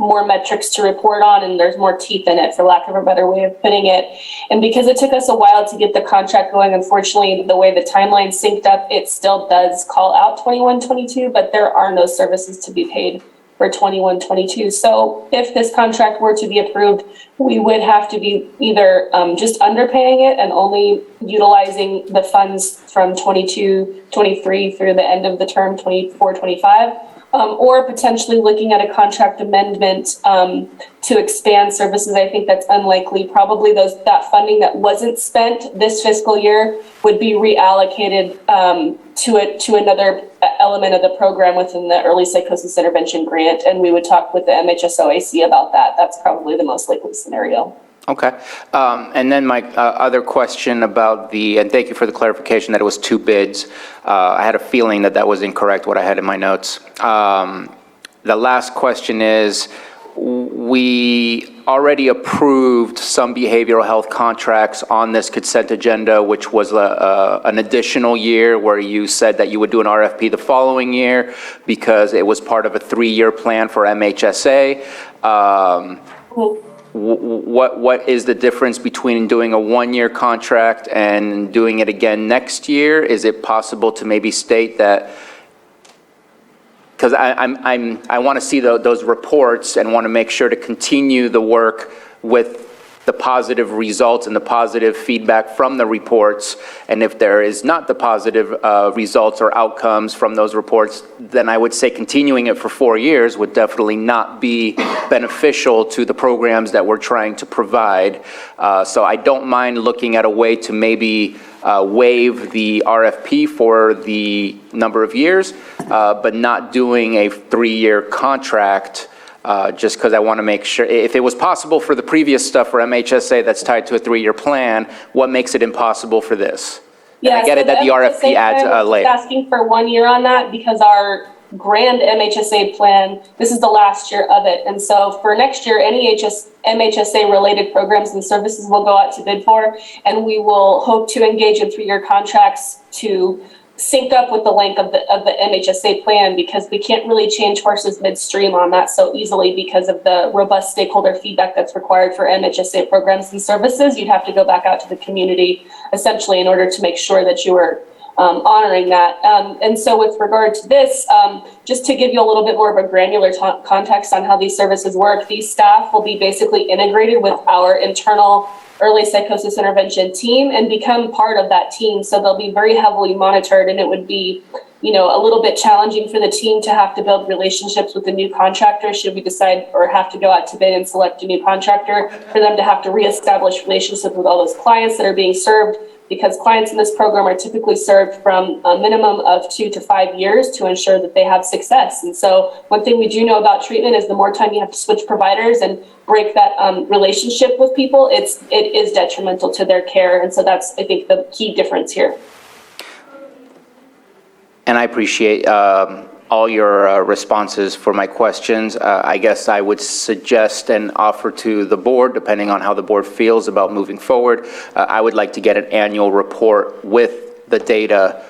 more metrics to report on, and there's more teeth in it, for lack of a better way of putting it. And because it took us a while to get the contract going, unfortunately, the way the timeline synced up, it still does call out 21-22, but there are no services to be paid for 21-22. So if this contract were to be approved, we would have to be either just underpaying it and only utilizing the funds from 22-23 through the end of the term, 24-25, or potentially looking at a contract amendment to expand services. I think that's unlikely. Probably that funding that wasn't spent this fiscal year would be reallocated to another element of the program within the early psychosis intervention grant, and we would talk with the MHSOAC about that. That's probably the most likely scenario. Okay. And then my other question about and thank you for the clarification that it was 2 bids. I had a feeling that that was incorrect, what I had in my notes. The last question is, we already approved some behavioral health contracts on this consent agenda, which was an additional year where you said that you would do an RFP the following year because it was part of a 3-year plan for MHSA. What is the difference between doing a 1-year contract and doing it again next year? Is it possible to maybe state that? Because I want to see those reports and want to make sure to continue the work with the positive results and the positive feedback from the reports. And if there is not the positive results or outcomes from those reports, then I would say continuing it for 4 years would definitely not be beneficial to the programs that we're trying to provide. So I don't mind looking at a way to maybe waive the RFP for the number of years, but not doing a 3-year contract. Just because I want to make sure, if it was possible for the previous stuff for MHSA that's tied to a 3-year plan, what makes it impossible for this? Yeah, I get it that the RFP adds later. Asking for 1 year on that because our grand MHSA plan, this is the last year of it. And so for next year, any MHSA related programs and services will go out to bid for, and we will hope to engage in 3-year contracts to sync up with the length of the MHSA plan, because we can't really change horses midstream on that so easily because of the robust stakeholder feedback that's required for MHSA programs and services. You'd have to go back out to the community essentially in order to make sure that you were honoring that. And so with regard to this, just to give you a little bit more of a granular context on how these services work, these staff will be basically integrated with our internal early psychosis intervention team and become part of that team. So they'll be very heavily monitored, and it would be, a little bit challenging for the team to have to build relationships with a new contractor should we decide or have to go out to bid and select a new contractor, for them to have to reestablish relationships with all those clients that are being served, because clients in this program are typically served from a minimum of 2 to 5 years to ensure that they have success. And so one thing we do know about treatment is the more time you have to switch providers and break that relationship with people, it is detrimental to their care. And so that's, I think, the key difference here. And I appreciate all your responses for my questions. I guess I would suggest and offer to the board, depending on how the board feels about moving forward, I would like to get an annual report with the data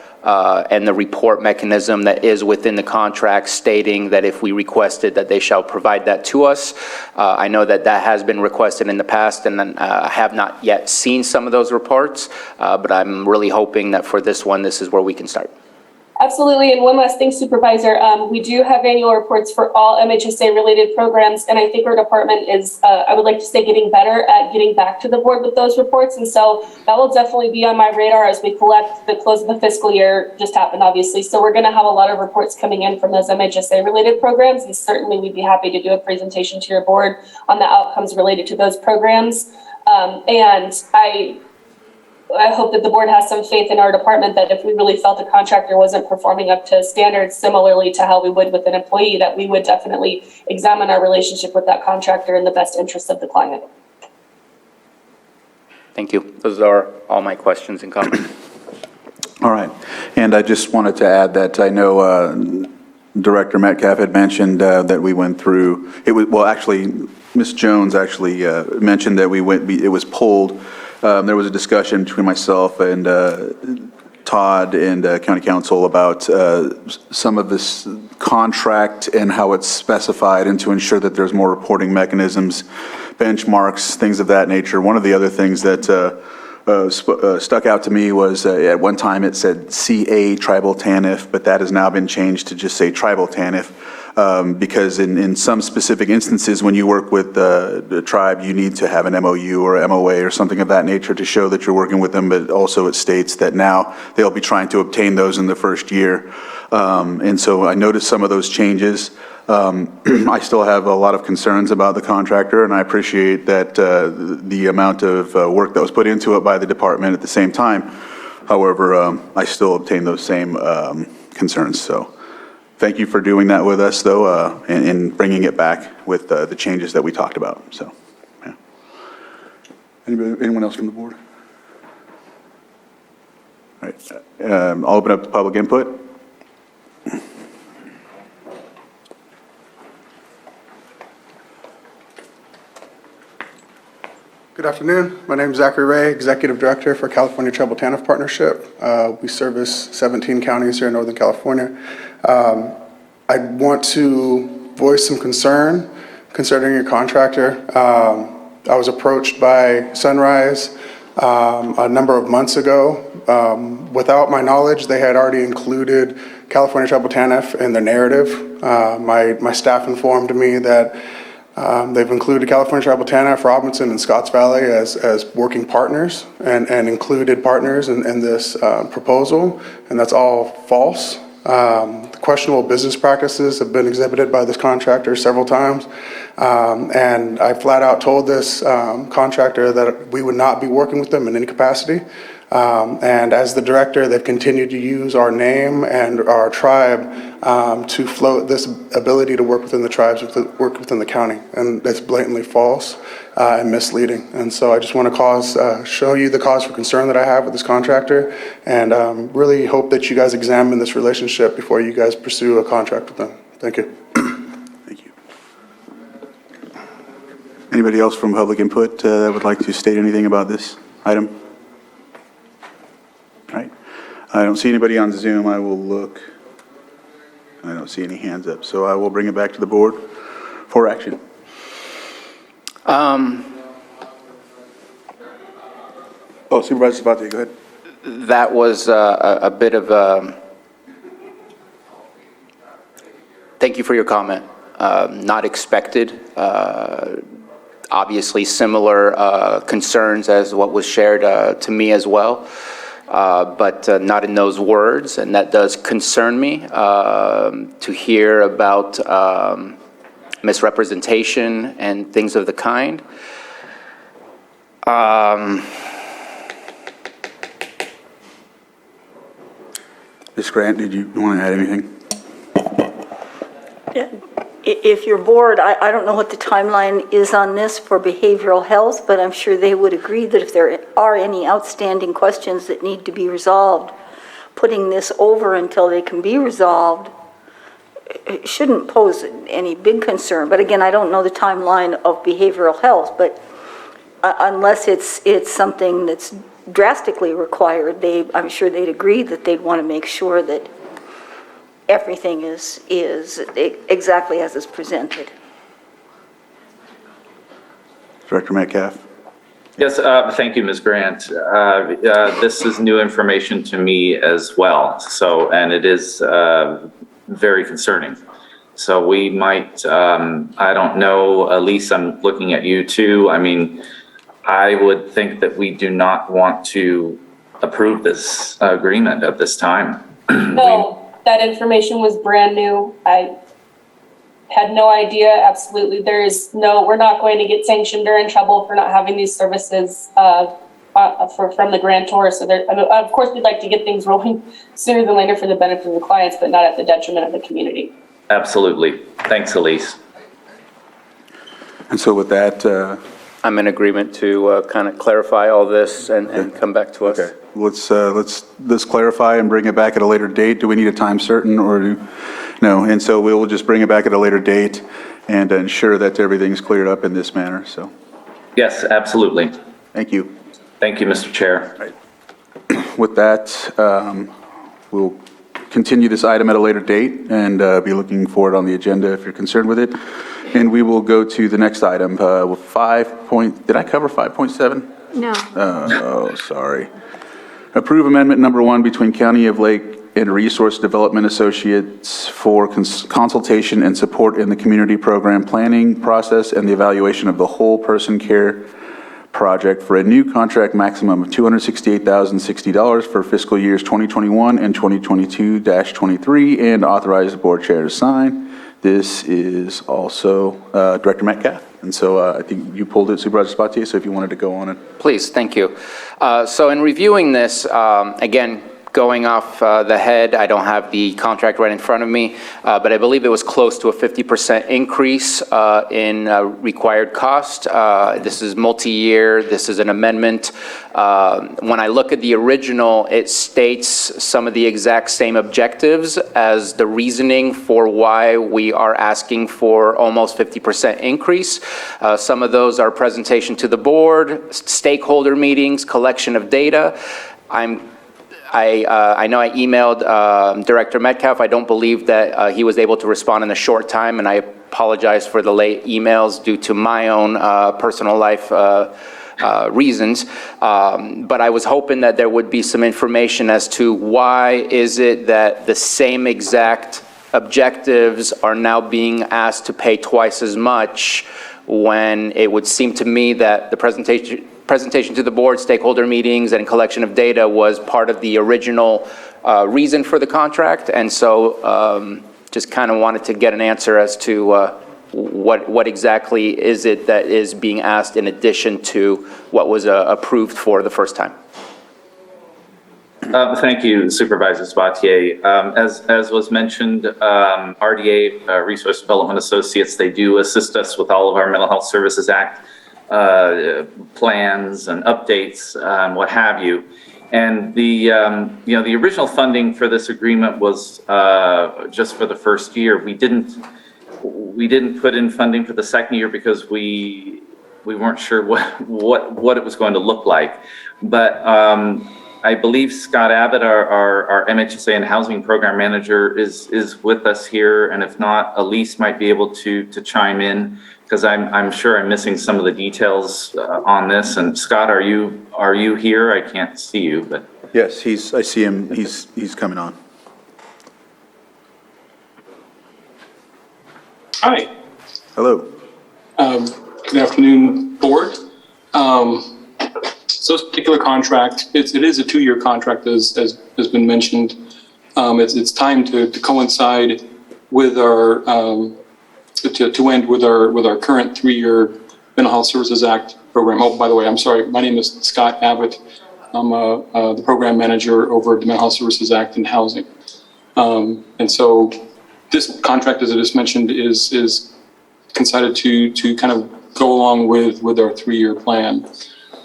and the report mechanism that is within the contract, stating that if we requested that they shall provide that to us. I know that has been requested in the past, and I have not yet seen some of those reports, but I'm really hoping that for this one, this is where we can start. Absolutely. And one last thing, Supervisor, we do have annual reports for all MHSA-related programs, and I think our department is, I would like to say, getting better at getting back to the board with those reports. And so that will definitely be on my radar as we collect. The close of the fiscal year just happened, obviously. So we're going to have a lot of reports coming in from those MHSA-related programs, and certainly we'd be happy to do a presentation to your board on the outcomes related to those programs. And I hope that the board has some faith in our department that if we really felt the contractor wasn't performing up to standards, similarly to how we would with an employee, that we would definitely examine our relationship with that contractor in the best interest of the client. Thank you. Those are all my questions and comments. All right. And I just wanted to add that I know Director Metcalf had mentioned that we went through, Ms. Jones actually mentioned that it was pulled. There was a discussion between myself and Todd and County Council about some of this contract and how it's specified, and to ensure that there's more reporting mechanisms, benchmarks, things of that nature. One of the other things that stuck out to me was at one time it said CA Tribal TANF, but that has now been changed to just say Tribal TANF. because in some specific instances, when you work with the tribe, you need to have an MOU or MOA or something of that nature to show that you're working with them, but also it states that now they'll be trying to obtain those in the first year. And so I noticed some of those changes. I still have a lot of concerns about the contractor, and I appreciate that the amount of work that was put into it by the department at the same time. However, I still obtain those same concerns. So thank you for doing that with us, though, and bringing it back with the changes that we talked about. So, yeah. Anyone else from the board? All right. I'll open up to public input. Good afternoon. My name is Zachary Ray, Executive Director for California Tribal TANF Partnership. We service 17 counties here in Northern California. I want to voice some concern concerning your contractor. I was approached by Sunrise a number of months ago. Without my knowledge, they had already included California Tribal TANF in the narrative. My staff informed me that they've included California Tribal TANF, Robinson, and Scotts Valley as working partners and included partners in this proposal, and that's all false. Questionable business practices have been exhibited by this contractor several times, and I flat out told this contractor that we would not be working with them in any capacity. And as the director, they've continued to use our name and our tribe to float this ability to work within the tribes, work within the county, and that's blatantly false and misleading. And so I just want to show you the cause for concern that I have with this contractor, and really hope that you guys examine this relationship before you guys pursue a contract with them. Thank you. Thank you. Anybody else from public input that would like to state anything about this item? All right. I don't see anybody on Zoom. I will look. I don't see any hands up, so I will bring it back to the board for action. Supervisor Sabatier, go ahead. That was a bit of a, thank you for your comment. Not expected. Obviously similar concerns as what was shared to me as well. But not in those words, and that does concern me to hear about misrepresentation and things of the kind. Ms. Grant, did you want to add anything? If your board, I don't know what the timeline is on this for behavioral health, but I'm sure they would agree that if there are any outstanding questions that need to be resolved, putting this over until they can be resolved it shouldn't pose any big concern. But again, I don't know the timeline of behavioral health, but unless it's something that's drastically required, I'm sure they'd agree that they'd want to make sure that everything is exactly as is presented. Director Metcalf. Yes, thank you, Ms. Grant. This is new information to me as well. So, and it is very concerning. So we might, I don't know, Elise, I'm looking at you too. I mean, I would think that we do not want to approve this agreement at this time. No. That information was brand new. I had no idea. Absolutely. We're not going to get sanctioned or in trouble for not having these services from the grantor. So of course, we'd like to get things rolling sooner than later for the benefit of the clients, but not at the detriment of the community. Absolutely. Thanks, Elise. And so with that, I'm in agreement to kind of clarify all this and come back to us. Okay. Let's clarify and bring it back at a later date. Do we need a time certain or no? And so we will just bring it back at a later date and ensure that everything's cleared up in this manner. So. Yes, absolutely. Thank you. Thank you, Mr. Chair. Right. With that, we'll continue this item at a later date and be looking for it on the agenda if you're concerned with it. And we will go to the next item with did I cover 5.7? No. Oh, sorry. Approve amendment number 1 between County of Lake and Resource Development Associates for consultation and support in the community program planning process and the evaluation of the whole person care project for a new contract maximum of $268,060 for fiscal years 2021 and 2022-23, and authorize the board chair to sign. This is also Director Metcalf. And so I think you pulled it, Supervisor Spatier, so if you wanted to go on it. Please, thank you. So in reviewing this, again, going off the head, I don't have the contract right in front of me, but I believe it was close to a 50% increase in required cost. This is multi-year. This is an amendment. When I look at the original, it states some of the exact same objectives as the reasoning for why we are asking for almost 50% increase. Some of those are presentation to the board, stakeholder meetings, collection of data. I know I emailed Director Metcalf. I don't believe that he was able to respond in a short time, and I apologize for the late emails due to my own personal life reasons. But I was hoping that there would be some information as to why is it that the same exact objectives are now being asked to pay twice as much, when it would seem to me that the presentation to the board, stakeholder meetings, and collection of data was part of the original reason for the contract. And so just kind of wanted to get an answer as to what exactly is it that is being asked in addition to what was approved for the first time. Thank you, Supervisor Spatier. As was mentioned, RDA, Resource Development Associates, they do assist us with all of our Mental Health Services Act plans and updates and what have you. And the original funding for this agreement was just for the first year. We didn't put in funding for the second year because we weren't sure what it was going to look like. But I believe Scott Abbott, our MHSA and Housing Program Manager, is with us here, and if not, Elise might be able to chime in, because I'm sure I'm missing some of the details on this. And Scott, are you here? I can't see you, but Yes, I see him. He's coming on. Hi. Hello. Good afternoon, board. So this particular contract, it is a 2-year contract, as has been mentioned. It's time to coincide with our to end with our current 3-year Mental Health Services Act program. Oh, by the way, I'm sorry. My name is Scott Abbott. I'm the program manager over the Mental Health Services Act and Housing. And so this contract, as I just mentioned, is coincided to kind of go along with our 3-year plan.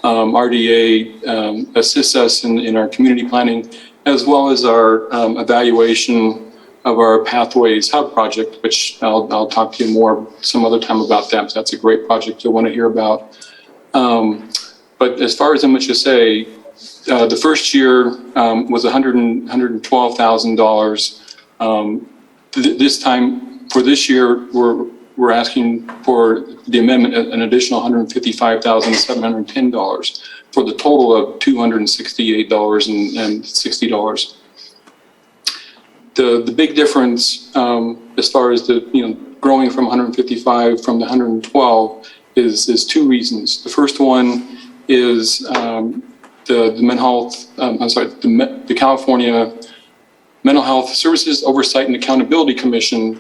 RDA assists us in our community planning, as well as our evaluation of our Pathways Hub project, which I'll talk to you more some other time about that. That's a great project you'll want to hear about. But as far as MHSA, the first year was $112,000. This time, for this year, we're asking for the amendment an additional $155,710 for the total of $268.60. The big difference as far as the growing from 155 from the 112 is 2 reasons. The first one is the California Mental Health Services Oversight and Accountability Commission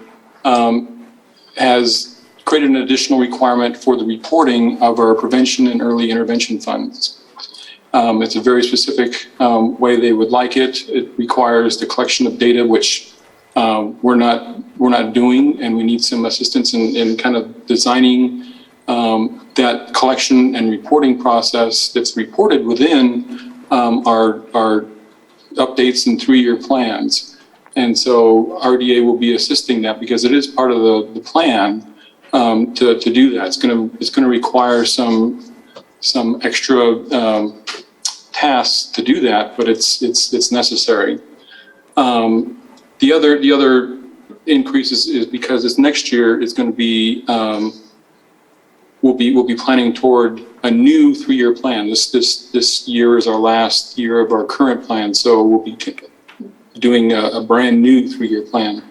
has created an additional requirement for the reporting of our prevention and early intervention funds. It's a very specific way they would like it. It requires the collection of data, which we're not doing, and we need some assistance in kind of designing that collection and reporting process that's reported within our updates and 3-year plans. And so RDA will be assisting that because it is part of the plan to do that. It's going to require some extra tasks to do that, but it's necessary. The other increase is because this next year is going to be we'll be planning toward a new 3-year plan. This year is our last year of our current plan, so we'll be doing a brand-new 3-year plan.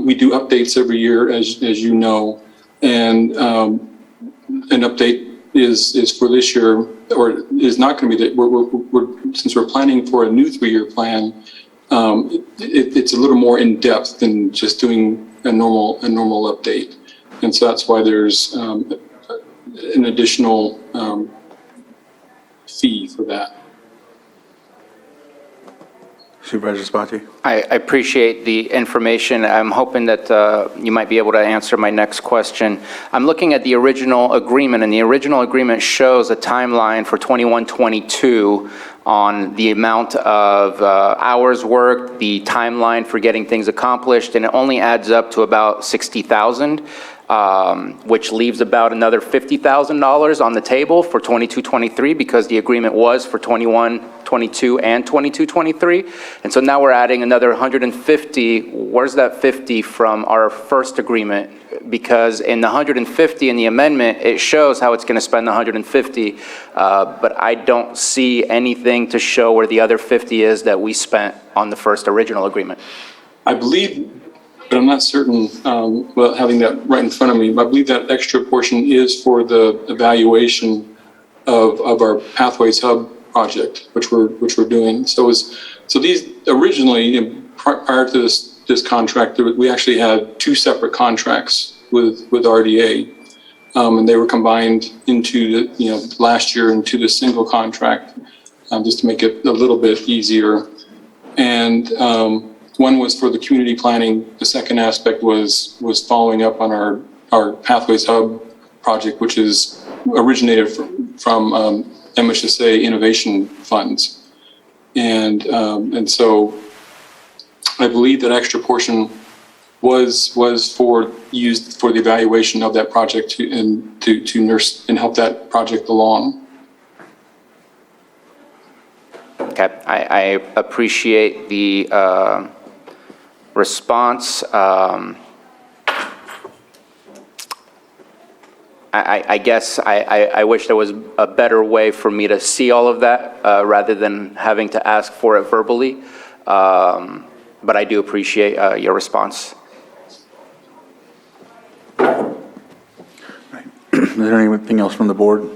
We do updates every year, as you know, and an update is for this year, or is not going to be that since we're planning for a new 3-year plan. It's a little more in depth than just doing a normal update, and so that's why there's an additional fee for that. Supervisor Sabatier? I appreciate the information. I'm hoping that you might be able to answer my next question. I'm looking at the original agreement, and the original agreement shows a timeline for 21-22 on the amount of hours worked, the timeline for getting things accomplished, and it only adds up to about $60,000, which leaves about another $50,000 on the table for 22-23 because the agreement was for 21-22 and 22-23. And so now we're adding another 150. Where's that 50 from our first agreement? Because in the 150 in the amendment, it shows how it's going to spend the 150, but I don't see anything to show where the other 50 is that we spent on the first original agreement. I believe, but I'm not certain, well, having that right in front of me, I believe that extra portion is for the evaluation of our Pathways Hub project, which we're doing. So these originally, prior to this contract, we actually had 2 separate contracts with RDA, and they were combined into the last year into the single contract, just to make it a little bit easier. And one was for the community planning. The second aspect was following up on our Pathways Hub project, which is originated from MHSA innovation funds. And so I believe that extra portion was used for the evaluation of that project to nurse and help that project along. Okay, I appreciate the response. I guess I wish there was a better way for me to see all of that rather than having to ask for it verbally. But I do appreciate your response. Is there anything else from the board?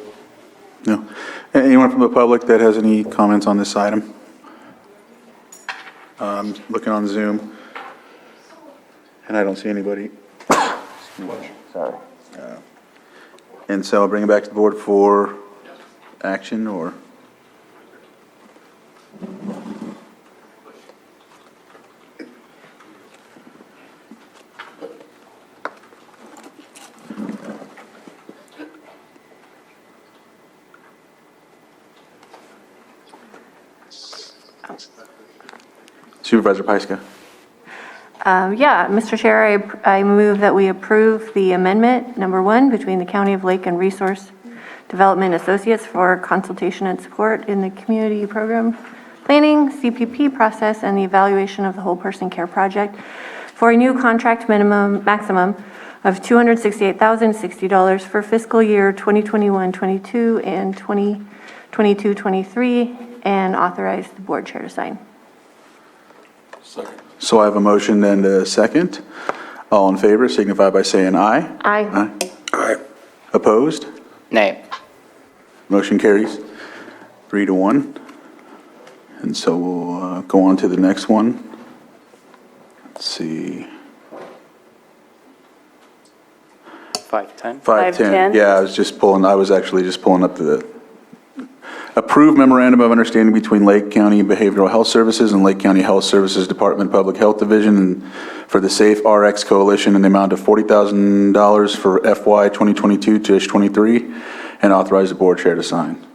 No? Anyone from the public that has any comments on this item? Looking on Zoom, and I don't see anybody. Sorry. And so I'll bring it back to the board for action, or? Supervisor Pyska. Yeah, Mr. Chair, I move that we approve the amendment, number 1, between the County of Lake and Resource Development Associates for consultation and support in the community program planning, CPP process, and the evaluation of the whole person care project for a new contract maximum of $268,060 for fiscal year 2021-22 and 2022-23, and authorize the board chair to sign. So I have a motion and a second. All in favor signify by saying aye. Aye. Aye. Opposed? Nay. Motion carries 3-1. And so we'll go on to the next one. Let's see. 510. 510. Yeah, I was actually just pulling up the approved memorandum of understanding between Lake County Behavioral Health Services and Lake County Health Services Department Public Health Division for the Safe RX Coalition in the amount of $40,000 for FY 2022-23, and authorize the board chair to sign.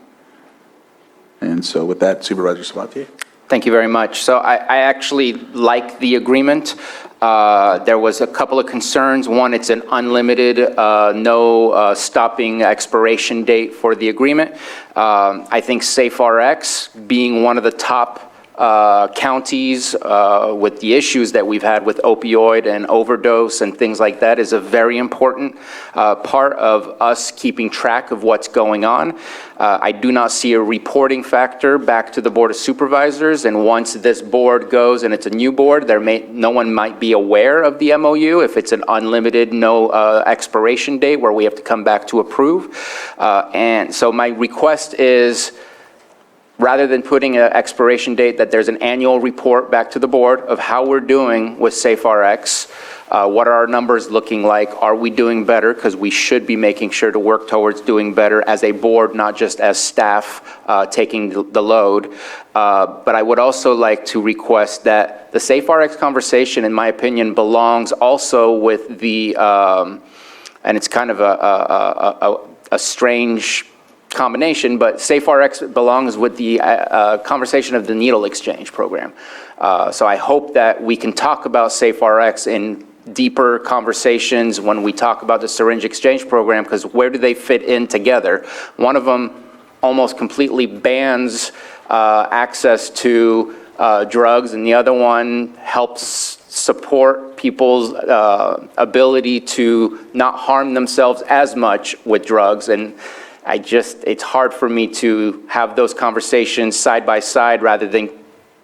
And so with that, Supervisor Sabatier. Thank you very much. So I actually like the agreement. There was a couple of concerns. One, it's an unlimited, no stopping expiration date for the agreement. I think SafeRx, being one of the top counties with the issues that we've had with opioid and overdose and things like that is a very important part of us keeping track of what's going on. I do not see a reporting factor back to the Board of Supervisors, and once this board goes and it's a new board, no one might be aware of the MOU if it's an unlimited, no expiration date where we have to come back to approve. And so my request is, rather than putting an expiration date, that there's an annual report back to the board of how we're doing with SafeRx. What are our numbers looking like? Are we doing better? Because we should be making sure to work towards doing better as a board, not just as staff taking the load. But I would also like to request that the SafeRx conversation, in my opinion, belongs also with the, and it's kind of a strange combination, but SafeRx belongs with the conversation of the needle exchange program. So I hope that we can talk about SafeRx in deeper conversations when we talk about the syringe exchange program, because where do they fit in together? One of them almost completely bans access to drugs, and the other one helps support people's ability to not harm themselves as much with drugs. And it's hard for me to have those conversations side by side rather than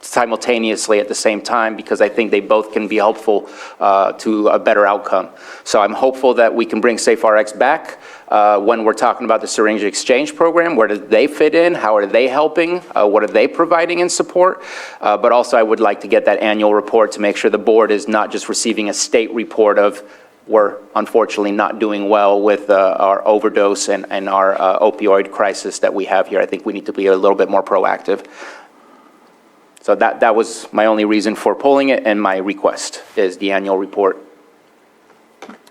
simultaneously at the same time, because I think they both can be helpful to a better outcome. So I'm hopeful that we can bring SafeRx back when we're talking about the syringe exchange program. Where do they fit in? How are they helping? What are they providing in support? But also I would like to get that annual report to make sure the board is not just receiving a state report of, we're unfortunately not doing well with our overdose and our opioid crisis that we have here. I think we need to be a little bit more proactive. So that was my only reason for pulling it, and my request is the annual report.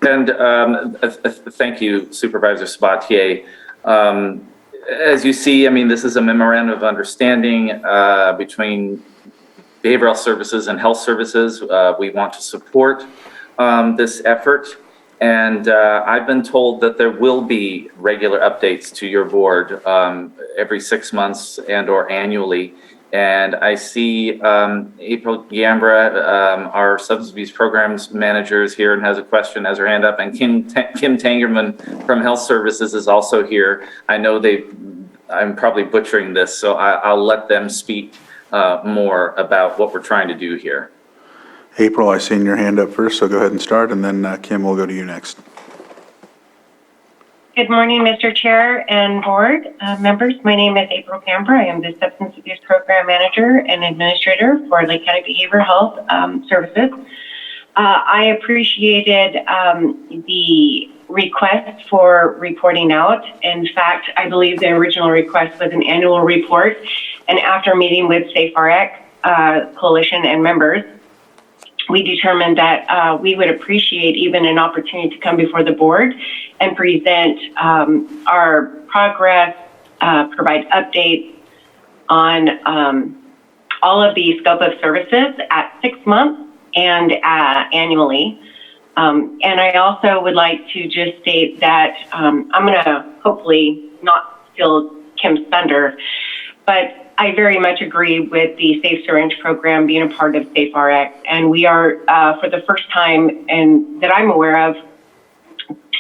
And thank you, Supervisor Sabatier. As you see, I mean, this is a memorandum of understanding between behavioral services and health services. We want to support this effort, and I've been told that there will be regular updates to your board every 6 months and or annually. And I see April Gambra, our substance abuse programs manager, is here and has a question, has her hand up, and Kim Tangerman from Health Services is also here. I know I'm probably butchering this, so I'll let them speak more about what we're trying to do here. April, I seen your hand up first, so go ahead and start, and then Kim, we'll go to you next. Good morning, Mr. Chair and board members. My name is April Camber. I am the Substance Abuse Program Manager and Administrator for Lake County Behavioral Health Services. I appreciated the request for reporting out. In fact, I believe the original request was an annual report, and after meeting with SafeRx Coalition and members, we determined that we would appreciate even an opportunity to come before the board and present our progress, provide updates on all of the scope of services at 6 months and annually. And I also would like to just state that I'm going to hopefully not steal Kim's thunder, but I very much agree with the Safe Syringe program being a part of SafeRx, and we are, for the first time and that I'm aware of,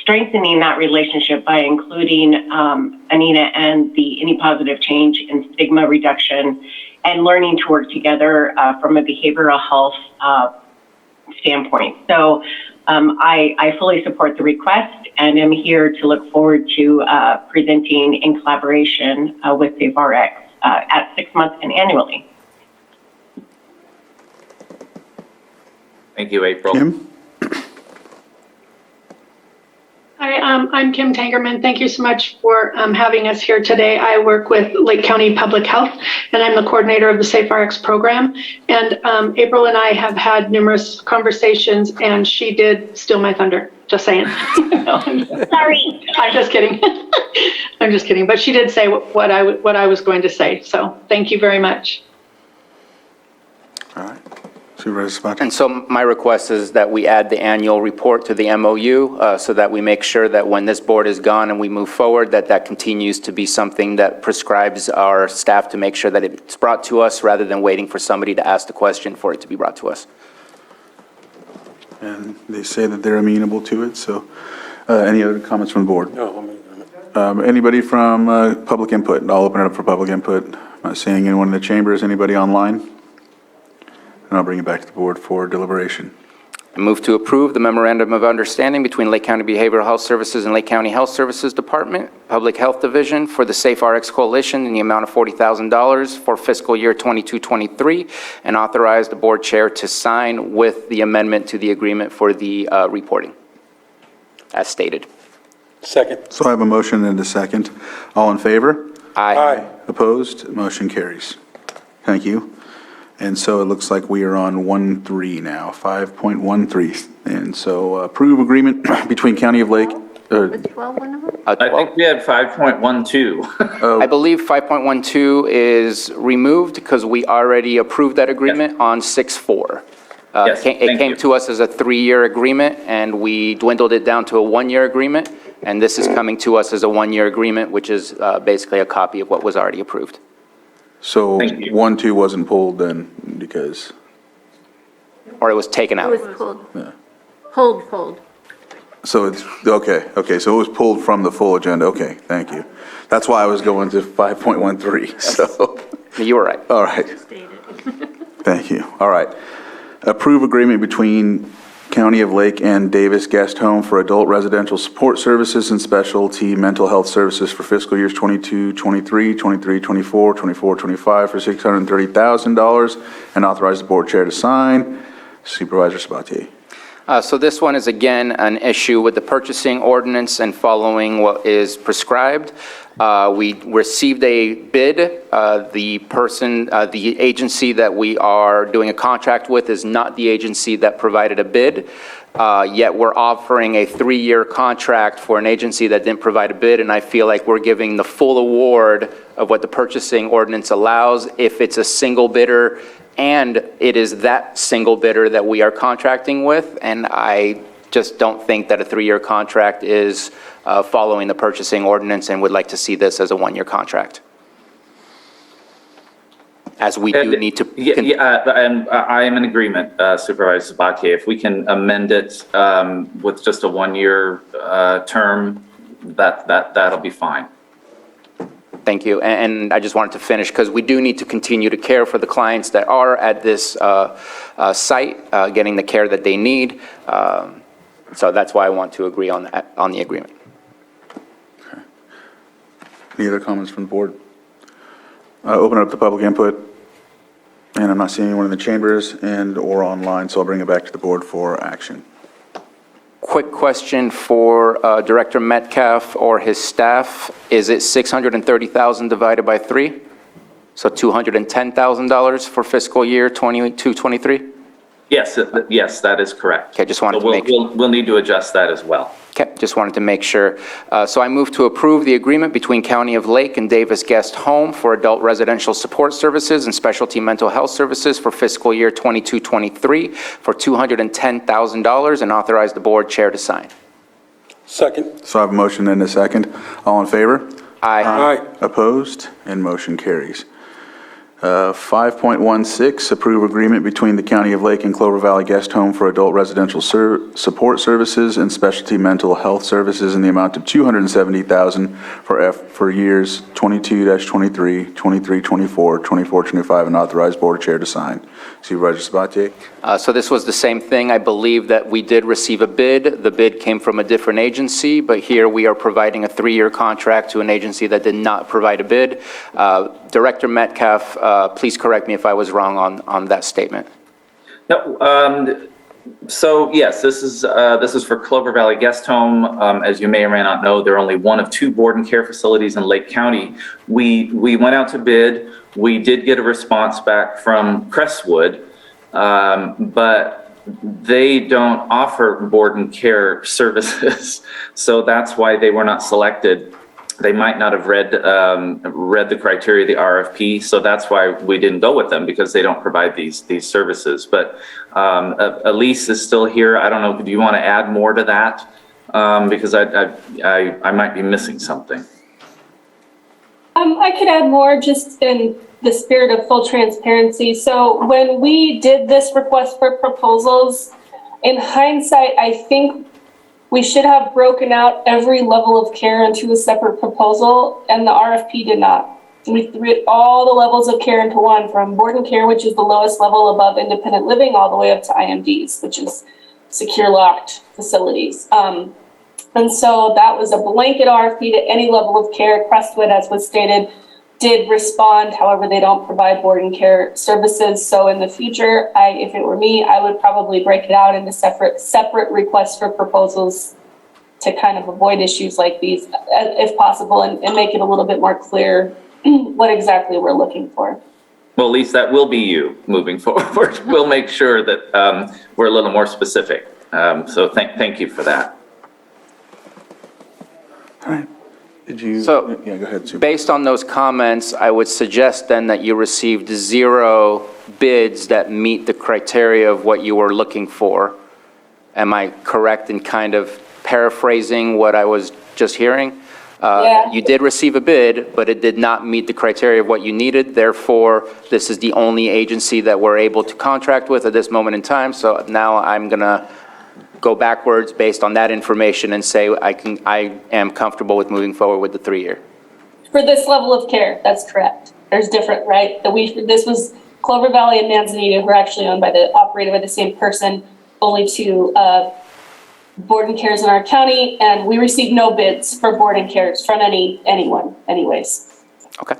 strengthening that relationship by including Anita and the Any Positive Change and Stigma Reduction, and learning to work together from a behavioral health standpoint. So I fully support the request, and am here to look forward to presenting in collaboration with SafeRx at 6 months and annually. Thank you, April. Kim? Hi, I'm Kim Tangerman. Thank you so much for having us here today. I work with Lake County Public Health, and I'm the coordinator of the SafeRx program. And April and I have had numerous conversations, and she did steal my thunder. Just saying. Sorry. I'm just kidding. I'm just kidding. But she did say what I was going to say. So thank you very much. All right. Supervisor Sabatier? And so my request is that we add the annual report to the MOU so that we make sure that when this board is gone and we move forward, that continues to be something that prescribes our staff to make sure that it's brought to us rather than waiting for somebody to ask the question for it to be brought to us. And they say that they're amenable to it, so any other comments from the board? No, Anybody from public input? I'll open it up for public input. I'm not seeing anyone in the chambers. Anybody online? And I'll bring it back to the board for deliberation. I move to approve the memorandum of understanding between Lake County Behavioral Health Services and Lake County Health Services Department, Public Health Division for the Safe RX Coalition in the amount of $40,000 for fiscal year 22-23, and authorize the board chair to sign with the amendment to the agreement for the reporting, as stated. Second. So I have a motion and a second. All in favor? Aye. Opposed? Motion carries. Thank you. And so it looks like we are on 1.3 now, 5.13. And so approve agreement between County of Lake. The 12 one of them? I think we had 5.12. I believe 5.12 is removed because we already approved that agreement on 6/4. Yes, It thank came you. to us as a 3-year agreement, and we dwindled it down to a 1-year agreement, and this is coming to us as a 1-year agreement, which is basically a copy of what was already approved. So Thank you. 1.2 wasn't pulled then because, Or it was taken It out. was pulled. Yeah. Pulled. so it's, okay, so it was pulled from the full agenda. Okay, thank you. That's why I was going to 5.13, so. You were right. All right. Thank you. All right. Approve agreement between County of Lake and Davis Guest Home for adult residential support services and specialty mental health services for fiscal years 22-23, 23-24, 24-25 for $630,000, and authorize the board chair to sign. Supervisor Sabatier. So this one is again an issue with the purchasing ordinance and following what is prescribed. We received a bid. The agency that we are doing a contract with is not the agency that provided a bid. Yet we're offering a 3-year contract for an agency that didn't provide a bid, and I feel like we're giving the full award of what the purchasing ordinance allows if it's a single bidder, and it is that single bidder that we are contracting with, and I just don't think that a 3-year contract is following the purchasing ordinance, and would like to see this as a 1-year contract. As we do need to. And I am in agreement, Supervisor Sabatier. If we can amend it with just a 1-year term, that'll be fine. Thank you. And I just wanted to finish because we do need to continue to care for the clients that are at this site, getting the care that they need. So that's why I want to agree on the agreement. Okay. Any other comments from the board? Open it up to public input. And I'm not seeing anyone in the chambers and or online, so I'll bring it back to the board for action. Quick question for Director Metcalf or his staff. Is it $630,000 divided by 3? So $210,000 for fiscal year 22-23? Yes, that is correct. Okay, just wanted So to make sure. we'll need to adjust that as well. Okay, just wanted to make sure. So I move to approve the agreement between County of Lake and Davis Guest Home for adult residential support services and specialty mental health services for fiscal year 22-23 for $210,000, and authorize the board chair to sign. Second. So I have a motion and a second. All in favor? Aye. Aye. Opposed? And motion carries. 5.16, approve agreement between the County of Lake and Clover Valley Guest Home for adult residential support services and specialty mental health services in the amount of $270,000 for years 22-23, 23-24, 24-25, and authorize board chair to sign. Supervisor Sabatier. So this was the same thing. I believe that we did receive a bid. The bid came from a different agency, but here we are providing a 3-year contract to an agency that did not provide a bid. Director Metcalf, please correct me if I was wrong on that statement. No, so yes, this is for Clover Valley Guest Home. As you may or may not know, they're only one of 2 board and care facilities in Lake County. We went out to bid. We did get a response back from Crestwood, but they don't offer board and care services, so that's why they were not selected. they might not have read the criteria of the RFP, so that's why we didn't go with them, because they don't provide these services. But Elise is still here. I don't know, do you want to add more to that? Because I might be missing something. I could add more just in the spirit of full transparency. So when we did this request for proposals, in hindsight, I think we should have broken out every level of care into a separate proposal, and the RFP did not. We threw all the levels of care into one, from board and care, which is the lowest level above independent living, all the way up to IMDs, which is secure locked facilities. And so that was a blanket RFP to any level of care. Crestwood, as was stated, did respond. However, they don't provide board and care services. So in the future, if it were me, I would probably break it out into separate requests for proposals to kind of avoid issues like these, if possible, and make it a little bit more clear what exactly we're looking for. Well, at least that will be you moving forward. We'll make sure that we're a little more specific. So thank you for that. All right. Did you? So, yeah, go ahead, Sue. based on those comments, I would suggest then that you received 0 bids that meet the criteria of what you were looking for. Am I correct in kind of paraphrasing what I was just hearing? Yeah. You did receive a bid, but it did not meet the criteria of what you needed. Therefore, this is the only agency that we're able to contract with at this moment in time. So now I'm going to go backwards based on that information and say I am comfortable with moving forward with the 3-year. For this level of care, that's correct. There's different, right? This was Clover Valley and Manzanita, who are actually operated by the same person, only 2 board and cares in our county, and we received no bids for board and cares from anyone anyways. Okay.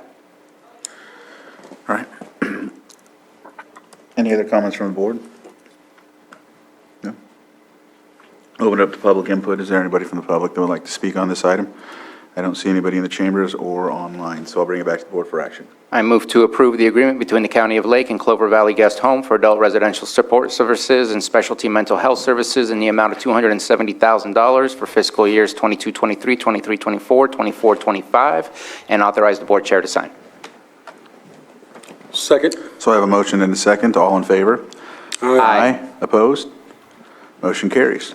All right. Any other comments from the board? No? Open it up to public input. Is there anybody from the public that would like to speak on this item? I don't see anybody in the chambers or online, so I'll bring it back to the board for action. I move to approve the agreement between the County of Lake and Clover Valley Guest Home for adult residential support services and specialty mental health services in the amount of $270,000 for fiscal years 22-23, 23-24, 24-25, and authorize the board chair to sign. Second. So I have a motion and a second. All in favor? Aye. Opposed? Motion carries.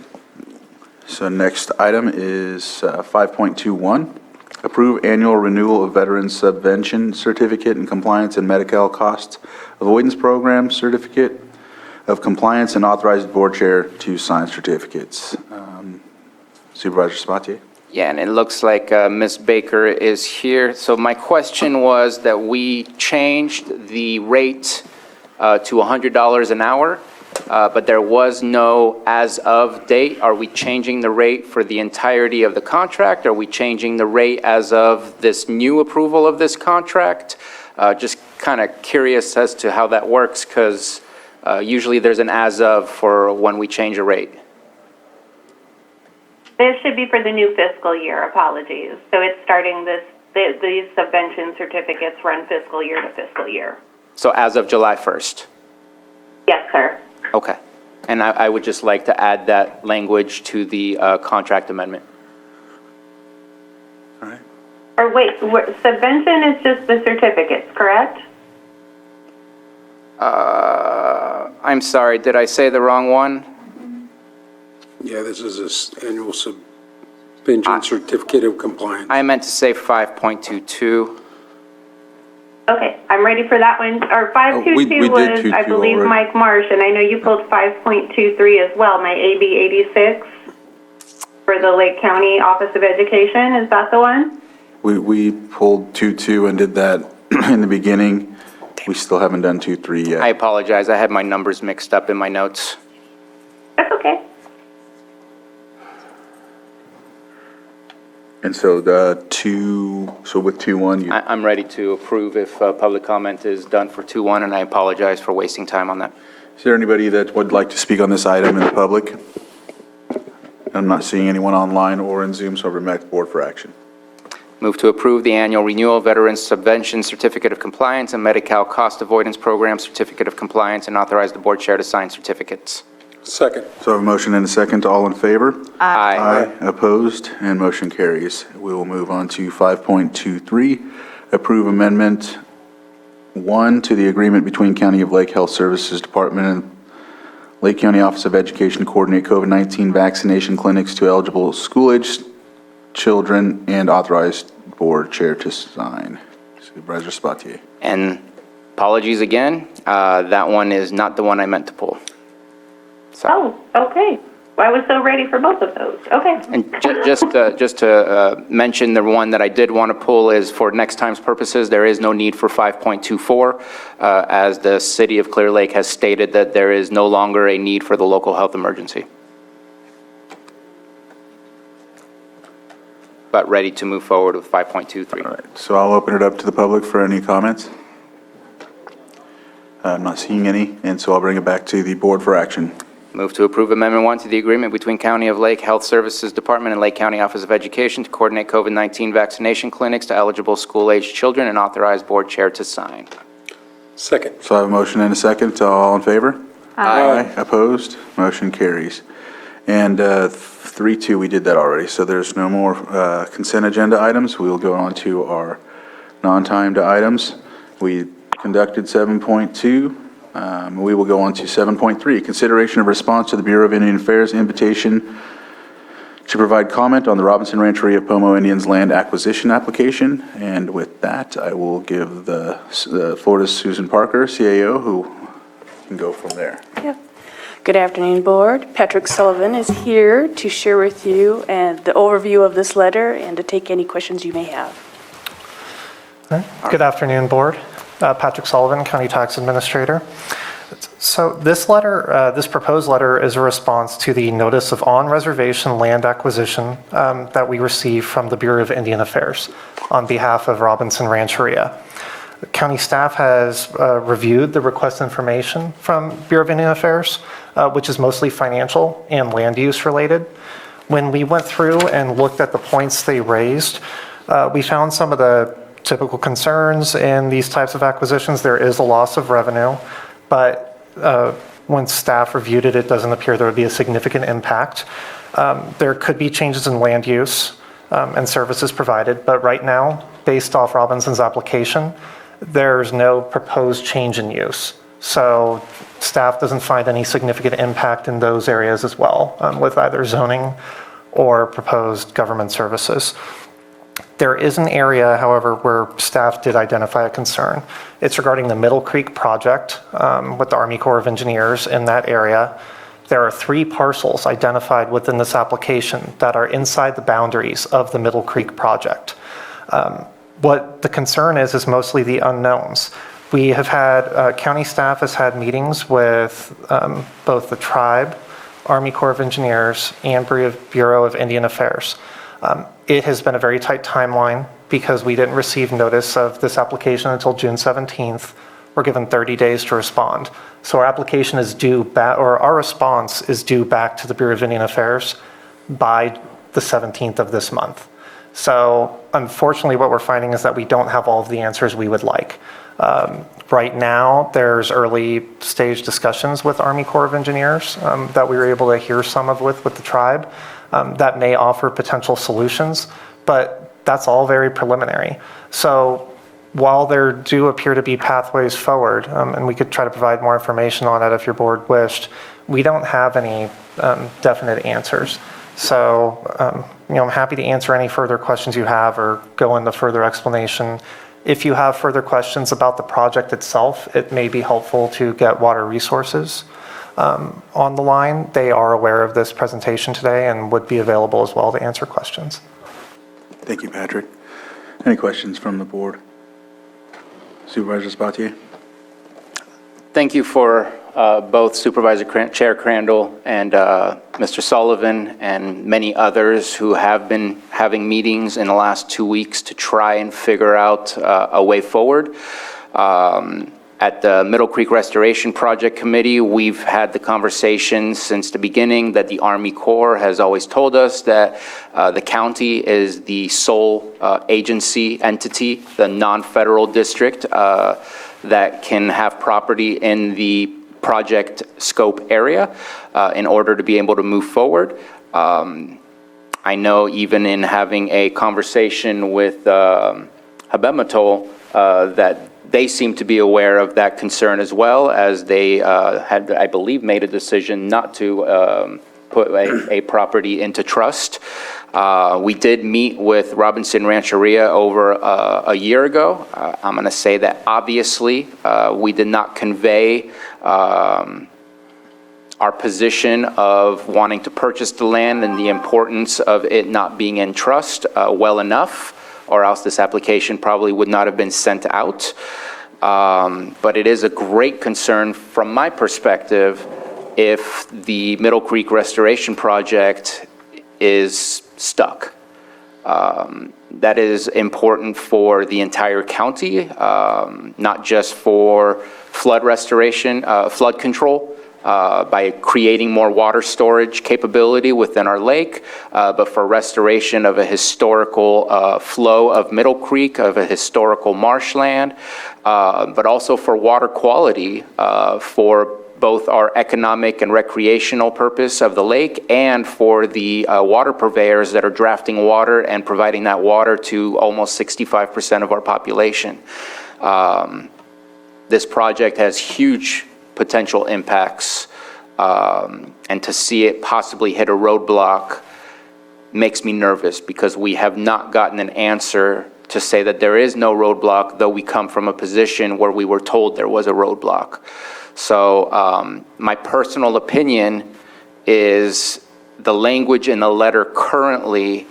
So next item is 5.21. Approve annual renewal of Veteran Subvention Certificate in Compliance and Medi-Cal Cost Avoidance Program Certificate of Compliance and authorize the board chair to sign certificates. Supervisor Sabatier? Yeah, and it looks like Ms. Baker is here. So my question was that we changed the rate to $100 an hour, but there was no as-of date. Are we changing the rate for the entirety of the contract? Are we changing the rate as of this new approval of this contract? Just kind of curious as to how that works, because usually there's an as-of for when we change a rate. This should be for the new fiscal year, apologies. So it's starting these subvention certificates run fiscal year to fiscal year. So as of July 1st? Yes, sir. Okay. And I would just like to add that language to the contract amendment. All right. Or wait, subvention is just the certificates, correct? I'm sorry, did I say the wrong one? Yeah, this is this annual subvention certificate of compliance. I meant to say 5.22. Okay, I'm ready for that one. Or 522 we did was, 22 I believe, already. Mike Marsh, and I know you pulled 5.23 as well, my AB 86 for the Lake County Office of Education. Is that the one? We pulled 2.2 and did that in the beginning. We still haven't done 2.3 yet. I apologize, I had my numbers mixed up in my notes. That's okay. And so with 2.1, I'm ready to approve if public comment is done for 2.1, and I apologize for wasting time on that. is there anybody that would like to speak on this item in the public? I'm not seeing anyone online or in Zoom, so I'll bring back to the board for action. Move to approve the annual renewal Veterans Subvention Certificate of Compliance and Medi-Cal Cost Avoidance Program Certificate of Compliance and authorize the board chair to sign certificates. Second. So I have a motion and a second. All in favor? Aye. Opposed? And motion carries. We will move on to 5.23, approve Amendment 1 to the agreement between County of Lake Health Services Department and Lake County Office of Education to coordinate COVID-19 vaccination clinics to eligible school-aged children and authorized board chair to sign. Supervisor Spatier. And apologies again, that one is not the one I meant to pull. So. Oh, okay. Well, I was so ready for both of those. Okay. And just to mention, the one that I did want to pull is for next time's purposes, there is no need for 5.24, as the city of Clear Lake has stated that there is no longer a need for the local health emergency. But ready to move forward with 5.23. All right, so I'll open it up to the public for any comments. I'm not seeing any, and so I'll bring it back to the board for action. Move to approve Amendment 1 to the agreement between County of Lake Health Services Department and Lake County Office of Education to coordinate COVID-19 vaccination clinics to eligible school-aged children and authorize board chair to sign. Second. So I have a motion and a second. All in favor? Aye. Opposed? Motion carries. And 3.2, we did that already, so there's no more consent agenda items. We will go on to our non-timed items. We conducted 7.2. We will go on to 7.3, consideration of response to the Bureau of Indian Affairs invitation to provide comment on the Robinson Rancheria Pomo Indians land acquisition application. And with that, I will give the floor to Susan Parker, CAO, who can go from there. Yep. Good afternoon, Board. Patrick Sullivan is here to share with you the overview of this letter and to take any questions you may have. Good afternoon, Board. Patrick Sullivan, County Tax Administrator. So this letter, this proposed letter is a response to the notice of on-reservation land acquisition that we received from the Bureau of Indian Affairs on behalf of Robinson Rancheria. The county staff has reviewed the request information from Bureau of Indian Affairs, which is mostly financial and land use related. When we went through and looked at the points they raised, we found some of the typical concerns in these types of acquisitions. There is a loss of revenue, but when staff reviewed it, it doesn't appear there would be a significant impact. There could be changes in land use and services provided, but right now, based off Robinson's application, there's no proposed change in use. So staff doesn't find any significant impact in those areas as well, with either zoning or proposed government services. There is an area, however, where staff did identify a concern. It's regarding the Middle Creek project with the Army Corps of Engineers in that area. There are 3 parcels identified within this application that are inside the boundaries of the Middle Creek project. What the concern is mostly the unknowns. We have had, county staff has had meetings with both the tribe, Army Corps of Engineers, and Bureau of Indian Affairs. It has been a very tight timeline because we didn't receive notice of this application until June 17th. We're given 30 days to respond. So our application is due back, or our response is due back to the Bureau of Indian Affairs by the 17th of this month. So unfortunately, what we're finding is that we don't have all of the answers we would like. Right now, there's early stage discussions with Army Corps of Engineers that we were able to hear some of with the tribe. That may offer potential solutions, but that's all very preliminary. So while there do appear to be pathways forward, and we could try to provide more information on it if your board wished, we don't have any definite answers. So, I'm happy to answer any further questions you have or go into further explanation. If you have further questions about the project itself, it may be helpful to get Water Resources on the line. They are aware of this presentation today and would be available as well to answer questions. Thank you, Patrick. Any questions from the board? Supervisor Spatier? Thank you for both Supervisor Chair Crandall and Mr. Sullivan and many others who have been having meetings in the last 2 weeks to try and figure out a way forward. At the Middle Creek Restoration Project Committee, we've had the conversation since the beginning that the Army Corps has always told us that the county is the sole agency entity, the non-federal district that can have property in the project scope area in order to be able to move forward. I know even in having a conversation with Habematol, that they seem to be aware of that concern as well, as they had, I believe, made a decision not to put a property into trust. We did meet with Robinson Rancheria over a year ago. I'm going to say that obviously we did not convey our position of wanting to purchase the land and the importance of it not being in trust well enough, or else this application probably would not have been sent out. But it is a great concern from my perspective if the Middle Creek Restoration Project is stuck. That is important for the entire county, not just for flood restoration, flood control, by creating more water storage capability within our lake, but for restoration of a historical flow of Middle Creek, of a historical marshland, but also for water quality, for both our economic and recreational purpose of the lake, and for the water purveyors that are drafting water and providing that water to almost 65% of our population. This project has huge potential impacts, and to see it possibly hit a roadblock makes me nervous, because we have not gotten an answer to say that there is no roadblock, though we come from a position where we were told there was a roadblock. So my personal opinion is the language in the letter currently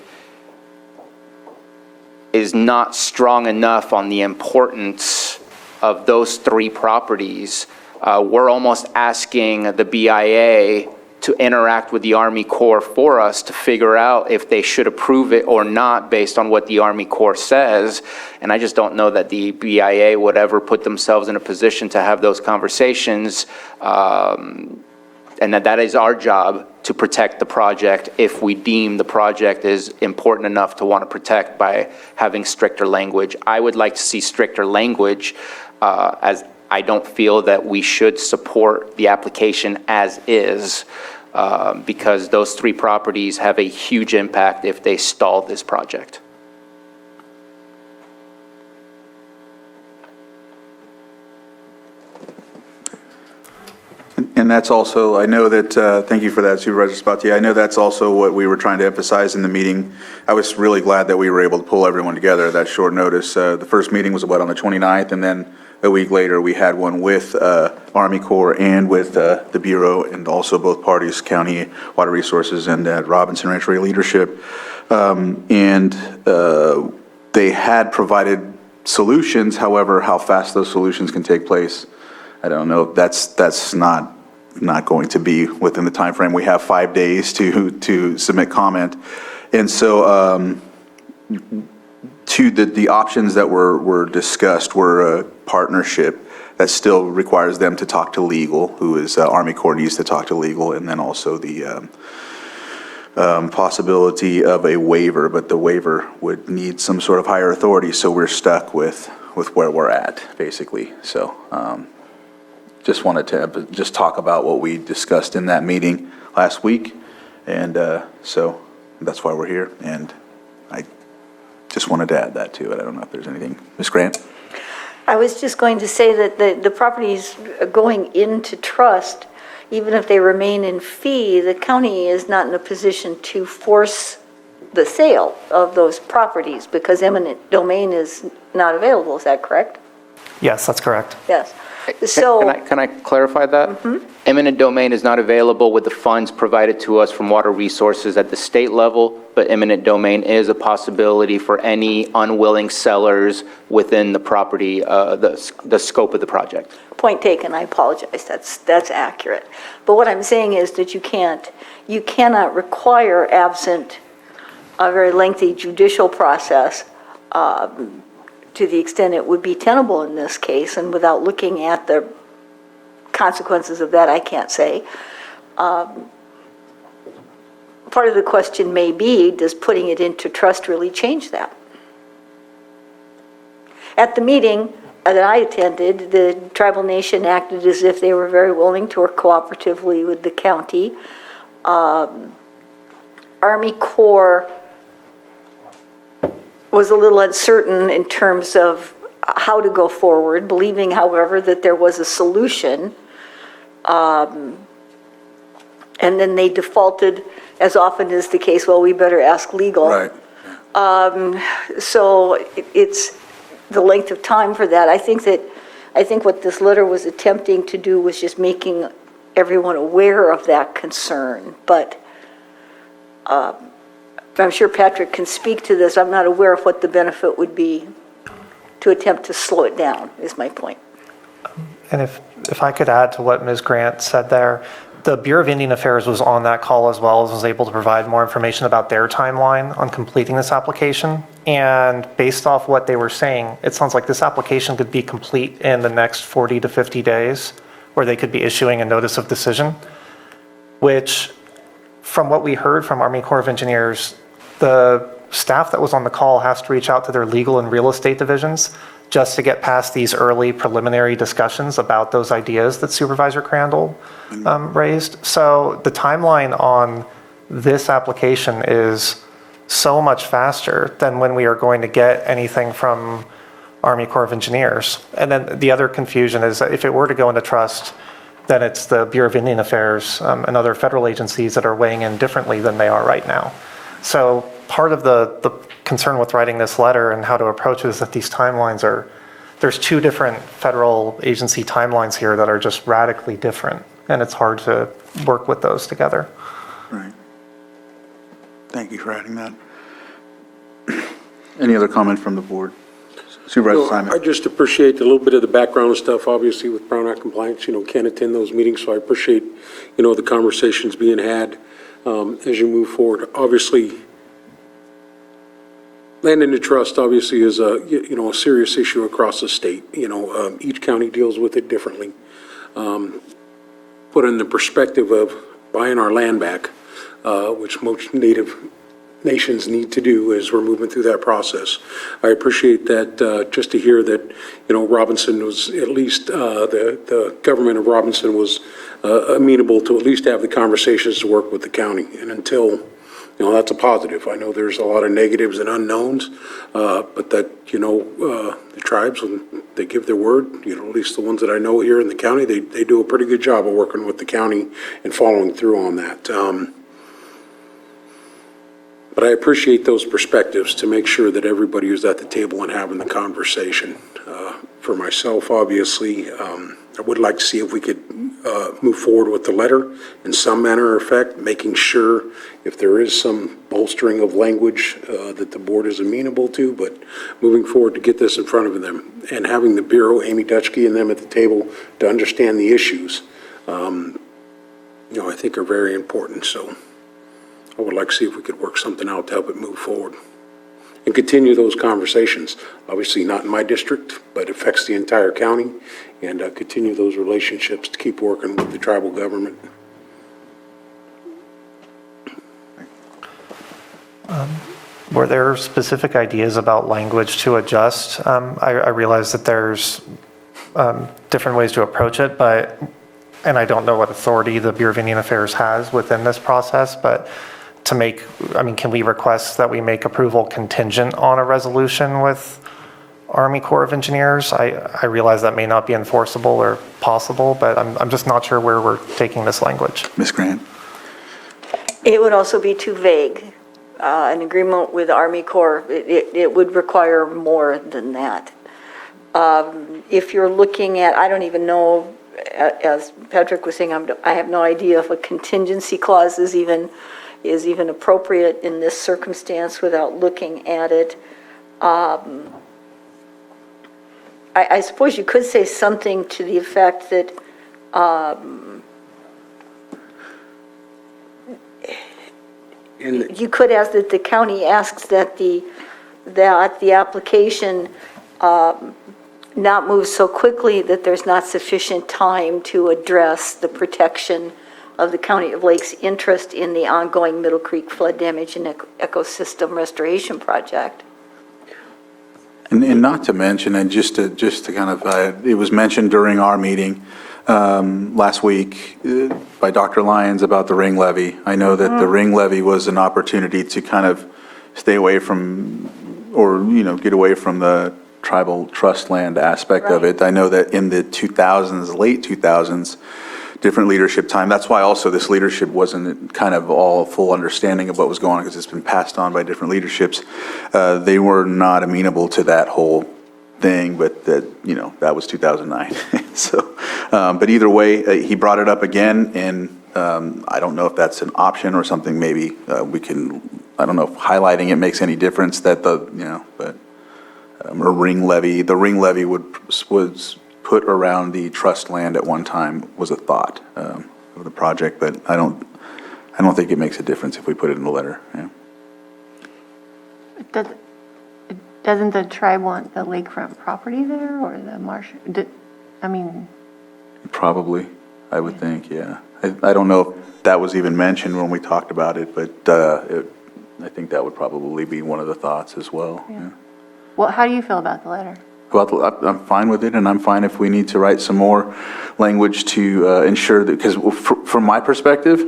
is not strong enough on the importance of those three properties. We're almost asking the BIA to interact with the Army Corps for us to figure out if they should approve it or not based on what the Army Corps says. And I just don't know that the BIA would ever put themselves in a position to have those conversations. And that is our job, to protect the project if we deem the project is important enough to want to protect by having stricter language. I would like to see stricter language, as I don't feel that we should support the application as is, because those three properties have a huge impact if they stall this project. And that's also, I know that, thank you for that, Supervisor Spatier. I know that's also what we were trying to emphasize in the meeting. I was really glad that we were able to pull everyone together at that short notice. The first meeting was on the 29th, and then a week later we had one with Army Corps and with the Bureau, and also both parties, County Water Resources and Robinson Rancheria leadership. And they had provided solutions. However, how fast those solutions can take place, I don't know. That's not going to be within the time frame. We have 5 days to submit comment, and so the options that were discussed were a partnership that still requires them to talk to legal, who is Army Corps needs to talk to legal, and then also the possibility of a waiver, but the waiver would need some sort of higher authority. So we're stuck with where we're at, basically. So. Just wanted to just talk about what we discussed in that meeting last week, and so that's why we're here, and I just wanted to add that to it. I don't know if there's anything. Ms. Grant? I was just going to say that the properties going into trust, even if they remain in fee, the county is not in a position to force the sale of those properties because eminent domain is not available. Is that correct? Yes, that's correct. Yes. So, Can I clarify that? Mm-hmm. Eminent domain is not available with the funds provided to us from Water Resources at the state level, but eminent domain is a possibility for any unwilling sellers within the property, the scope of the project. Point taken. I apologize. That's accurate. But what I'm saying is that you cannot require, absent a very lengthy judicial process, to the extent it would be tenable in this case, and without looking at the consequences of that, I can't say. Part of the question may be, does putting it into trust really change that? At the meeting, that I attended, the tribal nation acted as if they were very willing to work cooperatively with the county. Army Corps was a little uncertain in terms of how to go forward, believing, however, that there was a solution. And then they defaulted, as often is the case, well, we better ask legal. Right. So it's the length of time for that. I think what this letter was attempting to do was just making everyone aware of that concern. But I'm sure Patrick can speak to this. I'm not aware of what the benefit would be to attempt to slow it down, is my point. And if I could add to what Ms. Grant said there, the Bureau of Indian Affairs was on that call as well, as was able to provide more information about their timeline on completing this application. And based off what they were saying, it sounds like this application could be complete in the next 40 to 50 days, where they could be issuing a notice of decision, which, from what we heard from Army Corps of Engineers, the staff that was on the call has to reach out to their legal and real estate divisions just to get past these early preliminary discussions about those ideas that Supervisor Crandall raised. So the timeline on this application is so much faster than when we are going to get anything from Army Corps of Engineers. And then the other confusion is that if it were to go into trust, then it's the Bureau of Indian Affairs and other federal agencies that are weighing in differently than they are right now. So part of the concern with writing this letter and how to approach it is that these timelines there's two different federal agency timelines here that are just radically different, and it's hard to work with those together. Right. Thank you for adding that. Any other comment from the board? Supervisor Simon? I just appreciate a little bit of the background stuff, obviously, with Brown Act compliance. Can't attend those meetings, so I appreciate, the conversations being had as you move forward. Obviously, land into trust obviously is a serious issue across the state. Each county deals with it differently. Put in the perspective of buying our land back, which most native nations need to do as we're moving through that process. I appreciate that, just to hear that, Robinson was at least, the government of Robinson was amenable to at least have the conversations to work with the county. And until, that's a positive. I know there's a lot of negatives and unknowns, but that, the tribes, when they give their word, at least the ones that I know here in the county, they do a pretty good job of working with the county and following through on that. But I appreciate those perspectives to make sure that everybody who's at the table and having the conversation. For myself, obviously, I would like to see if we could move forward with the letter in some manner or effect, making sure if there is some bolstering of language that the board is amenable to, but moving forward to get this in front of them and having the Bureau, Amy Dutchke and them at the table to understand the issues, I think are very important. So I would like to see if we could work something out to help it move forward and continue those conversations. Obviously not in my district, but affects the entire county, and continue those relationships to keep working with the tribal government. Were there specific ideas about language to adjust? I realize that there's different ways to approach it, and I don't know what authority the Bureau of Indian Affairs has within this process, but can we request that we make approval contingent on a resolution with Army Corps of Engineers? I realize that may not be enforceable or possible, but I'm just not sure where we're taking this language. Ms. Grant? It would also be too vague. An agreement with Army Corps, it would require more than that. If you're looking at, I don't even know, as Patrick was saying, I have no idea if a contingency clause is even appropriate in this circumstance without looking at it. I suppose you could say something to the effect that you could ask that the county asks that the application not move so quickly that there's not sufficient time to address the protection of the County of Lake's interest in the ongoing Middle Creek flood damage and ecosystem restoration project. And not to mention, and just to kind of, it was mentioned during our meeting last week by Dr. Lyons about the ring levy. I know that the ring levy was an opportunity to kind of stay away from, or, get away from the tribal trust land aspect of it. I know that in the 2000s, late 2000s, different leadership time. That's why also this leadership wasn't kind of all full understanding of what was going on, because it's been passed on by different leaderships. They were not amenable to that whole thing, but that was 2009. So, but either way, he brought it up again, and I don't know if that's an option or something. Maybe we can. I don't know if highlighting it makes any difference. That but a ring levy. The ring levy was put around the trust land at one time, was a thought of the project, but I don't think it makes a difference if we put it in the letter. Yeah. Doesn't the tribe want the lakefront property there, or the marsh? Probably, I would think, yeah. I don't know if that was even mentioned when we talked about it, but I think that would probably be one of the thoughts as well. Yeah. Well, how do you feel about the letter? Well, I'm fine with it, and I'm fine if we need to write some more language to ensure that, because from my perspective,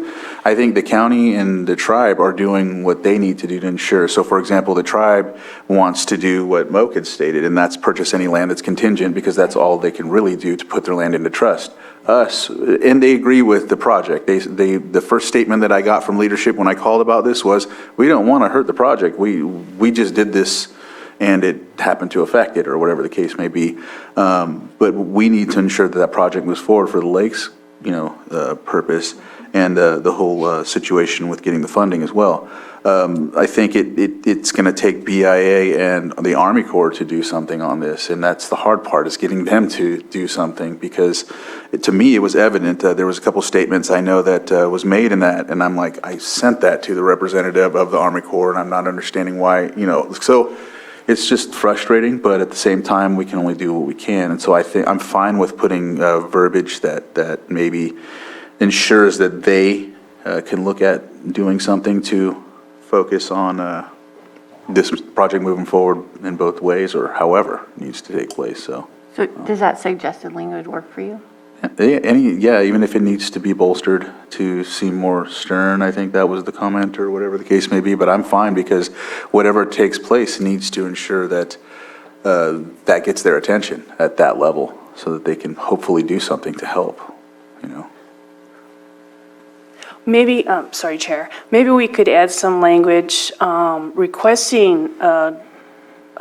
I think the county and the tribe are doing what they need to do to ensure. So, for example, the tribe wants to do what Moak had stated, and that's purchase any land that's contingent, because that's all they can really do to put their land into trust. Us, and they agree with the project. The first statement that I got from leadership when I called about this was, we don't want to hurt the project. We just did this, and it happened to affect it, or whatever the case may be. But we need to ensure that project moves forward for the lake's, purpose, and the whole situation with getting the funding as well. I think it's going to take BIA and the Army Corps to do something on this, and that's the hard part, is getting them to do something, because to me it was evident. There was a couple statements I know that was made in that, and I'm like, I sent that to the representative of the Army Corps, and I'm not understanding why, so. It's just frustrating, but at the same time, we can only do what we can. And so I think I'm fine with putting verbiage that maybe ensures that they can look at doing something to focus on this project moving forward in both ways, or however it needs to take place. So does that suggested language work for you? Even if it needs to be bolstered to seem more stern, I think that was the comment, or whatever the case may be, but I'm fine, because whatever takes place needs to ensure that that gets their attention at that level, so that they can hopefully do something to help, Maybe, sorry, Chair, maybe we could add some language requesting a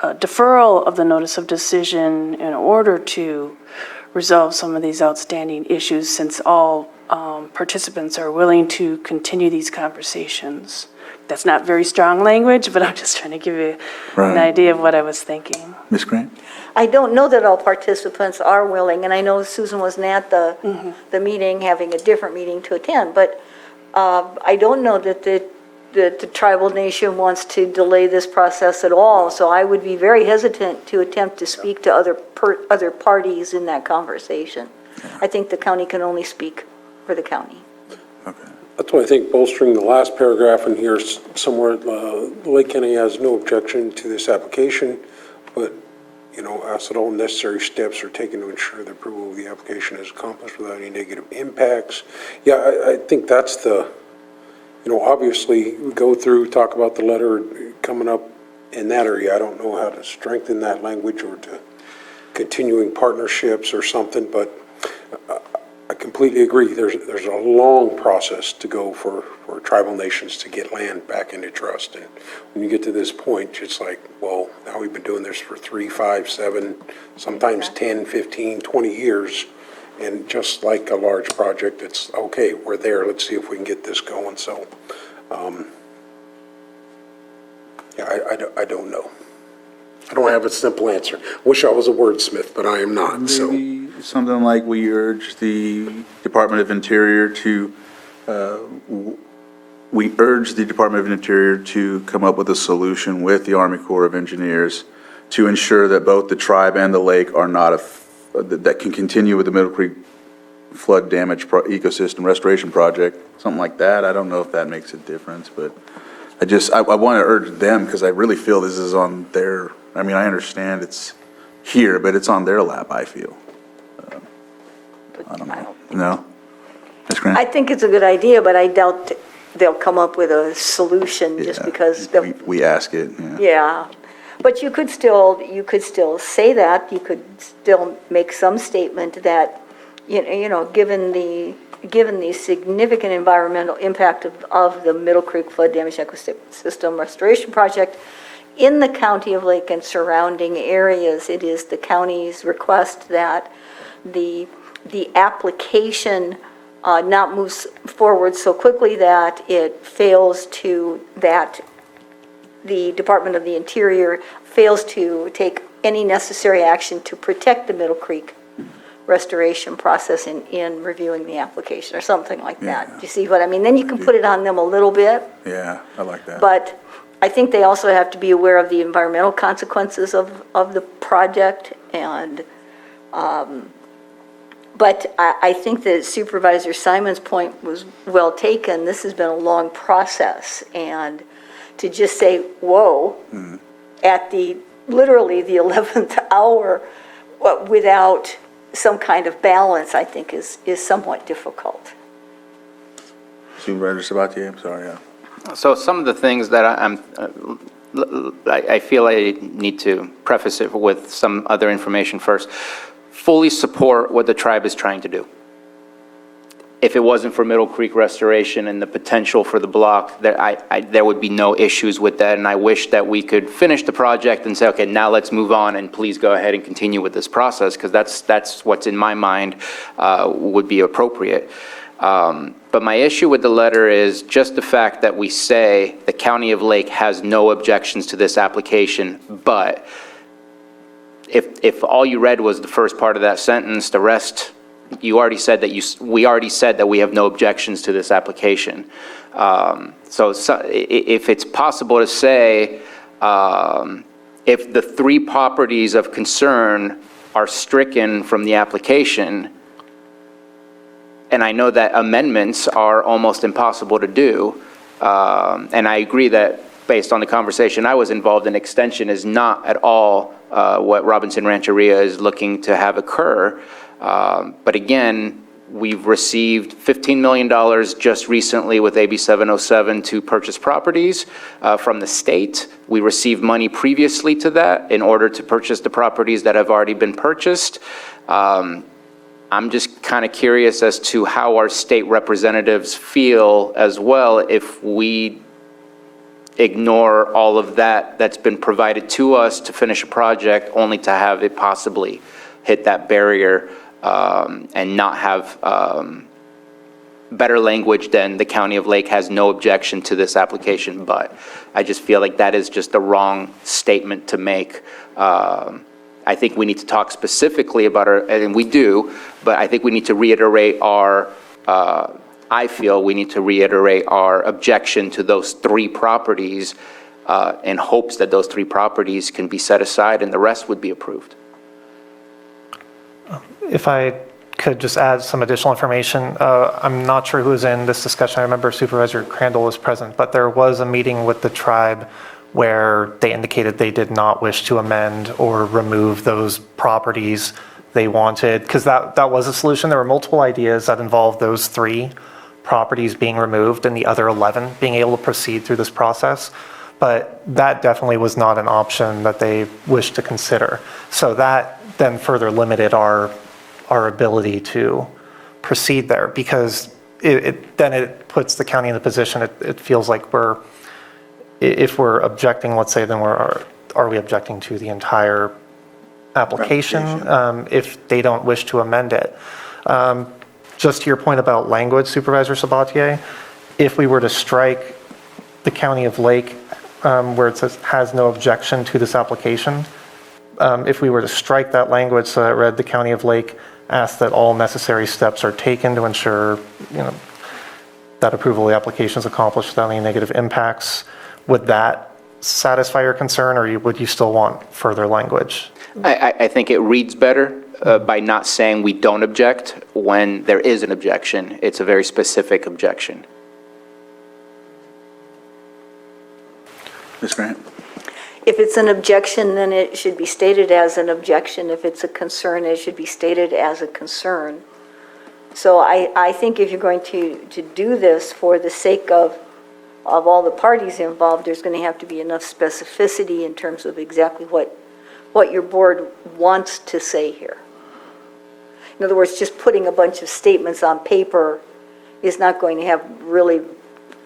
deferral of the notice of decision in order to resolve some of these outstanding issues, since all participants are willing to continue these conversations. That's not very strong language, but I'm just trying to give you an idea of what I was thinking. Ms. Grant? I don't know that all participants are willing, and I know Susan wasn't at the meeting, having a different meeting to attend, but I don't know that the tribal nation wants to delay this process at all, so I would be very hesitant to attempt to speak to other parties in that conversation. I think the county can only speak for the county. That's why I think bolstering the last paragraph in here somewhere, Lake County has no objection to this application, but, ask that all necessary steps are taken to ensure the approval of the application is accomplished without any negative impacts. Yeah, I think that's the, obviously we go through, talk about the letter coming up in that area. I don't know how to strengthen that language or to continuing partnerships or something, but I completely agree. There's a long process to go for tribal nations to get land back into trust. And when you get to this point, it's like, well, now we've been doing this for 3, 5, 7, sometimes 10, 15, 20 years. And just like a large project, it's okay, we're there. Let's see if we can get this going. So, I don't know. I don't have a simple answer. Wish I was a wordsmith, but I am not. Maybe something like, we urge the Department of Interior to come up with a solution with the Army Corps of Engineers to ensure that both the tribe and the lake are not that can continue with the Middle Creek flood damage ecosystem restoration project, something like that. I don't know if that makes a difference, but I want to urge them, because I really feel this is on their I mean, I understand it's here, but it's on their lap, I feel. I don't know. No? Ms. Grant? I think it's a good idea, but I doubt they'll come up with a solution just Yeah, because we ask it, yeah. yeah. But you could still say that, you could still make some statement that, given the significant environmental impact of the Middle Creek flood damage ecosystem restoration project in the county of Lake and surrounding areas, it is the county's request that the application not move forward so quickly that it fails to, that the Department of the Interior fails to take any necessary action to protect the Middle Creek restoration process in reviewing the application or something like that. Do you see what I mean? Then you can put it on them a little bit, Yeah, I like that. but I think they also have to be aware of the environmental consequences of the project and, but I think that Supervisor Simon's point was well taken. This has been a long process, and to just say, whoa, at literally the 11th hour, without some kind of balance, I think is somewhat difficult. Supervisor Sabatier, I'm sorry, yeah. So some of the things that I feel I need to preface it with some other information first. Fully support what the tribe is trying to do. If it wasn't for Middle Creek restoration and the potential for the block, there would be no issues with that, and I wish that we could finish the project and say, okay, now let's move on and please go ahead and continue with this process, because that's what's in my mind would be appropriate. But my issue with the letter is just the fact that we say the County of Lake has no objections to this application, but if all you read was the first part of that sentence, the rest, you already said that we already said that we have no objections to this application. So if it's possible to say, if the 3 properties of concern are stricken from the application, and I know that amendments are almost impossible to do, and I agree that based on the conversation I was involved in, extension is not at all what Robinson Rancheria is looking to have occur. But again, we've received $15 million just recently with AB 707 to purchase properties from the state. We received money previously to that in order to purchase the properties that have already been purchased. I'm just kind of curious as to how our state representatives feel as well if we ignore all of that's been provided to us to finish a project only to have it possibly hit that barrier and not have better language than the County of Lake has no objection to this application. But I just feel like that is just the wrong statement to make. I think we need to talk specifically about and we do, but I think we need to reiterate I feel we need to reiterate our objection to those 3 properties in hopes that those 3 properties can be set aside and the rest would be approved. If I could just add some additional information, I'm not sure who was in this discussion. I remember Supervisor Crandall was present, but there was a meeting with the tribe where they indicated they did not wish to amend or remove those properties they wanted, because that was a solution. There were multiple ideas that involved those 3 properties being removed and the other 11 being able to proceed through this process. But that definitely was not an option that they wished to consider. So that then further limited our ability to proceed there, because then it puts the county in the position, it feels like if we're objecting, let's say, then are we objecting to the entire application if they don't wish to amend it? Just to your point about language, Supervisor Sabatier, if we were to strike the County of Lake where it says has no objection to this application, if we were to strike that language so that it read the County of Lake asks that all necessary steps are taken to ensure that approval of the application is accomplished without any negative impacts, would that satisfy your concern, or would you still want further language? I think it reads better by not saying we don't object when there is an objection. It's a very specific objection. Ms. Grant? If it's an objection, then it should be stated as an objection. If it's a concern, it should be stated as a concern. So I think if you're going to do this for the sake of all the parties involved, there's going to have to be enough specificity in terms of exactly what your board wants to say here. In other words, just putting a bunch of statements on paper is not going to have really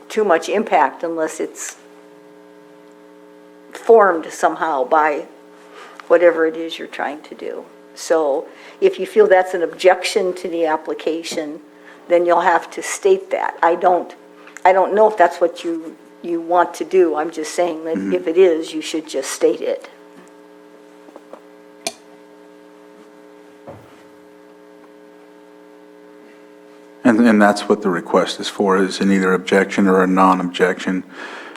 too much impact unless it's formed somehow by whatever it is you're trying to do. So if you feel that's an objection to the application, then you'll have to state that. I don't know if that's what you want to do. I'm just saying that if it is, you should just state it. And that's what the request is for, is an either objection or a non-objection.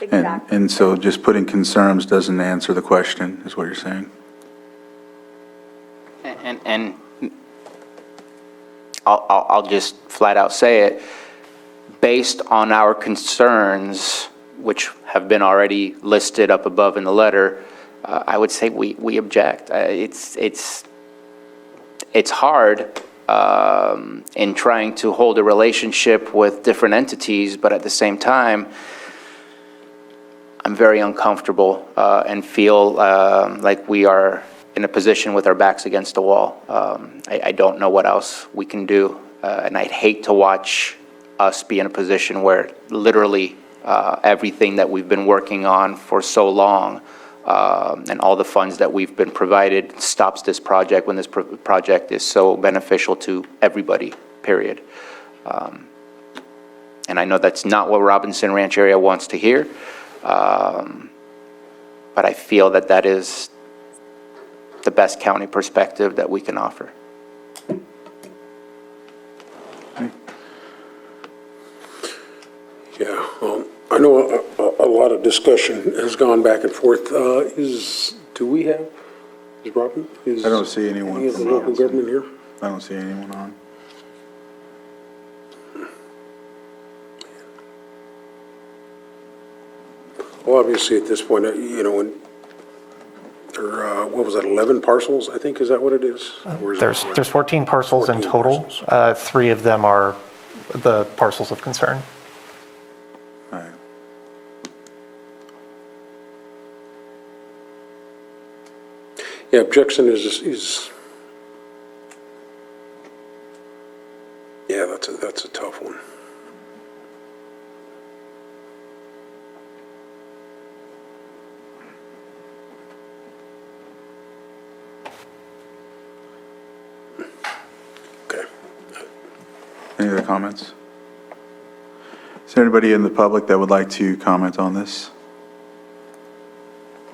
Exactly. And so just putting concerns doesn't answer the question, is what you're saying? And I'll just flat out say it, based on our concerns, which have been already listed up above in the letter, I would say we object. It's hard in trying to hold a relationship with different entities, but at the same time, I'm very uncomfortable and feel like we are in a position with our backs against the wall. I don't know what else we can do, and I'd hate to watch us be in a position where literally everything that we've been working on for so long and all the funds that we've been provided stops this project when this project is so beneficial to everybody, period. And I know that's not what Robinson Ranch area wants to hear, but I feel that that is the best county perspective that we can offer. Yeah, well, I know a lot of discussion has gone back and forth. Do we have, is Robin? I don't see anyone Any of the from local government here? I don't see anyone on. Well, obviously, at this point, when there, what was that, 11 parcels, I think, is that what it is? Or is it There's 14 parcels in 14 total. parcels. 3 of them are the parcels of concern. All right. Yeah, objection is, yeah, that's a tough one. Okay. Any other comments? Is there anybody in the public that would like to comment on this?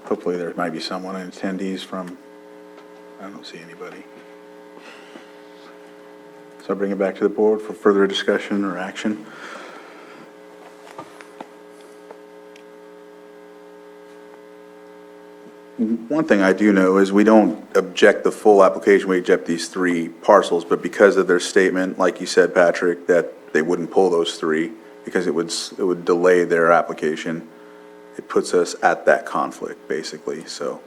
Hopefully there might be someone in attendees from, I don't see anybody. So I'll bring it back to the board for further discussion or action. One thing I do know is we don't object the full application, we object these 3 parcels, but because of their statement, like you said, Patrick, that they wouldn't pull those 3 because it would delay their application, it puts us at that conflict, basically, so.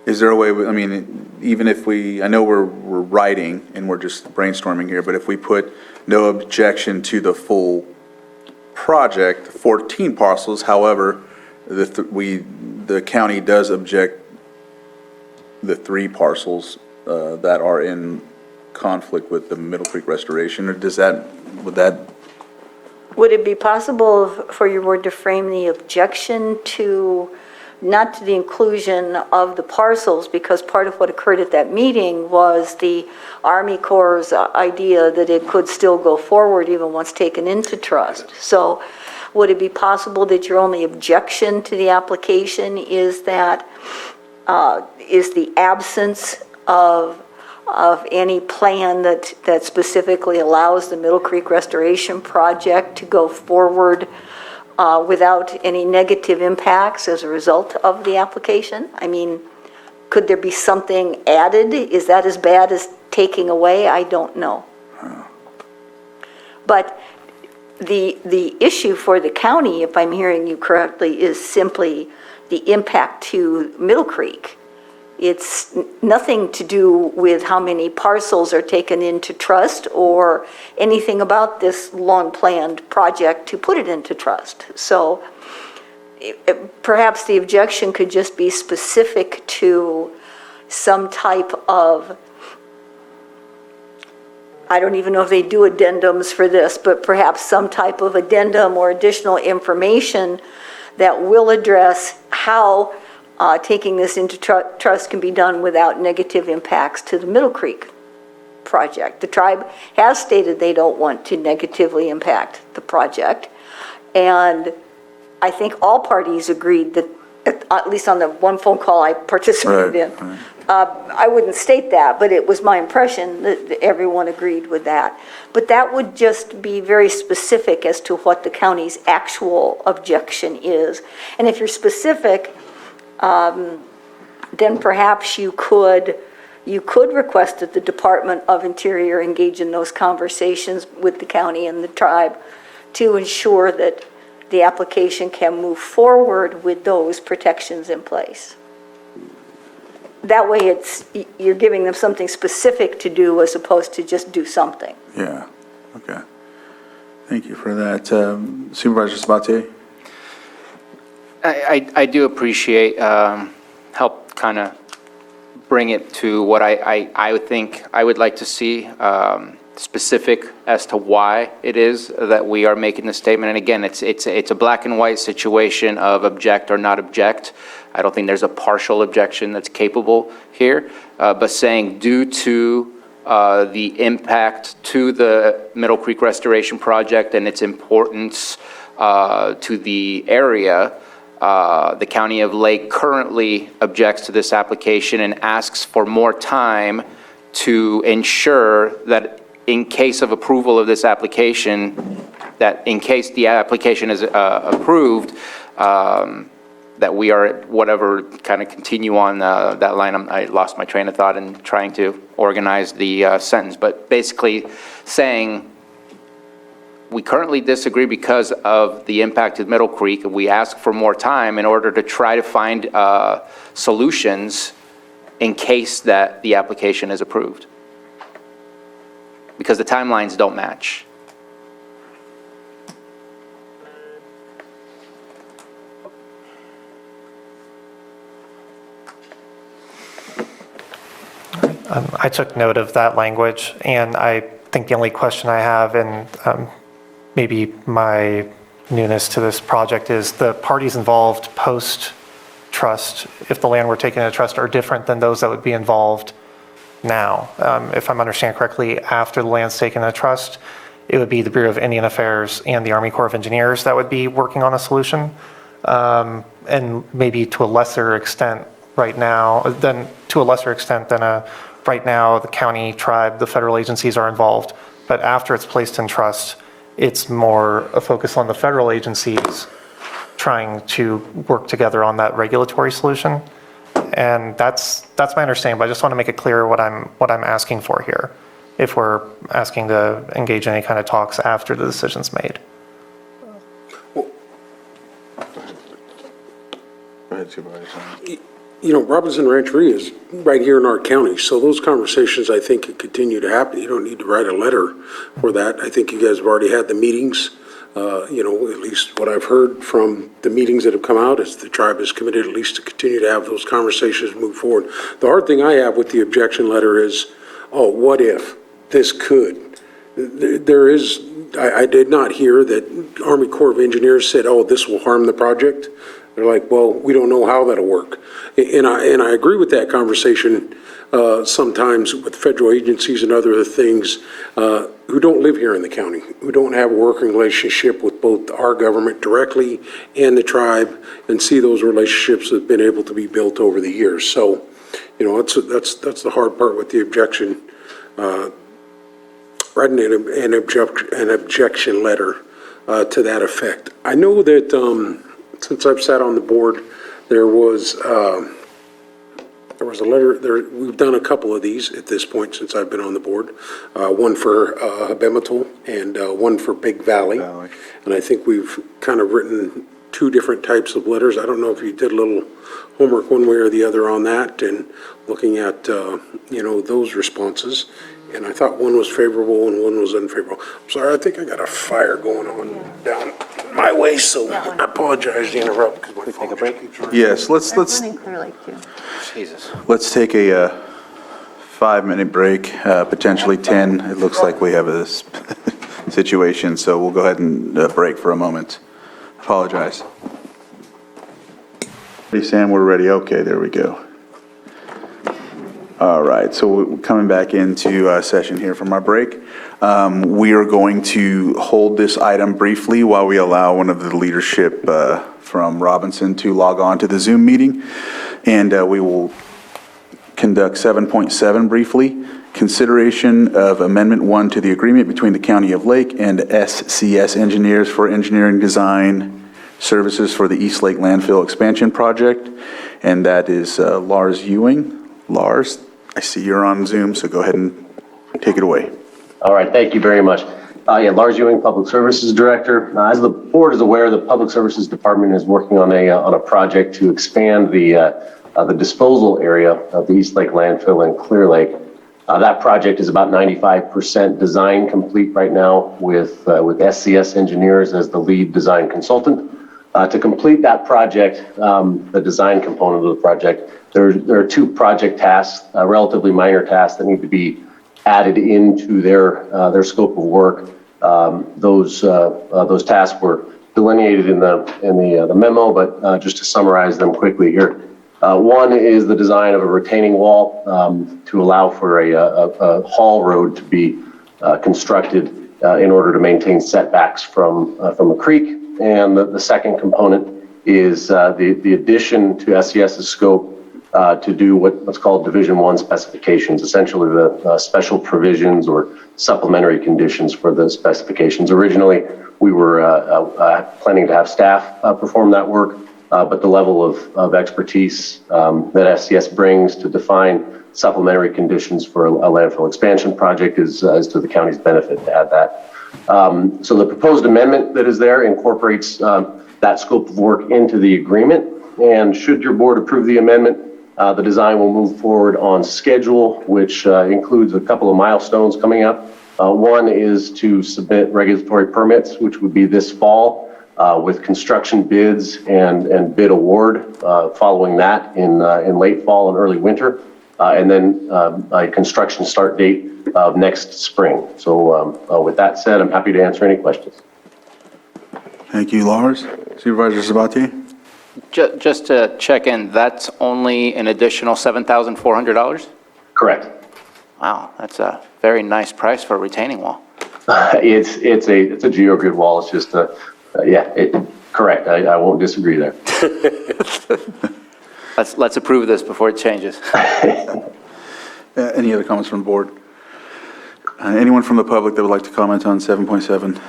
Is there a way, I mean, even if I know we're writing and we're just brainstorming here, but if we put no objection to the full project, 14 parcels, however, the county does object the 3 parcels that are in conflict with the Middle Creek restoration, or Would it be possible for your board to frame the objection to, not to the inclusion of the parcels, because part of what occurred at that meeting was the Army Corps' idea that it could still go forward even once taken into trust. So would it be possible that your only objection to the application is that, is the absence of any plan that specifically allows the Middle Creek Restoration Project to go forward without any negative impacts as a result of the application? I mean, could there be something added? Is that as bad as taking away? I don't know. But the issue for the county, if I'm hearing you correctly, is simply the impact to Middle Creek. It's nothing to do with how many parcels are taken into trust or anything about this long-planned project to put it into trust. So perhaps the objection could just be specific to some type of, I don't even know if they do addendums for this, but perhaps some type of addendum or additional information that will address how taking this into trust can be done without negative impacts to the Middle Creek project. The tribe has stated they don't want to negatively impact the project. And I think all parties agreed that, at least on the one phone call I participated in, I wouldn't state that, but it was my impression that everyone agreed with that. But that would just be very specific as to what the county's actual objection is. And if you're specific, then perhaps you could request that the Department of Interior engage in those conversations with the county and the tribe to ensure that the application can move forward with those protections in place. That way you're giving them something specific to do as opposed to just do something. Yeah, okay. Thank you for that. Supervisor Sabatier? I do appreciate help kind of bring it to what I would think I would like to see specific as to why it is that we are making this statement. And again, it's a black and white situation of object or not object. I don't think there's a partial objection that's capable here, but saying due to the impact to the Middle Creek Restoration Project and its importance to the area, the County of Lake currently objects to this application and asks for more time to ensure that in case of approval of this application, that in case the application is approved, that we are whatever kind of continue on that line. I lost my train of thought in trying to organize the sentence, but basically saying we currently disagree because of the impact of Middle Creek, and we ask for more time in order to try to find solutions in case that the application is approved. Because the timelines don't match. I took note of that language, and I think the only question I have, and maybe my newness to this project, is the parties involved post-trust, if the land were taken into trust, are different than those that would be involved now. If I'm understanding correctly, after the land's taken into trust, it would be the Bureau of Indian Affairs and the Army Corps of Engineers that would be working on a solution, and maybe to a lesser extent right now, than right now, the county, tribe, the federal agencies are involved. But after it's placed in trust, it's more a focus on the federal agencies trying to work together on that regulatory solution. And that's my understanding, but I just want to make it clear what I'm asking for here, if we're asking to engage in any kind of talks after the decision's made. Go ahead, Supervisor. You know, Robinson Rancheria is right here in our county, so those conversations, I think, could continue to happen. You don't need to write a letter for that. I think you guys have already had the meetings. You know, at least what I've heard from the meetings that have come out is the tribe is committed at least to continue to have those conversations move forward. The hard thing I have with the objection letter is, oh, what if this could? There is, I did not hear that Army Corps of Engineers said, oh, this will harm the project. They're like, well, we don't know how that'll work. And I agree with that conversation sometimes with federal agencies and other things who don't live here in the county, who don't have a working relationship with both our government directly and the tribe, and see those relationships that have been able to be built over the years. So, you know, that's the hard part with the objection. Writing an objection letter to that effect. I know that since I've sat on the board, there was a There was a letter, we've done a couple of these at this point since I've been on the board. One for Abimatel and one for Big Valley. And I think we've kind of written two different types of letters. I don't know if you did a little homework one way or the other on that and looking at, those responses. And I thought one was favorable and one was unfavorable. I'm sorry, I think I got a fire going on down my way, so I apologize to interrupt. Can we take a break? Yes, let's Clear Lake too. Jesus. let's take a 5-minute break, potentially 10. It looks like we have a situation, so we'll go ahead and break for a moment. Apologize. Ready, Sam? We're ready. Okay, there we go. All right, so we're coming back into session here from our break. We are going to hold this item briefly while we allow one of the leadership from Robinson to log on to the Zoom meeting. And we will conduct 7.7 briefly. Consideration of Amendment 1 to the agreement between the County of Lake and SCS Engineers for engineering design services for the East Lake Landfill Expansion Project. And that is Lars Ewing. Lars, I see you're on Zoom, so go ahead and take it away. All right, thank you very much. Lars Ewing, Public Services Director. As the board is aware, the Public Services Department is working on a project to expand the disposal area of the East Lake Landfill in Clear Lake. That project is about 95% design complete right now with SCS Engineers as the lead design consultant. To complete that project, the design component of the project, there are two project tasks, relatively minor tasks that need to be added into their scope of work. Those tasks were delineated in the memo, but just to summarize them quickly here. One is the design of a retaining wall to allow for a haul road to be constructed in order to maintain setbacks from a creek. And the second component is the addition to SCS's scope to do what's called Division 1 specifications, essentially the special provisions or supplementary conditions for the specifications. Originally, we were planning to have staff perform that work, but the level of expertise that SCS brings to define supplementary conditions for a landfill expansion project is to the county's benefit to add that. So the proposed amendment that is there incorporates that scope of work into the agreement. And should your board approve the amendment, the design will move forward on schedule, which includes a couple of milestones coming up. One is to submit regulatory permits, which would be this fall, with construction bids and bid award following that in late fall and early winter. And then a construction start date of next spring. So with that said, I'm happy to answer any questions. Thank you, Lars. Supervisor Sabatier? Just to check in, that's only an additional $7,400? Correct. Wow, that's a very nice price for a retaining wall. It's a geogrid wall. It's just correct. I won't disagree there. Let's approve this before it changes. Any other comments from the board? Anyone from the public that would like to comment on 7.7?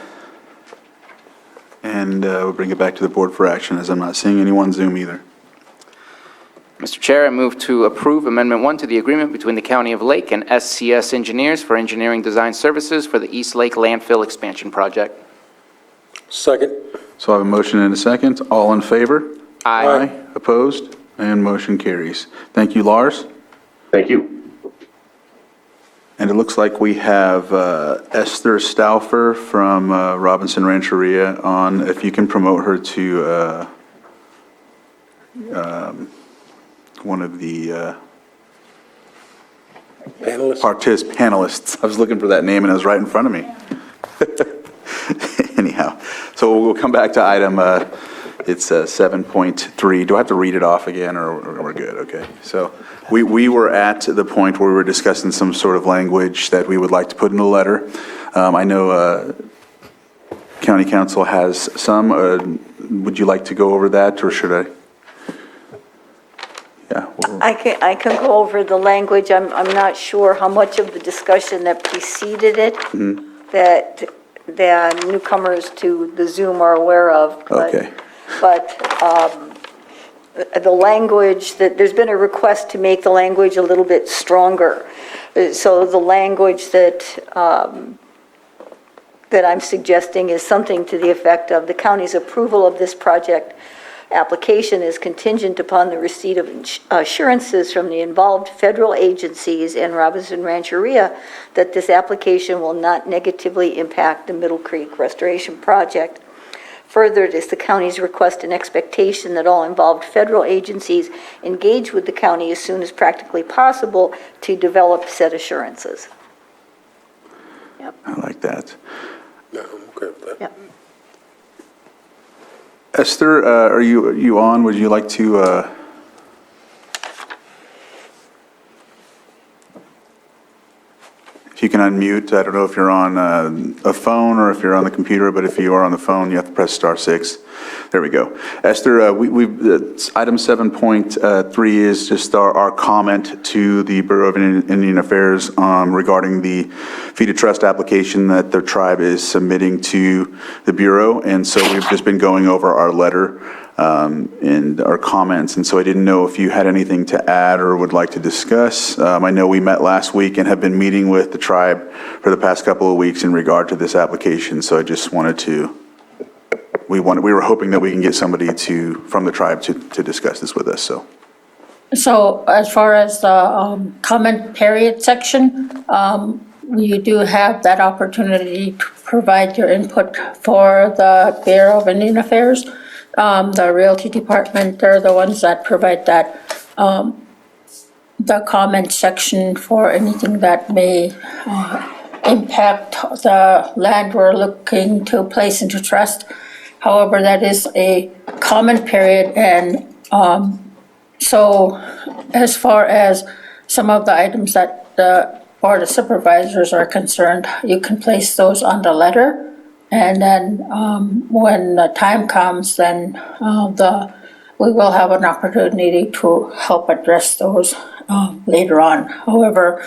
And we'll bring it back to the board for action, as I'm not seeing anyone Zoom either. Mr. Chair, I move to approve Amendment 1 to the agreement between the County of Lake and SCS Engineers for engineering design services for the East Lake Landfill Expansion Project. Second. So I have a motion and a second. All in favor? Aye. Opposed? And motion carries. Thank you, Lars. Thank you. And it looks like we have Esther Stauffer from Robinson Rancheria on. If you can promote her to one of the panelists. I was looking for that name and it was right in front of me. Anyhow, so we'll come back to item, it's 7.3. Do I have to read it off again or we're good? Okay. So we were at the point where we were discussing some sort of language that we would like to put in the letter. I know County Council has some. Would you like to go over that or should I? Yeah. I can go over the language. I'm not sure how much of the discussion that preceded it that the newcomers to the Zoom are aware of. But, Okay. But the language, that there's been a request to make the language a little bit stronger. So the language that I'm suggesting is something to the effect of the county's approval of this project application is contingent upon the receipt of assurances from the involved federal agencies and Robinson Rancheria that this application will not negatively impact the Middle Creek Restoration Project. Further, it is the county's request and expectation that all involved federal agencies engage with the county as soon as practically possible to develop said assurances. Yep. I like that. No, I'm okay with that. Yep. Esther, are you on? Would you like to? If you can unmute, I don't know if you're on a phone or if you're on the computer, but if you are on the phone, you have to press *6. There we go. Esther, item 7.3 is just our comment to the Bureau of Indian Affairs regarding the Feed a Trust application that the tribe is submitting to the Bureau. And so we've just been going over our letter and our comments. And so I didn't know if you had anything to add or would like to discuss. I know we met last week and have been meeting with the tribe for the past couple of weeks in regard to this application. So I just wanted to, we were hoping that we can get somebody from the tribe to discuss this with us. So as far as the comment period section, you do have that opportunity to provide your input for the Bureau of Indian Affairs. The Realty Department, they're the ones that provide that, the comment section for anything that may impact the land we're looking to place into trust. However, that is a comment period, and so as far as some of the items that the Board of Supervisors are concerned, you can place those on the letter. And then when the time comes, then we will have an opportunity to help address those later on. However,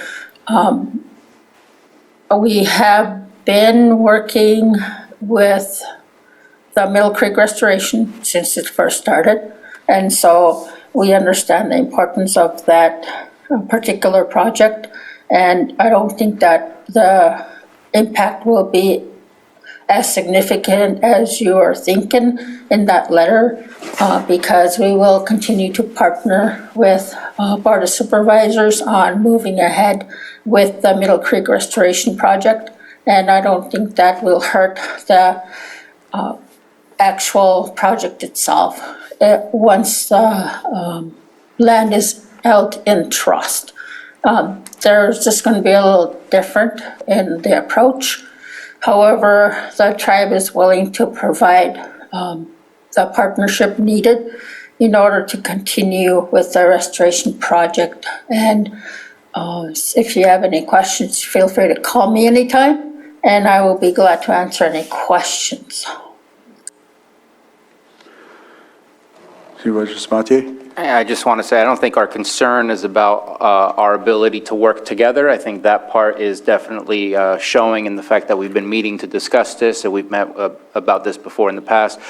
we have been working with the Middle Creek Restoration since it first started. And so we understand the importance of that particular project. And I don't think that the impact will be as significant as you are thinking in that letter, because we will continue to partner with Board of Supervisors on moving ahead with the Middle Creek Restoration Project. And I don't think that will hurt the actual project itself once the land is held in trust. There's just going to be a little different in the approach. However, the tribe is willing to provide the partnership needed in order to continue with the restoration project. And if you have any questions, feel free to call me anytime, and I will be glad to answer any questions. Supervisor Sabatier? I just want to say, I don't think our concern is about our ability to work together. I think that part is definitely showing in the fact that we've been meeting to discuss this, and we've met about this before in the past.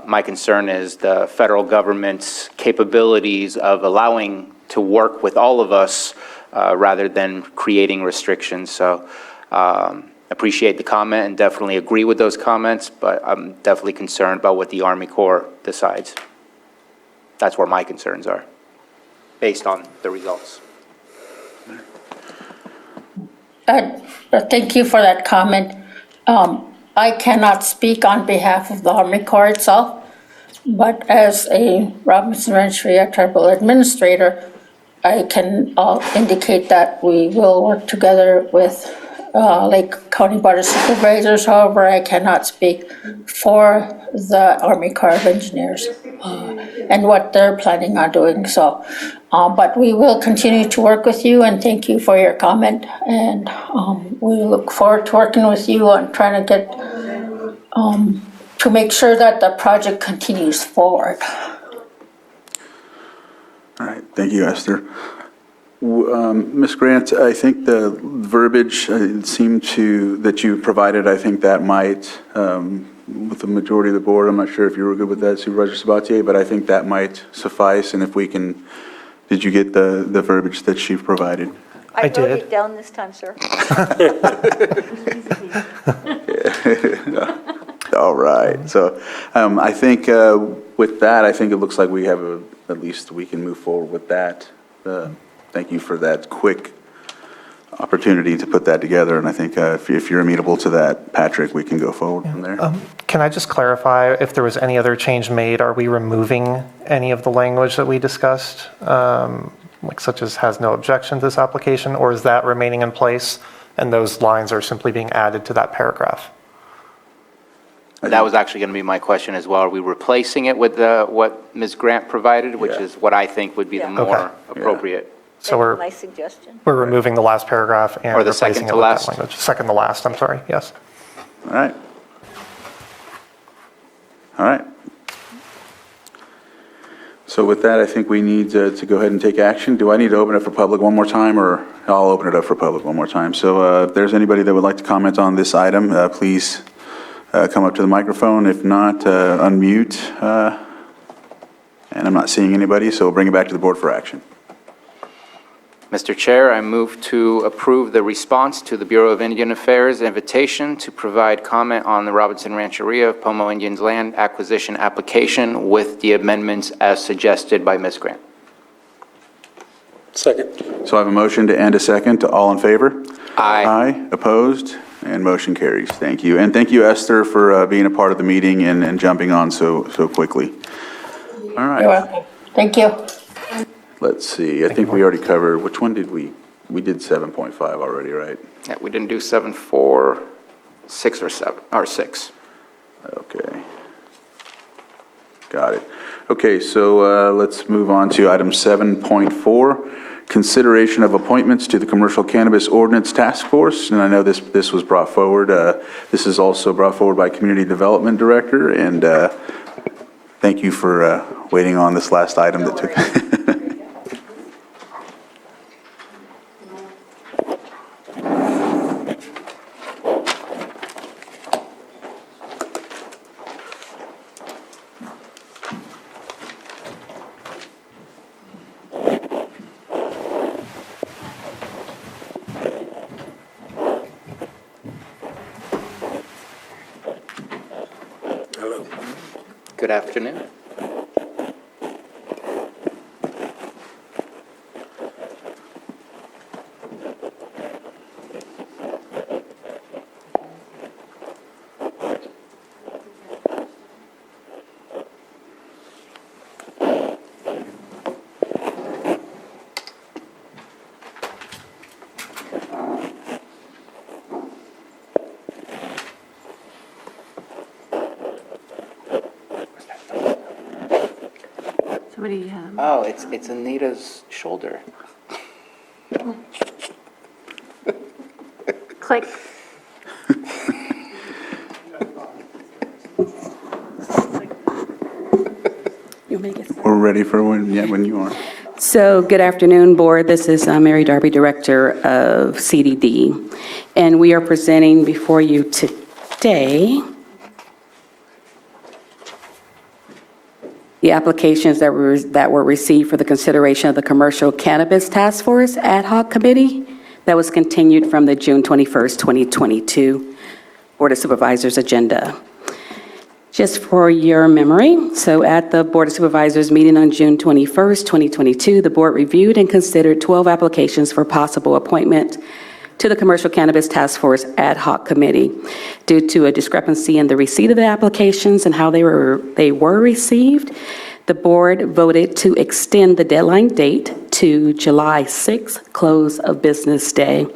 My concern is the federal government's capabilities of allowing to work with all of us rather than creating restrictions. So appreciate the comment and definitely agree with those comments, but I'm definitely concerned about what the Army Corps decides. That's where my concerns are, based on the results. Thank you for that comment. I cannot speak on behalf of the Army Corps itself, but as a Robinson Rancheria Tribal Administrator, I can indicate that we will work together with Lake County Board of Supervisors. However, I cannot speak for the Army Corps of Engineers and what they're planning on doing. So, but we will continue to work with you, and thank you for your comment. And we look forward to working with you on trying to get to make sure that the project continues forward. All right, thank you, Esther. Ms. Grant, I think the verbiage that you provided, I think that might with the majority of the board. I'm not sure if you were good with that, Supervisor Sabatier, but I think that might suffice, and if we can, did you get the verbiage that she provided? I wrote did. it down this time, sir. All right, so I think with that, I think it looks like we have at least we can move forward with that. Thank you for that quick opportunity to put that together, and I think if you're amenable to that, Patrick, we can go forward from there. Can I just clarify if there was any other change made? Are we removing any of the language that we discussed, like such as has no objection to this application, or is that remaining in place and those lines are simply being added to that paragraph? That was actually going to be my question as well. Are we replacing it with what Ms. Grant provided, which is what I think would be the more appropriate? So That's my suggestion. we're removing the last paragraph and Or the replacing second it to with that last? language. Second to last, I'm sorry, yes. All right. All right. So with that, I think we need to go ahead and take action. Do I need to open it for public one more time, or I'll open it up for public one more time? So if there's anybody that would like to comment on this item, please come up to the microphone. If not, unmute. And I'm not seeing anybody, so we'll bring it back to the board for action. Mr. Chair, I move to approve the response to the Bureau of Indian Affairs invitation to provide comment on the Robinson Rancheria of Pomo Indians land acquisition application with the amendments as suggested by Ms. Grant. Second. So I have a motion to end a second. To all in favor? Aye. Aye. Opposed? And motion carries. Thank you. And thank you, Esther, for being a part of the meeting and jumping on so quickly. All right. You're welcome. Thank you. Let's see. I think we already covered, which one did we did 7.5 already, right? Yeah, we didn't do 7, 4, 6, or 7, or 6. Okay. Got it. Okay, so let's move on to item 7.4, consideration of appointments to the Commercial Cannabis Ordinance Task Force. And I know this was brought forward. This is also brought forward by Community Development Director. And thank you for waiting on this last item that took. Hello. Good afternoon. Somebody, Oh, it's Anita's shoulder. click. We're ready for when you are. So, good afternoon, Board. This is Mary Darby, Director of CDD, and we are presenting before you today the applications that were received for the consideration of the Commercial Cannabis Task Force Ad Hoc Committee that was continued from the June 21st, 2022 Board of Supervisors agenda. Just for your memory, so at the Board of Supervisors meeting on June 21st, 2022, the board reviewed and considered 12 applications for possible appointment to the Commercial Cannabis Task Force Ad Hoc Committee. Due to a discrepancy in the receipt of the applications and how they were received, the board voted to extend the deadline date to July 6th, close of business day.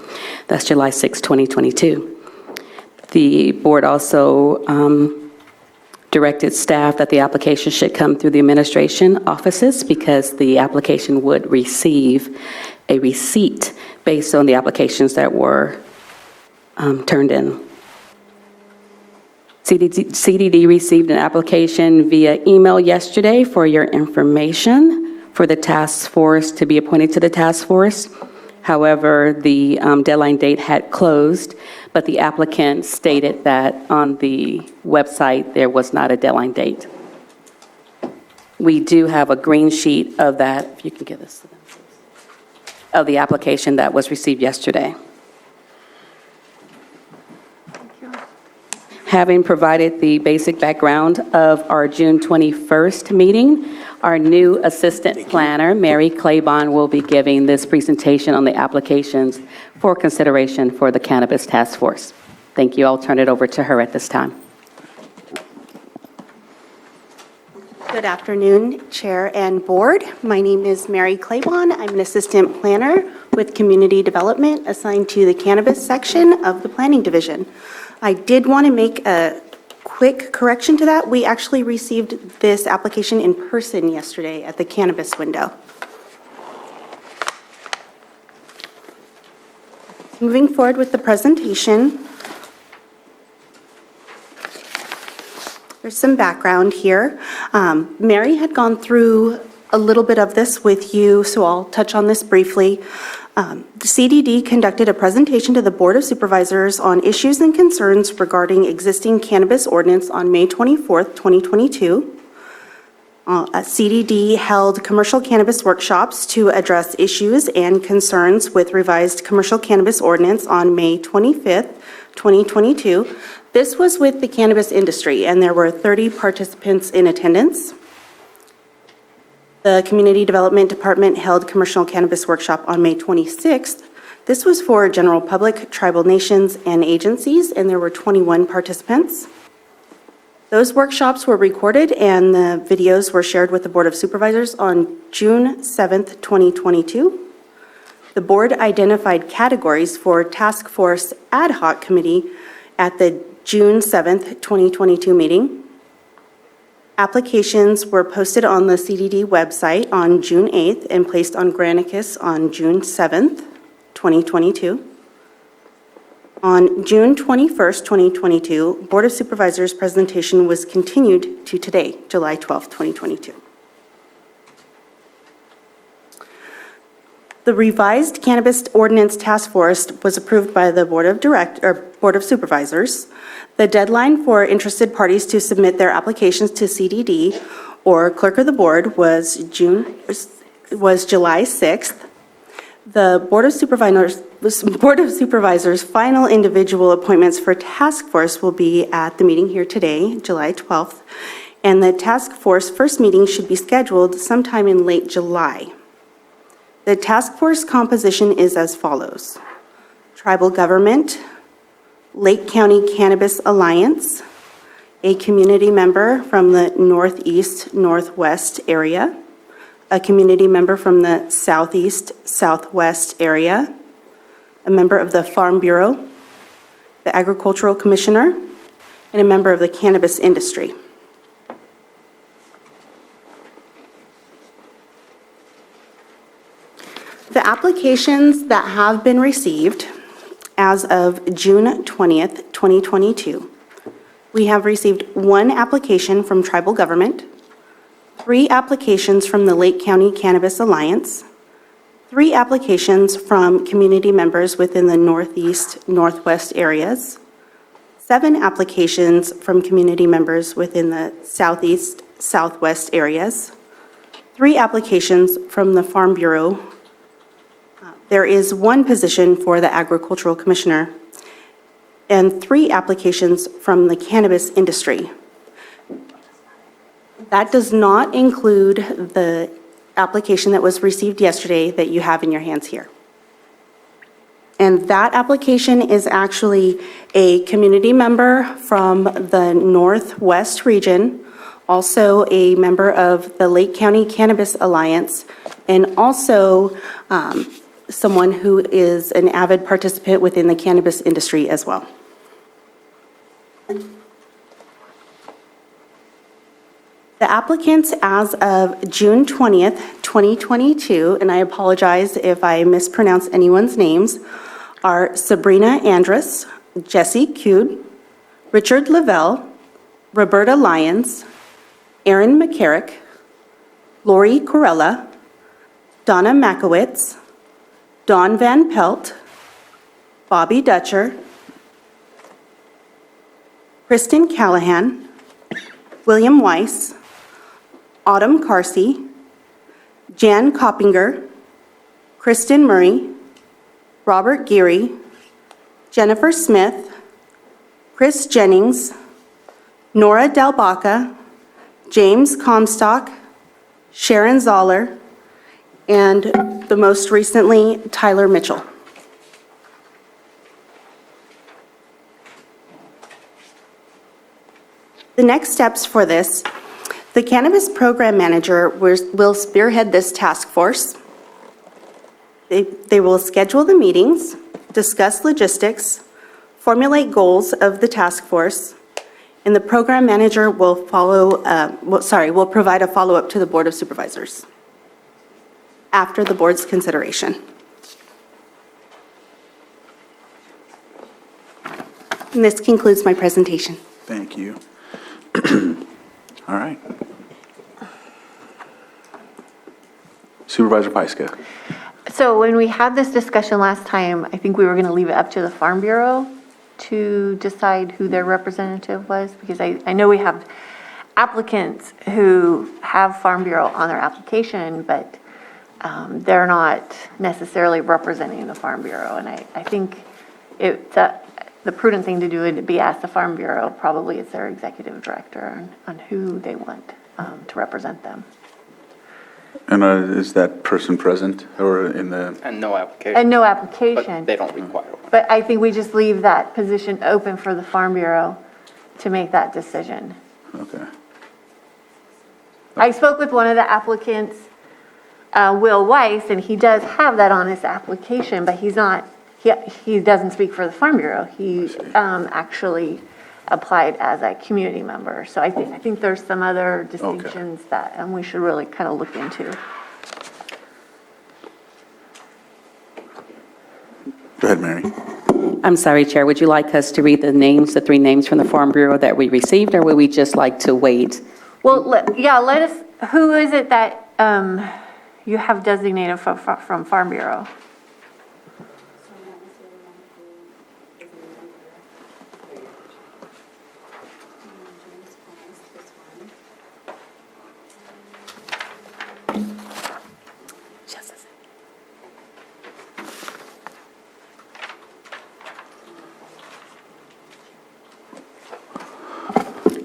That's July 6, 2022. The board also directed staff that the application should come through the administration offices because the application would receive a receipt based on the applications that were turned in. CDD received an application via email yesterday for your information for the task force to be appointed to the task force. However, the deadline date had closed but the applicant stated that on the website, there was not a deadline date. We do have a green sheet of that, if you can give this to them, please, of the application that was received yesterday. Having provided the basic background of our June 21st meeting, our new assistant planner, Mary Claiborne, will be giving this presentation on the applications for consideration for the Cannabis Task Force. Thank you. I'll turn it over to her at this time. Good afternoon, Chair and Board. My name is Mary Claiborne. I'm an assistant planner with Community Development assigned to the Cannabis section of the Planning Division. I did want to make a quick correction to that. We actually received this application in person yesterday at the Cannabis window. Moving forward with the presentation, there's some background here. Mary had gone through a little bit of this with you, so I'll touch on this briefly. The CDD conducted a presentation to the Board of Supervisors on issues and concerns regarding existing cannabis ordinance on May 24th, 2022. CDD held commercial cannabis workshops to address issues and concerns with revised commercial cannabis ordinance on May 25th, 2022. This was with the cannabis industry, and there were 30 participants in attendance. The Community Development Department held commercial cannabis workshop on May 26th. This was for general public, tribal nations, and agencies, and there were 21 participants. Those workshops were recorded, and the videos were shared with the Board of Supervisors on June 7th, 2022. The board identified categories for Task Force Ad Hoc Committee at the June 7th, 2022 meeting. Applications were posted on the CDD website on June 8th and placed on Granicus on June 7th, 2022. On June 21st, 2022, Board of Supervisors presentation was continued to today, July 12th, 2022. The revised Cannabis Ordinance Task Force was approved by the Board of Supervisors. The deadline for interested parties to submit their applications to CDD or Clerk of the Board was July 6th. The Board of Supervisors' final individual appointments for task force will be at the meeting here today, July 12th, and the task force first meeting should be scheduled sometime in late July. The task force composition is as follows: Tribal Government, Lake County Cannabis Alliance, a community member from the Northeast, Northwest area, a community member from the Southeast, Southwest area, a member of the Farm Bureau, the Agricultural Commissioner, and a member of the cannabis industry. The applications that have been received as of June 20th, 2022, we have received 1 application from Tribal Government, 3 applications from the Lake County Cannabis Alliance, 3 applications from community members within the Northeast, Northwest areas, 7 applications from community members within the Southeast, Southwest areas, 3 applications from the Farm Bureau. There is 1 position for the Agricultural Commissioner and 3 applications from the cannabis industry. That does not include the application that was received yesterday that you have in your hands here. And that application is actually a community member from the Northwest region, also a member of the Lake County Cannabis Alliance, and also someone who is an avid participant within the cannabis industry as well. The applicants as of June 20th, 2022, and I apologize if I mispronounce anyone's names, are Sabrina Andrus, Jesse Cude, Richard Lavelle, Roberta Lyons, Aaron McCarrick, Lori Corella, Donna Makowitz, Dawn Van Pelt, Bobby Dutcher, Kristen Callahan, William Weiss, Autumn Carsey, Jan Coppinger, Kristen Murray, Robert Geary, Jennifer Smith, Chris Jennings, Nora Delbaca, James Comstock, Sharon Zoller, and the most recently, Tyler Mitchell. The next steps for this, the Cannabis Program Manager will spearhead this task force. They will schedule the meetings, discuss logistics, formulate goals of the task force, and the Program Manager will will provide a follow-up to the Board of Supervisors after the board's consideration. And this concludes my presentation. Thank you. All right. Supervisor Pyska. So when we had this discussion last time, I think we were going to leave it up to the Farm Bureau to decide who their representative was, because I know we have applicants who have Farm Bureau on their application, but they're not necessarily representing the Farm Bureau. And I think the prudent thing to do would be ask the Farm Bureau, probably it's their executive director, on who they want to represent them. And is that person present or in the? And no application. And no application. But they don't require one. But I think we just leave that position open for the Farm Bureau to make that decision. Okay. I spoke with one of the applicants, Will Weiss, and he does have that on his application, but he's not, he doesn't speak for the Farm Bureau. He actually applied as a community member. So I think there's some other distinctions that we should really kind of look into. Go ahead, Mary. I'm sorry, Chair, would you like us to read the names, the 3 names from the Farm Bureau that we received, or would we just like to wait? Well, let us, who is it that you have designated from Farm Bureau?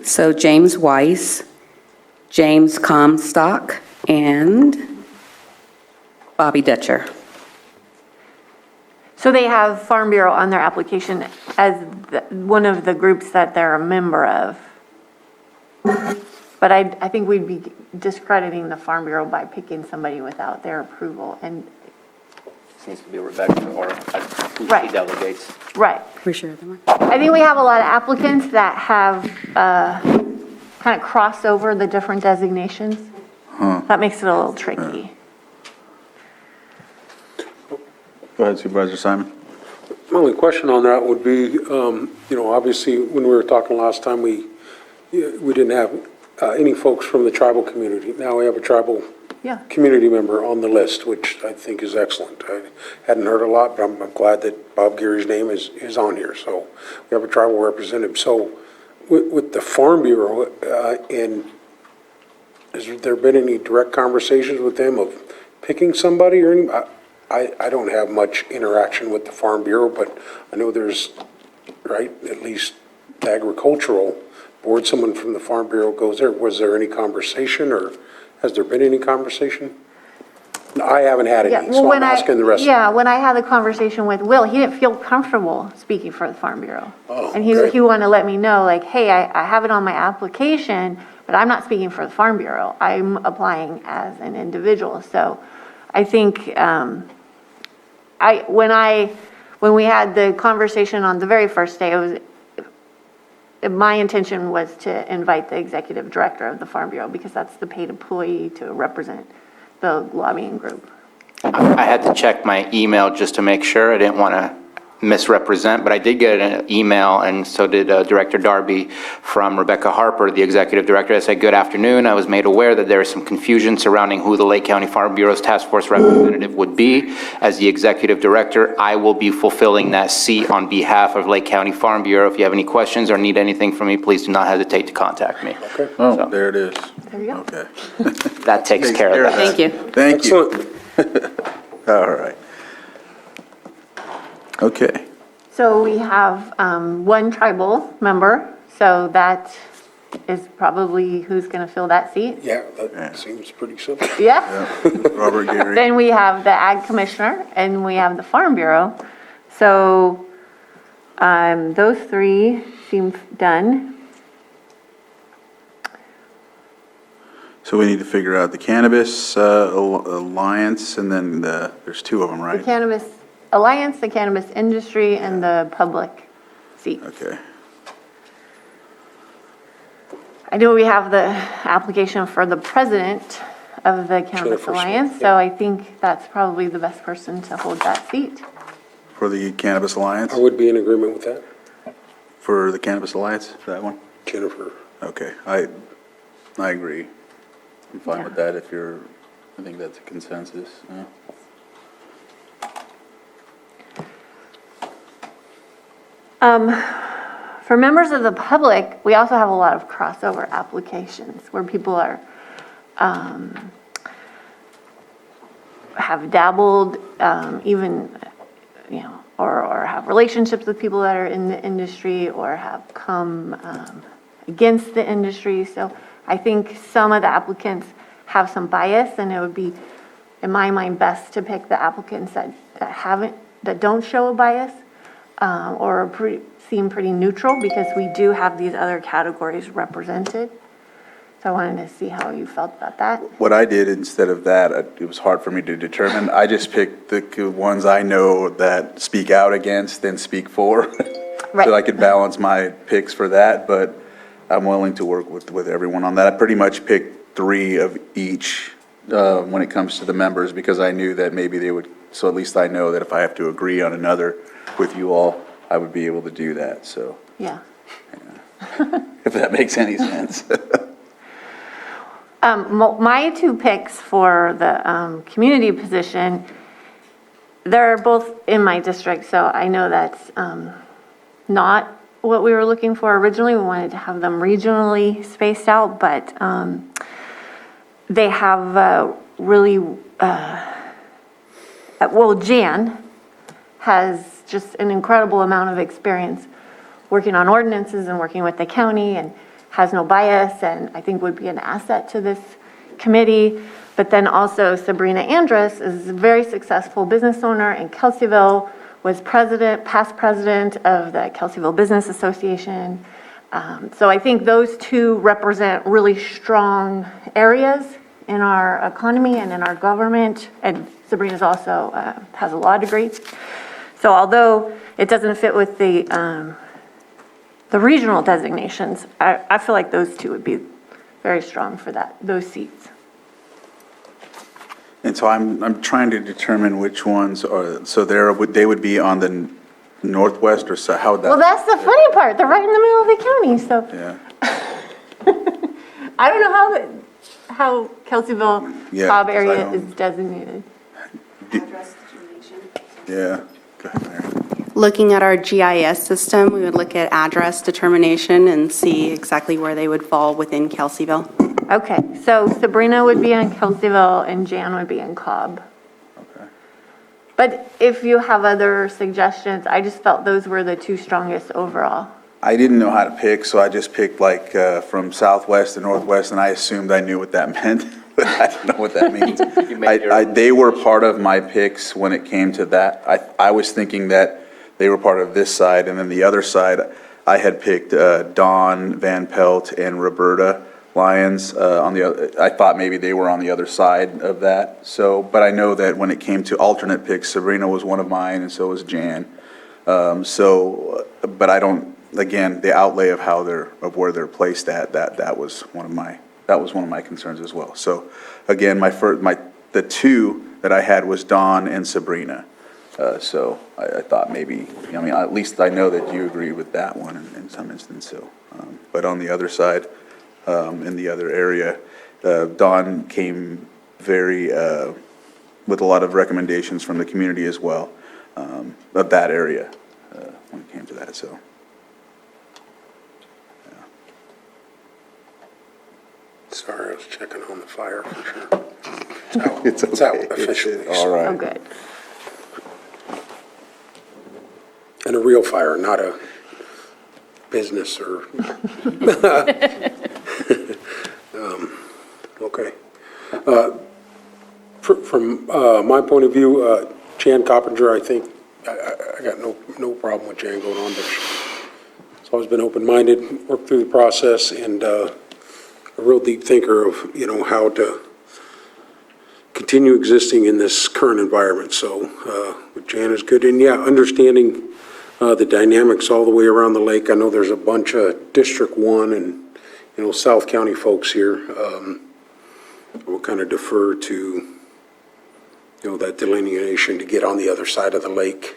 So James Weiss, James Comstock, and Bobby Dutcher. So they have Farm Bureau on their application as one of the groups that they're a member of. But I think we'd be discrediting the Farm Bureau by picking somebody without their approval. And Needs to be Rebecca or who Right. she delegates. right. For sure. I think we have a lot of applicants that have kind of crossed over the different designations. That makes it a little tricky. Go ahead, Supervisor Simon. My only question on that would be, obviously, when we were talking last time, we didn't have any folks from the tribal community. Now we have a tribal community member on the list, which I think is excellent. I hadn't heard a lot, but I'm glad that Bob Geary's name is on here. So we have a tribal representative. So with the Farm Bureau, and has there been any direct conversations with them of picking somebody or anything? I don't have much interaction with the Farm Bureau, but I know there's, right, at least the agricultural board, someone from the Farm Bureau goes there. Was there any conversation, or has there been any conversation? No, I haven't had any, so I'm asking the rest. Yeah, when I had the conversation with Will, he didn't feel comfortable speaking for the Farm Bureau. Oh, And he okay. wanted to let me know, like, hey, I have it on my application, but I'm not speaking for the Farm Bureau. I'm applying as an individual. So I think, when we had the conversation on the very first day, my intention was to invite the executive director of the Farm Bureau, because that's the paid employee to represent the lobbying group. I had to check my email just to make sure. I didn't want to misrepresent, but I did get an email, and so did Director Darby, from Rebecca Harper, the Executive Director, that said, "Good afternoon. I was made aware that there is some confusion surrounding who the Lake County Farm Bureau's Task Force representative would be. As the Executive Director, I will be fulfilling that seat on behalf of Lake County Farm Bureau. If you have any questions or need anything from me, please do not hesitate to contact me." Okay. Oh, there it is. There you go. Okay. That takes care of that. Thank you. Thank you. Excellent. All right. Okay. So we have one tribal member, so that is probably who's going to fill that seat. Yeah, that seems pretty simple. Yeah. Robert Gary. Then we have the Ag Commissioner, and we have the Farm Bureau. So those three seem done. So we need to figure out the Cannabis Alliance, and then there's two of them, The right? Cannabis Alliance, the cannabis industry, and the public seats. Okay. I know we have the application for the president of the Cannabis Jennifer Smith, Alliance, so I think that's probably the best person to hold that seat. For the Cannabis Alliance? I would be in agreement with that. For the Cannabis Alliance, that one? Jennifer. Okay, I agree. I'm fine with that if you're, I think that's a consensus. Yeah. For members of the public, we also have a lot of crossover applications where people are, have dabbled, even, or have relationships with people that are in the industry or have come against the industry. So I think some of the applicants have some bias, and it would be, in my mind, best to pick the applicants that don't show a bias, or seem pretty neutral, because we do have these other categories represented. So I wanted to see how you felt about that. What I did instead of that, it was hard for me to determine. I just picked the ones I know that speak out against and speak for. Right. So I could balance my picks for that, but I'm willing to work with everyone on that. I pretty much picked 3 of each when it comes to the members, because I knew that maybe they would, so at least I know that if I have to agree on another with you all, I would be able to do that, so. Yeah. If that makes any sense. My 2 picks for the community position, they're both in my district, so I know that's not what we were looking for originally. We wanted to have them regionally spaced out, but they have really, Jan has just an incredible amount of experience working on ordinances and working with the county, and has no bias, and I think would be an asset to this committee. But then also Sabrina Andrus is a very successful business owner in Kelseyville, was past president of the Kelseyville Business Association. So I think those 2 represent really strong areas in our economy and in our government, and Sabrina's also has a law degree. So although it doesn't fit with the regional designations, I feel like those 2 would be very strong for those seats. And so I'm trying to determine which ones are, so they would be on the northwest or so, how would that? Well, that's the funny part. They're right in the middle of the county, so Yeah, I don't know how Kelseyville, Yeah, Cobb 'cause I area don't- is designated. yeah. Go ahead, Mary. Looking at our GIS system, we would look at address determination and see exactly where they would fall within Kelseyville. Okay, so Sabrina would be in Kelseyville and Jan would be in Cobb. Okay. But if you have other suggestions, I just felt those were the 2 strongest overall. I didn't know how to pick, so I just picked like from southwest to northwest, and I assumed I knew what that meant, but I don't know what that means. They were part of my picks when it came to that. I was thinking that they were part of this side, and then the other side, I had picked Dawn Van Pelt and Roberta Lyons on the other. I thought maybe they were on the other side of that. So, but I know that when it came to alternate picks, Sabrina was one of mine, and so was Jan. But I don't. Again, the outlay of where they're placed at, that was one of my concerns as well. So, again, the 2 that I had was Dawn and Sabrina. So I thought maybe, I mean, at least I know that you agree with that one in some instance, so. But on the other side, in the other area, Dawn came very, with a lot of recommendations from the community as well, of that area, when it came to that, so. Sorry, I was checking on the fire for sure. It's It's out okay. officially. All right. Oh, good. And a real fire, not a business or, okay. From my point of view, Jan Coppinger, I think, I got no problem with Jan going on, but she's always been open-minded, worked through the process, and a real deep thinker of, how to continue existing in this current environment. So Jan is good. And yeah, understanding the dynamics all the way around the lake. I know there's a bunch of District 1 and, South County folks here. We'll kind of defer to, that delineation to get on the other side of the lake.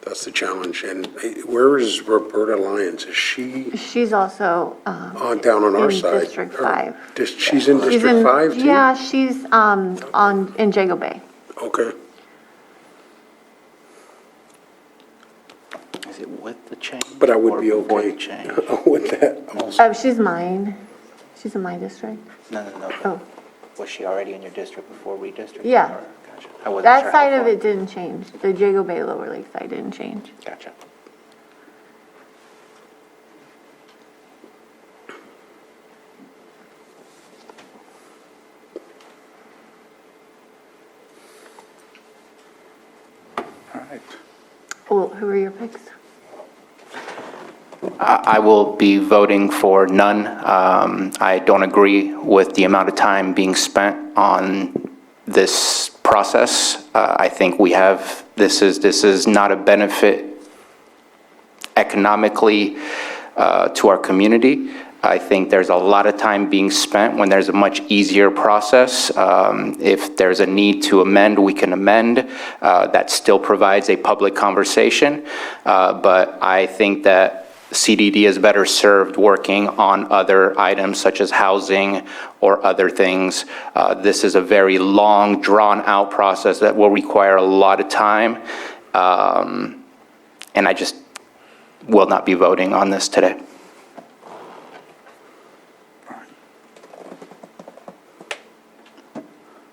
That's the challenge. And where is Roberta Lyons? Is she She's also down on our in side? District 5. She's in District 5 too? Yeah, she's in Jago Bay. Okay. Is it with the chain? But I would or be before okay the chain? with that also. She's mine. She's in my district. No. Oh. Was she already in your district before redistricting? Yeah. Or- Gotcha. I wasn't That sure how side of far. it didn't change. The Jago Bay Lower Lake side didn't change. Gotcha. All right. Well, who are your picks? I will be voting for none. I don't agree with the amount of time being spent on this process. I think this is not a benefit economically to our community. I think there's a lot of time being spent when there's a much easier process. If there's a need to amend, we can amend. That still provides a public conversation. But I think that CDD is better served working on other items such as housing or other things. This is a very long, drawn-out process that will require a lot of time. And I just will not be voting on this today.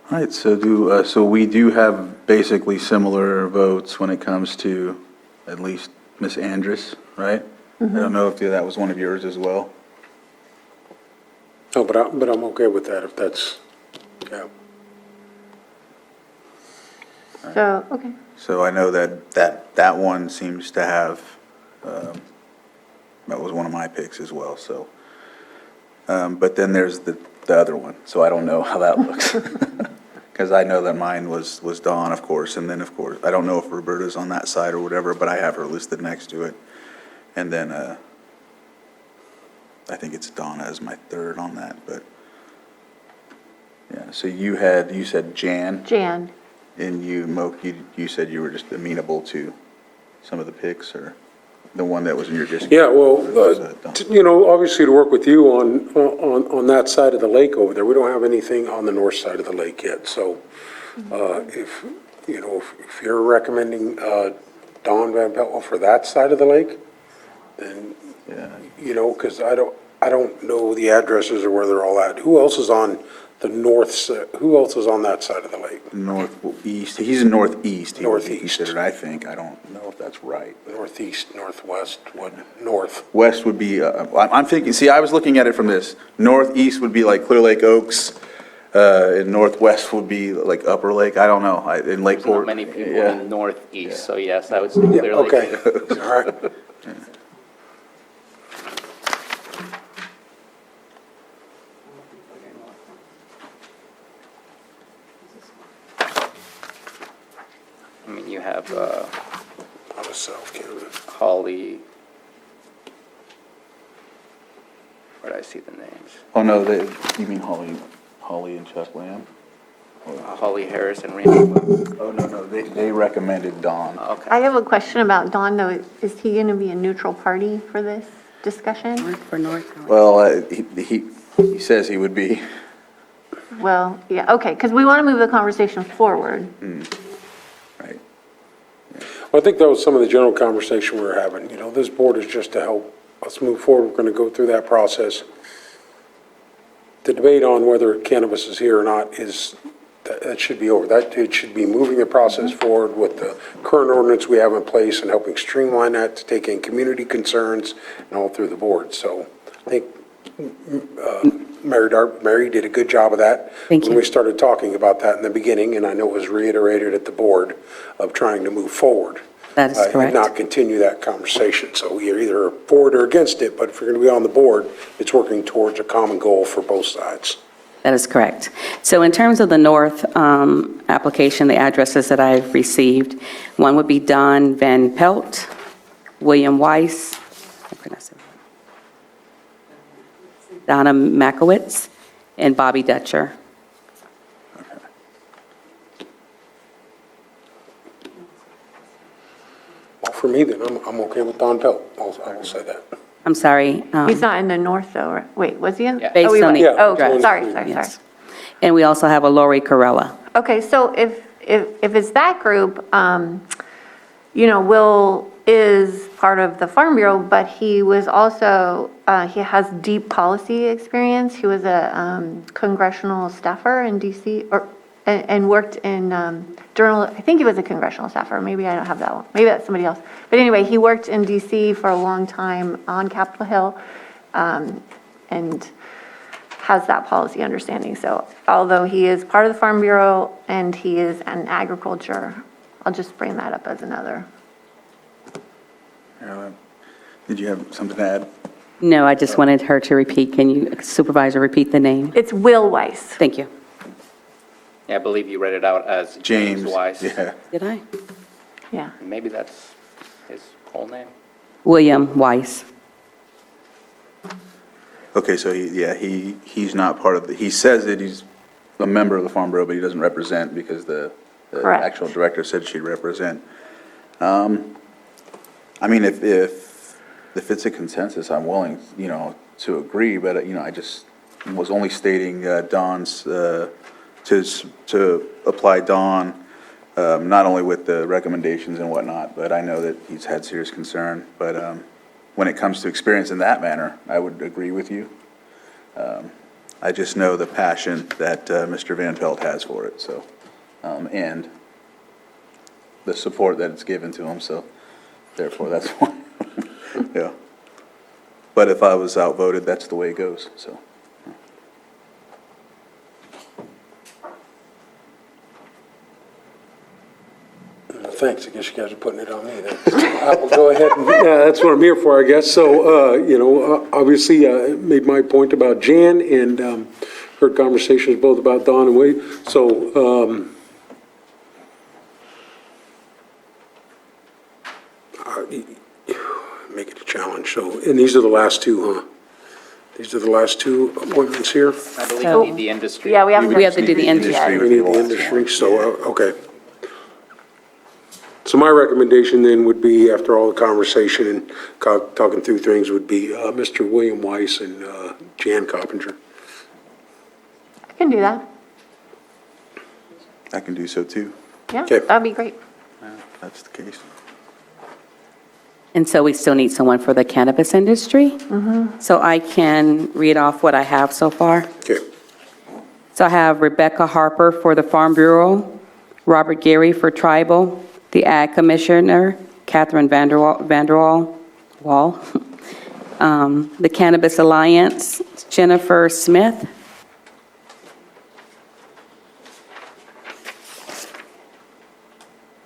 All right, so we do have basically similar votes when it comes to at least Ms. Andrus, right? I don't know if that was one of yours as well. No, but I'm okay with that if that's, yeah. So, okay. So I know that one seems to have, that was one of my picks as well, so. But then there's the other one, so I don't know how that looks. Because I know that mine was Dawn, of course, and then, of course, I don't know if Roberta's on that side or whatever, but I have her listed next to it. And then, I think it's Donna as my third on that, but, yeah, so you said Jan, Jan. and you said you were just amenable to some of the picks, or the one that was in your district? Yeah, well, obviously to work with you on that side of the lake over there. We don't have anything on the north side of the lake yet, so if you're recommending Dawn Van Peltwell for that side of the lake, then, because I don't know the addresses or where they're all at. Who else is on the north side? Who else is on that side of the lake? Northeast, he's in northeast. Northeast. He said it, I think. I don't know if that's right. Northeast, northwest, what, north? West would be, I'm thinking, see, I was looking at it from this. Northeast would be like Clear Lake Oaks, and northwest would be like Upper Lake. I don't know, in Lakeport. Not many people Yeah. in northeast, so yes, I would say Yeah, Clear Lake. okay, all right. I mean, you have Out of South Canada. Holly. Where did I see the names? Oh, no, you mean Holly and Chuck Lamb? Holly Harris and Randy. Oh, no, they recommended Dawn. Okay. I have a question about Don, though. Is he going to be a neutral party for this discussion? For North. Well, he says he would be. Well, yeah, okay, because we want to move the conversation forward. Right. I think that was some of the general conversation we were having. You know, this board is just to help us move forward. We're going to go through that process. The debate on whether cannabis is here or not that should be over. That it should be moving the process forward with the current ordinance we have in place and helping streamline that to take in community concerns and all through the board. So I think Mary did a good job of that. Thank you. When we started talking about that in the beginning, and I know it was reiterated at the board of trying to move forward. That is correct. And not continue that conversation. So we are either for it or against it, but if we're going to be on the board, it's working towards a common goal for both sides. That is correct. So in terms of the North application, the addresses that I've received, one would be Don Van Pelt, William Weiss, Donna Makowitz, and Bobby Dutcher. Well, for me, then, I'm okay with Don Pelt. I will say that. I'm sorry. He's not in the north, though, right? Wait, was he in? Yeah. Based Oh, he on was. the Oh, address. sorry. Yes. And we also have a Lori Corella. Okay, so if it's that group, Will is part of the Farm Bureau, but he was also, he has deep policy experience. He was a congressional staffer in DC, and worked in journal, I think he was a congressional staffer, maybe I don't have that one, maybe that's somebody else. But anyway, he worked in DC for a long time on Capitol Hill, and has that policy understanding. So although he is part of the Farm Bureau and he is an agriculture, I'll just bring that up as another. Carolyn, did you have something to add? No, I just wanted her to repeat. Can you, Supervisor, repeat the name? It's Will Weiss. Thank you. Yeah, I believe you read it out as James Weiss. Yeah. Did I? Yeah. Maybe that's his whole name. William Weiss. Okay, so he's not part of he says that he's a member of the Farm Bureau, but he doesn't represent because the Correct. actual director said she'd represent. I mean, if it's a consensus, I'm willing, to agree, but, I just was only stating Dawn's, to apply Dawn, not only with the recommendations and whatnot, but I know that he's had serious concern. But when it comes to experience in that manner, I would agree with you. I just know the passion that Mr. Van Pelt has for it, so, and the support that it's given to him, so therefore that's why. Yeah. But if I was outvoted, that's the way it goes, so. Thanks, I guess you guys are putting it on me then. I will go ahead and, yeah, that's what I'm here for, I guess. So, obviously, made my point about Jan and heard conversations both about Don and Wade. So, make it a challenge. So, and these are the last two, huh? These are the last two appointments here? I believe you need the industry. Yeah, we haven't. We have to do the industry. We need the industry, so, okay. So my recommendation then would be, after all the conversation and talking through things, would be Mr. William Weiss and Jan Coppinger. I can do that. I can do so too. Yeah, Okay. that'd be great. That's the case. And so we still need someone for the cannabis industry. So I can read off what I have so far. Okay. So I have Rebecca Harper for the Farm Bureau, Robert Gary for Tribal, the Ag Commissioner, Catherine Vanderwall, the Cannabis Alliance, Jennifer Smith,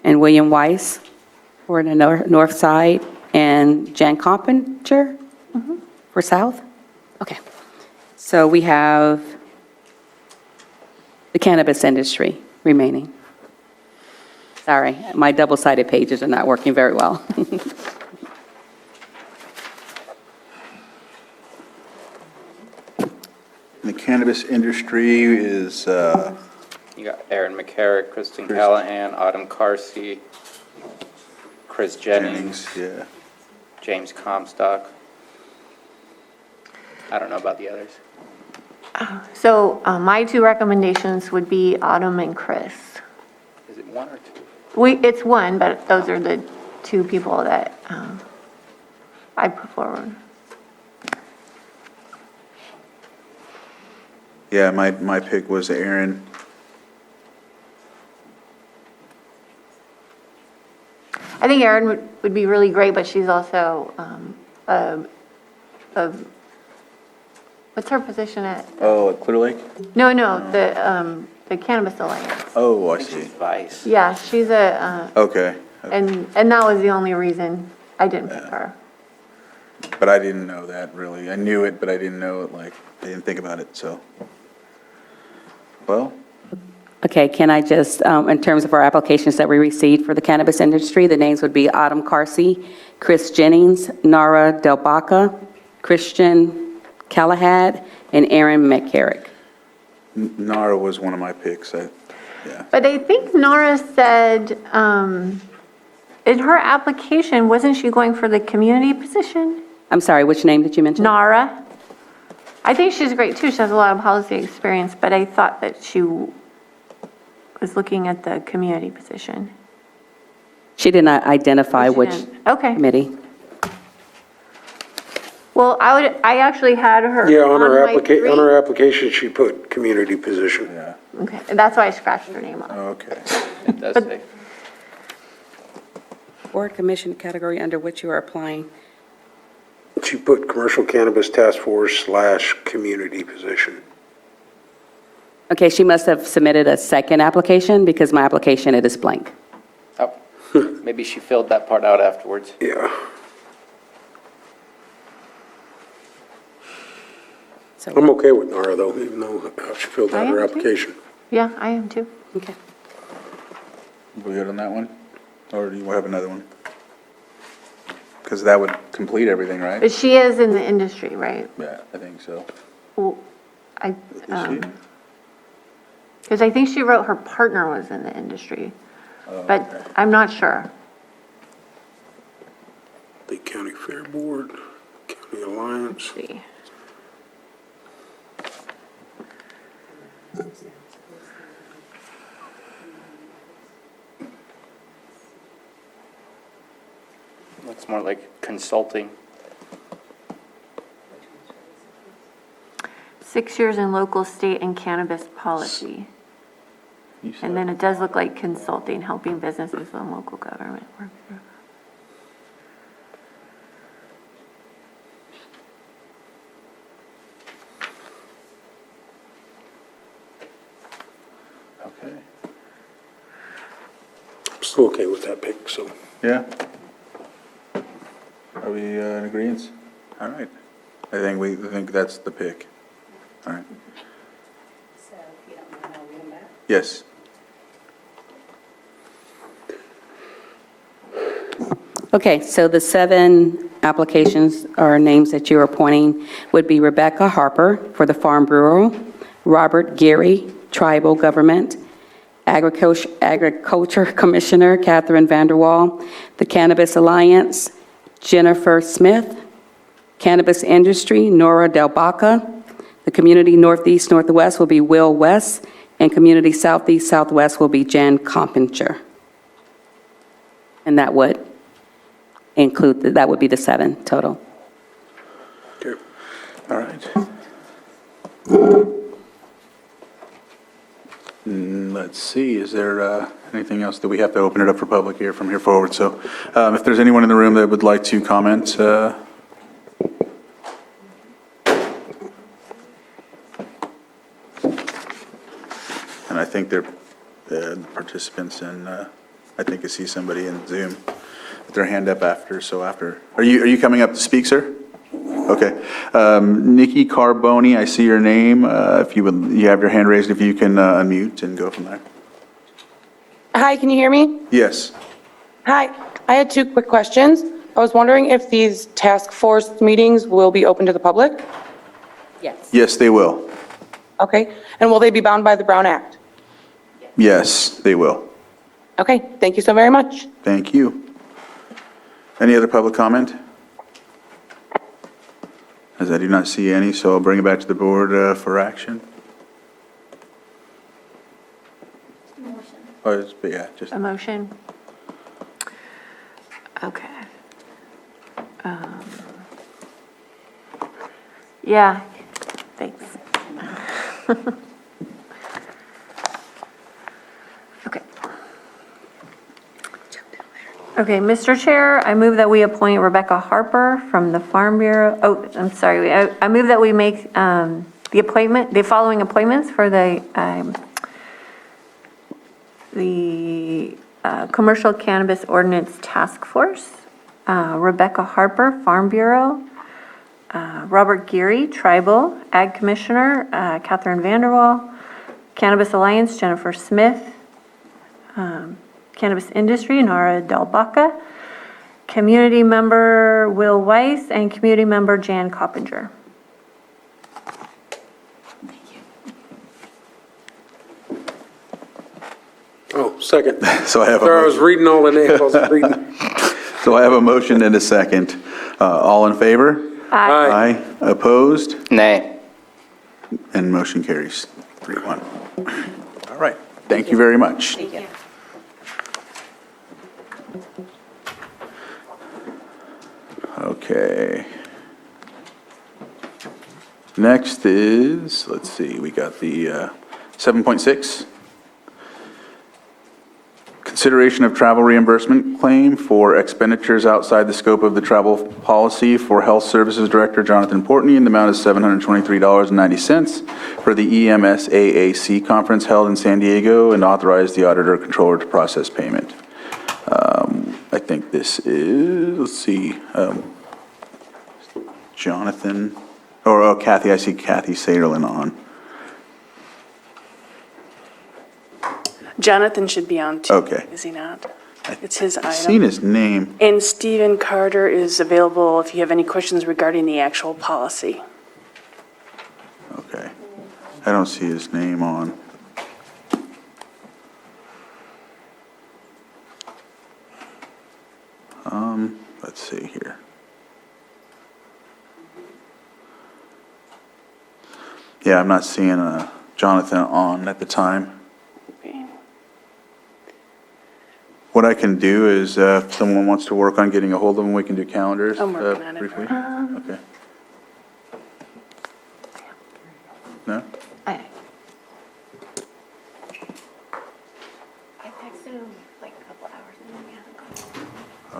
and William Weiss for the North Side, and Jan Coppinger for South. Okay. So we have the cannabis industry remaining. Sorry, my double-sided pages are not working very well. The cannabis industry is You got Aaron McCarrick, Kristen Callahan, Autumn Carsey, Chris Jennings, Yeah. James Comstock. I don't know about the others. So my two recommendations would be Autumn and Chris. Is it one or two? It's one, but those are the two people that I put forward. Yeah, my pick was Aaron. I think Erin would be really great, but she's also what's her position at? Oh, at Clear Lake? No, the Cannabis Alliance. Oh, I see. Vice. Yeah, she's Okay. and that was the only reason I didn't pick her. But I didn't know that, really. I knew it, but I didn't know it, like, I didn't think about it, so. Well, Okay, can I just, in terms of our applications that we received for the cannabis industry, the names would be Autumn Carsey, Chris Jennings, Nara Del Baca, Christian Callahan, and Aaron McCarrick. Nara was one of my picks. But I think Nora said in her application, wasn't she going for the community position? I'm sorry, which name did you mention? Nara. I think she's great too. She has a lot of policy experience, but I thought that she was looking at the community position. She did not identify which Okay. committee. Well, I actually had her Yeah, on her my three. on her application, she put community position. Yeah. Okay, and that's why I scratched her name off. Okay. It does say. Board commission category under which you are applying. She put commercial cannabis task force / community position. Okay, she must have submitted a second application because my application, it is blank. Oh, maybe she filled that part out afterwards. Yeah. I'm okay with Nara, though, even though she filled out I her am too. application. Yeah, I am too. Okay. We good on that one? Or do you have another one? Because that would complete everything, right? But she is in the industry, right? Yeah, I think so. Well, Is she? because I think she wrote her partner was in the industry, Oh, but okay. I'm not sure. Lake County Fair Board, County Alliance. Let's see. Looks more like consulting. 6 years in local, state, and cannabis policy. And then it does look like consulting, helping businesses and local government work. Okay. I'm still okay with that pick, so. Yeah. Are we in agreement? All right. I think that's the pick. All right. Yes. Okay, so the 7 applications or names that you are appointing would be Rebecca Harper for the Farm Bureau, Robert Geary, Tribal Government, Agriculture Commissioner Catherine Vanderwall, the Cannabis Alliance, Jennifer Smith, Cannabis Industry, Nora Del Baca, the Community Northeast Northwest will be Will West, and Community Southeast Southwest will be Jan Compinger. And that would include, that would be the 7 total. Okay. All right. Let's see, is there anything else that we have to open it up for public here from here forward? So if there's anyone in the room that would like to comment, and I think they're the participants, and I think I see somebody in Zoom with their hand up after. So after, are you coming up to speak, sir? Okay. Nikki Carboni, I see your name. If you would, you have your hand raised. If you can unmute and go from there. Hi, can you hear me? Yes. Hi, I had 2 quick questions. I was wondering if these task force meetings will be open to the public? Yes. Yes, they will. Okay, and will they be bound by the Brown Act? Yes, they will. Okay, thank you so very much. Thank you. Any other public comment? As I do not see any, so I'll bring it back to the board for action. Yeah, just. A motion? Okay. Yeah, thanks. Okay. Okay, Mr. Chair, I move that we appoint Rebecca Harper from the Farm Bureau. Oh, I'm sorry. I move that we make the following appointments for the Commercial Cannabis Ordinance Task Force. Rebecca Harper, Farm Bureau. Robert Geary, Tribal Ag Commissioner. Catherine Vanderwall. Cannabis Alliance, Jennifer Smith. Cannabis Industry, Nara Dalbaca. Community Member Will Weiss, and Community Member Jan Coppinger. Oh, second. So I have a Sorry, I was reading all the names. I was reading. So I have a motion and a second. All in favor? Aye. Aye. Opposed? Nay. And motion carries 3-1. All right. Thank you very much. Thank you. Okay. Next is, let's see, we got the 7.6. Consideration of travel reimbursement claim for expenditures outside the scope of the travel policy for Health Services Director Jonathan Portney in the amount of $723.90 for the EMS AAC conference held in San Diego, and authorize the auditor controller to process payment. I think this is, let's see, Jonathan, or Kathy, I see Kathy Saderlin on. Jonathan should be on too. Okay. Is he not? It's his item. I've seen his name. And Stephen Carter is available if you have any questions regarding the actual policy. Okay. I don't see his name on. Let's see here. Yeah, I'm not seeing Jonathan on at the time. Okay. What I can do is, if someone wants to work on getting a hold of him, we can do calendars. I'm working on it. Briefly. Okay. No? I texted him like a couple hours and he hasn't called.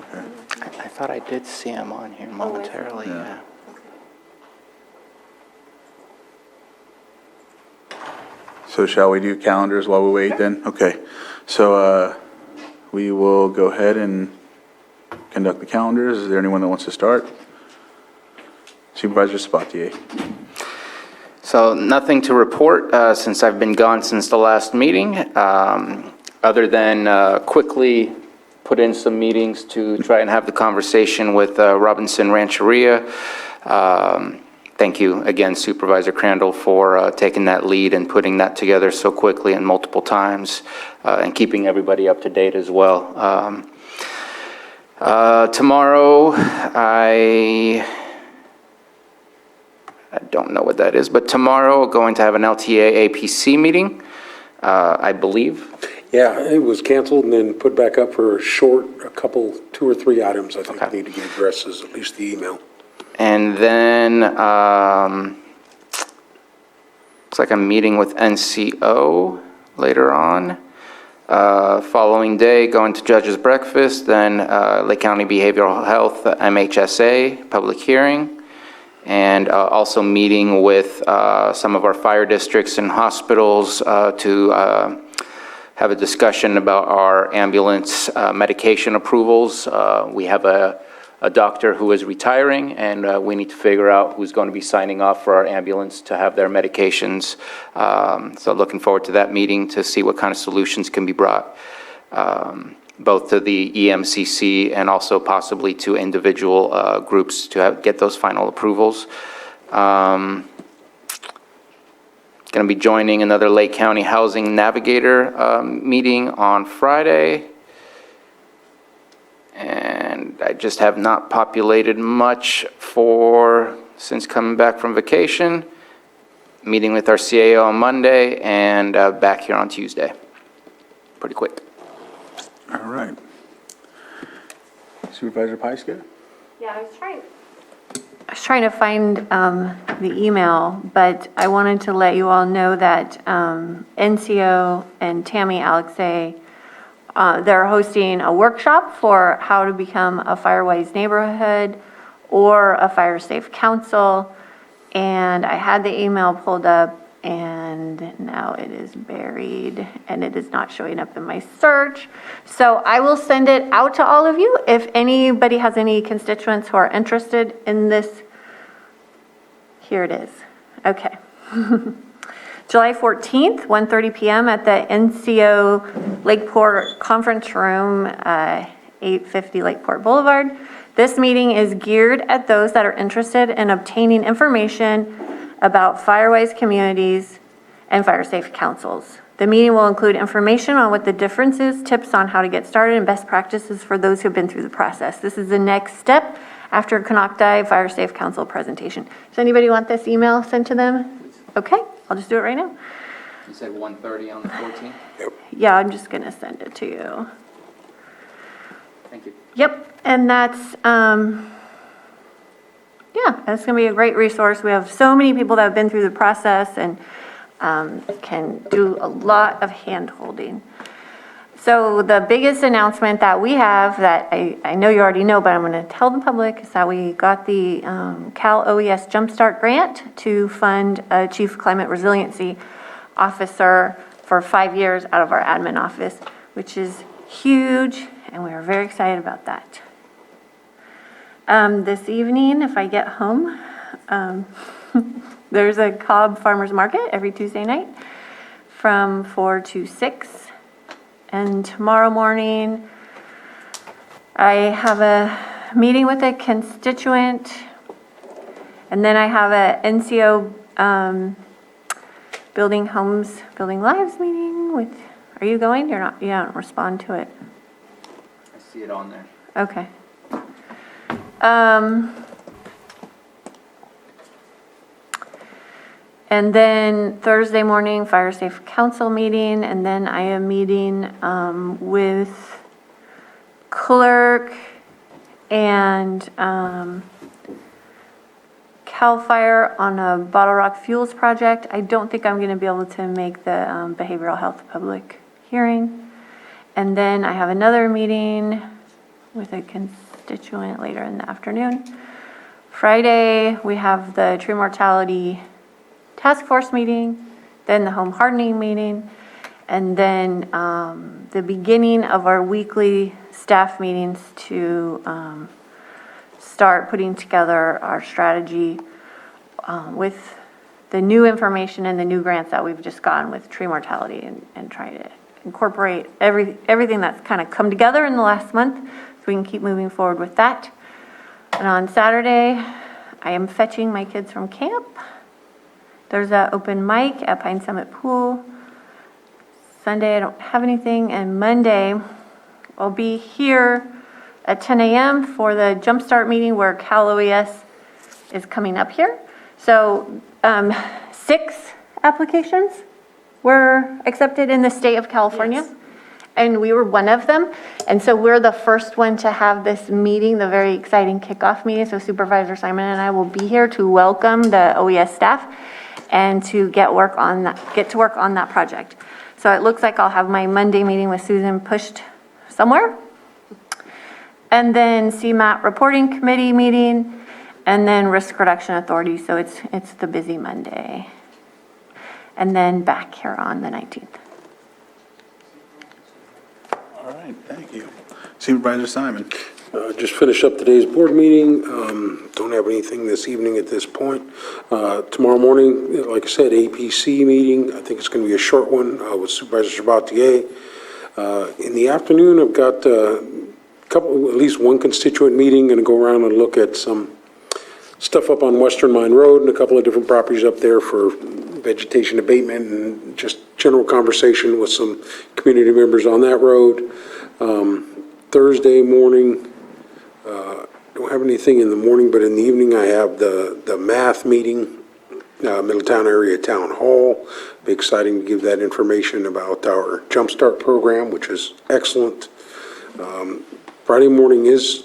Okay. I thought I did see him on here momentarily, Yeah. So shall we do calendars while we wait then? Okay. So we will go ahead and conduct the calendars. Is there anyone that wants to start? Supervisor Sabatier. So nothing to report since I've been gone since the last meeting, other than quickly put in some meetings to try and have the conversation with Robinson Rancheria. Thank you again, Supervisor Crandall, for taking that lead and putting that together so quickly and multiple times, and keeping everybody up to date as well. Tomorrow, I don't know what that is, but tomorrow we're going to have an LTA APC meeting, I believe. Yeah, it was canceled and then put back up for a couple, 2 or 3 items I think need to get addresses, at least the email. And then, looks like I'm meeting with NCO later on. Following day, going to Judge's Breakfast, then Lake County Behavioral Health, MHSA, public hearing. And also meeting with some of our fire districts and hospitals to have a discussion about our ambulance medication approvals. We have a doctor who is retiring, and we need to figure out who's going to be signing off for our ambulance to have their medications. So looking forward to that meeting to see what kind of solutions can be brought, both to the EMCC and also possibly to individual groups to get those final approvals. Going to be joining another Lake County Housing Navigator meeting on Friday. And I just have not populated much since coming back from vacation. Meeting with our CAO on Monday and back here on Tuesday. Pretty quick. All right. Supervisor Pyska? Yeah, I was trying to find the email, but I wanted to let you all know that NCO and Tammy Alexei, they're hosting a workshop for how to become a fire-wise neighborhood or a fire-safe council. And I had the email pulled up, and now it is buried, and it is not showing up in my search. So I will send it out to all of you. If anybody has any constituents who are interested in this, here it is. Okay. July 14th, 1:30 p.m. at the NCO Lakeport Conference Room, 850 Lakeport Boulevard. This meeting is geared at those that are interested in obtaining information about fire-wise communities and fire-safe councils. The meeting will include information on what the difference is, tips on how to get started, and best practices for those who have been through the process. This is the next step after Canocti Fire Safe Council presentation. Does anybody want this email sent to them? Okay, I'll just do it right now. You said 1:30 on the 14th? Yeah, I'm just gonna send it to you. Thank you. Yep, and that's going to be a great resource. We have so many people that have been through the process and can do a lot of hand-holding. So the biggest announcement that we have that I know you already know, but I'm going to tell the public, is that we got the Cal OES Jumpstart Grant to fund a Chief Climate Resiliency Officer for 5 years out of our admin office, which is huge, and we are very excited about that. This evening, if I get home, there's a Cobb Farmers Market every Tuesday night from 4 to 6. And tomorrow morning, I have a meeting with a constituent, and then I have a NCO Building Homes, Building Lives meeting with, are you going? You're not, you don't respond to it. I see it on there. Okay. And then Thursday morning, Fire Safe Council meeting, and then I am meeting with clerk and CAL FIRE on a Bottle Rock Fuels project. I don't think I'm going to be able to make the behavioral health public hearing. And then I have another meeting with a constituent later in the afternoon. Friday, we have the tree mortality task force meeting, then the home hardening meeting, and then the beginning of our weekly staff meetings to start putting together our strategy with the new information and the new grants that we've just gotten with tree mortality, and try to incorporate everything that's kind of come together in the last month so we can keep moving forward with that. And on Saturday, I am fetching my kids from camp. There's an open mic at Pine Summit Pool. Sunday, I don't have anything. And Monday, I'll be here at 10 a.m. for the Jumpstart meeting where Cal OES is coming up here. So 6 applications were accepted in the state of California. Yes. And we were one of them. And so we're the first one to have this meeting, the very exciting kickoff meeting. So Supervisor Simon and I will be here to welcome the OES staff and to get to work on that project. So it looks like I'll have my Monday meeting with Susan pushed somewhere. And then CMAT reporting committee meeting, and then risk reduction authority. So it's the busy Monday. And then back here on the 19th. All right, thank you. Supervisor Simon. Just finish up today's board meeting. Don't have anything this evening at this point. Tomorrow morning, like I said, APC meeting. I think it's going to be a short one with Supervisor Sabatier. In the afternoon, I've got at least one constituent meeting. Going to go around and look at some stuff up on Western Mine Road and a couple of different properties up there for vegetation abatement and just general conversation with some community members on that road. Thursday morning, don't have anything in the morning, but in the evening I have the math meeting, Middletown Area Town Hall. Be exciting to give that information about our Jumpstart program, which is excellent. Friday morning is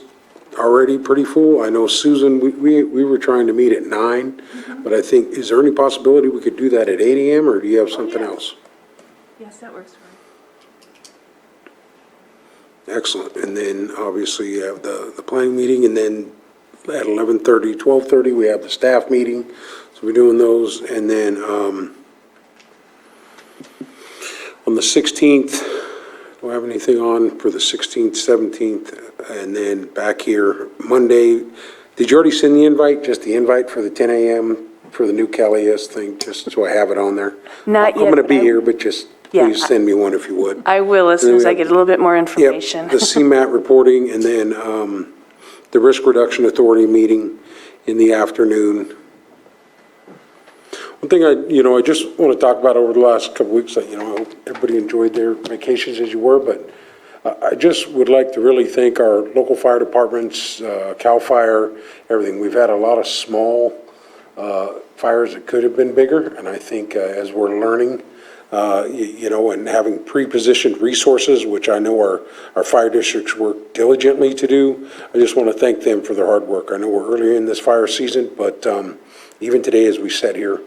already pretty full. I know Susan, we were trying to meet at 9, but I think, is there any possibility we could do that at 8 a.m. or do you have something else? Yes, that works for me. Excellent. And then obviously you have the planning meeting, and then at 11:30, 12:30, we have the staff meeting. So we're doing those. And then on the 16th, don't have anything on for the 16th, 17th, and then back here Monday. Did you already send the invite? Just the invite for the 10 a.m. for the new Cali-S thing, just so I have it on there? Not yet. I'm going to be here, but just Yeah. please send me one if you would. I will as soon as I get a little bit more information. Yep, the CMAT reporting, and then the Risk Reduction Authority meeting in the afternoon. One thing I just want to talk about over the last couple of weeks, I hope everybody enjoyed their vacations as you were, but I just would like to really thank our local fire departments, CAL FIRE, everything. We've had a lot of small fires that could have been bigger, and I think as we're learning, and having pre-positioned resources, which I know our fire districts work diligently to do. I just want to thank them for their hard work. I know we're early in this fire season, but even today as we sit here,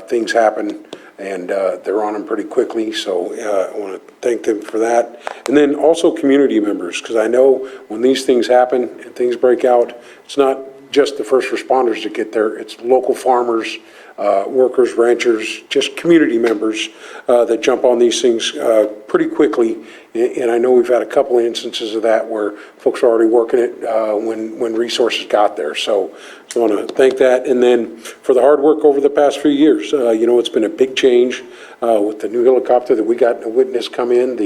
things happen, and they're on them pretty quickly, so I want to thank them for that. And then also community members, because I know when these things happen and things break out, it's not just the first responders that get there, it's local farmers, workers, ranchers, just community members that jump on these things pretty quickly. And I know we've had a couple of instances of that where folks are already working it when resources got there. So I want to thank that. And then for the hard work over the past few years, it's been a big change with the new helicopter that we got to witness come in,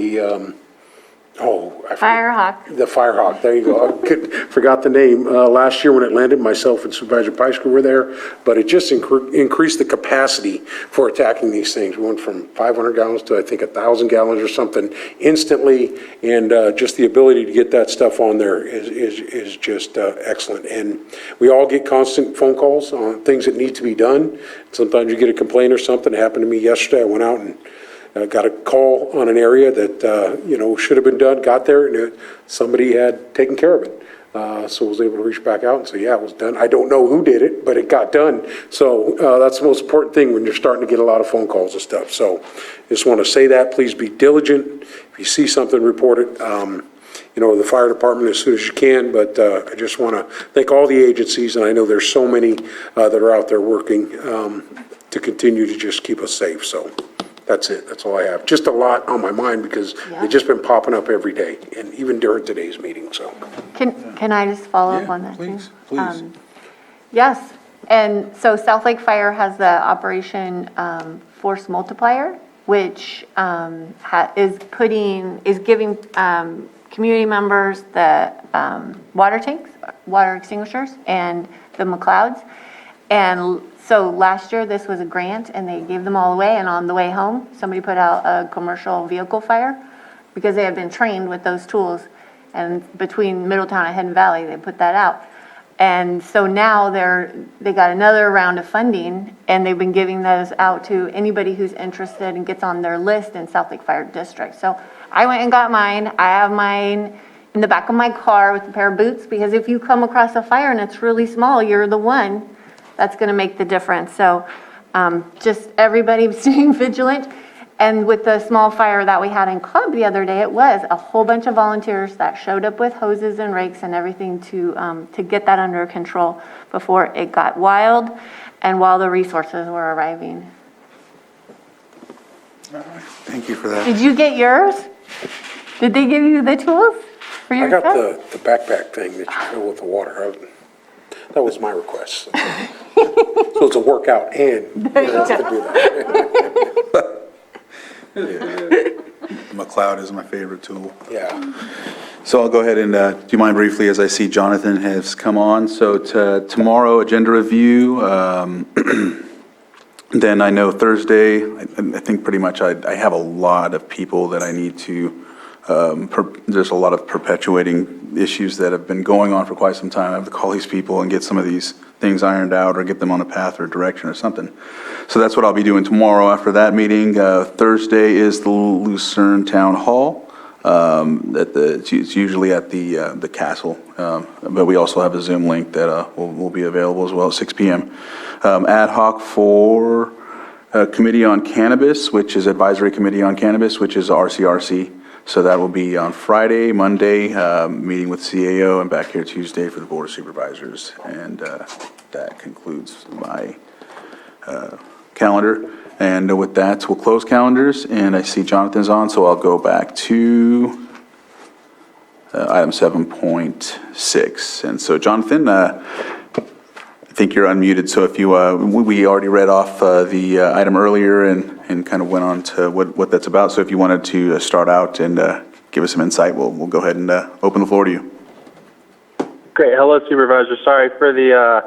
Firehawk. the Firehawk, there you go. I forgot the name. Last year when it landed, myself and Supervisor Pysker were there, but it just increased the capacity for attacking these things. We went from 500 gallons to, I think, 1,000 gallons or something instantly, and just the ability to get that stuff on there is just excellent. And we all get constant phone calls on things that need to be done. Sometimes you get a complaint or something. It happened to me yesterday. I went out and got a call on an area that, should have been done, got there, and somebody had taken care of it. So I was able to reach back out and say, yeah, it was done. I don't know who did it, but it got done. So that's the most important thing when you're starting to get a lot of phone calls and stuff. So just want to say that, please be diligent. If you see something, report it. The fire department as soon as you can, but I just want to thank all the agencies, and I know there's so many that are out there working to continue to just keep us safe. So that's it. That's all I have. Just a lot on my mind because they've just been popping up every day, and even during today's meeting, so. Can I just follow up on that too? Please. Yes, and so South Lake Fire has the Operation Force Multiplier, which is giving community members the water tanks, water extinguishers, and the McLeods. And so last year, this was a grant, and they gave them all away, and on the way home, somebody put out a commercial vehicle fire because they had been trained with those tools. And between Middletown and Hidden Valley, they put that out. And so now they got another round of funding, and they've been giving those out to anybody who's interested and gets on their list in South Lake Fire District. So I went and got mine. I have mine in the back of my car with a pair of boots, because if you come across a fire and it's really small, you're the one that's going to make the difference. So just everybody staying vigilant. And with the small fire that we had in Club the other day, it was a whole bunch of volunteers that showed up with hoses and rakes and everything to get that under control before it got wild and while the resources were arriving. Thank you for that. Did you get yours? Did they give you the tools for your I got test? the backpack thing that you fill with the water. That was my request. So it's a workout and you have to do that. McLeod is my favorite tool. Yeah. So I'll go ahead and do you mind briefly as I see Jonathan has come on. So tomorrow, agenda review. Then I know Thursday, I think pretty much I have a lot of people that I need to, there's a lot of perpetuating issues that have been going on for quite some time. I have to call these people and get some of these things ironed out or get them on a path or direction or something. So that's what I'll be doing tomorrow after that meeting. Thursday is the Lucerne Town Hall. It's usually at the castle, but we also have a Zoom link that will be available as well at 6 p.m. Ad hoc for Committee on Cannabis, which is Advisory Committee on Cannabis, which is RCRC. So that will be on Friday, Monday, meeting with CAO, and back here Tuesday for the Board of Supervisors. And that concludes my calendar. And with that, we'll close calendars. And I see Jonathan's on, so I'll go back to item 7.6. And so, Jonathan, I think you're unmuted. So if you, we already read off the item earlier and kind of went on to what that's about. So if you wanted to start out and give us some insight, we'll go ahead and open the floor to you. Great. Hello, Supervisor. Sorry for the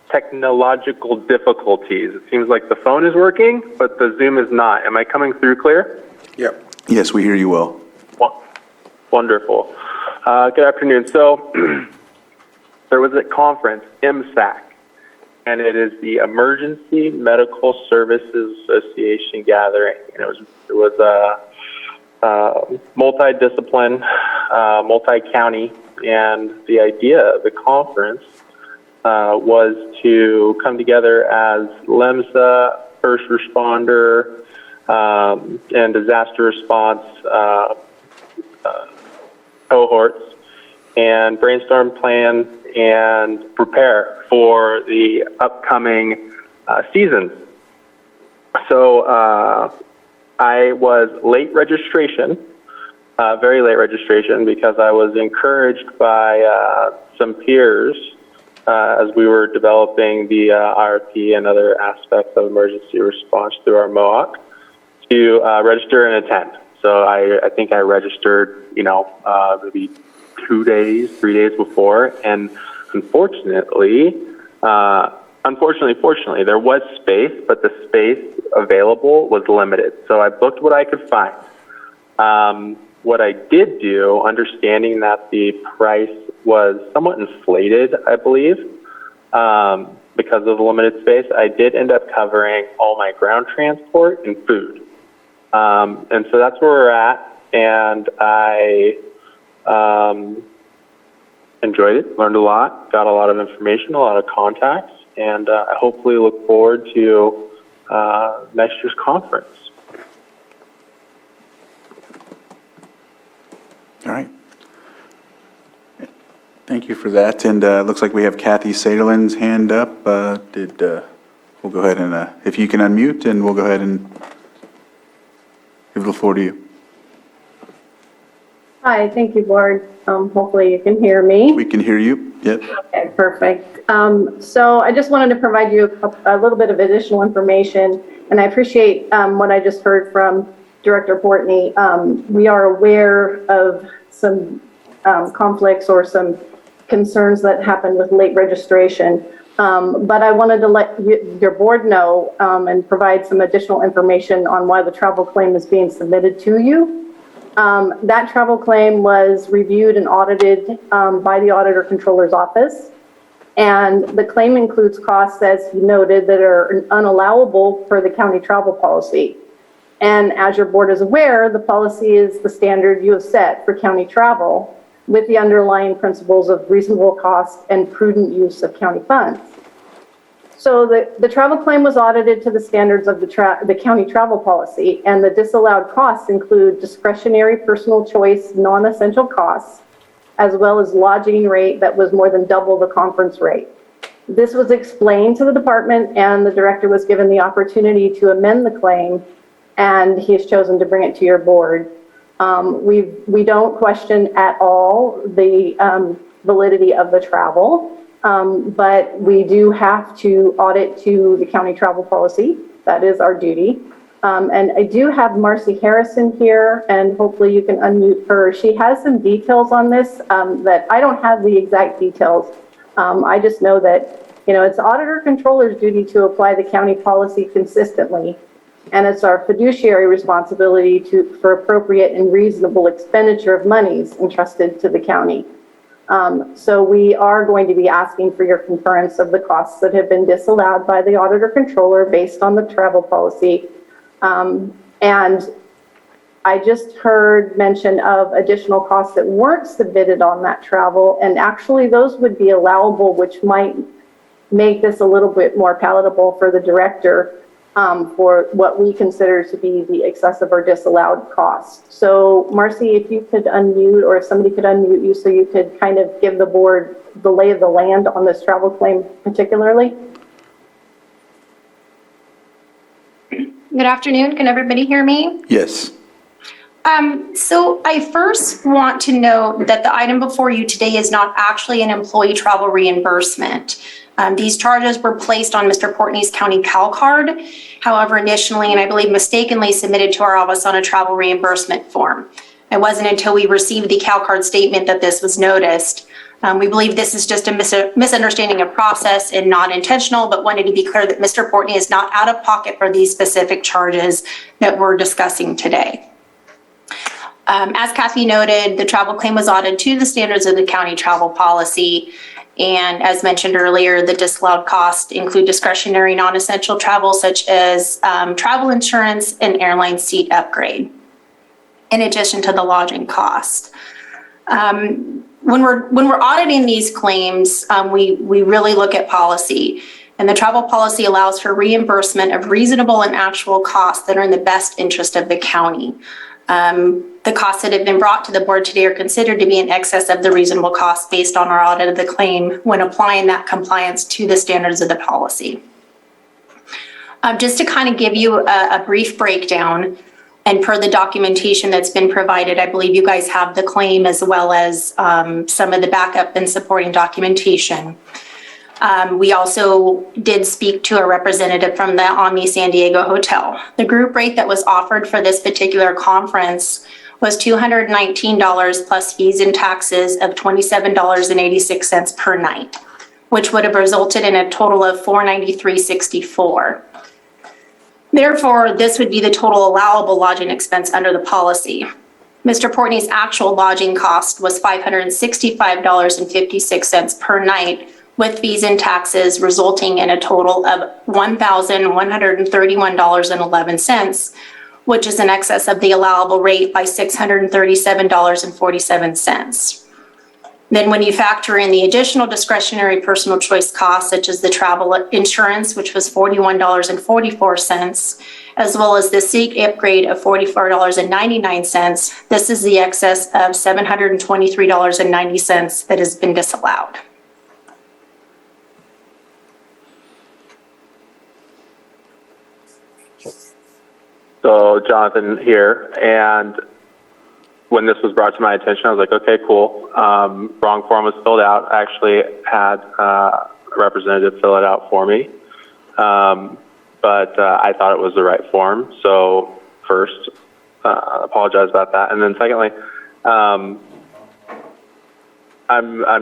technological difficulties. It seems like the phone is working, but the Zoom is not. Am I coming through clear? Yep. Yes, we hear you well. Wonderful. Good afternoon. So there was a conference, MSAC, and it is the Emergency Medical Services Association gathering. And it was a multidiscipline, multi-county, and the idea of the conference was to come together as LEMSA, first responder, and disaster response cohorts, and brainstorm plan and prepare for the upcoming seasons. So I was late registration, very late registration, because I was encouraged by some peers as we were developing the IRP and other aspects of emergency response through our MOOC to register and attend. So I think I registered, maybe 3 days before, and fortunately, fortunately, there was space, but the space available was limited. So I booked what I could find. What I did do, understanding that the price was somewhat inflated, I believe, because of the limited space, I did end up covering all my ground transport and food. And so that's where we're at, and I enjoyed it, learned a lot, got a lot of information, a lot of contacts, and I hopefully look forward to next year's conference. All right. Thank you for that. And it looks like we have Kathy Saderlin's hand up. We'll go ahead and, if you can unmute, and we'll go ahead and give the floor to you. Hi, thank you, Board. Hopefully you can hear me. We can hear you. Yep. Okay, perfect. So I just wanted to provide you a little bit of additional information, and I appreciate what I just heard from Director Portney. We are aware of some conflicts or some concerns that happened with late registration, but I wanted to let your board know and provide some additional information on why the travel claim is being submitted to you. That travel claim was reviewed and audited by the Auditor Controller's Office, and the claim includes costs, as you noted, that are unallowable per the county travel policy. And as your board is aware, the policy is the standard you have set for county travel with the underlying principles of reasonable cost and prudent use of county funds. So the travel claim was audited to the standards of the county travel policy, and the disallowed costs include discretionary personal choice, non-essential costs, as well as lodging rate that was more than double the conference rate. This was explained to the department, and the director was given the opportunity to amend the claim, and he has chosen to bring it to your board. We don't question at all the validity of the travel. But we do have to audit to the county travel policy. That is our duty. And I do have Marcy Harrison here, and hopefully you can unmute her. She has some details on this that I don't have the exact details. I just know that, it's auditor controller's duty to apply the county policy consistently. And it's our fiduciary responsibility for appropriate and reasonable expenditure of monies entrusted to the county. So we are going to be asking for your concurrence of the costs that have been disallowed by the auditor controller based on the travel policy. And I just heard mention of additional costs that weren't submitted on that travel, and actually those would be allowable, which might make this a little bit more palatable for the director for what we consider to be the excessive or disallowed cost. So Marcy, if you could unmute, or if somebody could unmute you so you could kind of give the board the lay of the land on this travel claim particularly. Good afternoon. Can everybody hear me? Yes. So I first want to note that the item before you today is not actually an employee travel reimbursement. These charges were placed on Mr. Portney's county PAL card. However, initially, and I believe mistakenly, submitted to our office on a travel reimbursement form. It wasn't until we received the CAL card statement that this was noticed. We believe this is just a misunderstanding of process and not intentional, but wanted to be clear that Mr. Portney is not out of pocket for these specific charges that we're discussing today. As Kathy noted, the travel claim was audited to the standards of the county travel policy. And as mentioned earlier, the disallowed costs include discretionary non-essential travel, such as travel insurance and airline seat upgrade, in addition to the lodging cost. When we're auditing these claims, we really look at policy. And the travel policy allows for reimbursement of reasonable and actual costs that are in the best interest of the county. The costs that have been brought to the board today are considered to be in excess of the reasonable cost based on our audit of the claim when applying that compliance to the standards of the policy. Just to kind of give you a brief breakdown, and per the documentation that's been provided, I believe you guys have the claim as well as some of the backup and supporting documentation. We also did speak to a representative from the Omni San Diego Hotel. The group rate that was offered for this particular conference was $219 plus fees and taxes of $27.86 per night, which would have resulted in a total of $493.64. Therefore, this would be the total allowable lodging expense under the policy. Mr. Portney's actual lodging cost was $565.56 per night, with fees and taxes resulting in a total of $1,131.11, which is in excess of the allowable rate by $637.47. Then when you factor in the additional discretionary personal choice costs, such as the travel insurance, which was $41.44, as well as the seat upgrade of $44.99, this is the excess of $723.90 that has been disallowed. So Jonathan here, and when this was brought to my attention, I was like, okay, cool. Wrong form was filled out. I actually had a representative fill it out for me, but I thought it was the right form. So first, apologize about that, and then secondly, I'm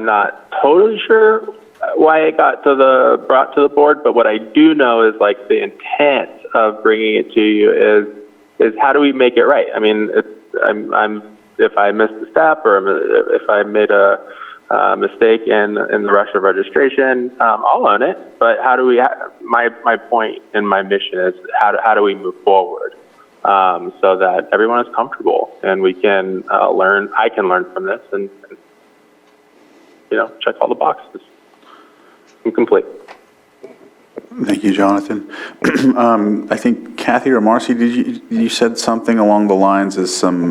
not totally sure why it got brought to the board, but what I do know is like the intent of bringing it to you is how do we make it right? I mean, if I missed a step or if I made a mistake in the rush of registration, I'll own it. But how do we? My point and my mission is how do we move forward so that everyone is comfortable and we can learn. I can learn from this and check all the boxes. I'm complete. Thank you, Jonathan. I think Kathy or Marcy, you said something along the lines of some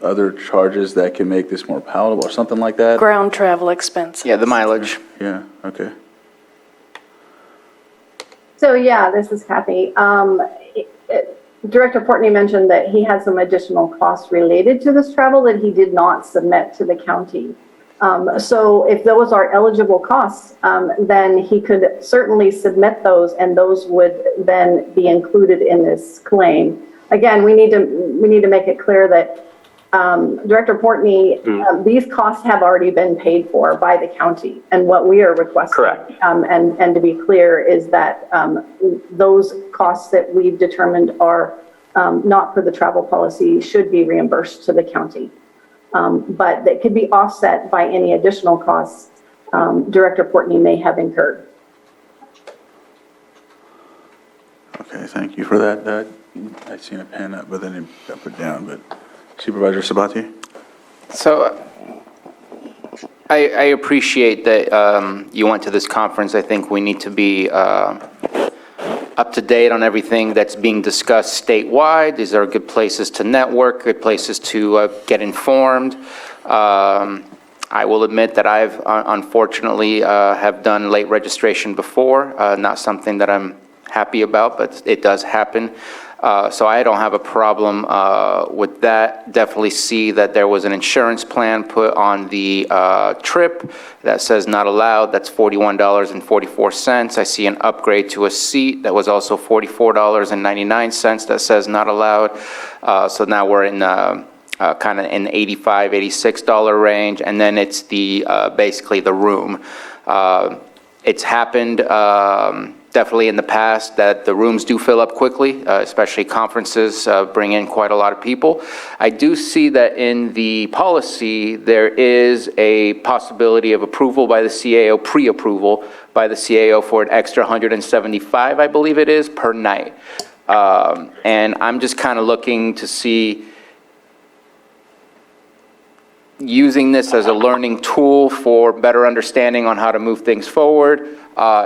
other charges that can make this more palatable or something like that? Ground travel expenses. Yeah, the mileage. Yeah, okay. So yeah, this is Kathy. Director Portney mentioned that he had some additional costs related to this travel that he did not submit to the county. So if those are eligible costs, then he could certainly submit those, and those would then be included in this claim. Again, we need to make it clear that Director Portney, these costs have already been paid for by the county, and what we are requesting, correct. And to be clear, is that those costs that we've determined are not per the travel policy should be reimbursed to the county. But that could be offset by any additional costs Director Portney may have incurred. Okay, thank you for that. I seen a pen up, but then it got put down, but Supervisor Sabatier? So I appreciate that you went to this conference. I think we need to be up to date on everything that's being discussed statewide. These are good places to network, good places to get informed. I will admit that I've unfortunately have done late registration before, not something that I'm happy about, but it does happen. So I don't have a problem with that. Definitely see that there was an insurance plan put on the trip that says not allowed. That's $41.44. I see an upgrade to a seat that was also $44.99 that says not allowed. So now we're in kind of in $85, $86 range. And then it's the basically the room. It's happened definitely in the past that the rooms do fill up quickly, especially conferences bring in quite a lot of people. I do see that in the policy, there is a possibility of approval by the CAO, pre-approval by the CAO for an extra $175, I believe it is, per night. And I'm just kind of looking to see using this as a learning tool for better understanding on how to move things forward.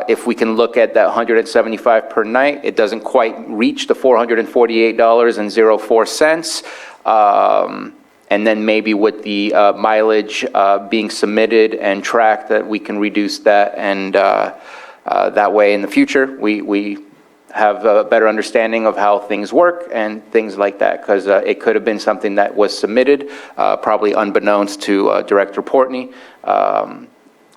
If we can look at that $175 per night, it doesn't quite reach the $448.04. And then maybe with the mileage being submitted and tracked, that we can reduce that. And that way in the future, we have a better understanding of how things work and things like that, because it could have been something that was submitted, probably unbeknownst to Director Portney,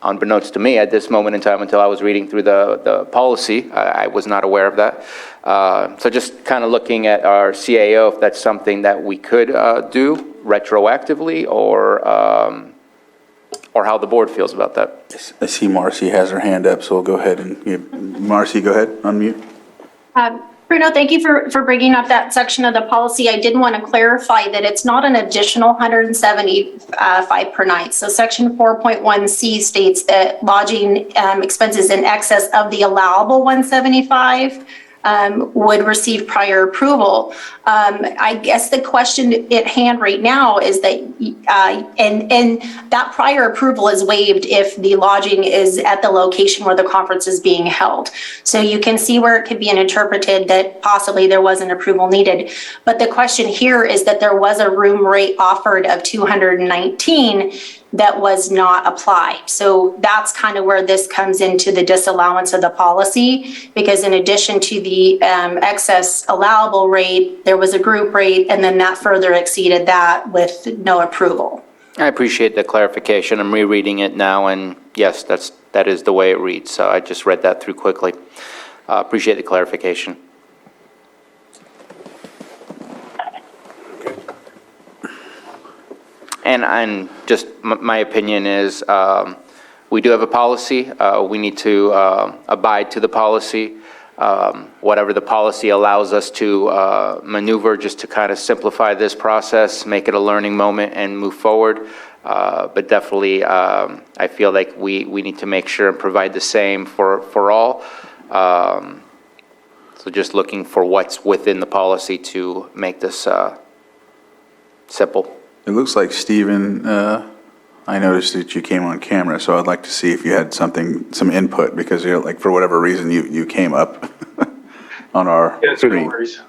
unbeknownst to me at this moment in time until I was reading through the policy. I was not aware of that. So just kind of looking at our CAO, if that's something that we could do retroactively, or how the board feels about that. I see Marcy has her hand up, so we'll go ahead and Marcy, go ahead, unmute. Bruno, thank you for bringing up that section of the policy. I did want to clarify that it's not an additional $175 per night. So section 4.1C states that lodging expenses in excess of the allowable $175 would receive prior approval. I guess the question at hand right now is that, and that prior approval is waived if the lodging is at the location where the conference is being held. So you can see where it could be interpreted that possibly there wasn't approval needed. But the question here is that there was a room rate offered of $219 that was not applied. So that's kind of where this comes into the disallowance of the policy, because in addition to the excess allowable rate, there was a group rate, and then that further exceeded that with no approval. I appreciate the clarification. I'm rereading it now, and yes, that is the way it reads. So I just read that through quickly. Appreciate the clarification. And just my opinion is, we do have a policy. We need to abide to the policy. Whatever the policy allows us to maneuver just to kind of simplify this process, make it a learning moment and move forward. But definitely, I feel like we need to make sure and provide the same for all. So just looking for what's within the policy to make this simple. It looks like, Stephen, I noticed that you came on camera, so I'd like to see if you had some input, because you're like, for whatever reason, you came up on our screen. No worries.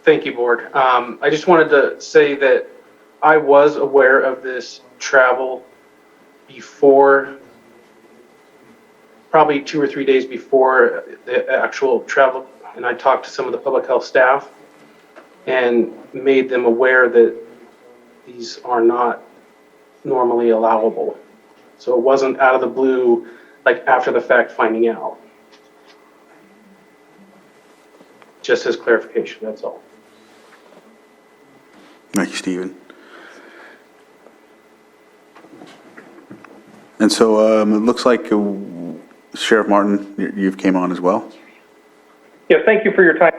Thank you, Board. I just wanted to say that I was aware of this travel before, probably 2 or 3 days before the actual travel, and I talked to some of the public health staff and made them aware that these are not normally allowable. So it wasn't out of the blue, like after the fact finding out. Just as clarification, that's all. Thank you, Stephen. And so it looks like Sheriff Martin, you've came on as well. Yes, thank you for your time.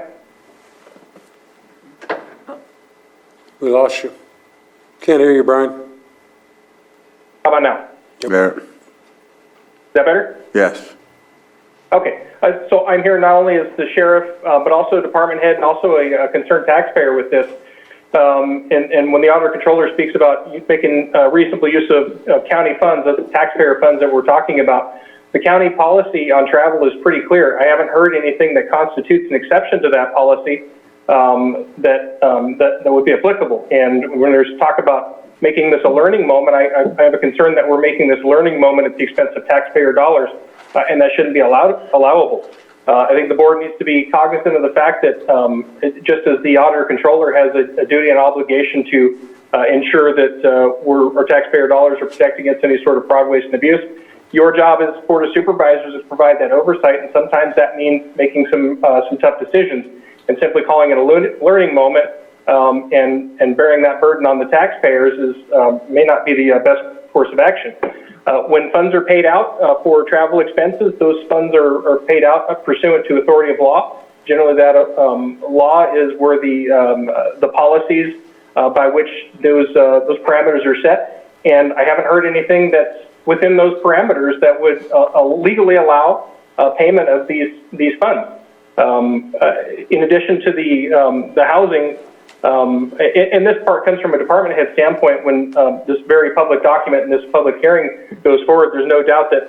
We lost you. Can't hear you, Brian. How about now? There. Is that better? Yes. Okay, so I'm here not only as the sheriff, but also a department head and also a concerned taxpayer with this. And when the auditor controller speaks about making reasonable use of county funds, the taxpayer funds that we're talking about, the county policy on travel is pretty clear. I haven't heard anything that constitutes an exception to that policy that would be applicable. And when there's talk about making this a learning moment, I have a concern that we're making this learning moment at the expense of taxpayer dollars, and that shouldn't be allowable. I think the board needs to be cognizant of the fact that just as the auditor controller has a duty and obligation to ensure that our taxpayer dollars are protected against any sort of fraud, waste, and abuse, your job as Board of Supervisors is to provide that oversight, and sometimes that means making some tough decisions. And simply calling it a learning moment and bearing that burden on the taxpayers may not be the best course of action. When funds are paid out for travel expenses, those funds are paid out pursuant to authority of law. Generally, that law is where the policies by which those parameters are set. And I haven't heard anything that's within those parameters that would legally allow payment of these funds. In addition to the housing, and this part comes from a department head standpoint. When this very public document and this public hearing goes forward, there's no doubt that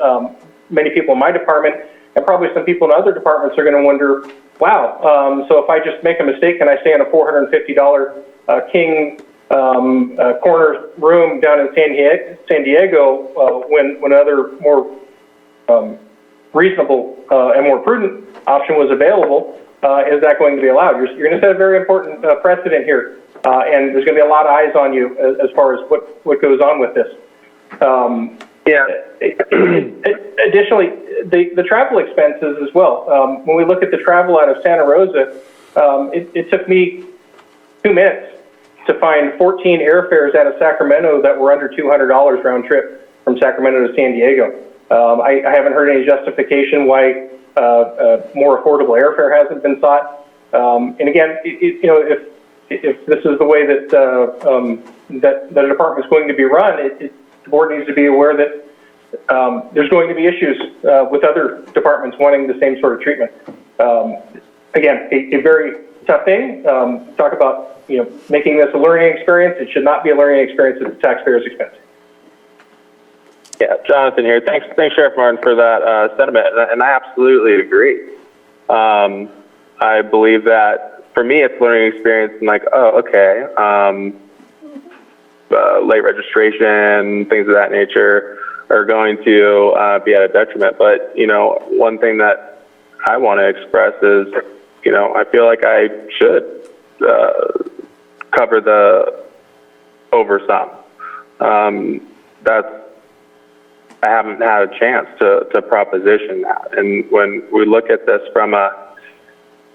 many people in my department and probably some people in other departments are going to wonder, wow, so if I just make a mistake, can I stay in a $450 king corner room down in San Diego when other more reasonable and more prudent option was available? Is that going to be allowed? You're going to set a very important precedent here, and there's going to be a lot of eyes on you as far as what goes on with this. Additionally, the travel expenses as well. When we look at the travel out of Santa Rosa, it took me 2 minutes to find 14 airfares out of Sacramento that were under $200 round trip from Sacramento to San Diego. I haven't heard any justification why more affordable airfare hasn't been sought. And again, if this is the way that that the department is going to be run, the board needs to be aware that there's going to be issues with other departments wanting the same sort of treatment. Again, a very tough thing. Talk about making this a learning experience. It should not be a learning experience at the taxpayer's expense. Yeah, Jonathan here. Thanks, Sheriff Martin, for that sentiment, and I absolutely agree. I believe that for me, it's a learning experience. I'm like, oh, okay, late registration, things of that nature are going to be at a detriment. But one thing that I want to express is, I feel like I should cover the over some. I haven't had a chance to proposition that. And when we look at this from a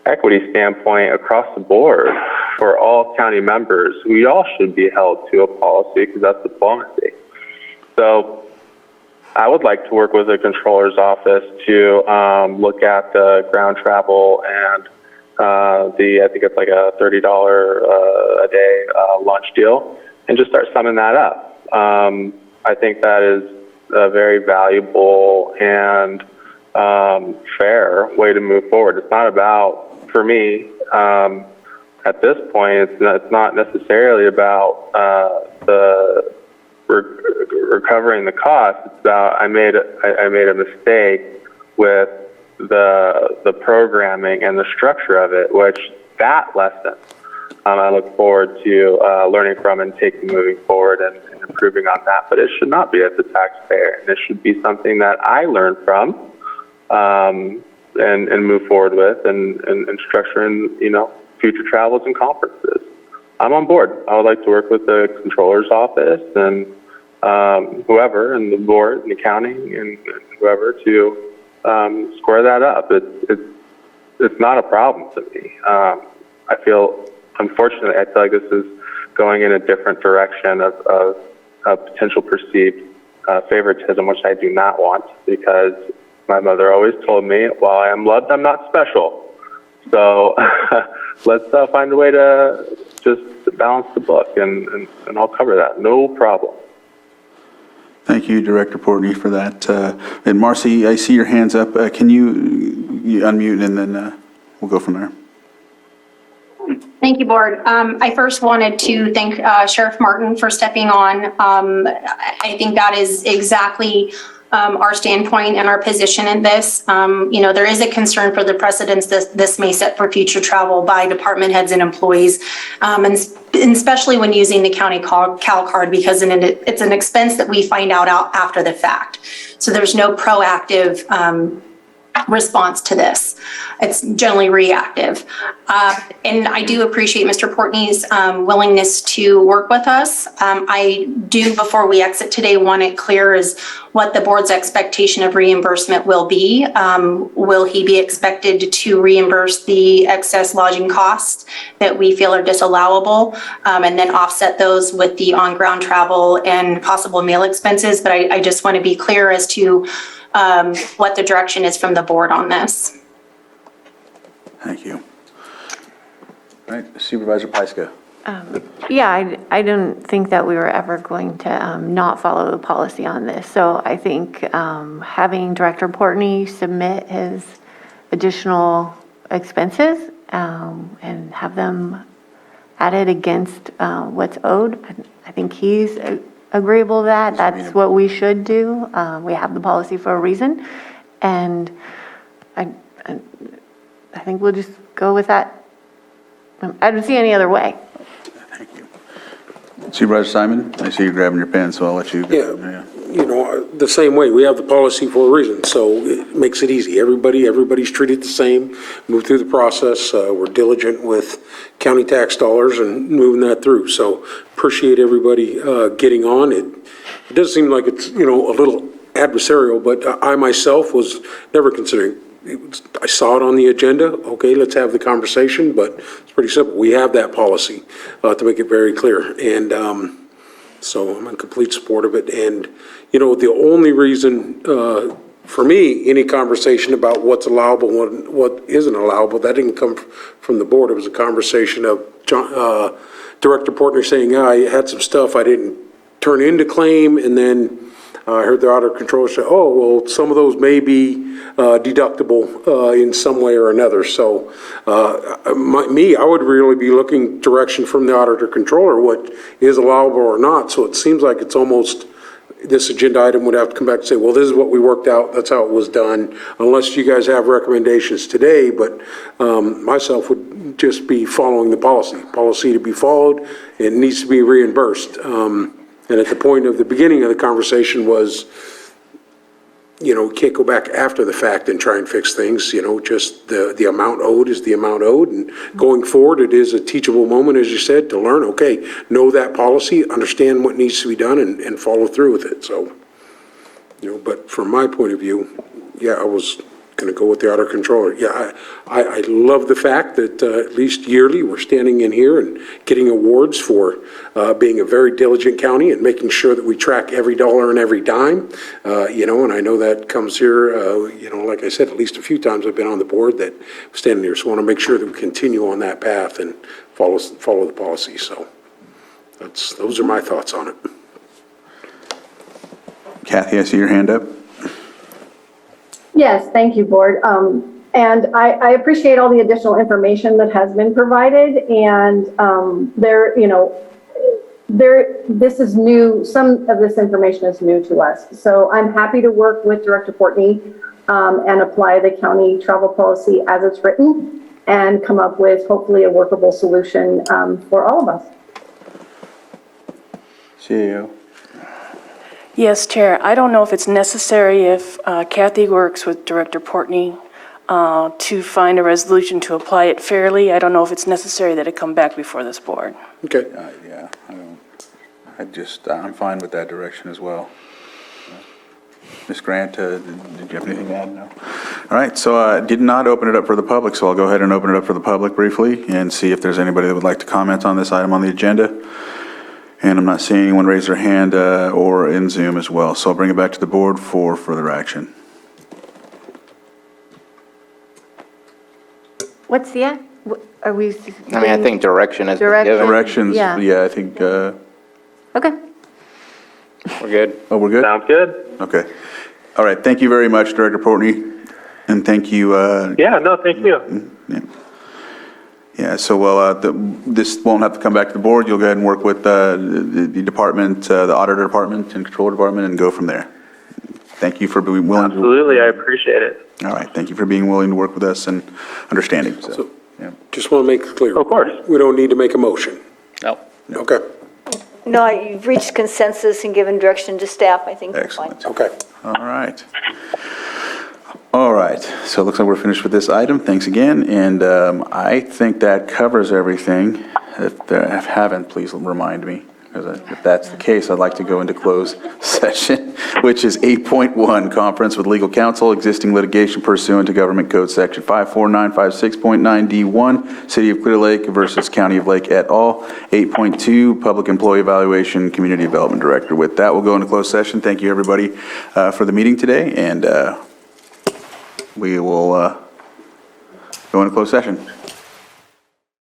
equity standpoint across the board for all county members, we all should be held to a policy because that's diplomacy. So I would like to work with the controller's office to look at the ground travel and I think it's like a $30 a day lunch deal, and just start summing that up. I think that is a very valuable and fair way to move forward. It's not about, for me, at this point, it's not necessarily about the recovering the cost. It's about I made a mistake with the programming and the structure of it, which that lesson I look forward to learning from and moving forward and improving on that. But it should not be at the taxpayer. And it should be something that I learn from and move forward with and structuring, future travels and conferences. I'm on board. I would like to work with the controller's office and whoever, and the board, and the county, and whoever to square that up. It's not a problem to me. I feel, unfortunately, I feel like this is going in a different direction of potential perceived favoritism, which I do not want, because my mother always told me, while I am loved, I'm not special. So let's find a way to just balance the book, and I'll cover that. No problem. Thank you, Director Portney, for that. And Marcy, I see your hands up. Can you unmute, and then we'll go from there. Thank you, Board. I first wanted to thank Sheriff Martin for stepping on. I think that is exactly our standpoint and our position in this. There is a concern for the precedents this may set for future travel by department heads and employees, and especially when using the county cal card, because it's an expense that we find out after the fact. So there's no proactive response to this. It's generally reactive. And I do appreciate Mr. Portney's willingness to work with us. I do, before we exit today, want it clear as what the board's expectation of reimbursement will be. Will he be expected to reimburse the excess lodging costs that we feel are disallowable, and then offset those with the on-ground travel and possible meal expenses? But I just want to be clear as to what the direction is from the board on this. Thank you. All right, Supervisor Pyska. Yeah, I don't think that we were ever going to not follow the policy on this. So I think having Director Portney submit his additional expenses and have them added against what's owed, I think he's agreeable to that. That's what we should do. We have the policy for a reason. And I think we'll just go with that. I don't see any other way. Thank you. Supervisor Simon, I see you grabbing your pen, so I'll let you go. Yeah. The same way. We have the policy for a reason, so it makes it easy. Everybody's treated the same, move through the process. We're diligent with county tax dollars and moving that through. So appreciate everybody getting on. It does seem like it's, a little adversarial, but I myself was never considering. I saw it on the agenda. Okay, let's have the conversation, but it's pretty simple. We have that policy to make it very clear. And so I'm in complete support of it. And, the only reason for me, any conversation about what's allowable and what isn't allowable, that didn't come from the board. It was a conversation of Director Portner saying, I had some stuff I didn't turn into claim, and then I heard the auditor controller say, oh, well, some of those may be deductible in some way or another. So I would really be looking direction from the auditor controller, what is allowable or not. So it seems like it's almost, this agenda item would have to come back and say, well, this is what we worked out. That's how it was done, unless you guys have recommendations today. But myself would just be following the policy to be followed. It needs to be reimbursed. And at the point of the beginning of the conversation was, can't go back after the fact and try and fix things, just the amount owed is the amount owed. And going forward, it is a teachable moment, as you said, to learn, okay, know that policy, understand what needs to be done, and follow through with it. So, but from my point of view, yeah, I was going to go with the auditor controller. Yeah, I love the fact that at least yearly we're standing in here and getting awards for being a very diligent county and making sure that we track every dollar and every dime. And I know that comes here, like I said, at least a few times I've been on the board that I'm standing here. So I want to make sure that we continue on that path and follow the policy. So those are my thoughts on it. Kathy, I see your hand up. Yes, thank you, Board. And I appreciate all the additional information that has been provided. And this is new. Some of this information is new to us. So I'm happy to work with Director Portney and apply the county travel policy as it's written and come up with hopefully a workable solution for all of us. CEO. Yes, Chair. I don't know if it's necessary if Kathy works with Director Portney to find a resolution to apply it fairly. I don't know if it's necessary that it come back before this board. Okay. Yeah, I'm fine with that direction as well. Ms. Grant, did you have anything to add? No? All right, so I did not open it up for the public, so I'll go ahead and open it up for the public briefly and see if there's anybody that would like to comment on this item on the agenda. And I'm not seeing anyone raise their hand or in Zoom as well, so I'll bring it back to the board for further action. What's the, are we? I mean, I think direction has been given. Directions, Yeah. yeah, I think, Okay. We're good. oh, we're good? Sounds good. Okay. All right, thank you very much, Director Portney, and thank you. Yeah, no, thank you. Yeah, so, this won't have to come back to the board. You'll go ahead and work with the department, the auditor department and control department, and go from there. Thank you for being willing to. Absolutely, I appreciate it. All right, thank you for being willing to work with us and understanding, so, yeah. Just want to make it clear. Of course. We don't need to make a motion. No. Okay, No, you've reached consensus and given direction to staff. I think we're fine. Excellent. okay. All right. All right, so it looks like we're finished with this item. Thanks again, and I think that covers everything. If I haven't, please remind me, because if that's the case, I'd like to go into closed session, which is 8.1, conference with legal counsel, existing litigation pursuant to Government Code Section 54956.9D1, City of Clear Lake versus County of Lake et al. 8.2, public employee evaluation, community development director. With that, we'll go into closed session. Thank you, everybody, for the meeting today, and we will go into closed session.